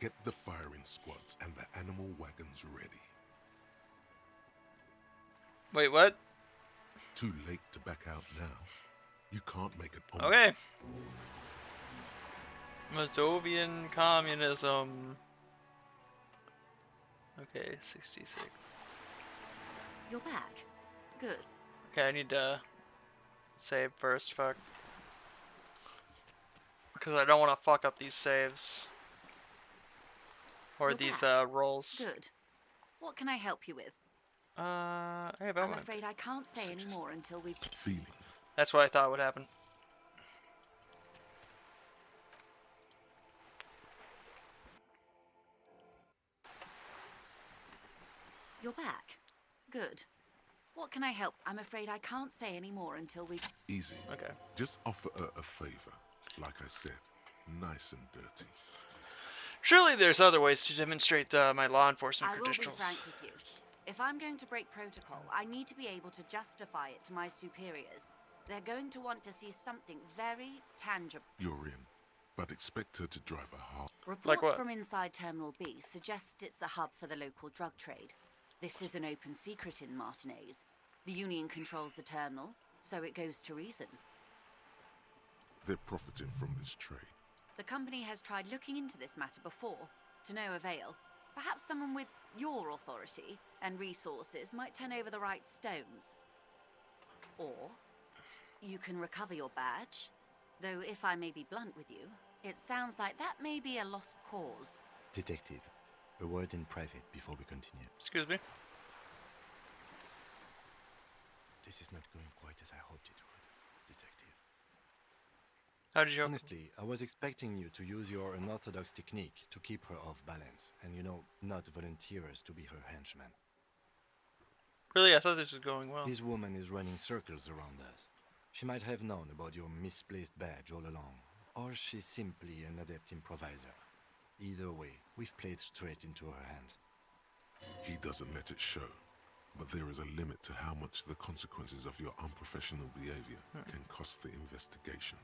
Get the firing squads and the animal wagons ready. Wait, what? Too late to back out now. You can't make it. Okay. Mazovian communism. Okay, 66. You're back. Good. Okay, I need to save first, fuck. Because I don't want to fuck up these saves. Or You're these back. rolls. Good. What can I help you with? Hey, I'm afraid I can't say any more until we've... Feeling. That's what I thought would happen. You're back. Good. What can I help? I'm afraid I can't say any more until we... Easy. Okay. Just offer her a favor. Like I said, nice and dirty. Surely there's other ways to demonstrate my law enforcement I will credentials. be frank with you. If I'm going to break protocol, I need to be able to justify it to my superiors. They're going to want to see something very tangible. You're in, but expect her to drive a hard. Reports from inside Terminal B suggest it's a hub for the local drug trade. This is an open secret in Martinez. The Union controls the terminal, so it goes to reason. They're profiting from this trade. The company has tried looking into this matter before, to no avail. Perhaps someone with your authority and resources might turn over the right stones. Or you can recover your badge, though if I may be blunt with you, it sounds like that may be a lost cause. Detective, a word in private before we continue. Excuse me? This is not going quite as I hoped it would, Detective. How did you... Honestly, I was expecting you to use your unorthodox technique to keep her off balance, and not volunteer us to be her henchman. Really? I thought this was going well. This woman is running circles around us. She might have known about your misplaced badge all along, or she's simply an adept improviser. Either way, we've played straight into her hands. He doesn't let it show, but there is a limit to how much the consequences of your unprofessional behavior can cost the investigation.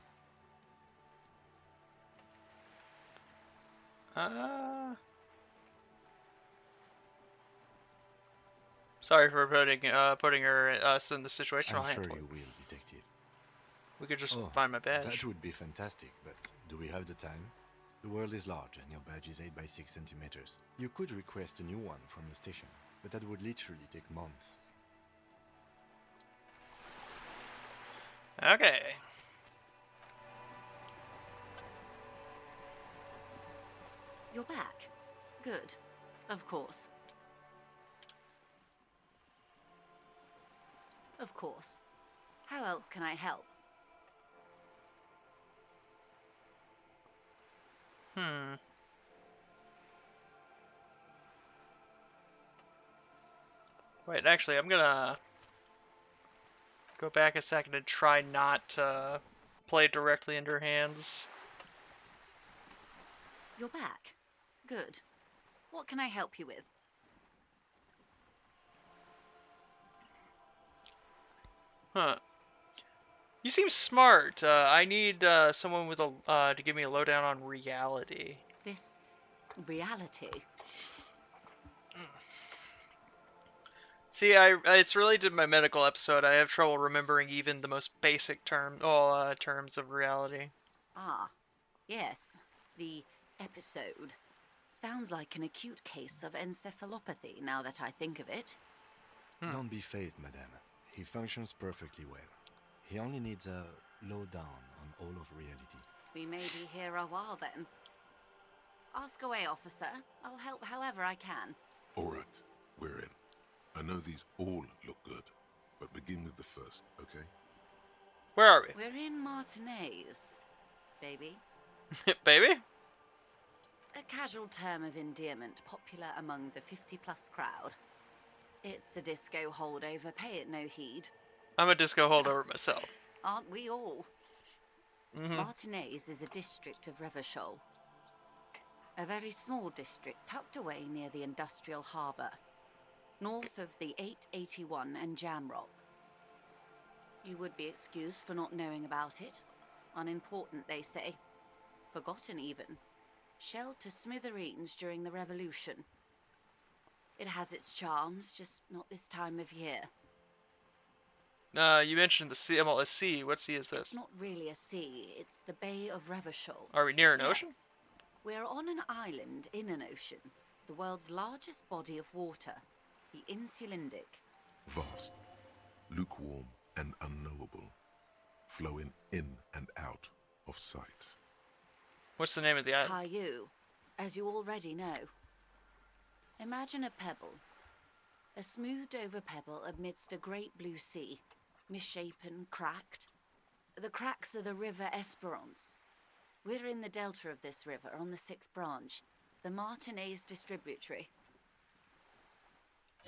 Sorry for putting us in the situation. I'm sure you will, Detective. We could just find my badge. That would be fantastic, but do we have the time? The world is large and your badge is 8 by 6 centimeters. You could request a new one from the station, but that would literally take months. Okay. You're back. Good. Of course. Of course. How else can I help? Wait, actually, I'm gonna go back a second and try not to play directly into her hands. You're back. Good. What can I help you with? Huh. You seem smart. I need someone with a to give me a lowdown on reality. This reality. See, it's related to my medical episode. I have trouble remembering even the most basic terms of reality. Ah, yes, the episode. Sounds like an acute case of encephalopathy, now that I think of it. Don't be phased, madame. He functions perfectly well. He only needs a lowdown on all of reality. We may be here a while then. Ask away, officer. I'll help however I can. All right, we're in. I know these all look good, but begin with the first, okay? Where are we? We're in Martinez, baby. Baby? A casual term of endearment popular among the 50-plus crowd. It's a disco holdover, pay it no heed. I'm a disco holdover myself. Aren't we all? Mm-hmm. Martinez is a district of Revachol. A very small district tucked away near the industrial harbour, north of the 881 and Jamrock. You would be excused for not knowing about it. Unimportant, they say. Forgotten, even. Shelled to smithereens during the Revolution. It has its charms, just not this time of year. You mentioned the sea. Well, a sea. What sea is this? It's not really a sea, it's the Bay of Revachol. Are we near an ocean? Yes. We're on an island in an ocean, the world's largest body of water, the Insulindic. Vast, lukewarm, and unknowable, flowing in and out of sight. What's the name of the island? Caillou, as you already know. Imagine a pebble. A smoothed-over pebble amidst a great blue sea, misshapen, cracked. The cracks are the River Esperance. We're in the delta of this river, on the 6th branch, the Martinez distributary.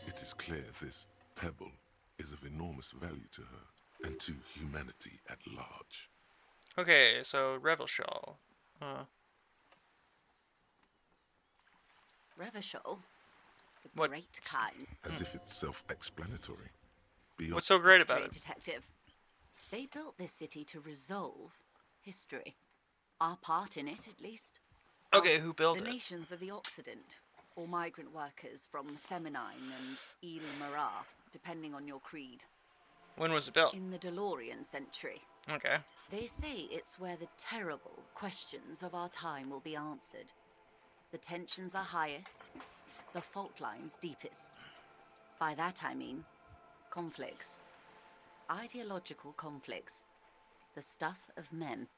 It is clear this pebble is of enormous value to her, and to humanity at large. Okay, so Revachol. Revachol? The What? great kind. As if it's self-explanatory. What's so great History about it? detective. They built this city to resolve history. Our part in it, at least. Okay, Us, who built the it? nations of the Occident, or migrant workers from Seminine and Ile Marat, depending on your creed. When was it built? In the DeLorean century. Okay. They say it's where the terrible questions of our time will be answered. The tensions are highest, the fault lines deepest. By that I mean conflicts. Ideological conflicts. The stuff of men.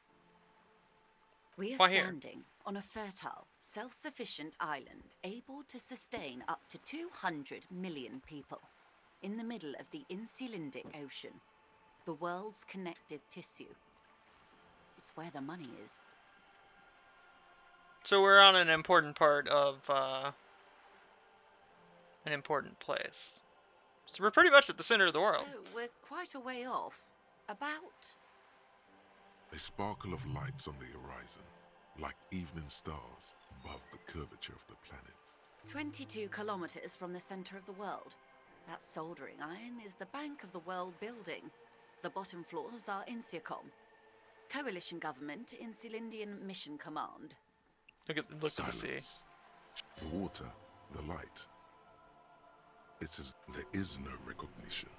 We are Why here? standing on a fertile, self-sufficient island able to sustain up to 200 million people in the middle of the Insulindic Ocean, the world's connective tissue. It's where the money is. So we're on an important part of an important place. So we're pretty much at the center of the world. Oh, we're quite a way off. About... A sparkle of lights on the horizon, like evening stars above the curvature of the planet. 22 kilometers from the center of the world. That soldering iron is the bank of the world building. The bottom floors are Insiacom. Coalition government, Insulindian Mission Command. Look at the sea. The water, the light. It's as there is no recognition,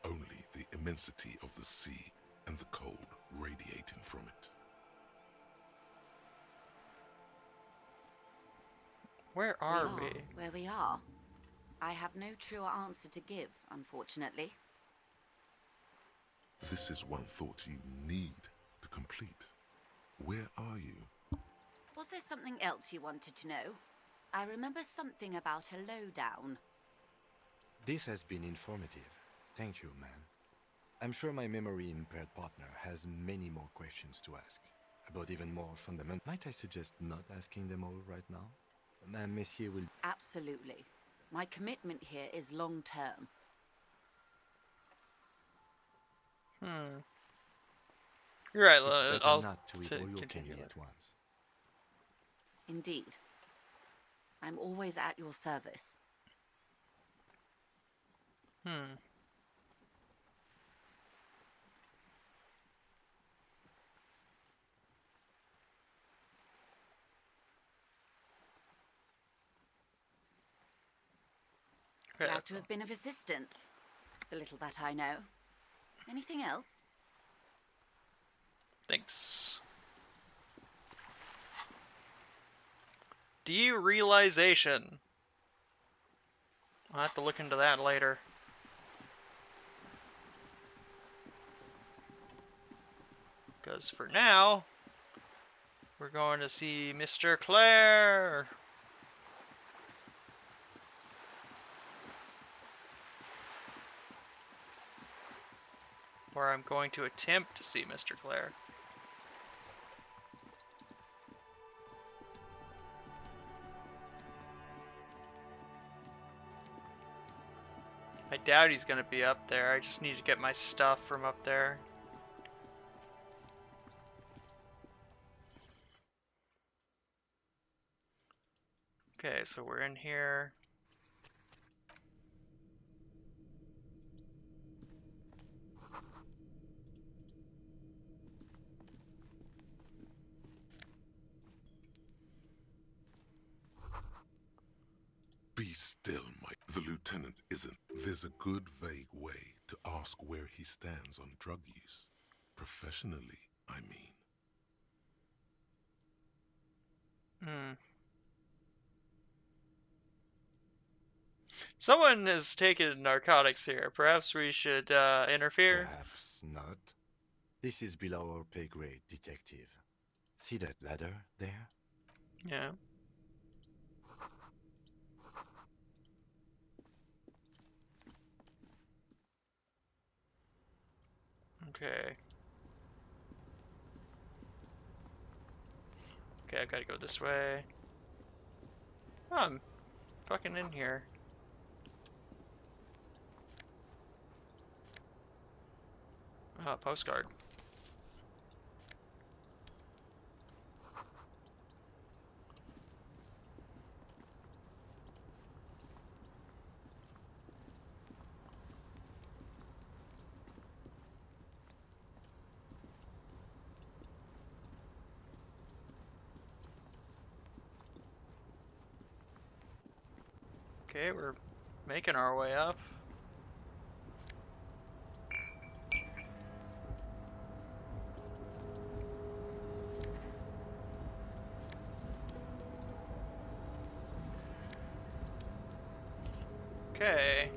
only the immensity of the sea and the cold radiating from it. Where are we? Where we are. I have no truer answer to give, unfortunately. This is one thought you need to complete. Where are you? Was there something else you wanted to know? I remember something about a lowdown. This has been informative. Thank you, ma'am. I'm sure my memory-impaired partner has many more questions to ask, about even more fundamental. Might I suggest not asking them all right now? Monsieur will... Absolutely. My commitment here is long-term. You're right, It's better I'll not to eat all your continue candy it. at once. Indeed. I'm always at your service. Glad to have been of assistance. The little that I know. Anything else? Thanks. Derealization. I'll have to look into that later. Because for now, we're going to see Mr. Clare. Or I'm going to attempt to see Mr. Clare. I doubt he's going to be up there. I just need to get my stuff from up there. Okay, so we're in here. Be still, Mike. The lieutenant isn't. There's a good vague way to ask where he stands on drug use. Professionally, I mean. Someone has taken narcotics here. Perhaps we should interfere? Perhaps not. This is below our pay grade, detective. See that ladder there? Yeah. Okay. Okay, I've got to go this way. Oh, I'm fucking in here. Oh, postcard. Okay, we're making our way up. Okay.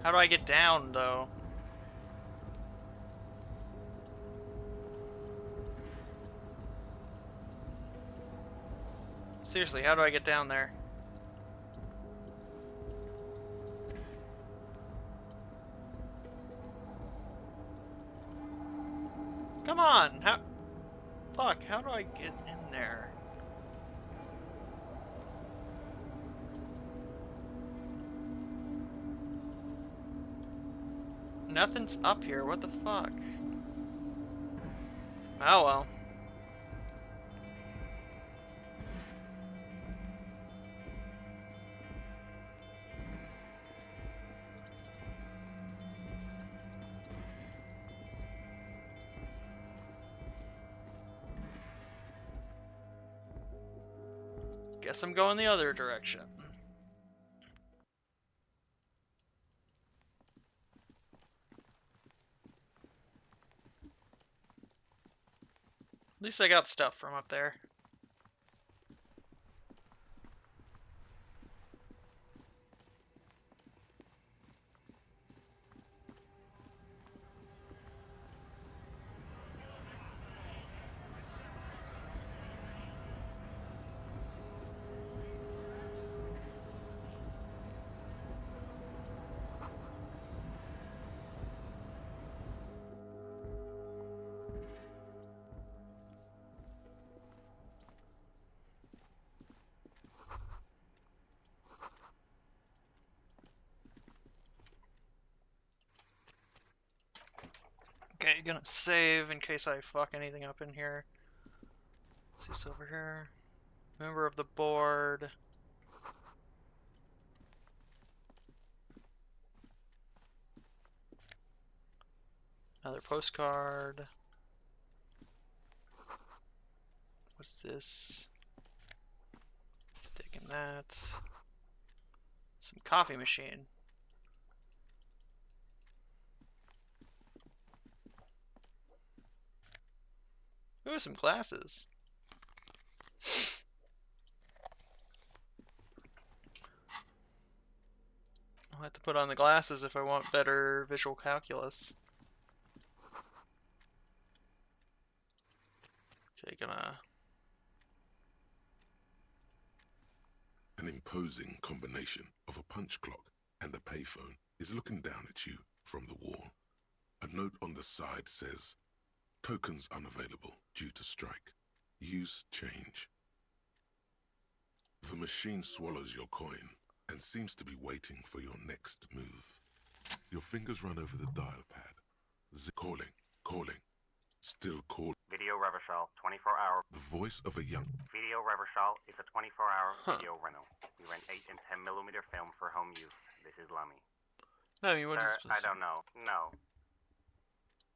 How do I get down, though? Seriously, how do I get down there? Come on! How... Fuck, how do I get in there? Nothing's up here, what the fuck? Oh well. Guess I'm going the other direction. At least I got stuff from up there. Okay, gonna save in case I fuck anything up in here. Let's see what's over here. Member of the board. Another postcard. What's this? Taking that. Some coffee machine. Ooh, some glasses. I'll have to put on the glasses if I want better visual calculus. Okay, gonna... An imposing combination of a punch clock and a payphone is looking down at you from the wall. A note on the side says, "Tokens unavailable due to strike. Use change." The machine swallows your coin and seems to be waiting for your next move. Your fingers run over the dial pad. Calling. Still call. Video Reversal, 24-hour. The voice of a young... Video Reversal is a 24-hour video rental. We rent 8 and 10mm film for home use. This is Lummy. I mean, what Sir, is I don't know. No.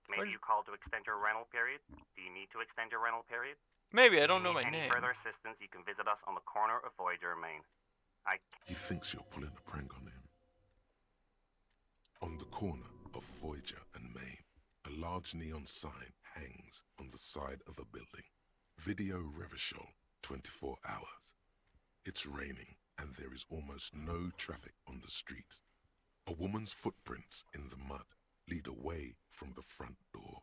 Maybe you called to extend your rental period? Do you need to extend your rental period? Maybe, I don't know my Any name. further assistance, you can visit us on the corner of Voyager and Main. He thinks you're pulling a prank on him. On the corner of Voyager and Main, a large neon sign hangs on the side of a building. Video Revachol, 24 hours. It's raining and there is almost no traffic on the street. A woman's footprints in the mud lead away from the front door.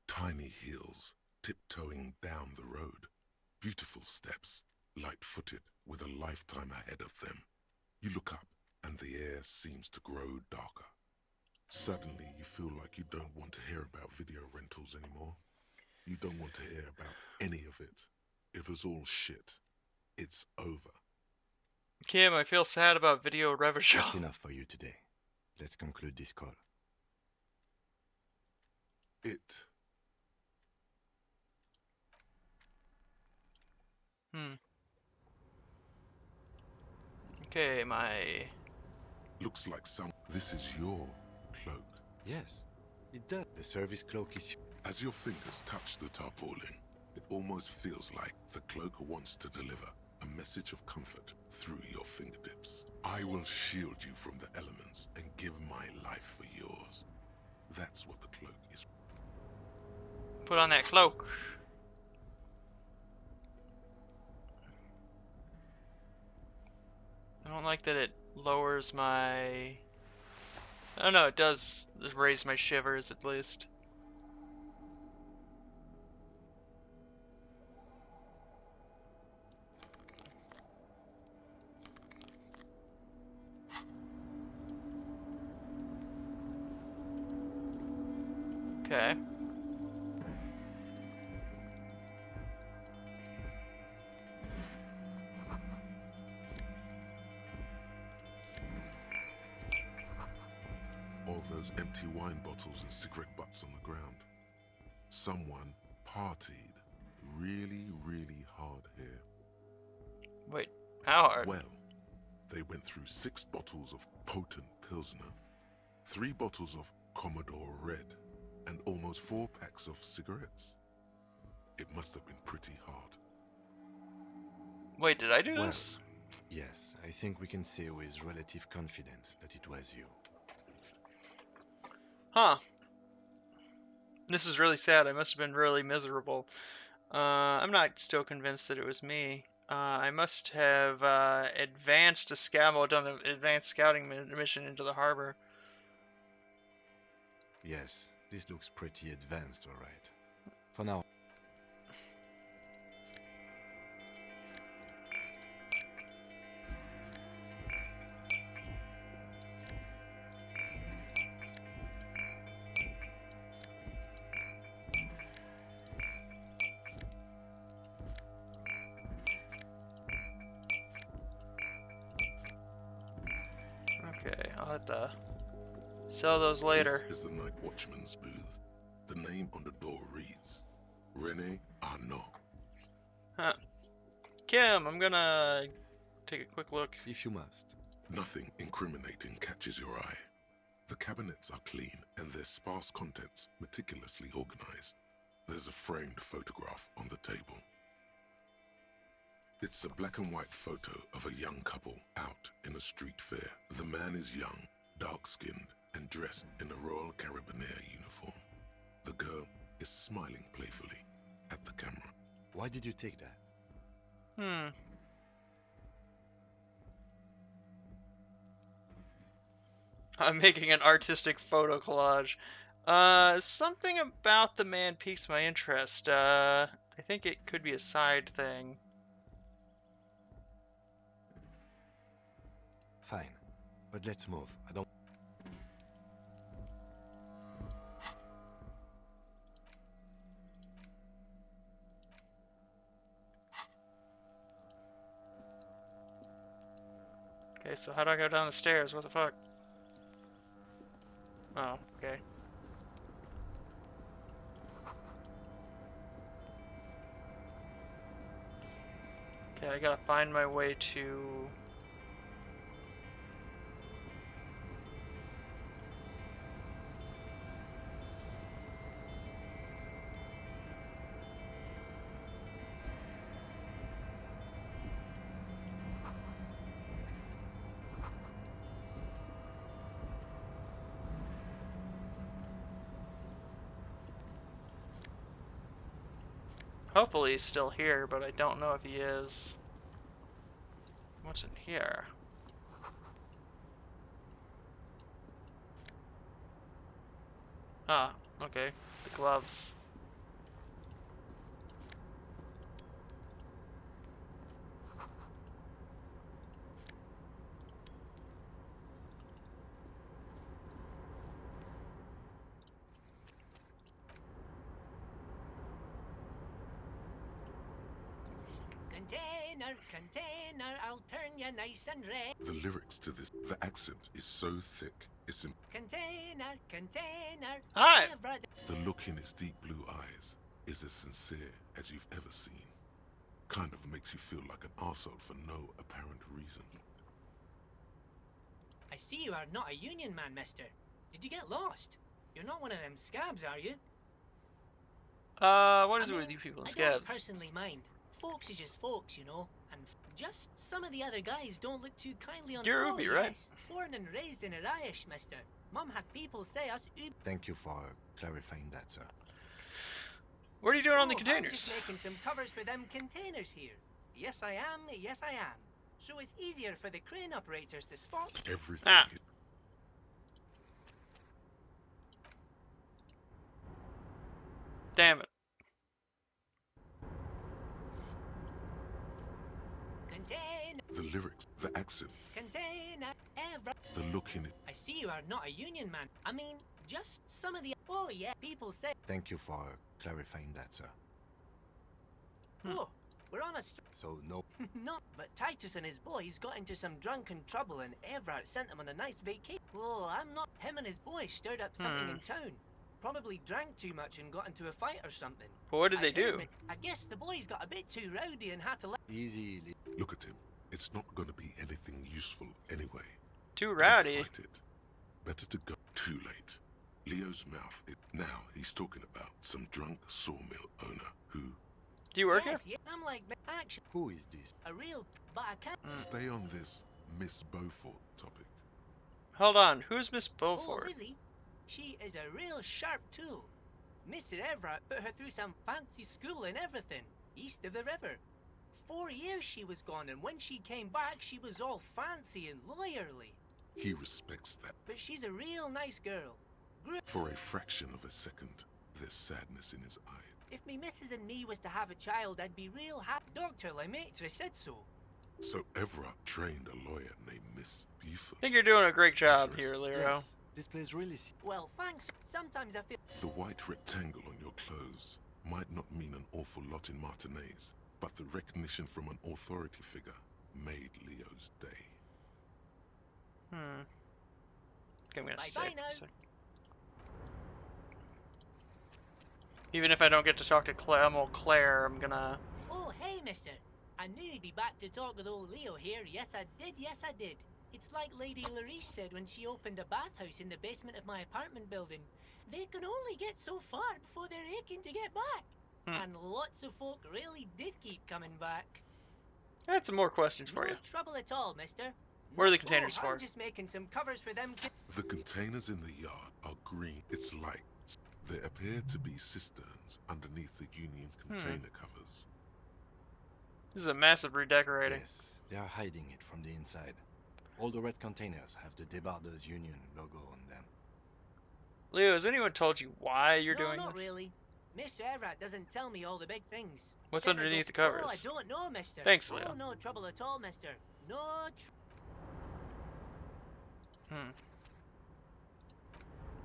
Tiny heels tiptoeing down the road. Beautiful steps, light-footed with a lifetime ahead of them. You look up and the air seems to grow darker. Suddenly you feel like you don't want to hear about video rentals anymore. You don't want to hear about any of it. It was all shit. It's over. Kim, I feel sad about Video Revachol. That's enough for you today. Let's conclude this call. It. Okay, my... Looks like this is your cloak. Yes, it does. The service cloak is... As your fingers touch the tarpaulin, it almost feels like the cloak wants to deliver a message of comfort through your fingertips. I will shield you from the elements and give my life for yours. That's what the cloak is. Put on that cloak. I don't like that it lowers my... I don't know, it does raise my shivers at least. Okay. All those empty wine bottles and cigarette butts on the ground. Someone partied really, really hard here. Wait, how hard? Well, they went through 6 bottles of potent Pilsner, 3 bottles of Commodore Red, and almost 4 packs of cigarettes. It must have been pretty hard. Wait, did I do this? Yes, I think we can say with relative confidence that it was you. Huh. This is really sad. I must have been really miserable. I'm not still convinced that it was me. I must have done an advanced scouting mission into the harbor. Yes, this looks pretty advanced, all right. For now. Okay, I'll have to sell those later. This is the night watchman's booth. The name on the door reads, René Arnaud. Huh. Kim, I'm gonna take a quick look. If you must. Nothing incriminating catches your eye. The cabinets are clean and their sparse contents meticulously organized. There's a framed photograph on the table. It's a black and white photo of a young couple out in a street fair. The man is young, dark-skinned, and dressed in a Royal Carabinieri uniform. The girl is smiling playfully at the camera. Why did you take that? I'm making an artistic photo collage. Something about the man piques my interest. I think it could be a side thing. Fine, but let's move. I don't... Okay, so how do I go down the stairs? What the fuck? Oh, okay. Okay, I gotta find my way to... Hopefully he's still here, but I don't know if he is. What's in here? Ah, okay. The gloves. Container, I'll turn you nice and red. The lyrics to this, the accent is so thick, it's Container. Hi! The look in his deep blue eyes is as sincere as you've ever seen. Kind of makes you feel like an arsehole for no apparent reason. I see you are not a union man, mister. Did you get lost? You're not one of them scabs, are you? What is it with you people and I don't scabs? personally mind. Folks is just folks, you know. And just some of the other guys don't look too kindly on You're Ubi, right? Yes. Born and raised in Irish, mister. Mum had people say us Ubi. Thank you for clarifying that, sir. What are you doing on the I'm containers? just making some covers for them containers here. Yes, I am. Yes, I am. So it's easier for the crane operators to spot. Everything Ah. is... Damn it. Container. The lyrics, the accent, Container. the look in it. I see you are not a union man. I mean, just some of the... Oh, yeah, people say... Thank you for clarifying that, sir. Oh, we're on a... So, no... No, but Titus and his boys got into some drunken trouble and Everett sent them on a nice vacation. Oh, I'm not... Him and his boys stirred up something in town. Probably drank too much and got into a fight or something. But what did they do? I guess the boys got a bit too rowdy and had to let... Easy. Look at him. It's not going to be anything useful anyway. Too Don't rowdy. fight it. Better to go. Too late. Leo's mouth. Now he's talking about some drunk sawmill owner who... Do you work Yes, here? yeah, I'm like... Action. Who is this? A real... But I can't... Stay on this Miss Beaufort topic. Hold on, who's Miss Oh, Beaufort? Lizzie. She is a real sharp tool. Mr. Everett put her through some fancy school and everything, east of the river. 4 years she was gone, and when she came back, she was all fancy and lawyerly. He respects that. But she's a real nice girl. For a fraction of a second, there's sadness in his eye. If me missus and me was to have a child, I'd be real happy. Dr. Lemaitre said so. So Everett trained a lawyer named Miss Beaufort. I think you're doing a great job here, Lero. Yes, this place really... Well, thanks. Sometimes I feel... The white rectangle on your clothes might not mean an awful lot in Martinez, but the recognition from an authority figure made Leo's day. Okay, I'm gonna Bye-bye now. save. Even if I don't get to talk to Claire, I'm gonna... Oh, hey, mister. I knew you'd be back to talk with old Leo here. Yes, I did. It's like Lady Larice said when she opened a bathhouse in the basement of my apartment building. They can only get so far before they're aching to get back. And lots of folk really did keep coming back. I had some more questions for you. No trouble at all, mister. Where are the containers I'm for? just making some covers for them. The containers in the yard are green. It's like they appear to be cisterns underneath the Union container covers. This is a massive redecorating. Yes, they are hiding it from the inside. All the red containers have the Debarders Union logo on them. Leo, has anyone told you why you're doing No, not this? really. Mr. Everett doesn't tell me all the big things. What's Says I underneath don't- the covers? Oh, I don't know, mister. Thanks, Leo. Oh, no trouble at all, mister. No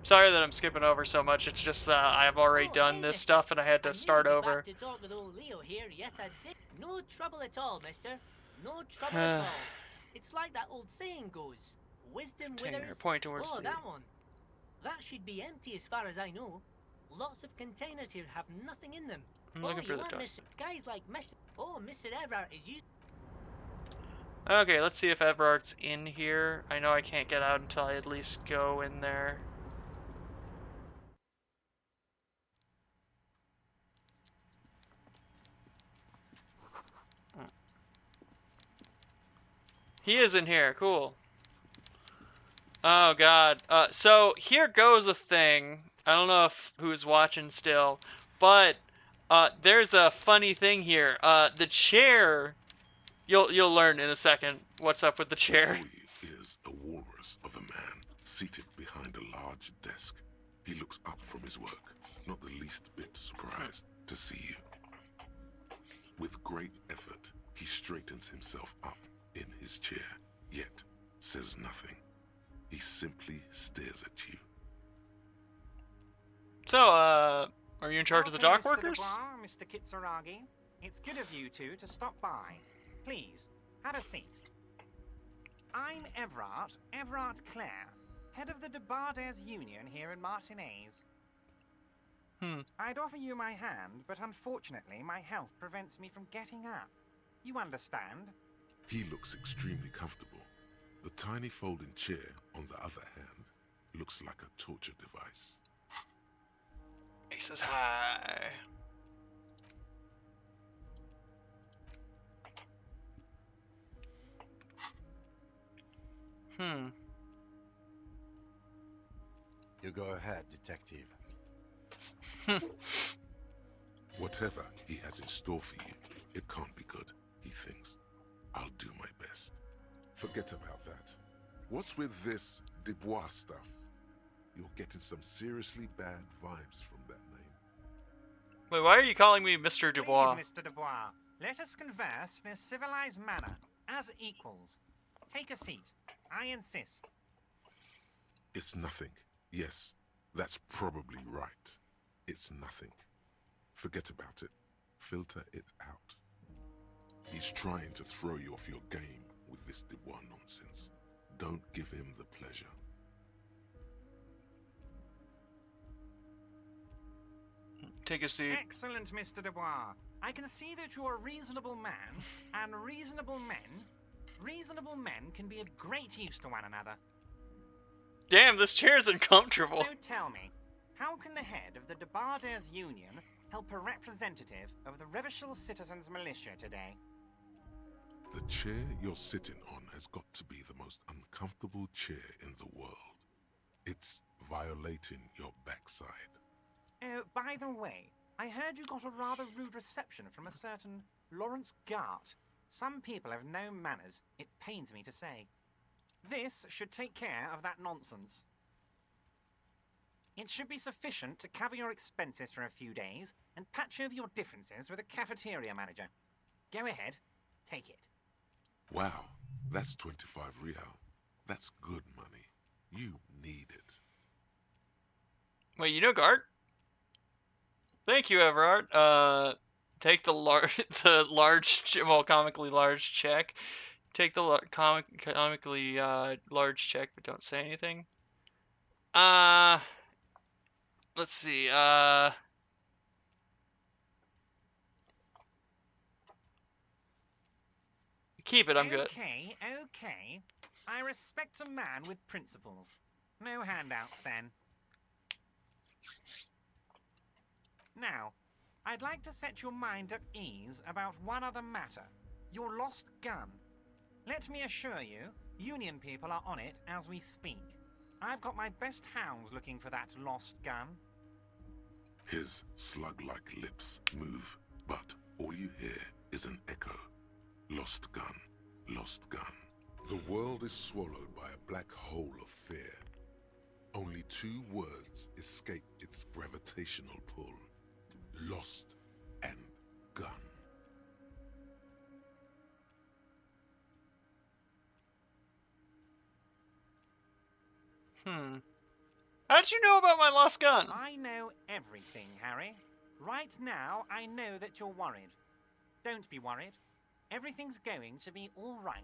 Sorry that I'm skipping over so much. It's just I have already done this stuff and I had to start over. Back to talk with old Leo here. Yes, I did. No trouble at all, mister. No trouble at all. It's like that old saying goes. Wisdom Container, withers. point towards Oh, the- that one. That should be empty as far as I know. Lots of containers here have nothing in them. I'm looking for you the want door. guys like Mr. Oh, Mr. Everett is you. Okay, let's see if Everard's in here. I know I can't get out until I at least go in there. He is in here. Cool. Oh god. So here goes a thing. I don't know if who's watching still, but there's a funny thing here. The chair. You'll learn in a second what's up with the chair. Before you is a walrus of a man seated behind a large desk. He looks up from his work, not the least bit surprised to see you. With great effort, he straightens himself up in his chair, yet says nothing. He simply stares at you. So, are you in charge of the dock Welcome, workers? Mr. Dubois, Mr. Kitsuragi. It's good of you two to stop by. Please, have a seat. I'm Everard Clare, head of the Debarders Union here in Martinez. I'd offer you my hand, but unfortunately my health prevents me from getting up. You understand? He looks extremely comfortable. The tiny folding chair, on the other hand, looks like a torture device. He says hi. You go ahead, detective. Whatever he has in store for you, it can't be good, he thinks. I'll do my best. Forget about that. What's with this Dubois stuff? You're getting some seriously bad vibes from that name. Wait, why are you calling me Mr. Dubois? Please, Mr. Dubois, let us converse in a civilized manner, as equals. Take a seat. I insist. It's nothing. Yes, that's probably right. It's nothing. Forget about it. Filter it out. He's trying to throw you off your game with this Dubois nonsense. Don't give him the pleasure. Take a seat. Excellent, Mr. Dubois. I can see that you're a reasonable man, and reasonable men can be of great use to one another. Damn, this chair is uncomfortable. So tell me, how can the head of the Debarders Union help a representative of the Revachol Citizens Militia today? The chair you're sitting on has got to be the most uncomfortable chair in the world. It's violating your backside. Oh, by the way, I heard you got a rather rude reception from a certain Lawrence Gart. Some people have no manners, it pains me to say. This should take care of that nonsense. It should be sufficient to cover your expenses for a few days and patch over your differences with a cafeteria manager. Go ahead, take it. Wow, that's 25 real. That's good money. You need it. Wait, you know Gart? Thank you, Everard. Take the comically large check. Take the comically large check, but don't say anything. Let's see. Keep it. I'm good. Okay. I respect a man with principles. No handouts, then. Now, I'd like to set your mind at ease about one other matter. Your lost gun. Let me assure you, Union people are on it as we speak. I've got my best hounds looking for that lost gun. His slug-like lips move, but all you hear is an echo. Lost gun, lost gun. The world is swallowed by a black hole of fear. Only 2 words escape its gravitational pull. Lost and gun. How'd you know about my lost gun? I know everything, Harry. Right now, I know that you're worried. Don't be worried. Everything's going to be all right.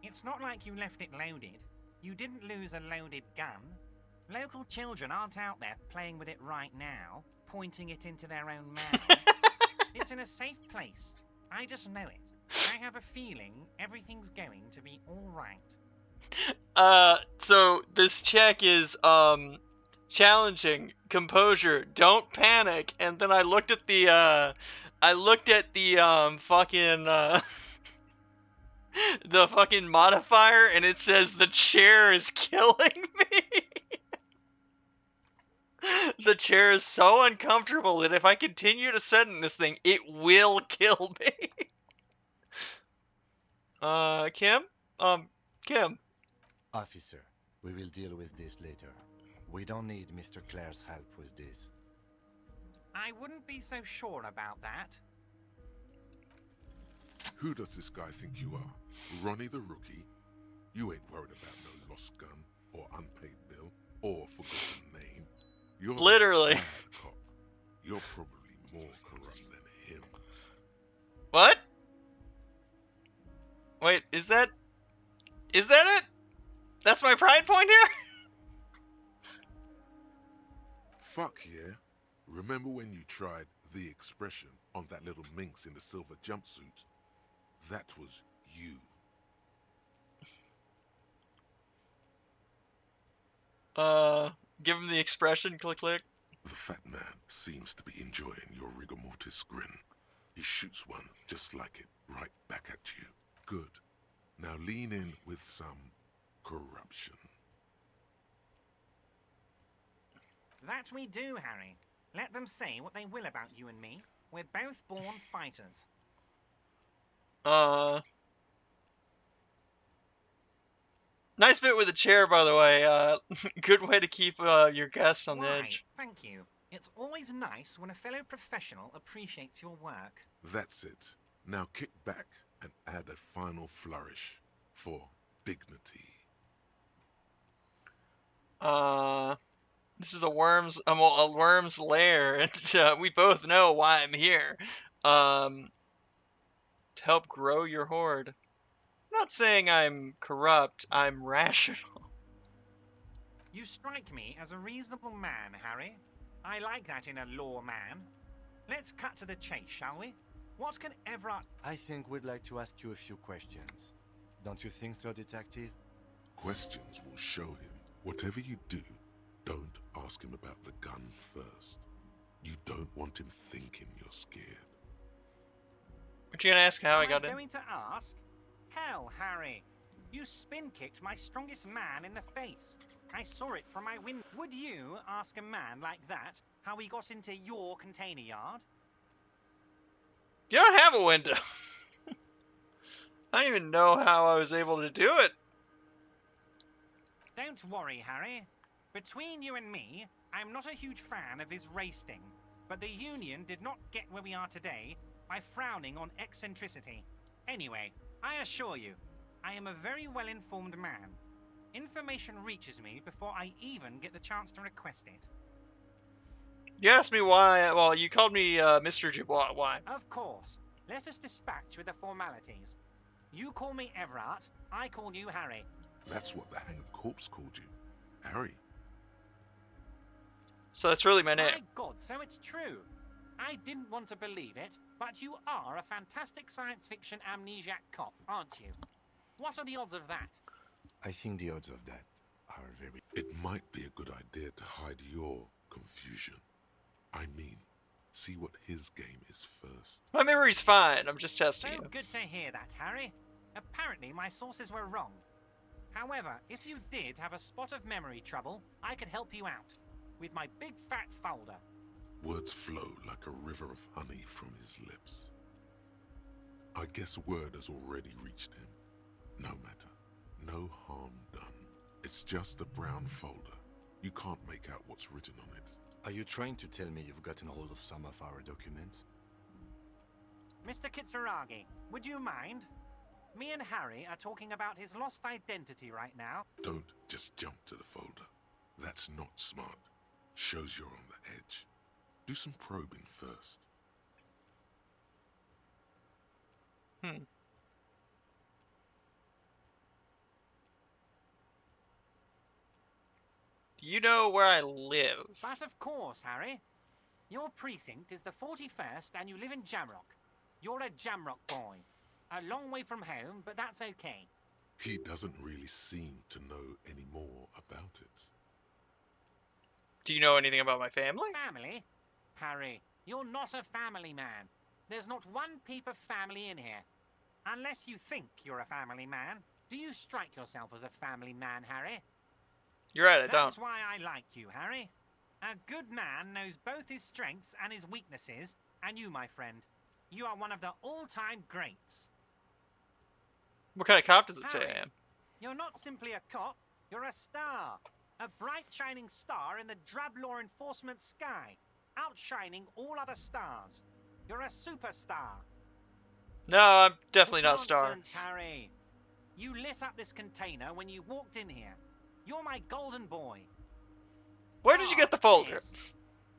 It's not like you left it loaded. You didn't lose a loaded gun. Local children aren't out there playing with it right now, pointing it into their own mouths. It's in a safe place. I just know it. I have a feeling everything's going to be all right. So this check is, challenging, composure, don't panic, and then I looked at the, fucking, the fucking modifier, and it says the chair is killing me. The chair is so uncomfortable that if I continue to sit in this thing, it will kill me. Kim? Kim. Officer, we will deal with this later. We don't need Mr. Clare's help with this. I wouldn't be so sure about that. Who does this guy think you are? Ronnie the Rookie? You ain't worried about no lost gun, or unpaid bill, or forgotten name. You're literally a bad cop. You're probably more corrupt than him. What? Wait, is that it? That's my pride point here? Fuck yeah. Remember when you tried the expression on that little minx in the silver jumpsuit? That was you. Give him the expression, click click. The fat man seems to be enjoying your rigor mortis grin. He shoots one just like it right back at you. Good. Now lean in with some corruption. That we do, Harry. Let them say what they will about you and me. We're both born fighters. Nice bit with the chair, by the way. Good way to keep your guests on the edge. Thank you. It's always nice when a fellow professional appreciates your work. That's it. Now kick back and add a final flourish for dignity. This is a worm's lair, and we both know why I'm here. To help grow your horde. I'm not saying I'm corrupt, I'm rational. You strike me as a reasonable man, Harry. I like that in a lawman. Let's cut to the chase, shall we? What can Everard... I think we'd like to ask you a few questions. Don't you think so, Detective? Questions will show him. Whatever you do, don't ask him about the gun first. You don't want him thinking you're scared. What you gonna ask how I got Am in? going to ask? Hell, Harry. You spin-kicked my strongest man in the face. I saw it from my window. Would you ask a man like that how he got into your container yard? You don't have a window. I don't even know how I was able to do it. Don't worry, Harry. Between you and me, I'm not a huge fan of his race thing. But the Union did not get where we are today by frowning on eccentricity. Anyway, I assure you, I am a very well-informed man. Information reaches me before I even get the chance to request it. You asked me why. Well, you called me Mr. Dubois. Why? Of course. Let us dispatch with the formalities. You call me Everard, I call you Harry. That's what the hanged corpse called you. Harry. So that's really my name. My God, so it's true. I didn't want to believe it, but you are a fantastic science fiction amnesiac cop, aren't you? What are the odds of that? I think the odds of that are very... It might be a good idea to hide your confusion. I mean, See what his game is first. My memory's fine. I'm just testing So you. good to hear that, Harry. Apparently, my sources were wrong. However, if you did have a spot of memory trouble, I could help you out with my big fat folder. Words flow like a river of honey from his lips. I guess word has already reached him. No matter. No harm done. It's just a brown folder. You can't make out what's written on it. Are you trying to tell me you've gotten hold of some of our documents? Mr. Kitsuragi, would you mind? Me and Harry are talking about his lost identity right now. Don't just jump to the folder. That's not smart. Shows you're on the edge. Do some probing first. Do you know where I live? But of course, Harry. Your precinct is the 41st and you live in Jamrock. You're a Jamrock boy. A long way from home, but that's okay. He doesn't really seem to know any more about it. Do you know anything about my family? Family? Harry, you're not a family man. There's not one peep of family in here. Unless you think you're a family man. Do you strike yourself as a family man, Harry? You're right, I That's don't. why I like you, Harry. A good man knows both his strengths and his weaknesses, and you, my friend, you are one of the all-time greats. What kind of cop does it say Harry, I am? You're not simply a cop, you're a star. A bright shining star in the drab law enforcement sky, outshining all other stars. You're a superstar. No, I'm definitely not a star. Nonsense, Harry. You lit up this container when you walked in here. You're my golden boy. Where did you get the folder? Yes.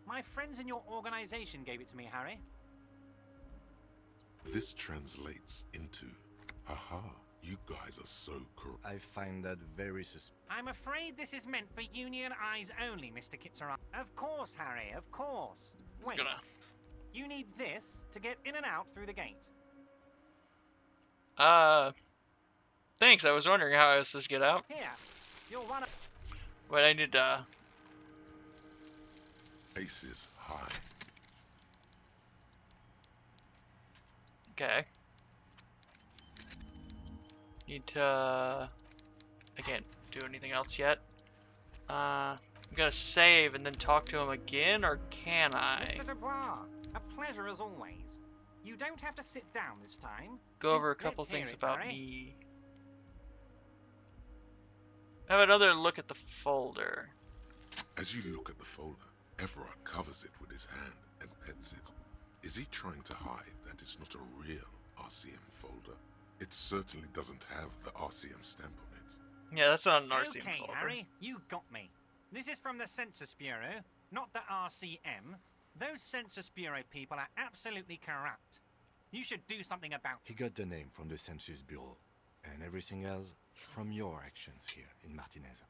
My friends in your organization gave it to me, Harry. This translates into, haha, you guys are so corrupt. I find that very suspicious. I'm afraid this is meant for Union eyes only, Mr. Kitsuragi. Of course, Harry, of course. Wait. You need this to get in and out through the gate. Thanks. I was wondering how I was supposed to get out. Here, you're one of... Wait, I need Aces high. Okay. Need to... I can't do anything else yet. I'm gonna save and then talk to him again, or can I? Mr. Dubois, a pleasure as always. You don't have to sit down this time. Go over a Let's couple hear things it, about Harry. me. Have another look at the folder. As you look at the folder, Everard covers it with his hand and pets it. Is he trying to hide that it's not a real RCM folder? It certainly doesn't have the RCM stamp on it. Yeah, that's not an RCM Okay, folder. Harry, you got me. This is from the Census Bureau, not the RCM. Those Census Bureau people are absolutely corrupt. You should do something about He got the name from the Census Bureau, and everything else from your actions here in Martinez.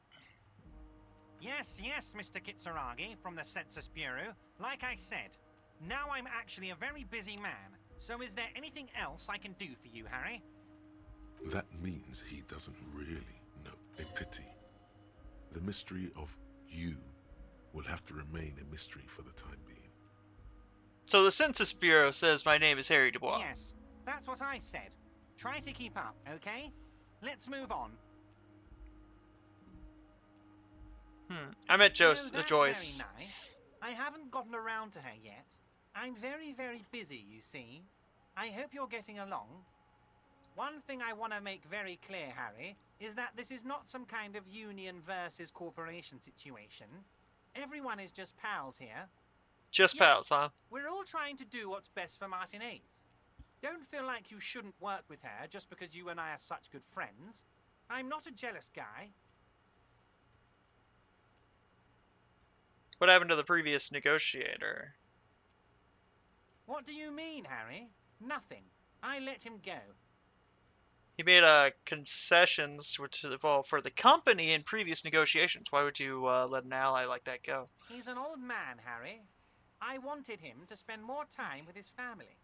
Yes, Mr. Kitsuragi from the Census Bureau. Like I said, now I'm actually a very busy man. So is there anything else I can do for you, Harry? That means he doesn't really know. A pity. The mystery of you will have to remain a mystery for the time being. So the Census Bureau says my name is Harry Dubois. Yes, that's what I said. Try to keep up, okay? Let's move on. I met Oh, Joyce. that's Joyce. very nice. I haven't gotten around to her yet. I'm very, very busy, you see. I hope you're getting along. One thing I want to make very clear, Harry, is that this is not some kind of union versus corporation situation. Everyone is just pals here. Just pals, huh? We're all trying to do what's best for Martinez. Don't feel like you shouldn't work with her just because you and I are such good friends. I'm not a jealous guy. What happened to the previous negotiator? What do you mean, Harry? Nothing. I let him go. He made concessions which, well, for the company in previous negotiations. Why would you let an ally like that go? He's an old man, Harry. I wanted him to spend more time with his family.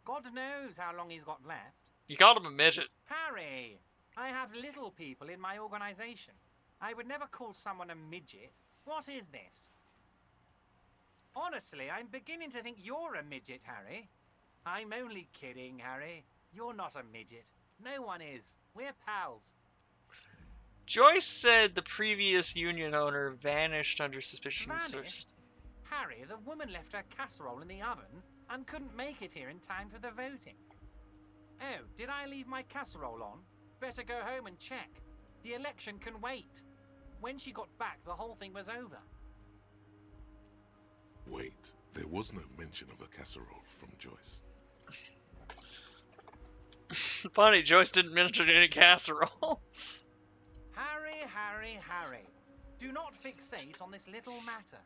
God knows how long he's got left. You called him a midget. Harry, I have little people in my organization. I would never call someone a midget. What is this? Honestly, I'm beginning to think you're a midget, Harry. I'm only kidding, Harry. You're not a midget. No one is. We're pals. Joyce said the previous union owner vanished under suspicion. Vanished? Harry, the woman left her casserole in the oven and couldn't make it here in time for the voting. Oh, did I leave my casserole on? Better go home and check. The election can wait. When she got back, the whole thing was over. Wait, there was no mention of a casserole from Joyce. Funny, Joyce didn't mention any casserole. Harry. Do not fixate on this little matter.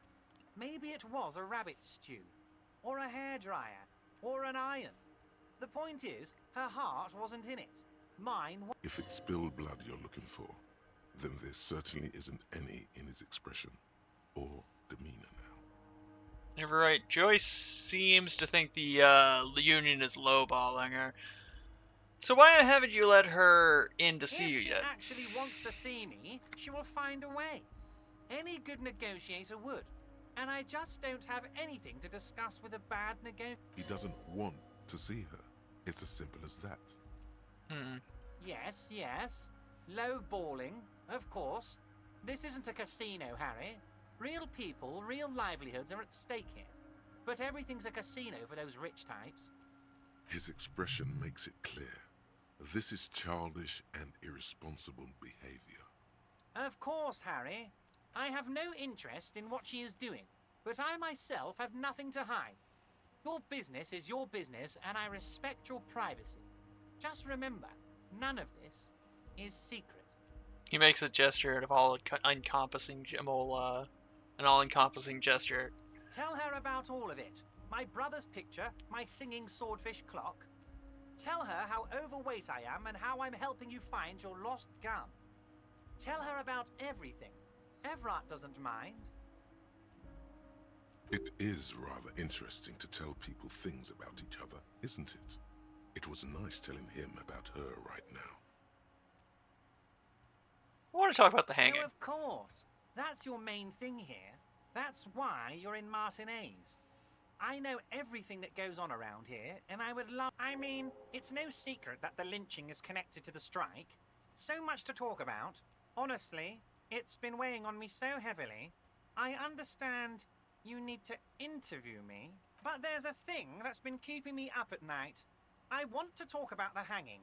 Maybe it was a rabbit stew, or a hairdryer, or an iron. The point is, her heart wasn't in it. Mine was. If it's spilled blood you're looking for, then there certainly isn't any in his expression or demeanor now. You're right. Joyce seems to think the union is lowballing her. So why haven't you let her in to see you yet? If she actually wants to see me, she will find a way. Any good negotiator would. And I just don't have anything to discuss with a bad negotiator. He doesn't want to see her. It's as simple as that. Yes. Low balling, of course. This isn't a casino, Harry. Real people, real livelihoods are at stake here. But everything's a casino for those rich types. His expression makes it clear. This is childish and irresponsible behavior. Of course, Harry. I have no interest in what she is doing, but I myself have nothing to hide. Your business is your business, and I respect your privacy. Just remember, none of this is secret. He makes a gesture of all-encompassing, an all-encompassing gesture. Tell her about all of it. My brother's picture, my singing swordfish clock. Tell her how overweight I am and how I'm helping you find your lost gun. Tell her about everything. Everard doesn't mind. It is rather interesting to tell people things about each other, isn't it? It was nice telling him about her right now. I want to talk about the hanging. Oh, of course. That's your main thing here. That's why you're in Martinez. I know everything that goes on around here, and I would love... I mean, it's no secret that the lynching is connected to the strike. So much to talk about. Honestly, it's been weighing on me so heavily. I understand you need to interview me, but there's a thing that's been keeping me up at night. I want to talk about the hanging.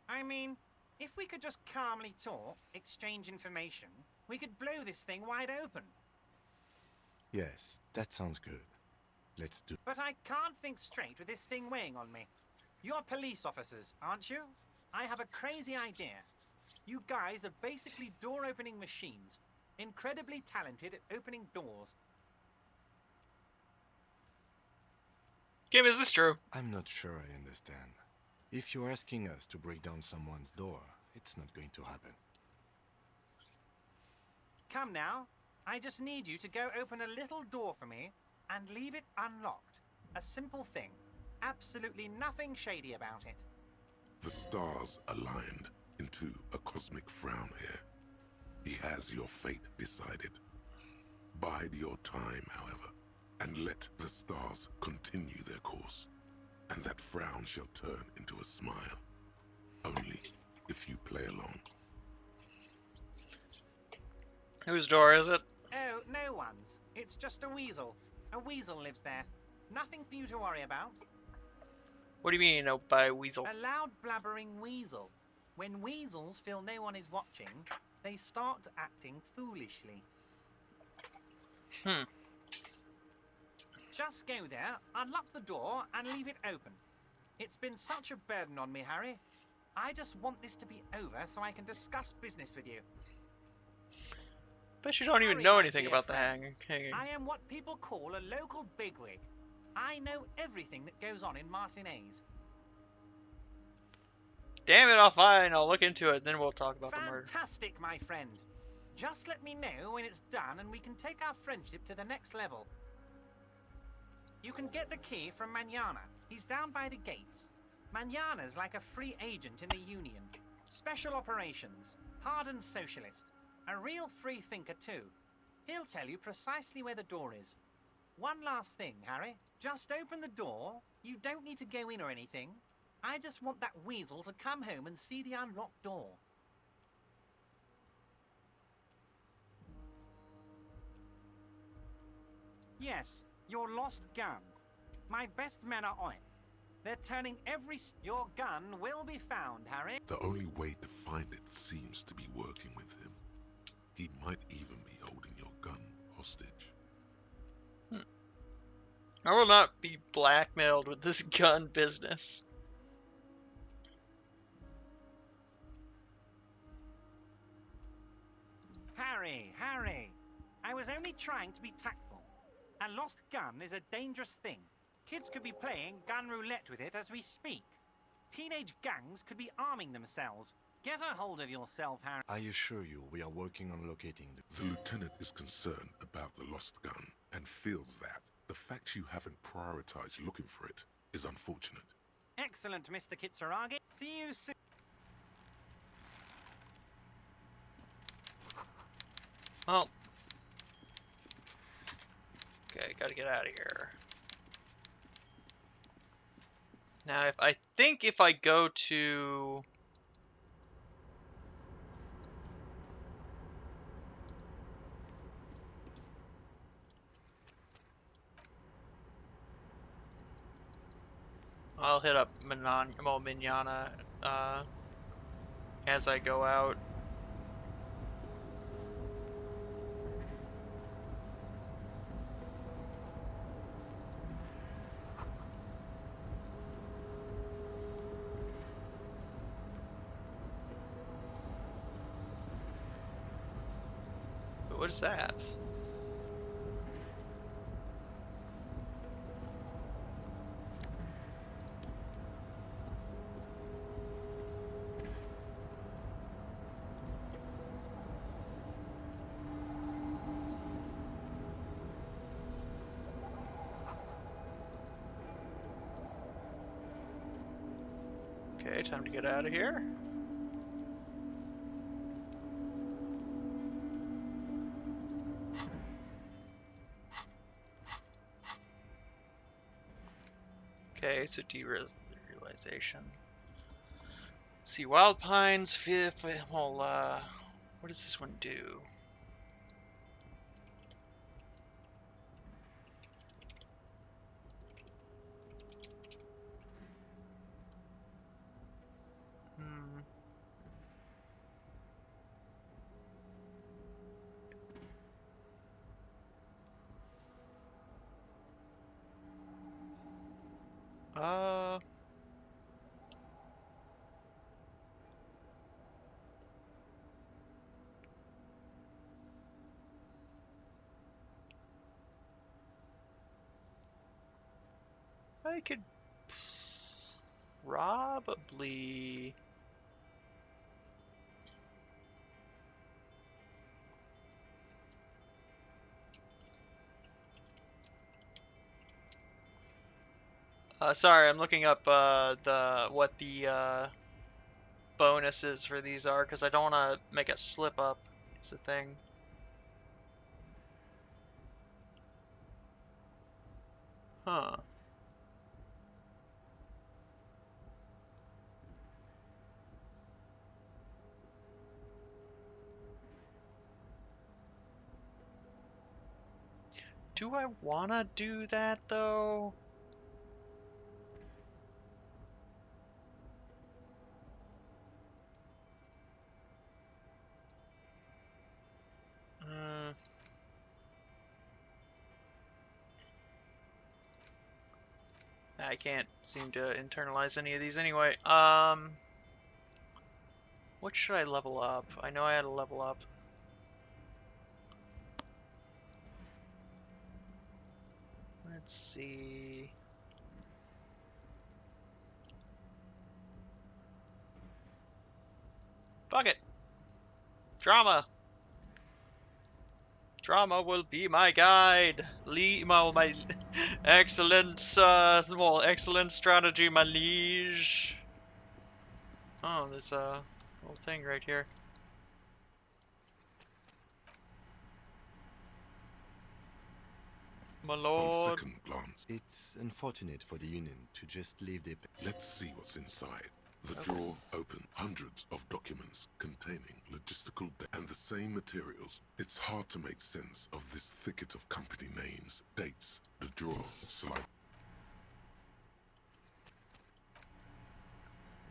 I mean, if we could just calmly talk, exchange information, we could blow this thing wide open. Yes, that sounds good. Let's do. But I can't think straight with this thing weighing on me. You're police officers, aren't you? I have a crazy idea. You guys are basically door-opening machines, incredibly talented at opening doors. Kim, is this true? I'm not sure I understand. If you're asking us to break down someone's door, it's not going to happen. Come now. I just need you to go open a little door for me and leave it unlocked. A simple thing. Absolutely nothing shady about it. The stars aligned into a cosmic frown here. He has your fate decided. Bide your time, however, and let the stars continue their course, and that frown shall turn into a smile. Only if you play along. Whose door is it? Oh, no one's. It's just a weasel. A weasel lives there. Nothing for you to worry about. What do you mean, by weasel? A loud blabbering weasel. When weasels feel no one is watching, they start acting foolishly. Just go there, unlock the door, and leave it open. It's been such a burden on me, Harry. I just want this to be over so I can discuss business with you. Bet you don't even know anything about the hanging. I am what people call a local bigwig. I know everything that goes on in Martinez. Damn it, I'll look into it, then we'll talk about the murder. Fantastic, my friend. Just let me know when it's done and we can take our friendship to the next level. You can get the key from Manana. He's down by the gates. Manana's like a free agent in the Union. Special operations. Hardened socialist. A real free thinker, too. He'll tell you precisely where the door is. One last thing, Harry. Just open the door. You don't need to go in or anything. I just want that weasel to come home and see the unlocked door. Yes, your lost gun. My best men are on it. They're turning Your gun will be found, Harry. The only way to find it seems to be working with him. He might even be holding your gun hostage. I will not be blackmailed with this gun business. Harry. I was only trying to be tactful. A lost gun is a dangerous thing. Kids could be playing gun roulette with it as we speak. Teenage gangs could be arming themselves. Get a hold of yourself, Harry. I assure you, we are working on locating the... The lieutenant is concerned about the lost gun and feels that the fact you haven't prioritized looking for it is unfortunate. Excellent, Mr. Kitsuragi. See you soon. Oh. Okay, gotta get out of here. Now, I think if I go to... I'll hit up Mignana as I go out. But what is that? Okay, time to get out of here. Okay, so derealization. See, Wild Pines, well, what does this one do? I could probably... sorry, I'm looking up what the bonuses for these are, because I don't want to make a slip up. It's the thing. Huh. Do I want to do that, though? I can't seem to internalize any of these anyway. What should I level up? I know I had to level up. Let's see. Fuck it. Drama. Drama will be my guide. My excellent, excellent strategy, my liege. Oh, there's a little thing right here. My On lord. second glance, It's unfortunate for the Union to just leave the... let's see what's inside. The Okay. drawer opened hundreds of documents containing logistical and the same materials. It's hard to make sense of this thicket of company names, dates. The drawer slide.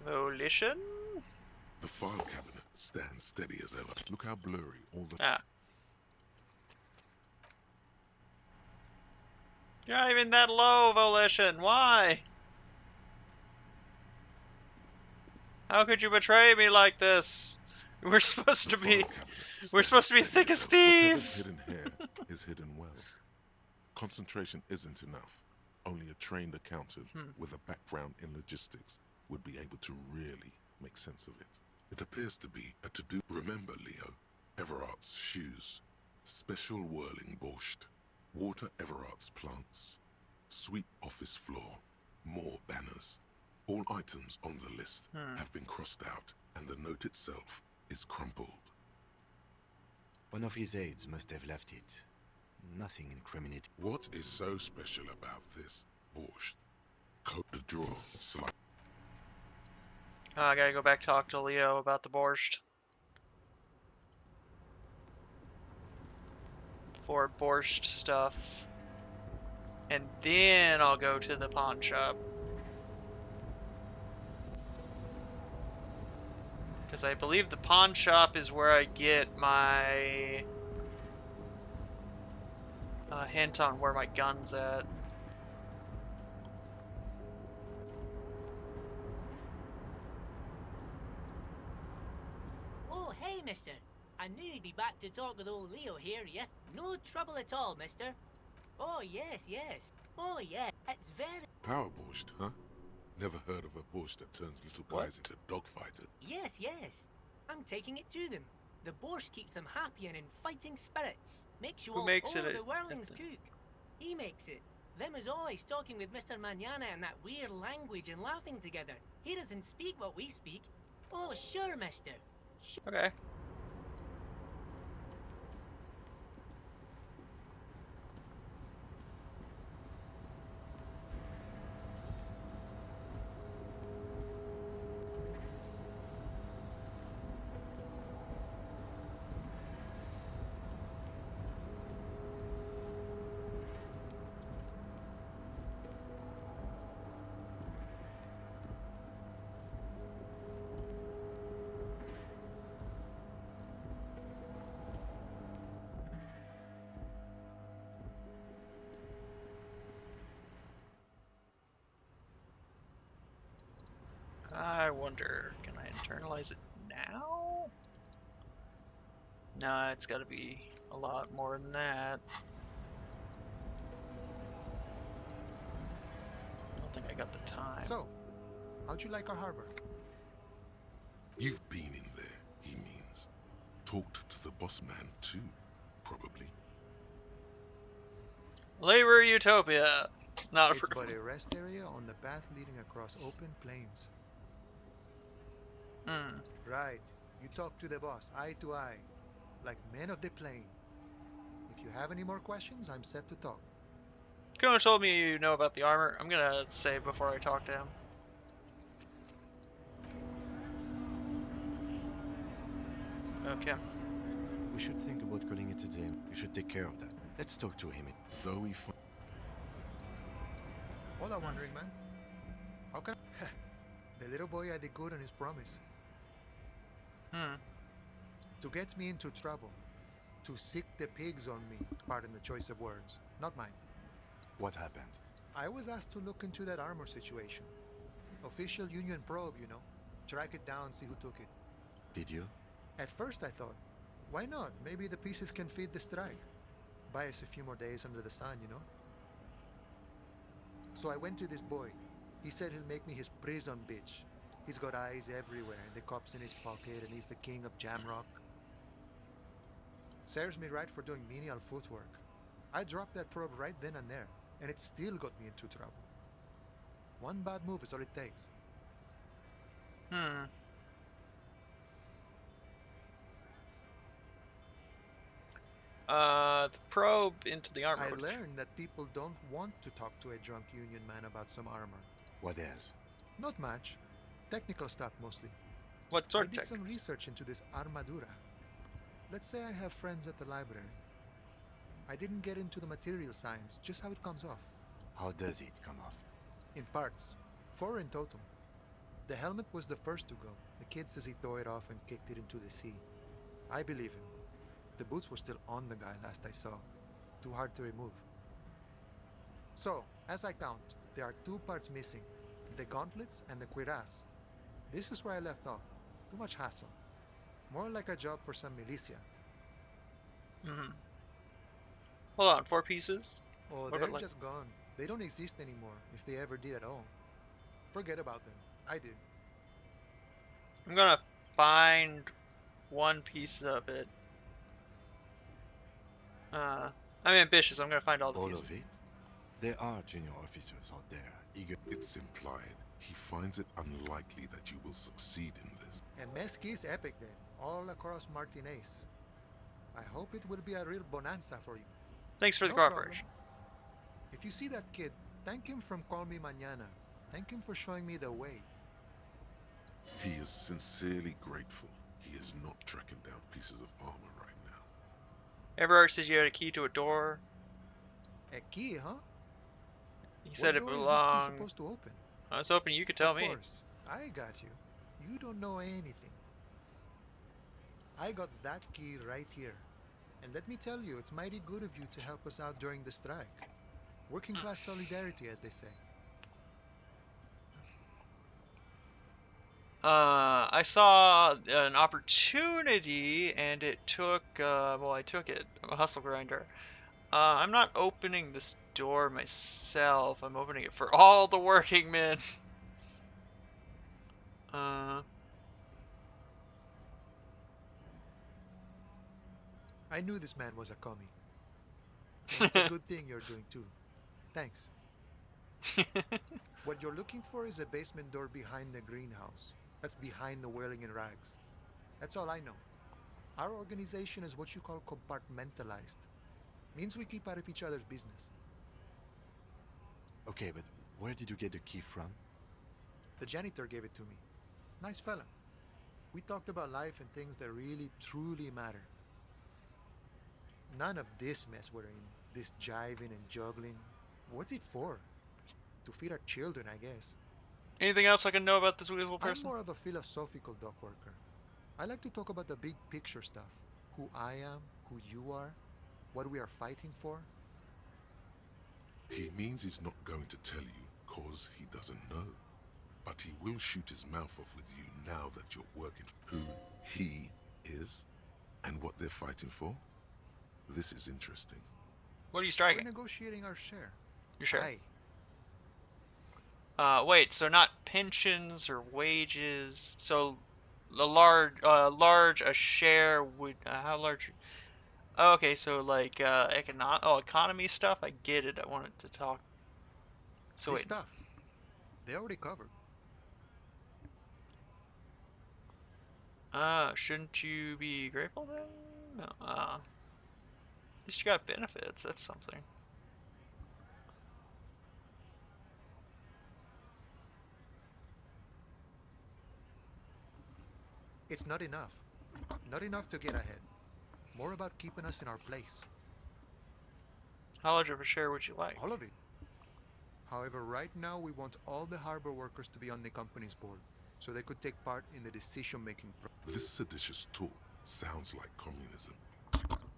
Volition? The file cabinet stands steady as ever. Look how blurry all the... Ah. You're not even that low, Volition. Why? How could you betray me like this? We're supposed to be... We're supposed to be thick as Whatever's thieves! hidden here is hidden well. Concentration isn't enough. Only a trained accountant with a background in logistics would be able to really make sense of it. It appears to be a to-do. Remember, Leo, Everart's shoes, special whirling borscht, water Everart's plants, sweep office floor, more banners. All items on the list have been crossed out, and the note itself is crumpled. One of his aides must have left it. Nothing incriminating. What is so special about this borscht? Coat the drawer slide. Oh, I gotta go back talk to Leo about the borscht. For borscht stuff. And then I'll go to the pawn shop. Because I believe the pawn shop is where I get my hint on where my gun's at. Oh, hey, mister. I knew you'd be back to talk with old Leo here, yes? No trouble at all, mister. Oh, yes, yes. Oh, yeah, it's very... Power borscht, huh? Never heard of a borscht that turns little guys into dogfighters. Yes, yes. I'm taking it to them. The borscht keeps them happy and in fighting spirits. Makes you Who all... makes oh, it? the whirling's cook. He makes it. Them is always talking with Mr. Manana in that weird language and laughing together. He doesn't speak what we speak. Oh, sure, mister. Okay. I wonder, can I internalize it now? Nah, it's gotta be a lot more than that. I don't think I got the time. So, how'd you like our harbor? You've been in there, he means. Talked to the boss man too, probably. Labor Utopia! Not It's approved. but a rest area on the path leading across open plains. Right. You talk to the boss, eye to eye, like men of the plain. If you have any more questions, I'm set to talk. Kuno told me you know about the armor. I'm gonna save before I talk to him. Okay. We should think about calling it a day. You should take care of that. Let's talk to him. Though we All I'm wondering, man. How can the little boy had the good on his promise? To get me into trouble. To sick the pigs on me. Pardon the choice of words. Not mine. What happened? I was asked to look into that armor situation. Official Union probe, you know. Track it down, see who took it. Did you? At first I thought, why not? Maybe the pieces can feed the strike. Buy us a few more days under the sun, you know? So I went to this boy. He said he'll make me his prison bitch. He's got eyes everywhere, and the cop's in his pocket, and he's the king of Jamrock. Serves me right for doing menial footwork. I dropped that probe right then and there, and it still got me into trouble. One bad move is all it takes. The probe into the armor. I learned that people don't want to talk to a drunk union man about some armor. What else? Not much. Technical stuff mostly. What sort I of did some techniques? research into this armadura. Let's say I have friends at the library. I didn't get into the material science, just how it comes off. How does it come off? In parts. 4 in total. The helmet was the first to go. The kid says he tore it off and kicked it into the sea. I believe him. The boots were still on the guy last I saw. Too hard to remove. So, as I count, there are 2 parts missing. The gauntlets and the cuirass. This is where I left off. Too much hassle. More like a job for some militia. Hold on, 4 pieces? Oh, What they're about, like... just gone. They don't exist anymore, if they ever did at all. Forget about them. I did. I'm gonna find 1 piece of it. I'm ambitious. I'm gonna find all the All pieces. of it? There are junior officers out there eager. It's implied. He finds it unlikely that you will succeed in this. And Mesqui's epic then, all across Martinez. I hope it will be a real bonanza for you. Thanks for the No problem. cooperation. If you see that kid, thank him from Call Me Mañana. Thank him for showing me the way. He is sincerely grateful. He is not tracking down pieces of armor right now. Everard says you had a key to a door. A key, huh? He said it What door is this key belonged. supposed to open? I was hoping you could tell me. Of course. I got you. You don't know anything. I got that key right here. And let me tell you, it's mighty good of you to help us out during the strike. Working class solidarity, as they say. I saw an opportunity and it took, well, I took it. I'm a hustle grinder. I'm not opening this door myself. I'm opening it for all the working men. I knew this man was a commie. And it's a good thing you're doing too. Thanks. What you're looking for is a basement door behind the greenhouse. That's behind the wailing in rags. That's all I know. Our organization is what you call compartmentalized. Means we keep out of each other's business. Okay, but where did you get the key from? The janitor gave it to me. Nice fella. We talked about life and things that really, truly matter. None of this mess we're in. This jiving and juggling. What's it for? To feed our children, I guess. Anything else I can know about this weasel I'm person? more of a philosophical dock worker. I like to talk about the big picture stuff. Who I am, who you are, what we are fighting for. He means he's not going to tell you cause he doesn't know. But he will shoot his mouth off with you now that you're working who he is and what they're fighting for. This is interesting. What are you We're striking? negotiating our share. Your share. Aye. Wait, so not pensions or wages. So a a share would, how large? Oh, okay, so like, economy stuff, I get it. I wanted to talk. So This wait. stuff. They already covered. Shouldn't you be grateful then? No, at least you got benefits, that's something. It's not enough. Not enough to get ahead. More about keeping us in our place. How large of a share would you like? All of it. However, right now we want all the harbor workers to be on the company's board, so they could take part in the decision-making process. This seditious talk sounds like communism.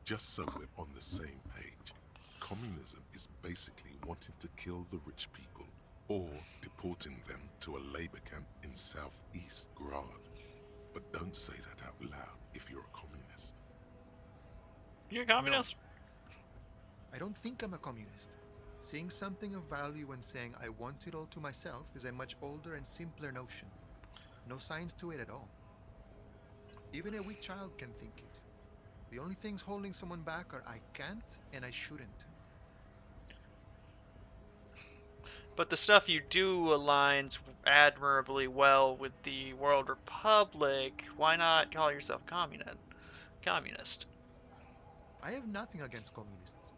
Just so we're on the same page. Communism is basically wanting to kill the rich people or deporting them to a labor camp in southeast Grad. But don't say that out loud if you're a communist. You're a communist? No. I don't think I'm a communist. Seeing something of value and saying I want it all to myself is a much older and simpler notion. No science to it at all. Even a weak child can think it. The only things holding someone back are I can't and I shouldn't. But the stuff you do aligns admirably well with the World Republic. Why not call yourself communist? I have nothing against communists.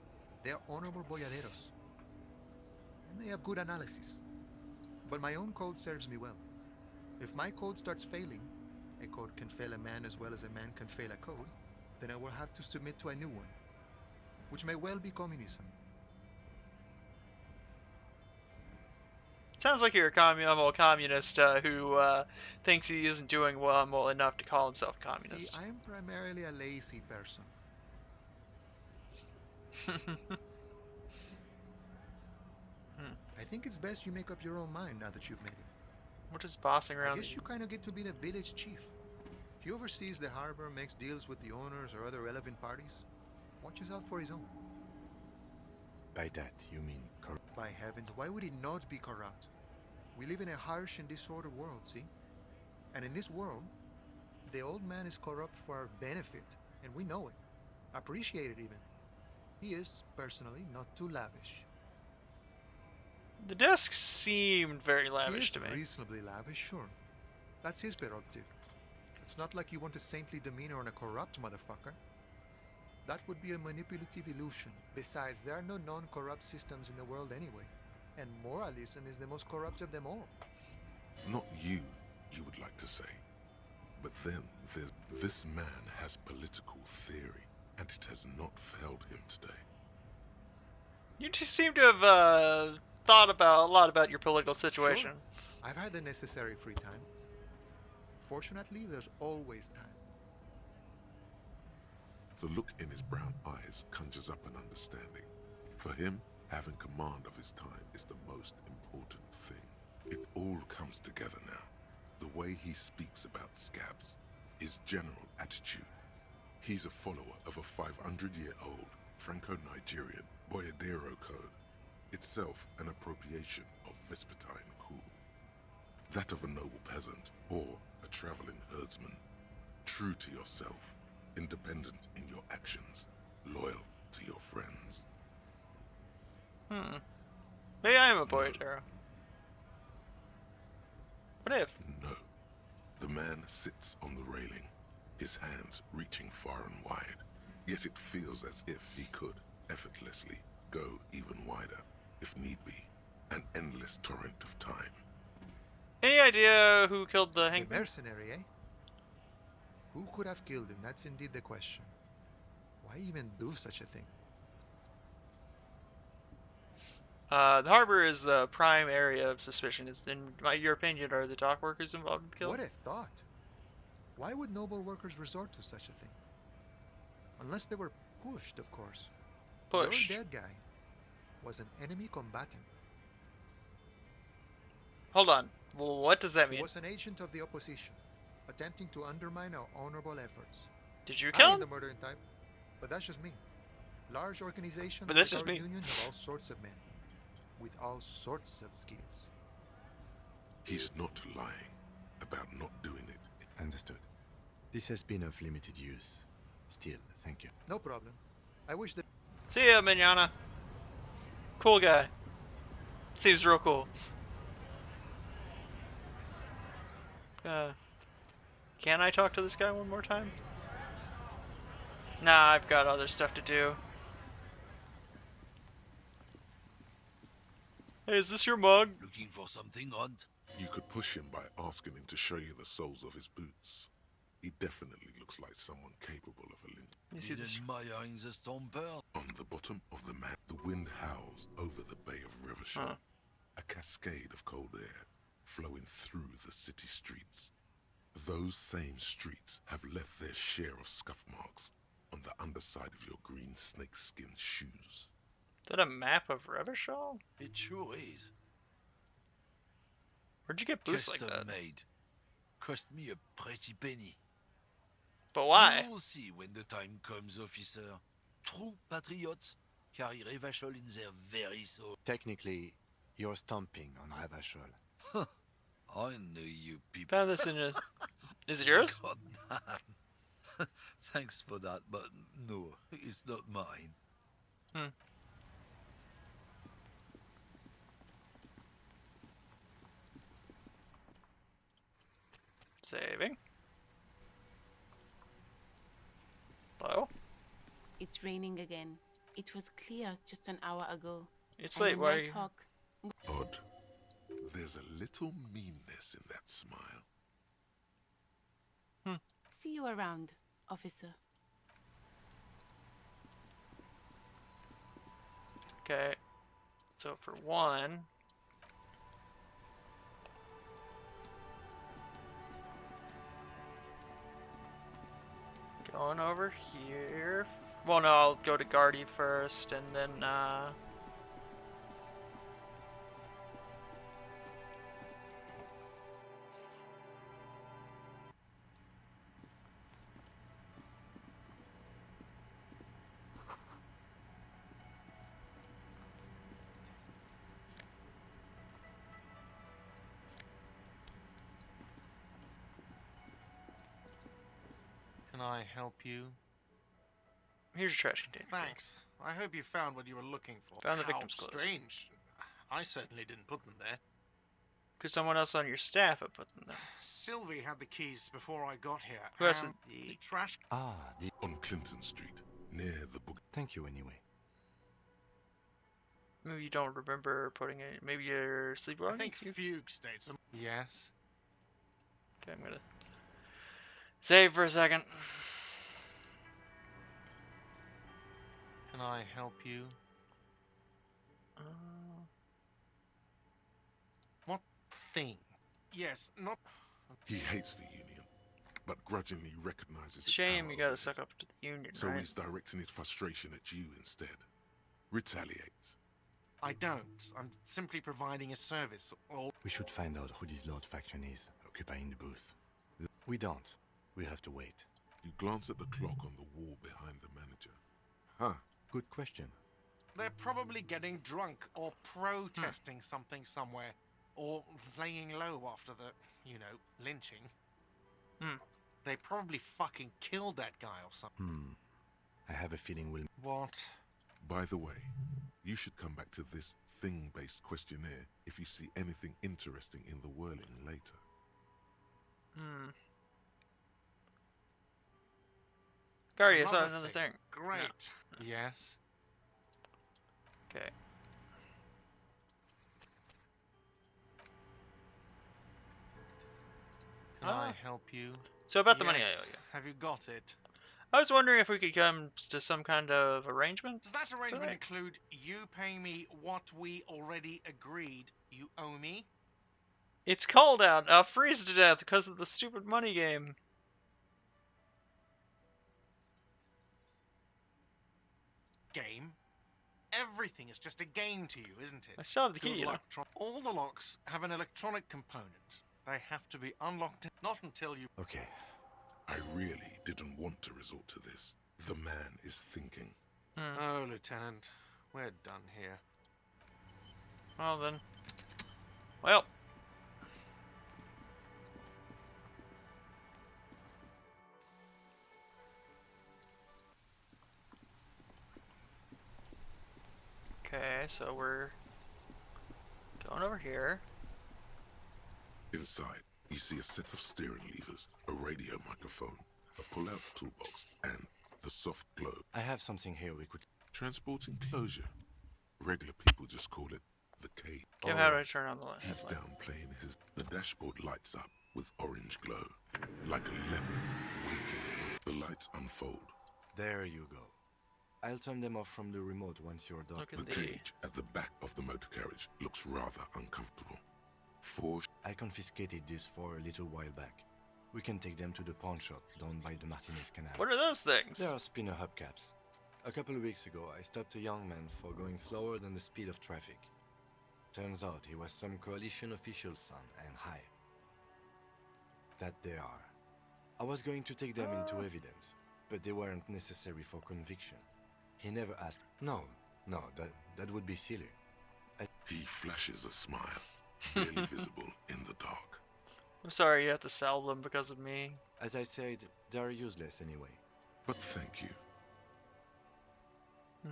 They are honorable boyaderos. And they have good analysis. But my own code serves me well. If my code starts failing, a code can fail a man as well as a man can fail a code, then I will have to submit to a new one, which may well be communism. Sounds like you're a communist who thinks he isn't doing well enough to call himself a communist. See, I am primarily a lazy person. I think it's best you make up your own mind now that you've made it. What is bossing around? I guess you kind of get to be the village chief. He oversees the harbor, makes deals with the owners or other relevant parties, watches out for his own. By that, you mean corrupt? By heavens, why would he not be corrupt? We live in a harsh and disordered world, see? And in this world, the old man is corrupt for our benefit, and we know it. Appreciate it even. He is, personally, not too lavish. The desk seemed very lavish to me. Reasonably lavish, sure. That's his prerogative. It's not like you want a saintly demeanor on a corrupt motherfucker. That would be a manipulative illusion. Besides, there are no non-corrupt systems in the world anyway. And moralism is the most corrupt of them all. Not you would like to say. But then, this man has political theory, and it has not failed him today. You just seem to have thought a lot about your political situation. Sure. I've had the necessary free time. Fortunately, there's always time. The look in his brown eyes conjures up an understanding. For him, having command of his time is the most important thing. It all comes together now. The way he speaks about scabs, his general attitude. He's a follower of a 500-year-old Franco-Nigerian Boyadero code, itself an appropriation of Vespertine cool. That of a noble peasant or a traveling herdsman. True to yourself, independent in your actions, loyal to your friends. Maybe I am a Boyadero. What if? No. The man sits on the railing, his hands reaching far and wide, yet it feels as if he could, effortlessly, go even wider, if need be, an endless torrent of time. Any idea who killed the The hangman? mercenary, eh? Who could have killed him? That's indeed the question. Why even do such a thing? The harbor is the prime area of suspicion. In your opinion, are the dock workers involved in the kill? What a thought. Why would noble workers resort to such a thing? Unless they were pushed, of course. Pushed? Your dead guy was an enemy combatant. Hold on. Well, what does that mean? He was an agent of the opposition, attempting to undermine our honorable efforts. Did you kill I him? ain't the murdering type, but that's just me. Large organizations But that's like just our me. union have all sorts of men, with all sorts of skills. He's not lying about not doing it. Understood. This has been of limited use. Still, thank you. No problem. I wish that... See ya, Mignana. Cool guy. Seems real cool. Can I talk to this guy one more time? Nah, I've got other stuff to do. Hey, is this your mug? Looking for something, Hunt? You could push him by asking him to show you the soles of his boots. He definitely looks like someone capable of a lint. You see this? Admiring the stomper. On the bottom of the map, the wind howls over the Bay of Revachol. A cascade of cold air flowing through the city streets. Those same streets have left their share of scuff marks on the underside of your green snakeskin shoes. Is that a map of Revachol? It sure is. Where'd you get boots like that? Custom made. Cost me a pretty penny. But why? You'll see when the time comes, officer. True patriots carry Revachol in their very soul. Technically, you're stomping on Ravachol. I know you people. Found this in a... Is it yours? God damn. Thanks for that, but no, it's not mine. Saving. Hello? It It's raining again. It was clear just an hour ago. It's And late, the why are you... Nighthawk... Odd. There's a little meanness in that smile. See you around, officer. Okay. So for one... Going over here. Well, no, I'll go to Guardy first, and then, Can I help you? Here's your trash container. Thanks. I hope you found what you were looking for. Found the How victim's clothes. strange. I certainly didn't put them there. Because someone else on your staff had put them there. Sylvie had the keys before I got here. Who has and the trash... Ah, the... On Clinton Street, near the book. Thank you anyway. Maybe you don't remember putting it. Maybe you're sleepwalking? I think Fugue states... Yes? Okay, I'm gonna... save for a second. Can I help you? What thing? Yes, not... He hates the Union, but grudgingly recognizes its Shame power you gotta over suck him. up to the Union, So right? he's directing his frustration at you instead. Retaliates. I don't. I'm simply providing a service. Or... We should find out who this Lord faction is, occupying the booth. We don't. We have to wait. You glance at the clock on the wall behind the manager. Huh. Good question. They're probably getting drunk or protesting something somewhere. Or laying low after the, you know, lynching. They probably fucking killed that guy or something. I have a feeling we'll... What? By the way, you should come back to this thing-based questionnaire if you see anything interesting in the whirling later. Guardy, I saw another thing. Great. No. Yes? Okay. Can I help you? So about the money I Yes. owe you. Have you got it? I was wondering if we could come to some kind of arrangement. Does that arrangement tonight? include you paying me what we already agreed you owe me? It's cold out. I'll freeze to death because of the stupid money game. Game? Everything is just a game to you, isn't it? I still have the key, Good you know. luck. All the locks have an electronic component. They have to be unlocked, not until you... Okay. I really didn't want to resort to this. The man is thinking. Oh, Lieutenant, we're done here. Well then. Well. Okay, so we're going over here. Inside, you see a set of steering levers, a radio microphone, a pull-out toolbox, and the soft globe. I have something here we could... Transport enclosure. Regular people just call it the cage. Kim, how do I turn on the light? He's downplaying his... The dashboard lights up with orange glow. Like a leopard waking from... The lights unfold. There you go. I'll turn them off from the remote once you're done. The cage at the back of the motor carriage looks rather uncomfortable. I confiscated these four a little while back. We can take them to the pawn shop down by the Martinez Canal. What are those things? They are spinner hubcaps. A couple of weeks ago, I stopped a young man for going slower than the speed of traffic. Turns out he was some coalition official's son and high. That they are. I was going to take them into evidence, but they weren't necessary for conviction. He never asked. No, that would be silly. He flashes a smile, barely visible in the dark. I'm sorry you have to sell them because of me. As I said, they're useless anyway. But thank you. You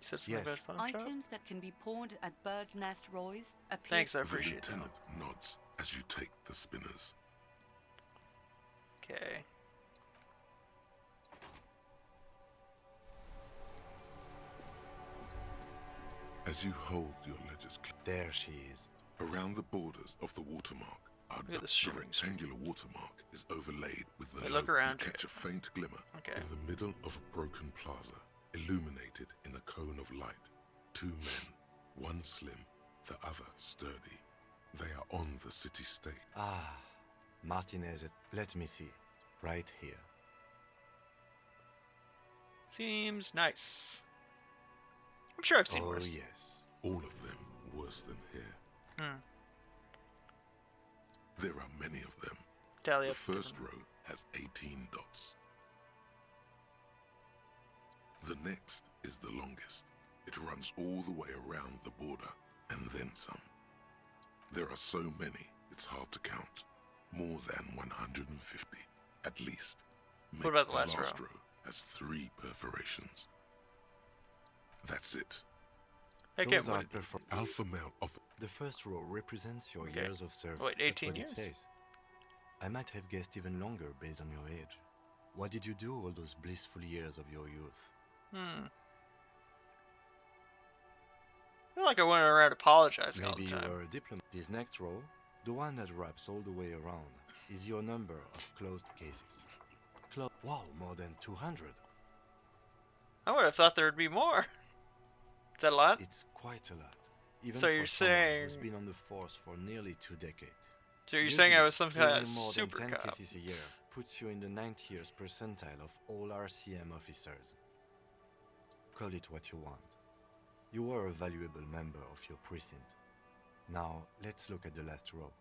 said something about pawn shop? Items that can be pawned at Bird's Nest Roy's appear... Thanks, I The appreciate that. lieutenant nods as you take the spinners. Okay. As you hold your ledgers there she is. Around the borders of the watermark, the rectangular watermark is overlaid with the look logo. around. You catch a faint glimmer in the middle of a broken plaza, illuminated in a cone of light. Two men, one slim, the other sturdy. They are on the city state. Ah, Martinez, let me see. Right here. Seems nice. I'm sure I've seen worse. Oh yes, all of them worse than here. There are many of them. Tally the up first row has 18 dots. The next is the longest. It runs all the way around the border, and then some. There are so many, it's hard to count. More than 150, at least. What about the last row? Has 3 perforations. That's it. Those are alpha male of. The first row represents your years of service. Wait, 18 That's years? what it says. I might have guessed even longer based on your age. What did you do all those blissful years of your youth? I feel like I went around apologizing all the Maybe time. you were a diplomat. This next row, the one that wraps all the way around, is your number of closed cases. Wow, more than 200. I would have thought there would be more. Is that a lot? It's quite a lot. Even So for you're someone saying... who's been on the force for nearly 2 decades. So you're saying I Usually, was some kind of clearing more super than 10 cop. cases a year puts you in the 90th percentile of all RCM officers. Call it what you want. You were a valuable member of your precinct. Now, let's look at the last row.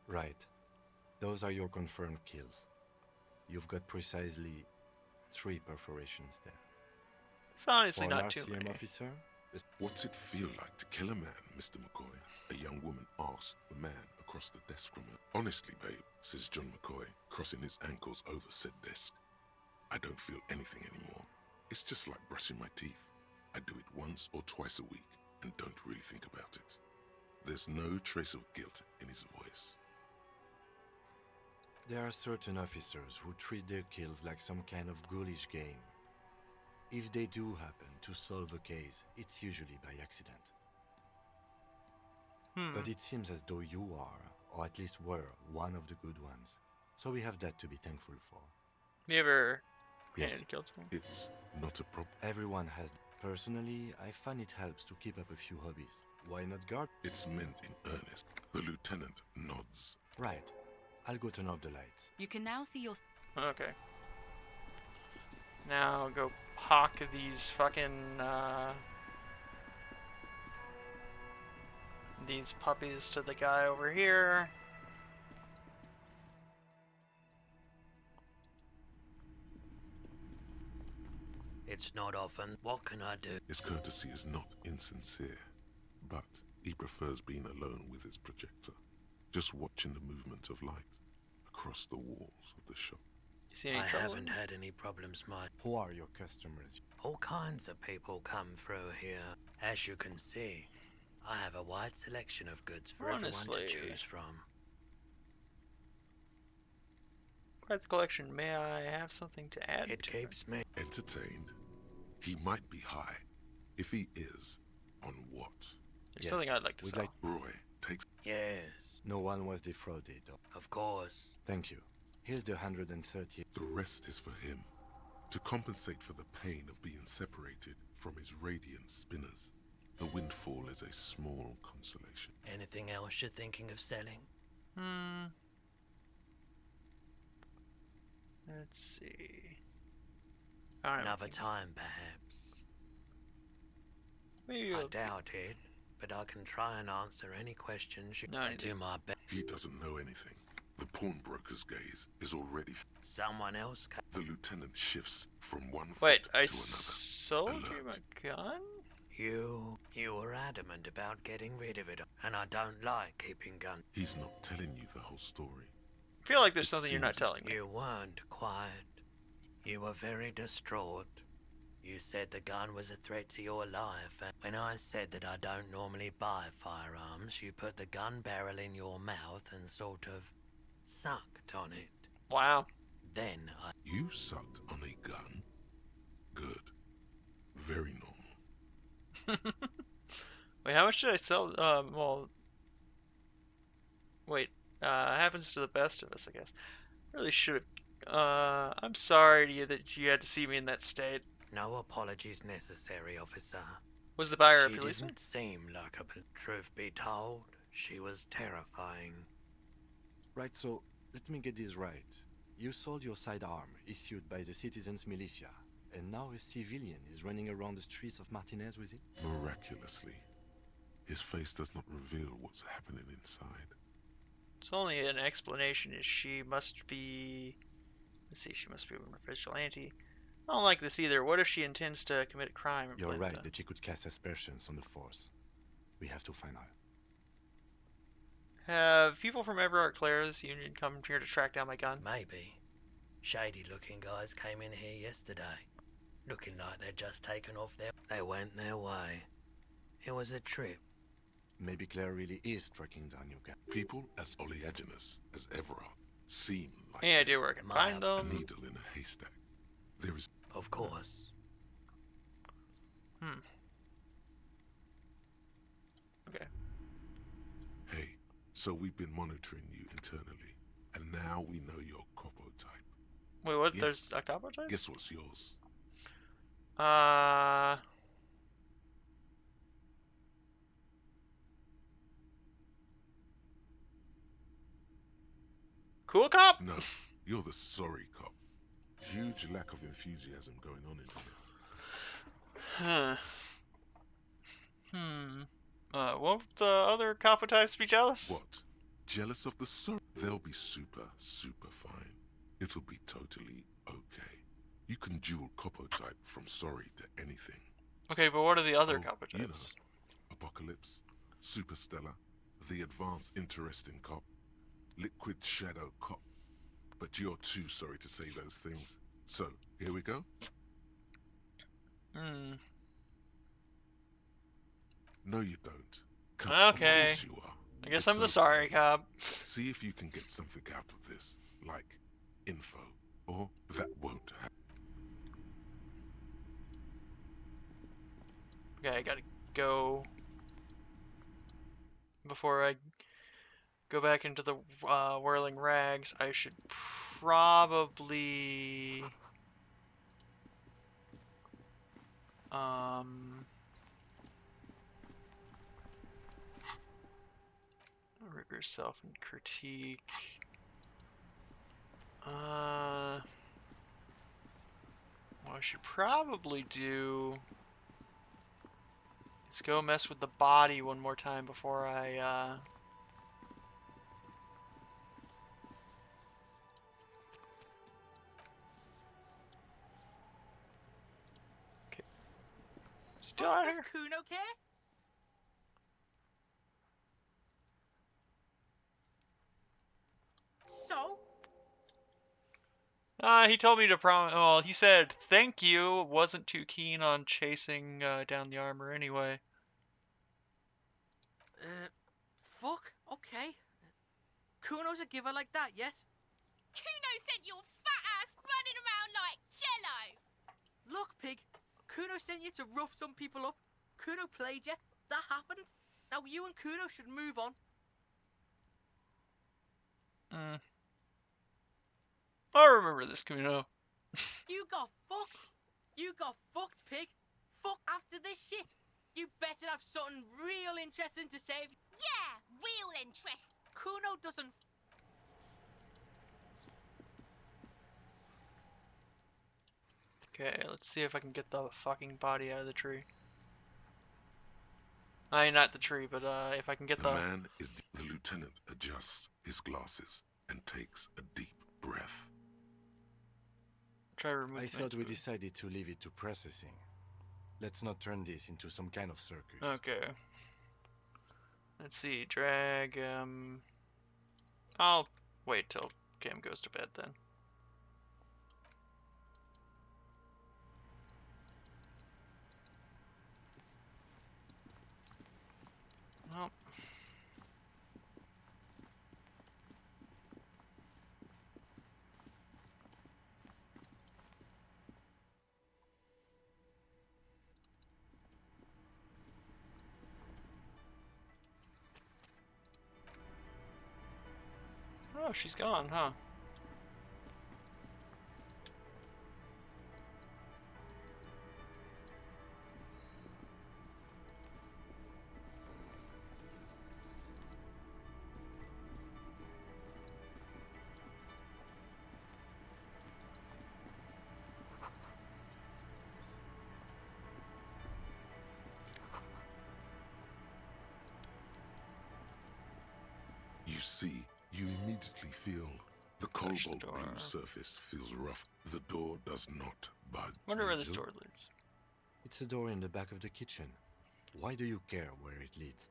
Right. Those are your confirmed kills. You've got precisely 3 perforations there. It's honestly For an not too RCM many. officer, What's it feel like to kill a man, Mr. McCoy? A young woman asked the man across the desk from her. Honestly, babe, says John McCoy, crossing his ankles over said desk. I don't feel anything anymore. It's just like brushing my teeth. I do it once or twice a week and don't really think about it. There's no trace of guilt in his voice. there are certain officers who treat their kills like some kind of ghoulish game. If they do happen to solve a case, it's usually by accident. But it seems as though you are, or at least were, one of the good ones. So we have that to be thankful for. You ever Yes. killed someone? It's not a problem. Everyone has. Personally, I find it helps to keep up a few hobbies. Why not guard? It's meant in earnest. The lieutenant nods. Right. I'll go turn off the lights. You can now see your... Okay. Now go hawk these fucking, these puppies to the guy over here. It's not often. What can I do? His courtesy is not insincere, but he prefers being alone with his projector, just watching the movement of light across the walls of the shop. You see any I trouble? haven't had any problems, mate. Who are your customers? All kinds of people come through here. As you can see, I have a wide selection of goods for everyone Honestly. to choose from. Quite the collection. May I have something to add It to keeps me Entertained. He might be high. If he is, on what? There's something I'd like to sell. Roy takes. Yes. No one was defrauded. Of course. Thank you. Here's the 130. The rest is for him. To compensate for the pain of being separated from his radiant spinners, the windfall is a small consolation. Anything else you're thinking of selling? Let's see. I don't know. Another time, perhaps. Maybe I you'll- doubt it, but I can try and answer any questions you and do my best. He doesn't know anything. The pawnbroker's gaze is already. Someone else The lieutenant shifts from one Wait, foot I to another. sold you my gun? You were adamant about getting rid of it, and I don't like keeping guns. He's not telling you the whole story. I feel like there's It something you're not seems as- telling me. You weren't quiet. You were very distraught. You said the gun was a threat to your life, and when I said that I don't normally buy firearms, you put the gun barrel in your mouth and sort of sucked on it. Wow. Then I... You sucked on a gun? Good. Very normal. Wait, how much did I sell? Well, wait. Happens to the best of us, I guess. Really should have. I'm sorry to you that you had to see me in that state. No apologies necessary, officer. Was the buyer a She policeman? didn't seem like a... Truth be told, she was terrifying. Right, so let me get this right. You sold your sidearm, issued by the citizens' militia, and now a civilian is running around the streets of Martinez with it? Miraculously, his face does not reveal what's happening inside. It's only an explanation. Is she must be... Let's see, she must be a vigilante. I don't like this either. What if she intends to commit a crime? And You're blame right the... that she could cast aspersions on the force. We have to find out. Have people from Everard Clare's union come here to track down my gun? Maybe. Shady looking guys came in here yesterday. Looking like they'd just taken off their... They went their way. It was a trip. Maybe Claire really is tracking down your gun. People as oleaginous as Everard seem like any idea where I can find a them? needle in a haystack. There is... Of course. Okay. Hey, so we've been monitoring you internally, and now we know your Copo type. Wait, what? Yes. There's a combo type? Guess what's yours? Cool cop? No, you're the sorry cop. Huge lack of enthusiasm going on in here. Huh. Won't the other copper types be jealous? What? Jealous of the sorry? They'll be super, super fine. It'll be totally okay. You can dual Copo type from sorry to anything. Okay, but what are the other copper types? You know, Apocalypse, Superstellar, the Advanced Interesting Cop, Liquid Shadow Cop. But you're too sorry to say those things. So, here we go? No, you don't. Okay. Of course you are. I guess It's I'm the okay. sorry cop. See if you can get something out of this, like info, or that won't happen. Okay, I gotta go before I go back into the whirling rags. I should probably rigorous self and critique. What I should probably do is go mess with the body one more time before I okay. Still out Does here? Kuno care? So? He told me to well, he said thank you. Wasn't too keen on chasing down the armor anyway. Fuck, okay. Kuno's a giver like that, yes? Kuno sent your fat ass running around like jello. Look, pig, Kuno sent you to rough some people up. Kuno played you. That happened. Now you and Kuno should move on. I remember this, Kuno. You got fucked. You got fucked, pig. Fuck after this shit. You better have something real interesting to say. Yeah, real interest. Kuno doesn't... Okay, let's see if I can get the fucking body out of the tree. I mean, not the tree, but if I can get The man is the lieutenant adjusts his glasses and takes a deep breath. Try to remove I my thought we food. decided to leave it to processing. Let's not turn this into some kind of circus. Okay. Let's see, drag, I'll wait till Cam goes to bed then. Well. Oh, she's gone, huh? You see, you immediately feel the cobalt blue surface feels rough. The door does not budge. Wonder where this do? door leads. It's a door in the back of the kitchen. Why do you care where it leads?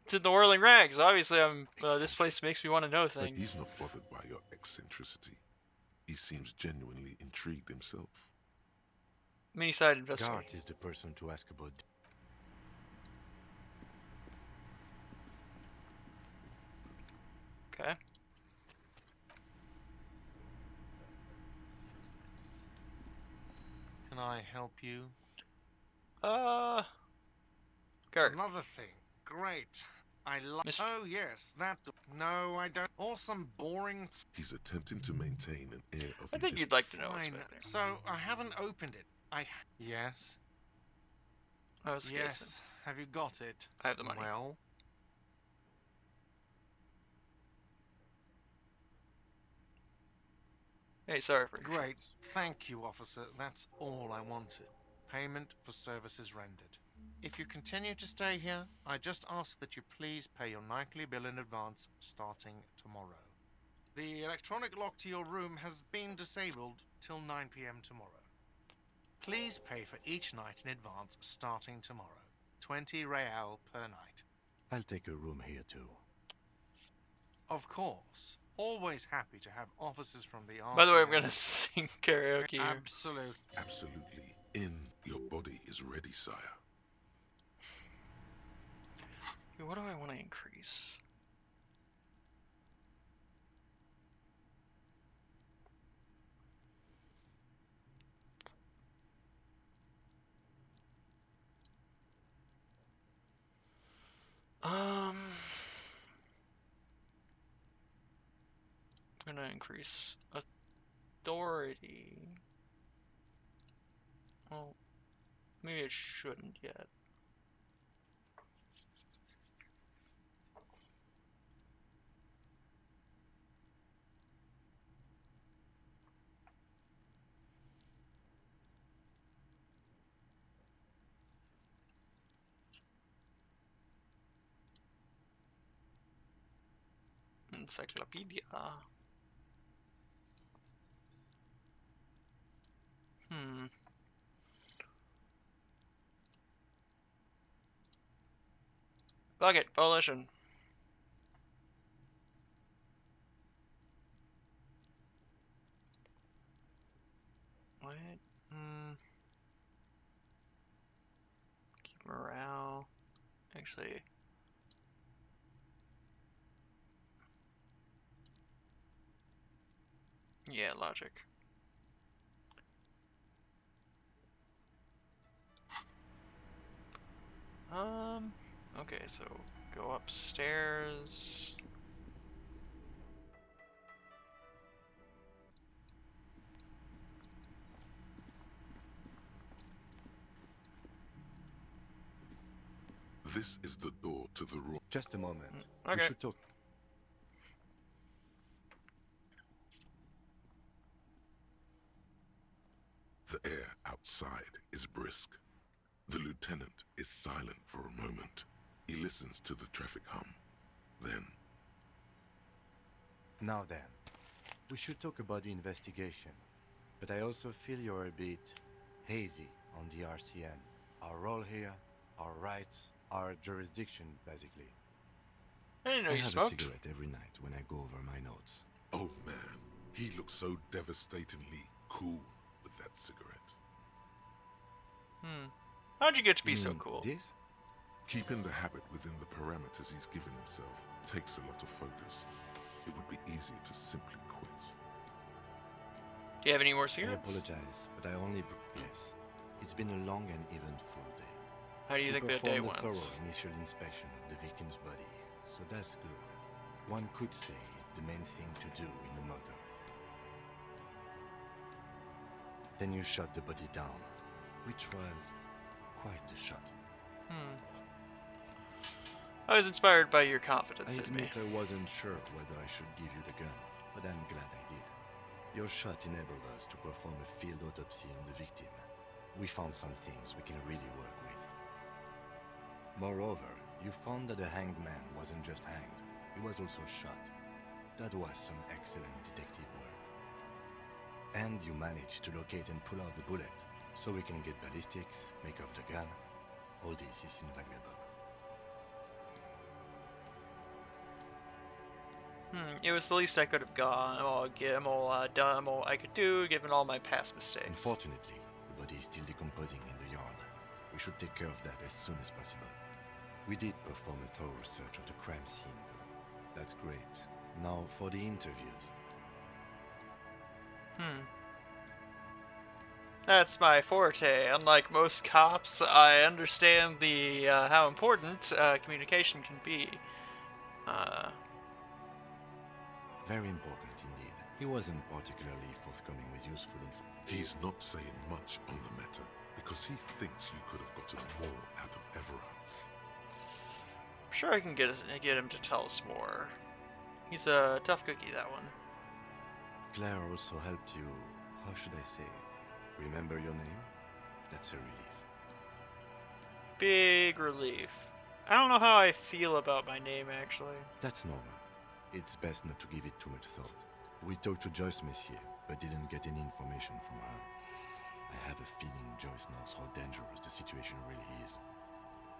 To the whirling rags. Obviously, this place makes me want to know But things. he's not bothered by your eccentricity. He seems genuinely intrigued himself. Mini-side investigator. Cant is the person to ask about. Okay. Can I help you? Gert. Another thing. Great. Oh, yes, that. No, I don't. Or some boring. He's attempting to maintain an air of. I think you'd like to know what's Fine. back there. So, I haven't opened it. Yes? I was Yes. guessing. Have you got it? I have the money. Well? Hey, sorry for your Great. Thank you, officer. That's all I wanted. Payment for services rendered. If you continue to stay here, I just ask that you please pay your nightly bill in advance starting tomorrow. The electronic lock to your room has been disabled till 9 p.m. tomorrow. Please pay for each night in advance starting tomorrow. 20 real per night. I'll take a room here too. Of course. Always happy to have officers from the RCM. By the way, I'm gonna sing karaoke here. Absolutely. Your body is ready, sire. Okay, what do I want to increase? I'm gonna increase authority. Well, maybe I shouldn't yet. Encyclopedia. Fuck it, volition. What? Keep morale. Actually. Yeah, logic. Okay, so go upstairs. This is the door to the room. Just a moment. Okay. We should talk. The air outside is brisk. The lieutenant is silent for a moment. He listens to the traffic hum. Then... Now then, we should talk about the investigation. But I also feel you're a bit hazy on the RCN. Our role here, our rights, our jurisdiction, basically. I didn't know I you have smoked. a cigarette every night when I go over my notes. Oh man, he looks so devastatingly cool with that cigarette. How'd you get to be You so mean cool? This? Keeping the habit within the parameters he's given himself takes a lot of focus. It would be easier to simply quit. Do you have any more I cigarettes? apologize, but I only... Yes. It's been a long and eventful day. How do you We think the day performed went? a thorough initial inspection of the victim's body. so that's good. One could say it's the main thing to do in a murder. Then you shot the body down, which was quite the shot. I was inspired by your confidence I in me. admit I wasn't sure whether I should give you the gun, but I'm glad I did. Your shot enabled us to perform a field autopsy on the victim. We found some things we can really work with. Moreover, you found that the hanged man wasn't just hanged, he was also shot. That was some excellent detective work. And you managed to locate and pull out the bullet, so we can get ballistics, make up the gun. All this is invaluable. It was the least I could have done all I could do, given all my past mistakes. Unfortunately, the body is still decomposing in the yard. We should take care of that as soon as possible. We did perform a thorough search of the crime scene, though. That's great. Now for the interviews. That's my forte. Unlike most cops, I understand the how important communication can be. Very important indeed. He wasn't particularly forthcoming with useful info. He's not saying much on the matter because he thinks you could have gotten more out of Everard. I'm sure I can get him to tell us more. He's a tough cookie, that one. Claire also helped you, how should I say, remember your name? That's a relief. Big relief. I don't know how I feel about my name, actually. That's normal. It's best not to give it too much thought. We talked to Joyce Messier, but didn't get any information from her. I have a feeling Joyce knows how dangerous the situation really is.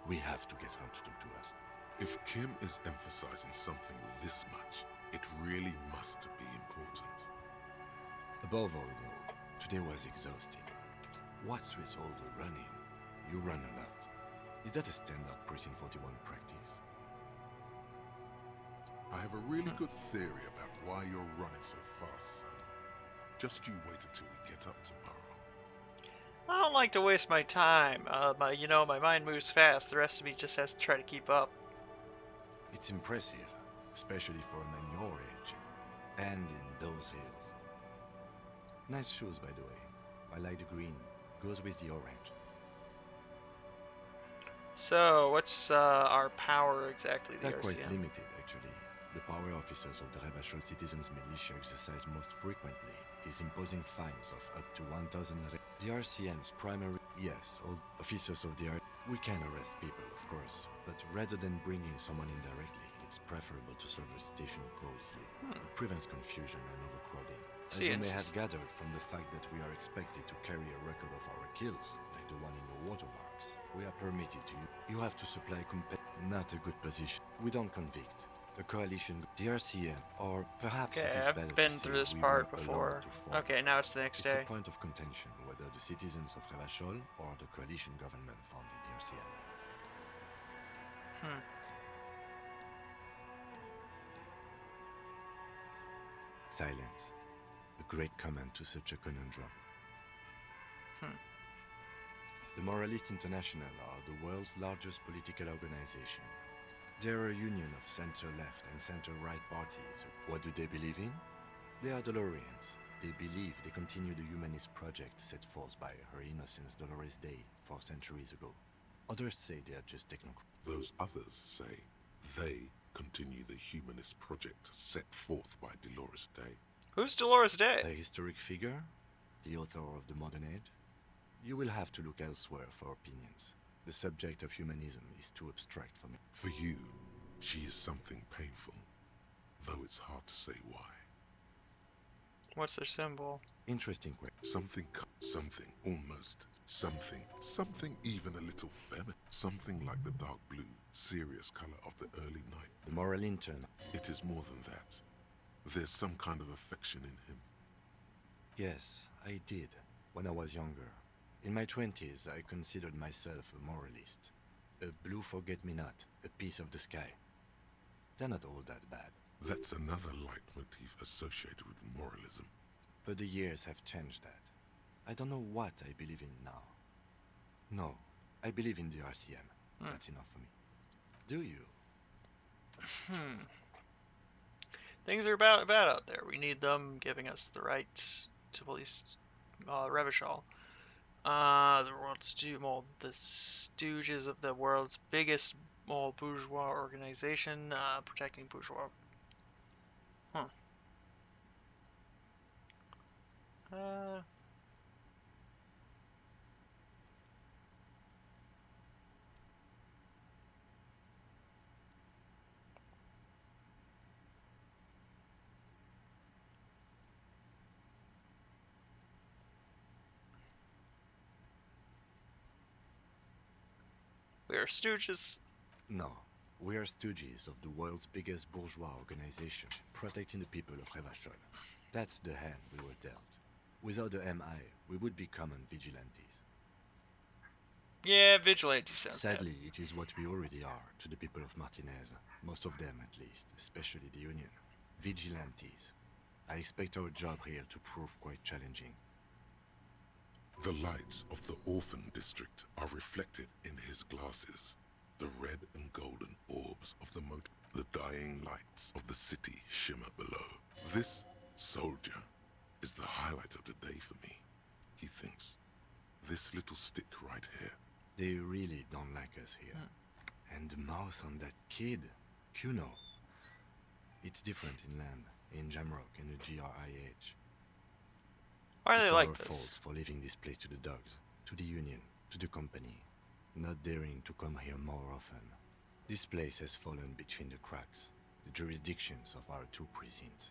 We have to get her to talk to us. If Kim is emphasizing something this much, it really must be important. Above all, though, today was exhausting. What's with all the running? You run a lot. Is that a standard Precinct 41 practice? I have a really good theory about why you're running so fast, son. Just you wait until we get up tomorrow. I don't like to waste my time. My mind moves fast. The rest of me just has to try to keep up. It's impressive, especially for a man your age, and in those hills. Nice shoes, by the way. I like the green. Goes with the orange. So, what's our power exactly? They're quite limited, actually. The power officers of the Revachol Citizens Militia exercise most frequently is imposing fines of up to 1,000. The RCM's primary... Yes, all officers of the we can arrest people, of course, but rather than bringing someone in directly, it's preferable to serve a station calls here. It prevents confusion and overcrowding. As you may have gathered from the fact that we are expected to carry a record of our kills, like the one in your watermarks, we are permitted to... You have to supply not a good position. We don't convict. The coalition, the RCM, or perhaps it is better I've been to through say this we part were before. allowed to form. Okay, now it's the next It's day. a point of contention whether the citizens of Revachol or the coalition government founded the RCM. Silence. A great comment to such a conundrum. The Moralist International are the world's largest political organization. They're a union of center-left and center-right parties. What do they believe in? They are Dolorians. They believe they continue the humanist project set forth by Her Innocence Dolores Day 4 centuries ago. Others say they are just technocrats. Those others say they continue the humanist project set forth by Dolores Day. Who's Dolores Day? A historic figure? The author of the modern age? You will have to look elsewhere for opinions. The subject of humanism is too abstract for me. For you, she is something painful, though it's hard to say why. What's their symbol? Interesting question. Something even a little feminine. Something like the dark blue, serious color of the early night. The moral intern. It is more than that. There's some kind of affection in him. Yes, I did, when I was younger. In my 20s, I considered myself a moralist. A blue forget-me-not, a piece of the sky. They're not all that bad. That's another leitmotif associated with moralism. But the years have changed that. I don't know what I believe in now. No, I believe in the RCM. That's enough for me. Do you? Things are bad out there. We need them giving us the right to police Revachol. The stooges of the world's biggest bourgeois organization, protecting bourgeois. We are stooges. No, we are stooges of the world's biggest bourgeois organization, protecting the people of Revachol. That's the hand we were dealt. Without the MI, we would be common vigilantes. Yeah, vigilantes sounds Sadly, it is what we already are to the people of Martinez. Most of them, at least, especially the Union. Vigilantes. I expect our job here to prove quite challenging. The lights of the orphan district are reflected in his glasses. The red and golden orbs of the moat, the dying lights of the city shimmer below. This soldier is the highlight of the day for me, he thinks. This little stick right here. They really don't like us here. And the mouth on that kid, Kuno. It's different in land, in Jamrock and the GRIH. Why are it's they like our this? fault for leaving this place to the dogs, to the Union, to the company, not daring to come here more often. This place has fallen between the cracks, the jurisdictions of our two precincts.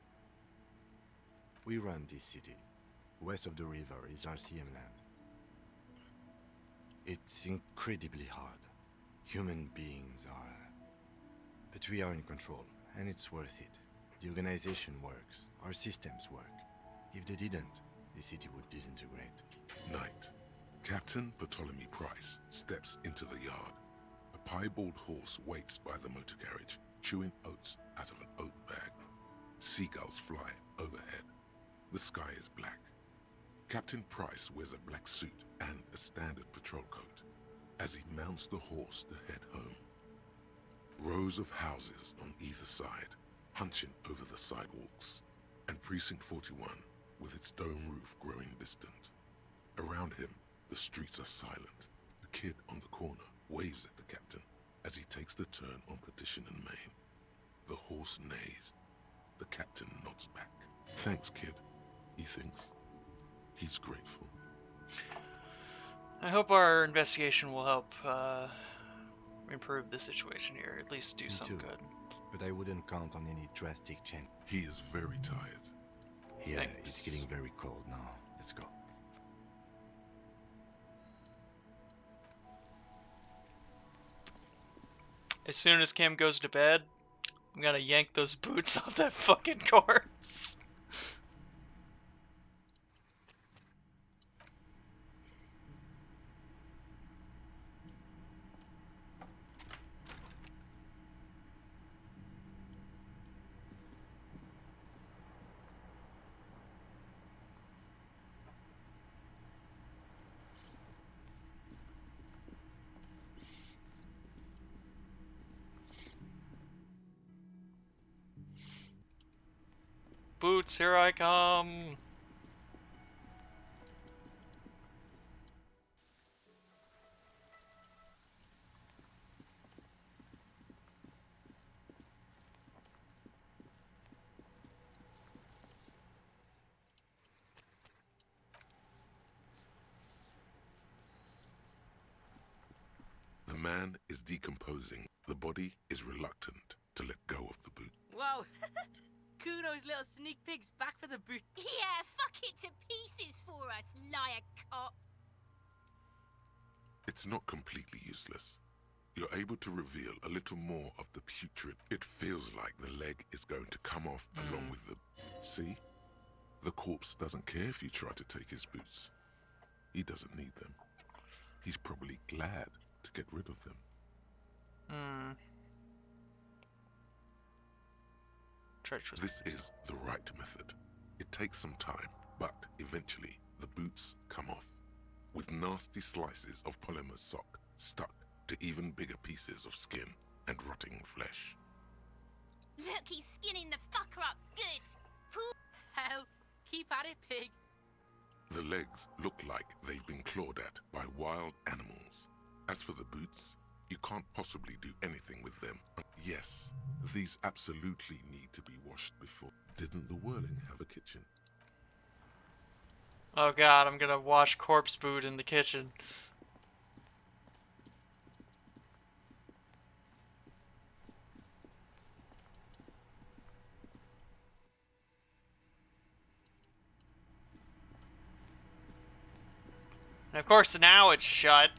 We run this city. West of the river is RCM land. It's incredibly hard. Human beings are... But we are in control, and it's worth it. The organization works, our systems work. If they didn't, the city would disintegrate. Night. Captain Ptolemy Price steps into the yard. A piebald horse waits by the motor carriage, chewing oats out of an oat bag. Seagulls fly overhead. The sky is black. Captain Price wears a black suit and a standard patrol coat as he mounts the horse to head home. Rows of houses on either side, hunching over the sidewalks, and Precinct 41 with its dome roof growing distant. Around him, the streets are silent. A kid on the corner waves at the captain as he takes the turn on Petition and Main. The horse neighs. The captain nods back. Thanks, kid, he thinks. He's grateful. I hope our investigation will help improve the situation here, at least do some good. But I wouldn't count on any drastic change. He is very tired. Yeah, it's getting very cold now. Let's go. As soon as Kim goes to bed, I'm gonna yank those boots off that fucking corpse. Boots, here I come. The man is decomposing. The body is reluctant to let go of the boot. Whoa! Kuno's little sneak pig's back for the boost. Yeah, fuck it to pieces for us, liar cop. It's not completely useless. You're able to reveal a little more of the putrid. It feels like the leg is going to come off along with the... See? The corpse doesn't care if you try to take his boots. He doesn't need them. He's probably glad to get rid of them. This is the right method. It takes some time, but eventually the boots come off, with nasty slices of polymer sock stuck to even bigger pieces of skin and rotting flesh. Look, he's skinning the fucker up good. Hell, keep at it, pig. The legs look like they've been clawed at by wild animals. As for the boots, you can't possibly do anything with them. Yes, these absolutely need to be washed before. Didn't the Whirling have a kitchen? Oh god, I'm gonna wash corpse boot in the kitchen. And of course now it's shut.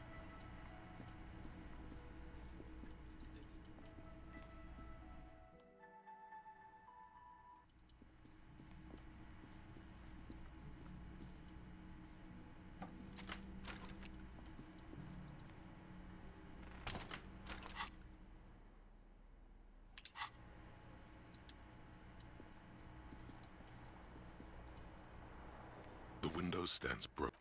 The window stands broken.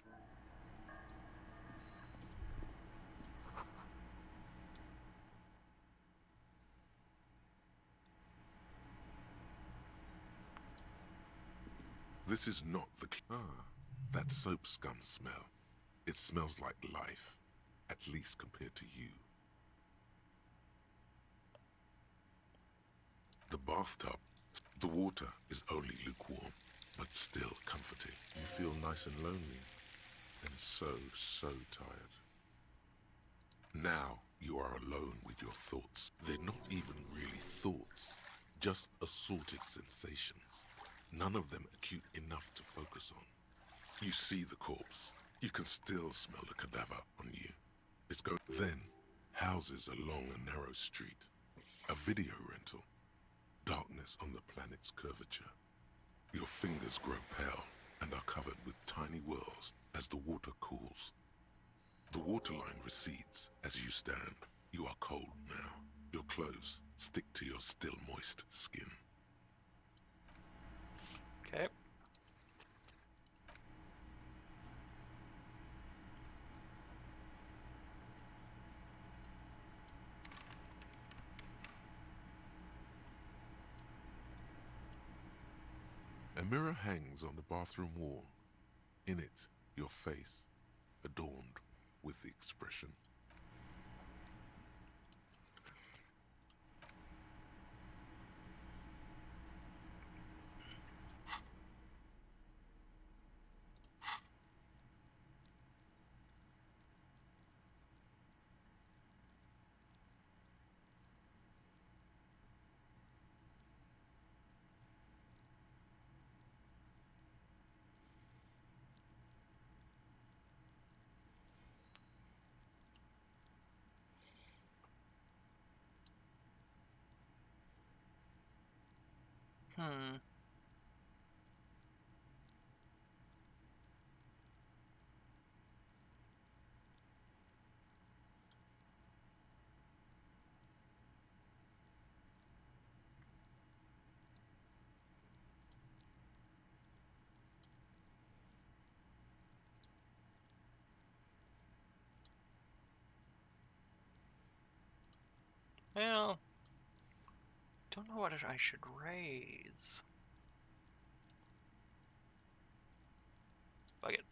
This is not the... that soap scum smell. It smells like life, at least compared to you. The bathtub. The water is only lukewarm, but still comforting. You feel nice and lonely, and so tired. Now you are alone with your thoughts. They're not even really thoughts, just assorted sensations. None of them acute enough to focus on. You see the corpse. You can still smell the cadaver on you. It's going. Then, houses along a narrow street. A video rental. Darkness on the planet's curvature. Your fingers grow pale and are covered with tiny whirls as the water cools. The waterline recedes as you stand. You are cold now. Your clothes stick to your still moist skin. Okay. A mirror hangs on the bathroom wall. In it, your face, adorned with the expression. Hmm. Well, don't know what I should raise. Fuck it.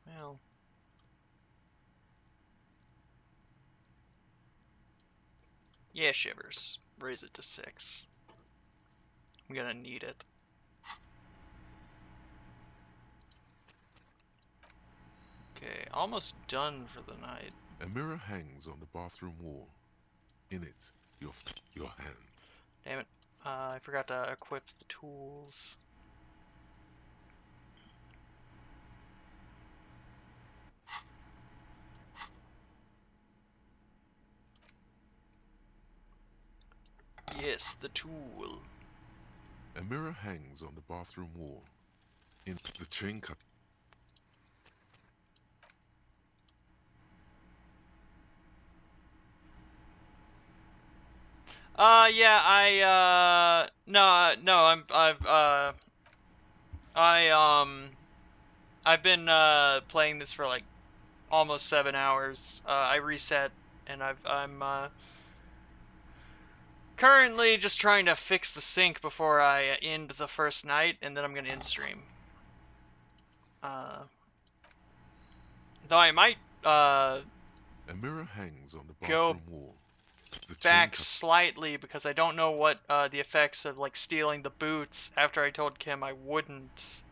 Well. Yeah, shivers. Raise it to 6. I'm gonna need it. Okay, almost done for the night. A mirror hangs on the bathroom wall. In it, your hand. Damn it. I forgot to equip the tools. Yes, the tool. A mirror hangs on the bathroom wall. In the chain cut. Yeah, I've been, playing this for, like, almost 7 hours. I reset, and I'm Currently just trying to fix the sink before I end the first night, and then I'm gonna end stream. Though I might A mirror hangs on the go bathroom wall. The back chain slightly because I don't know what the effects of like stealing the boots after I told Kim I wouldn't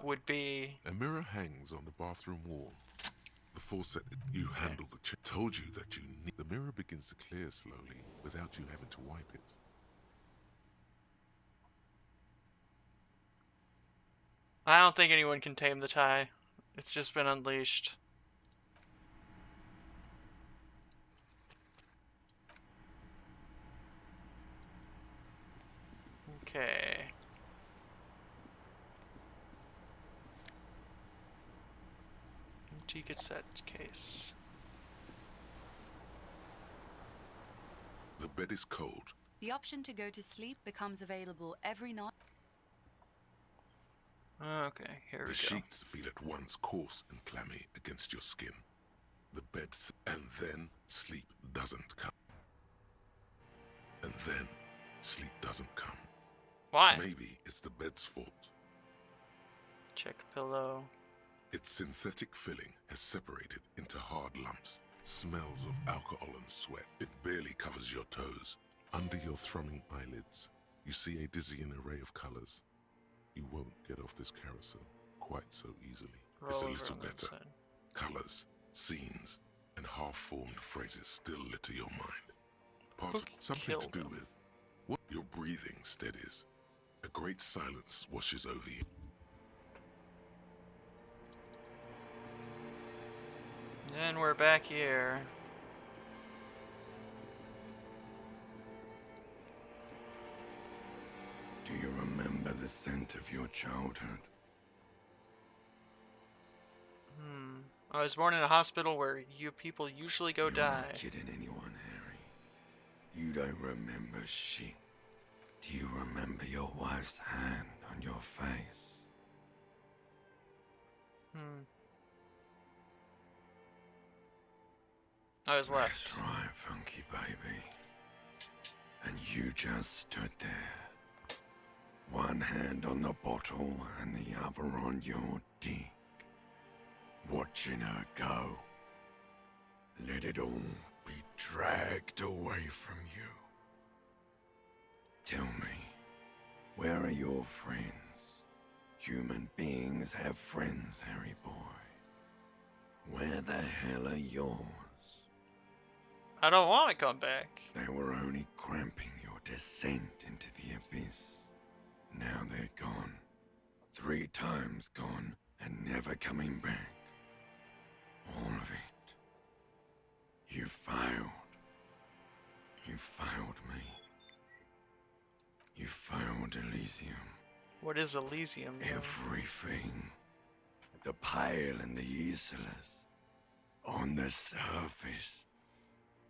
would be. A mirror hangs on the bathroom wall. The faucet you handle the told you that you need. The mirror begins to clear slowly without you having to wipe it. I don't think anyone can tame the tie. It's just been unleashed. Okay. Empty cassette case. The bed is cold. The option to go to sleep becomes available every night. Okay, here we The go. sheets feel at once coarse and clammy against your skin. The beds, and then sleep doesn't come. And then sleep doesn't come. Why? Maybe it's the bed's fault. Check pillow. Its synthetic filling has separated into hard lumps. Smells of alcohol and sweat. It barely covers your toes. Under your thrumming eyelids, you see a dizzying array of colors. You won't get off this carousel quite so easily. It's a Roll little over on the better. side. Colors, scenes, and half-formed phrases still litter your mind. Part of something to do with what your breathing steadies. A great silence washes over you. And we're back here. Do you remember the scent of your childhood? I was born in a hospital where you people usually go You're die. not kidding anyone, Harry. You don't remember shit. Do you remember your wife's hand on your face? I was left. That's right, funky baby. And you just stood there. One hand on the bottle and the other on your dick. Watching her go. Let it all be dragged away from you. Tell me, where are your friends? Human beings have friends, Harry boy. Where the hell are yours? I don't want to come back. They were only cramping your descent into the abyss. Now they're gone. 3 times gone and never coming back. All of it. You failed. You failed me. You failed Elysium. What is Elysium? Though? Everything. The Pale and the Islas. On the surface.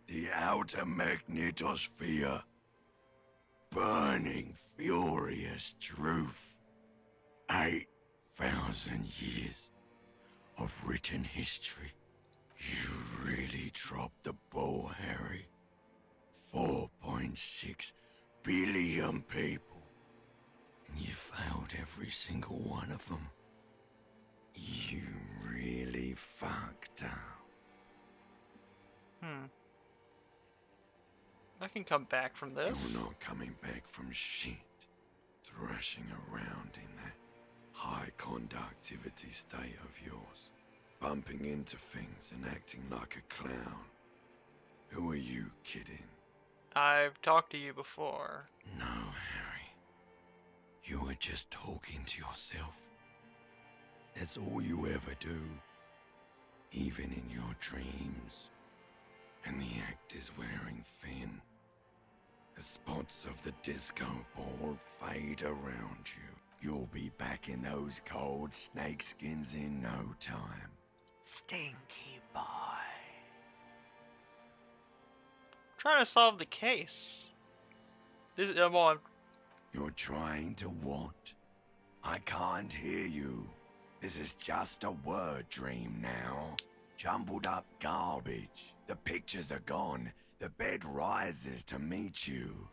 The outer magnetosphere. Burning, furious truth. 8,000 years of written history. You really dropped the ball, Harry. 4.6 billion people. And you failed every single one of them. You really fucked up. I can come back from this. You're not coming back from shit. Thrashing around in that high conductivity state of yours. Bumping into things and acting like a clown. Who are you kidding? I've talked to you before. No, Harry. You were just talking to yourself. That's all you ever do. Even in your dreams. And the act is wearing thin. The spots of the disco ball fade around you. You'll be back in those cold snakeskins in no time. Stinky boy. Trying to solve the case. This I'm on. You're trying to what? I can't hear you. This is just a word dream now. Jumbled up garbage. The pictures are gone. The bed rises to meet you.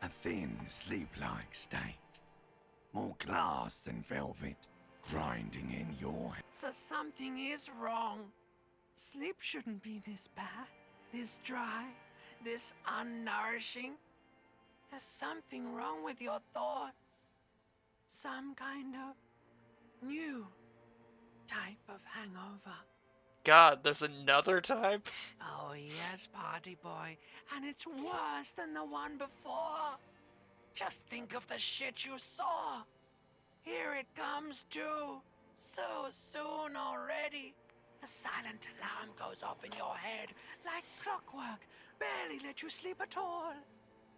A thin, sleep-like state. More glass than velvet, grinding in your head. So something is wrong. Sleep shouldn't be this bad, this dry, this unnourishing. There's something wrong with your thoughts. Some kind of new type of hangover. God, there's another type? Oh yes, party boy. And it's worse than the one before. Just think of the shit you saw. Here it comes too. So soon already. A silent alarm goes off in your head like clockwork. Barely let you sleep at all.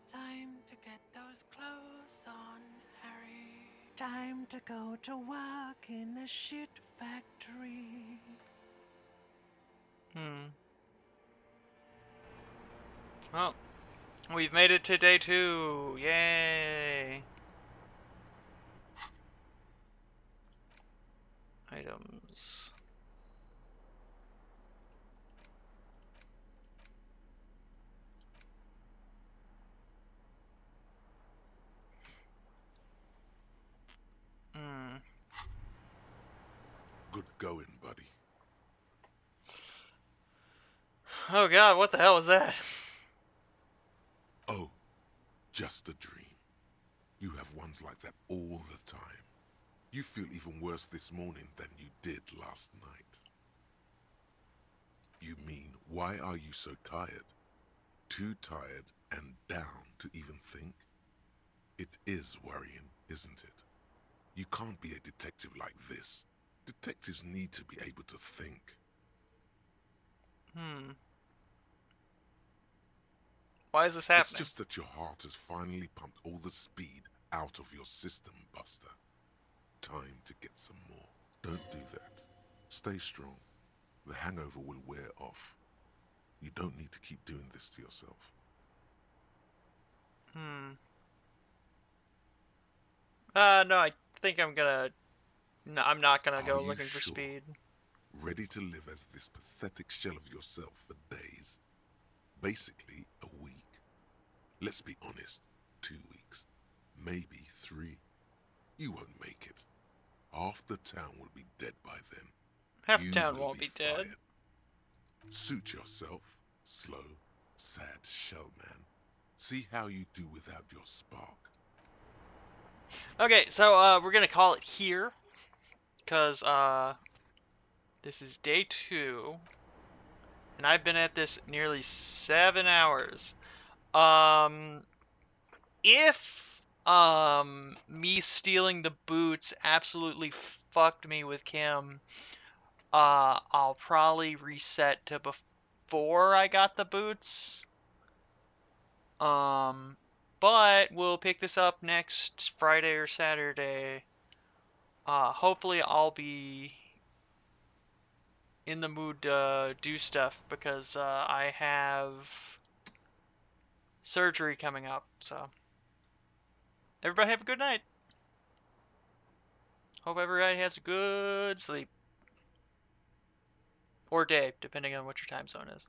Time to get those clothes on, Harry. Time to go to work in the shit factory. Well, we've made it to day 2. Yay! Items. Good going, buddy. Oh god, what the hell was that? Oh, just a dream. You have ones like that all the time. You feel even worse this morning than you did last night. You mean, why are you so tired? Too tired and down to even think? It is worrying, isn't it? You can't be a detective like this. Detectives need to be able to think. Why is this happening? It's just that your heart has finally pumped all the speed out of your system, Buster. Time to get some more. Don't do that. Stay strong. The hangover will wear off. You don't need to keep doing this to yourself. No, I think I'm gonna... No, I'm not gonna go looking for sure? speed. Ready to live as this pathetic shell of yourself for days? Basically, a week. Let's be honest, 2 weeks. Maybe 3. You won't make it. Half the town will be dead by then. Half the town won't be dead. Fired. Suit yourself. Slow, sad shell man. See how you do without your spark. Okay, so we're gonna call it here, because this is day 2, and I've been at this nearly 7 hours. If me stealing the boots absolutely fucked me with Kim, I'll probably reset to before I got the boots. But we'll pick this up next Friday or Saturday. Hopefully I'll be in the mood to do stuff because I have surgery coming up. So everybody have a good night. Hope everybody has a good sleep. Or day, depending on what your time zone is.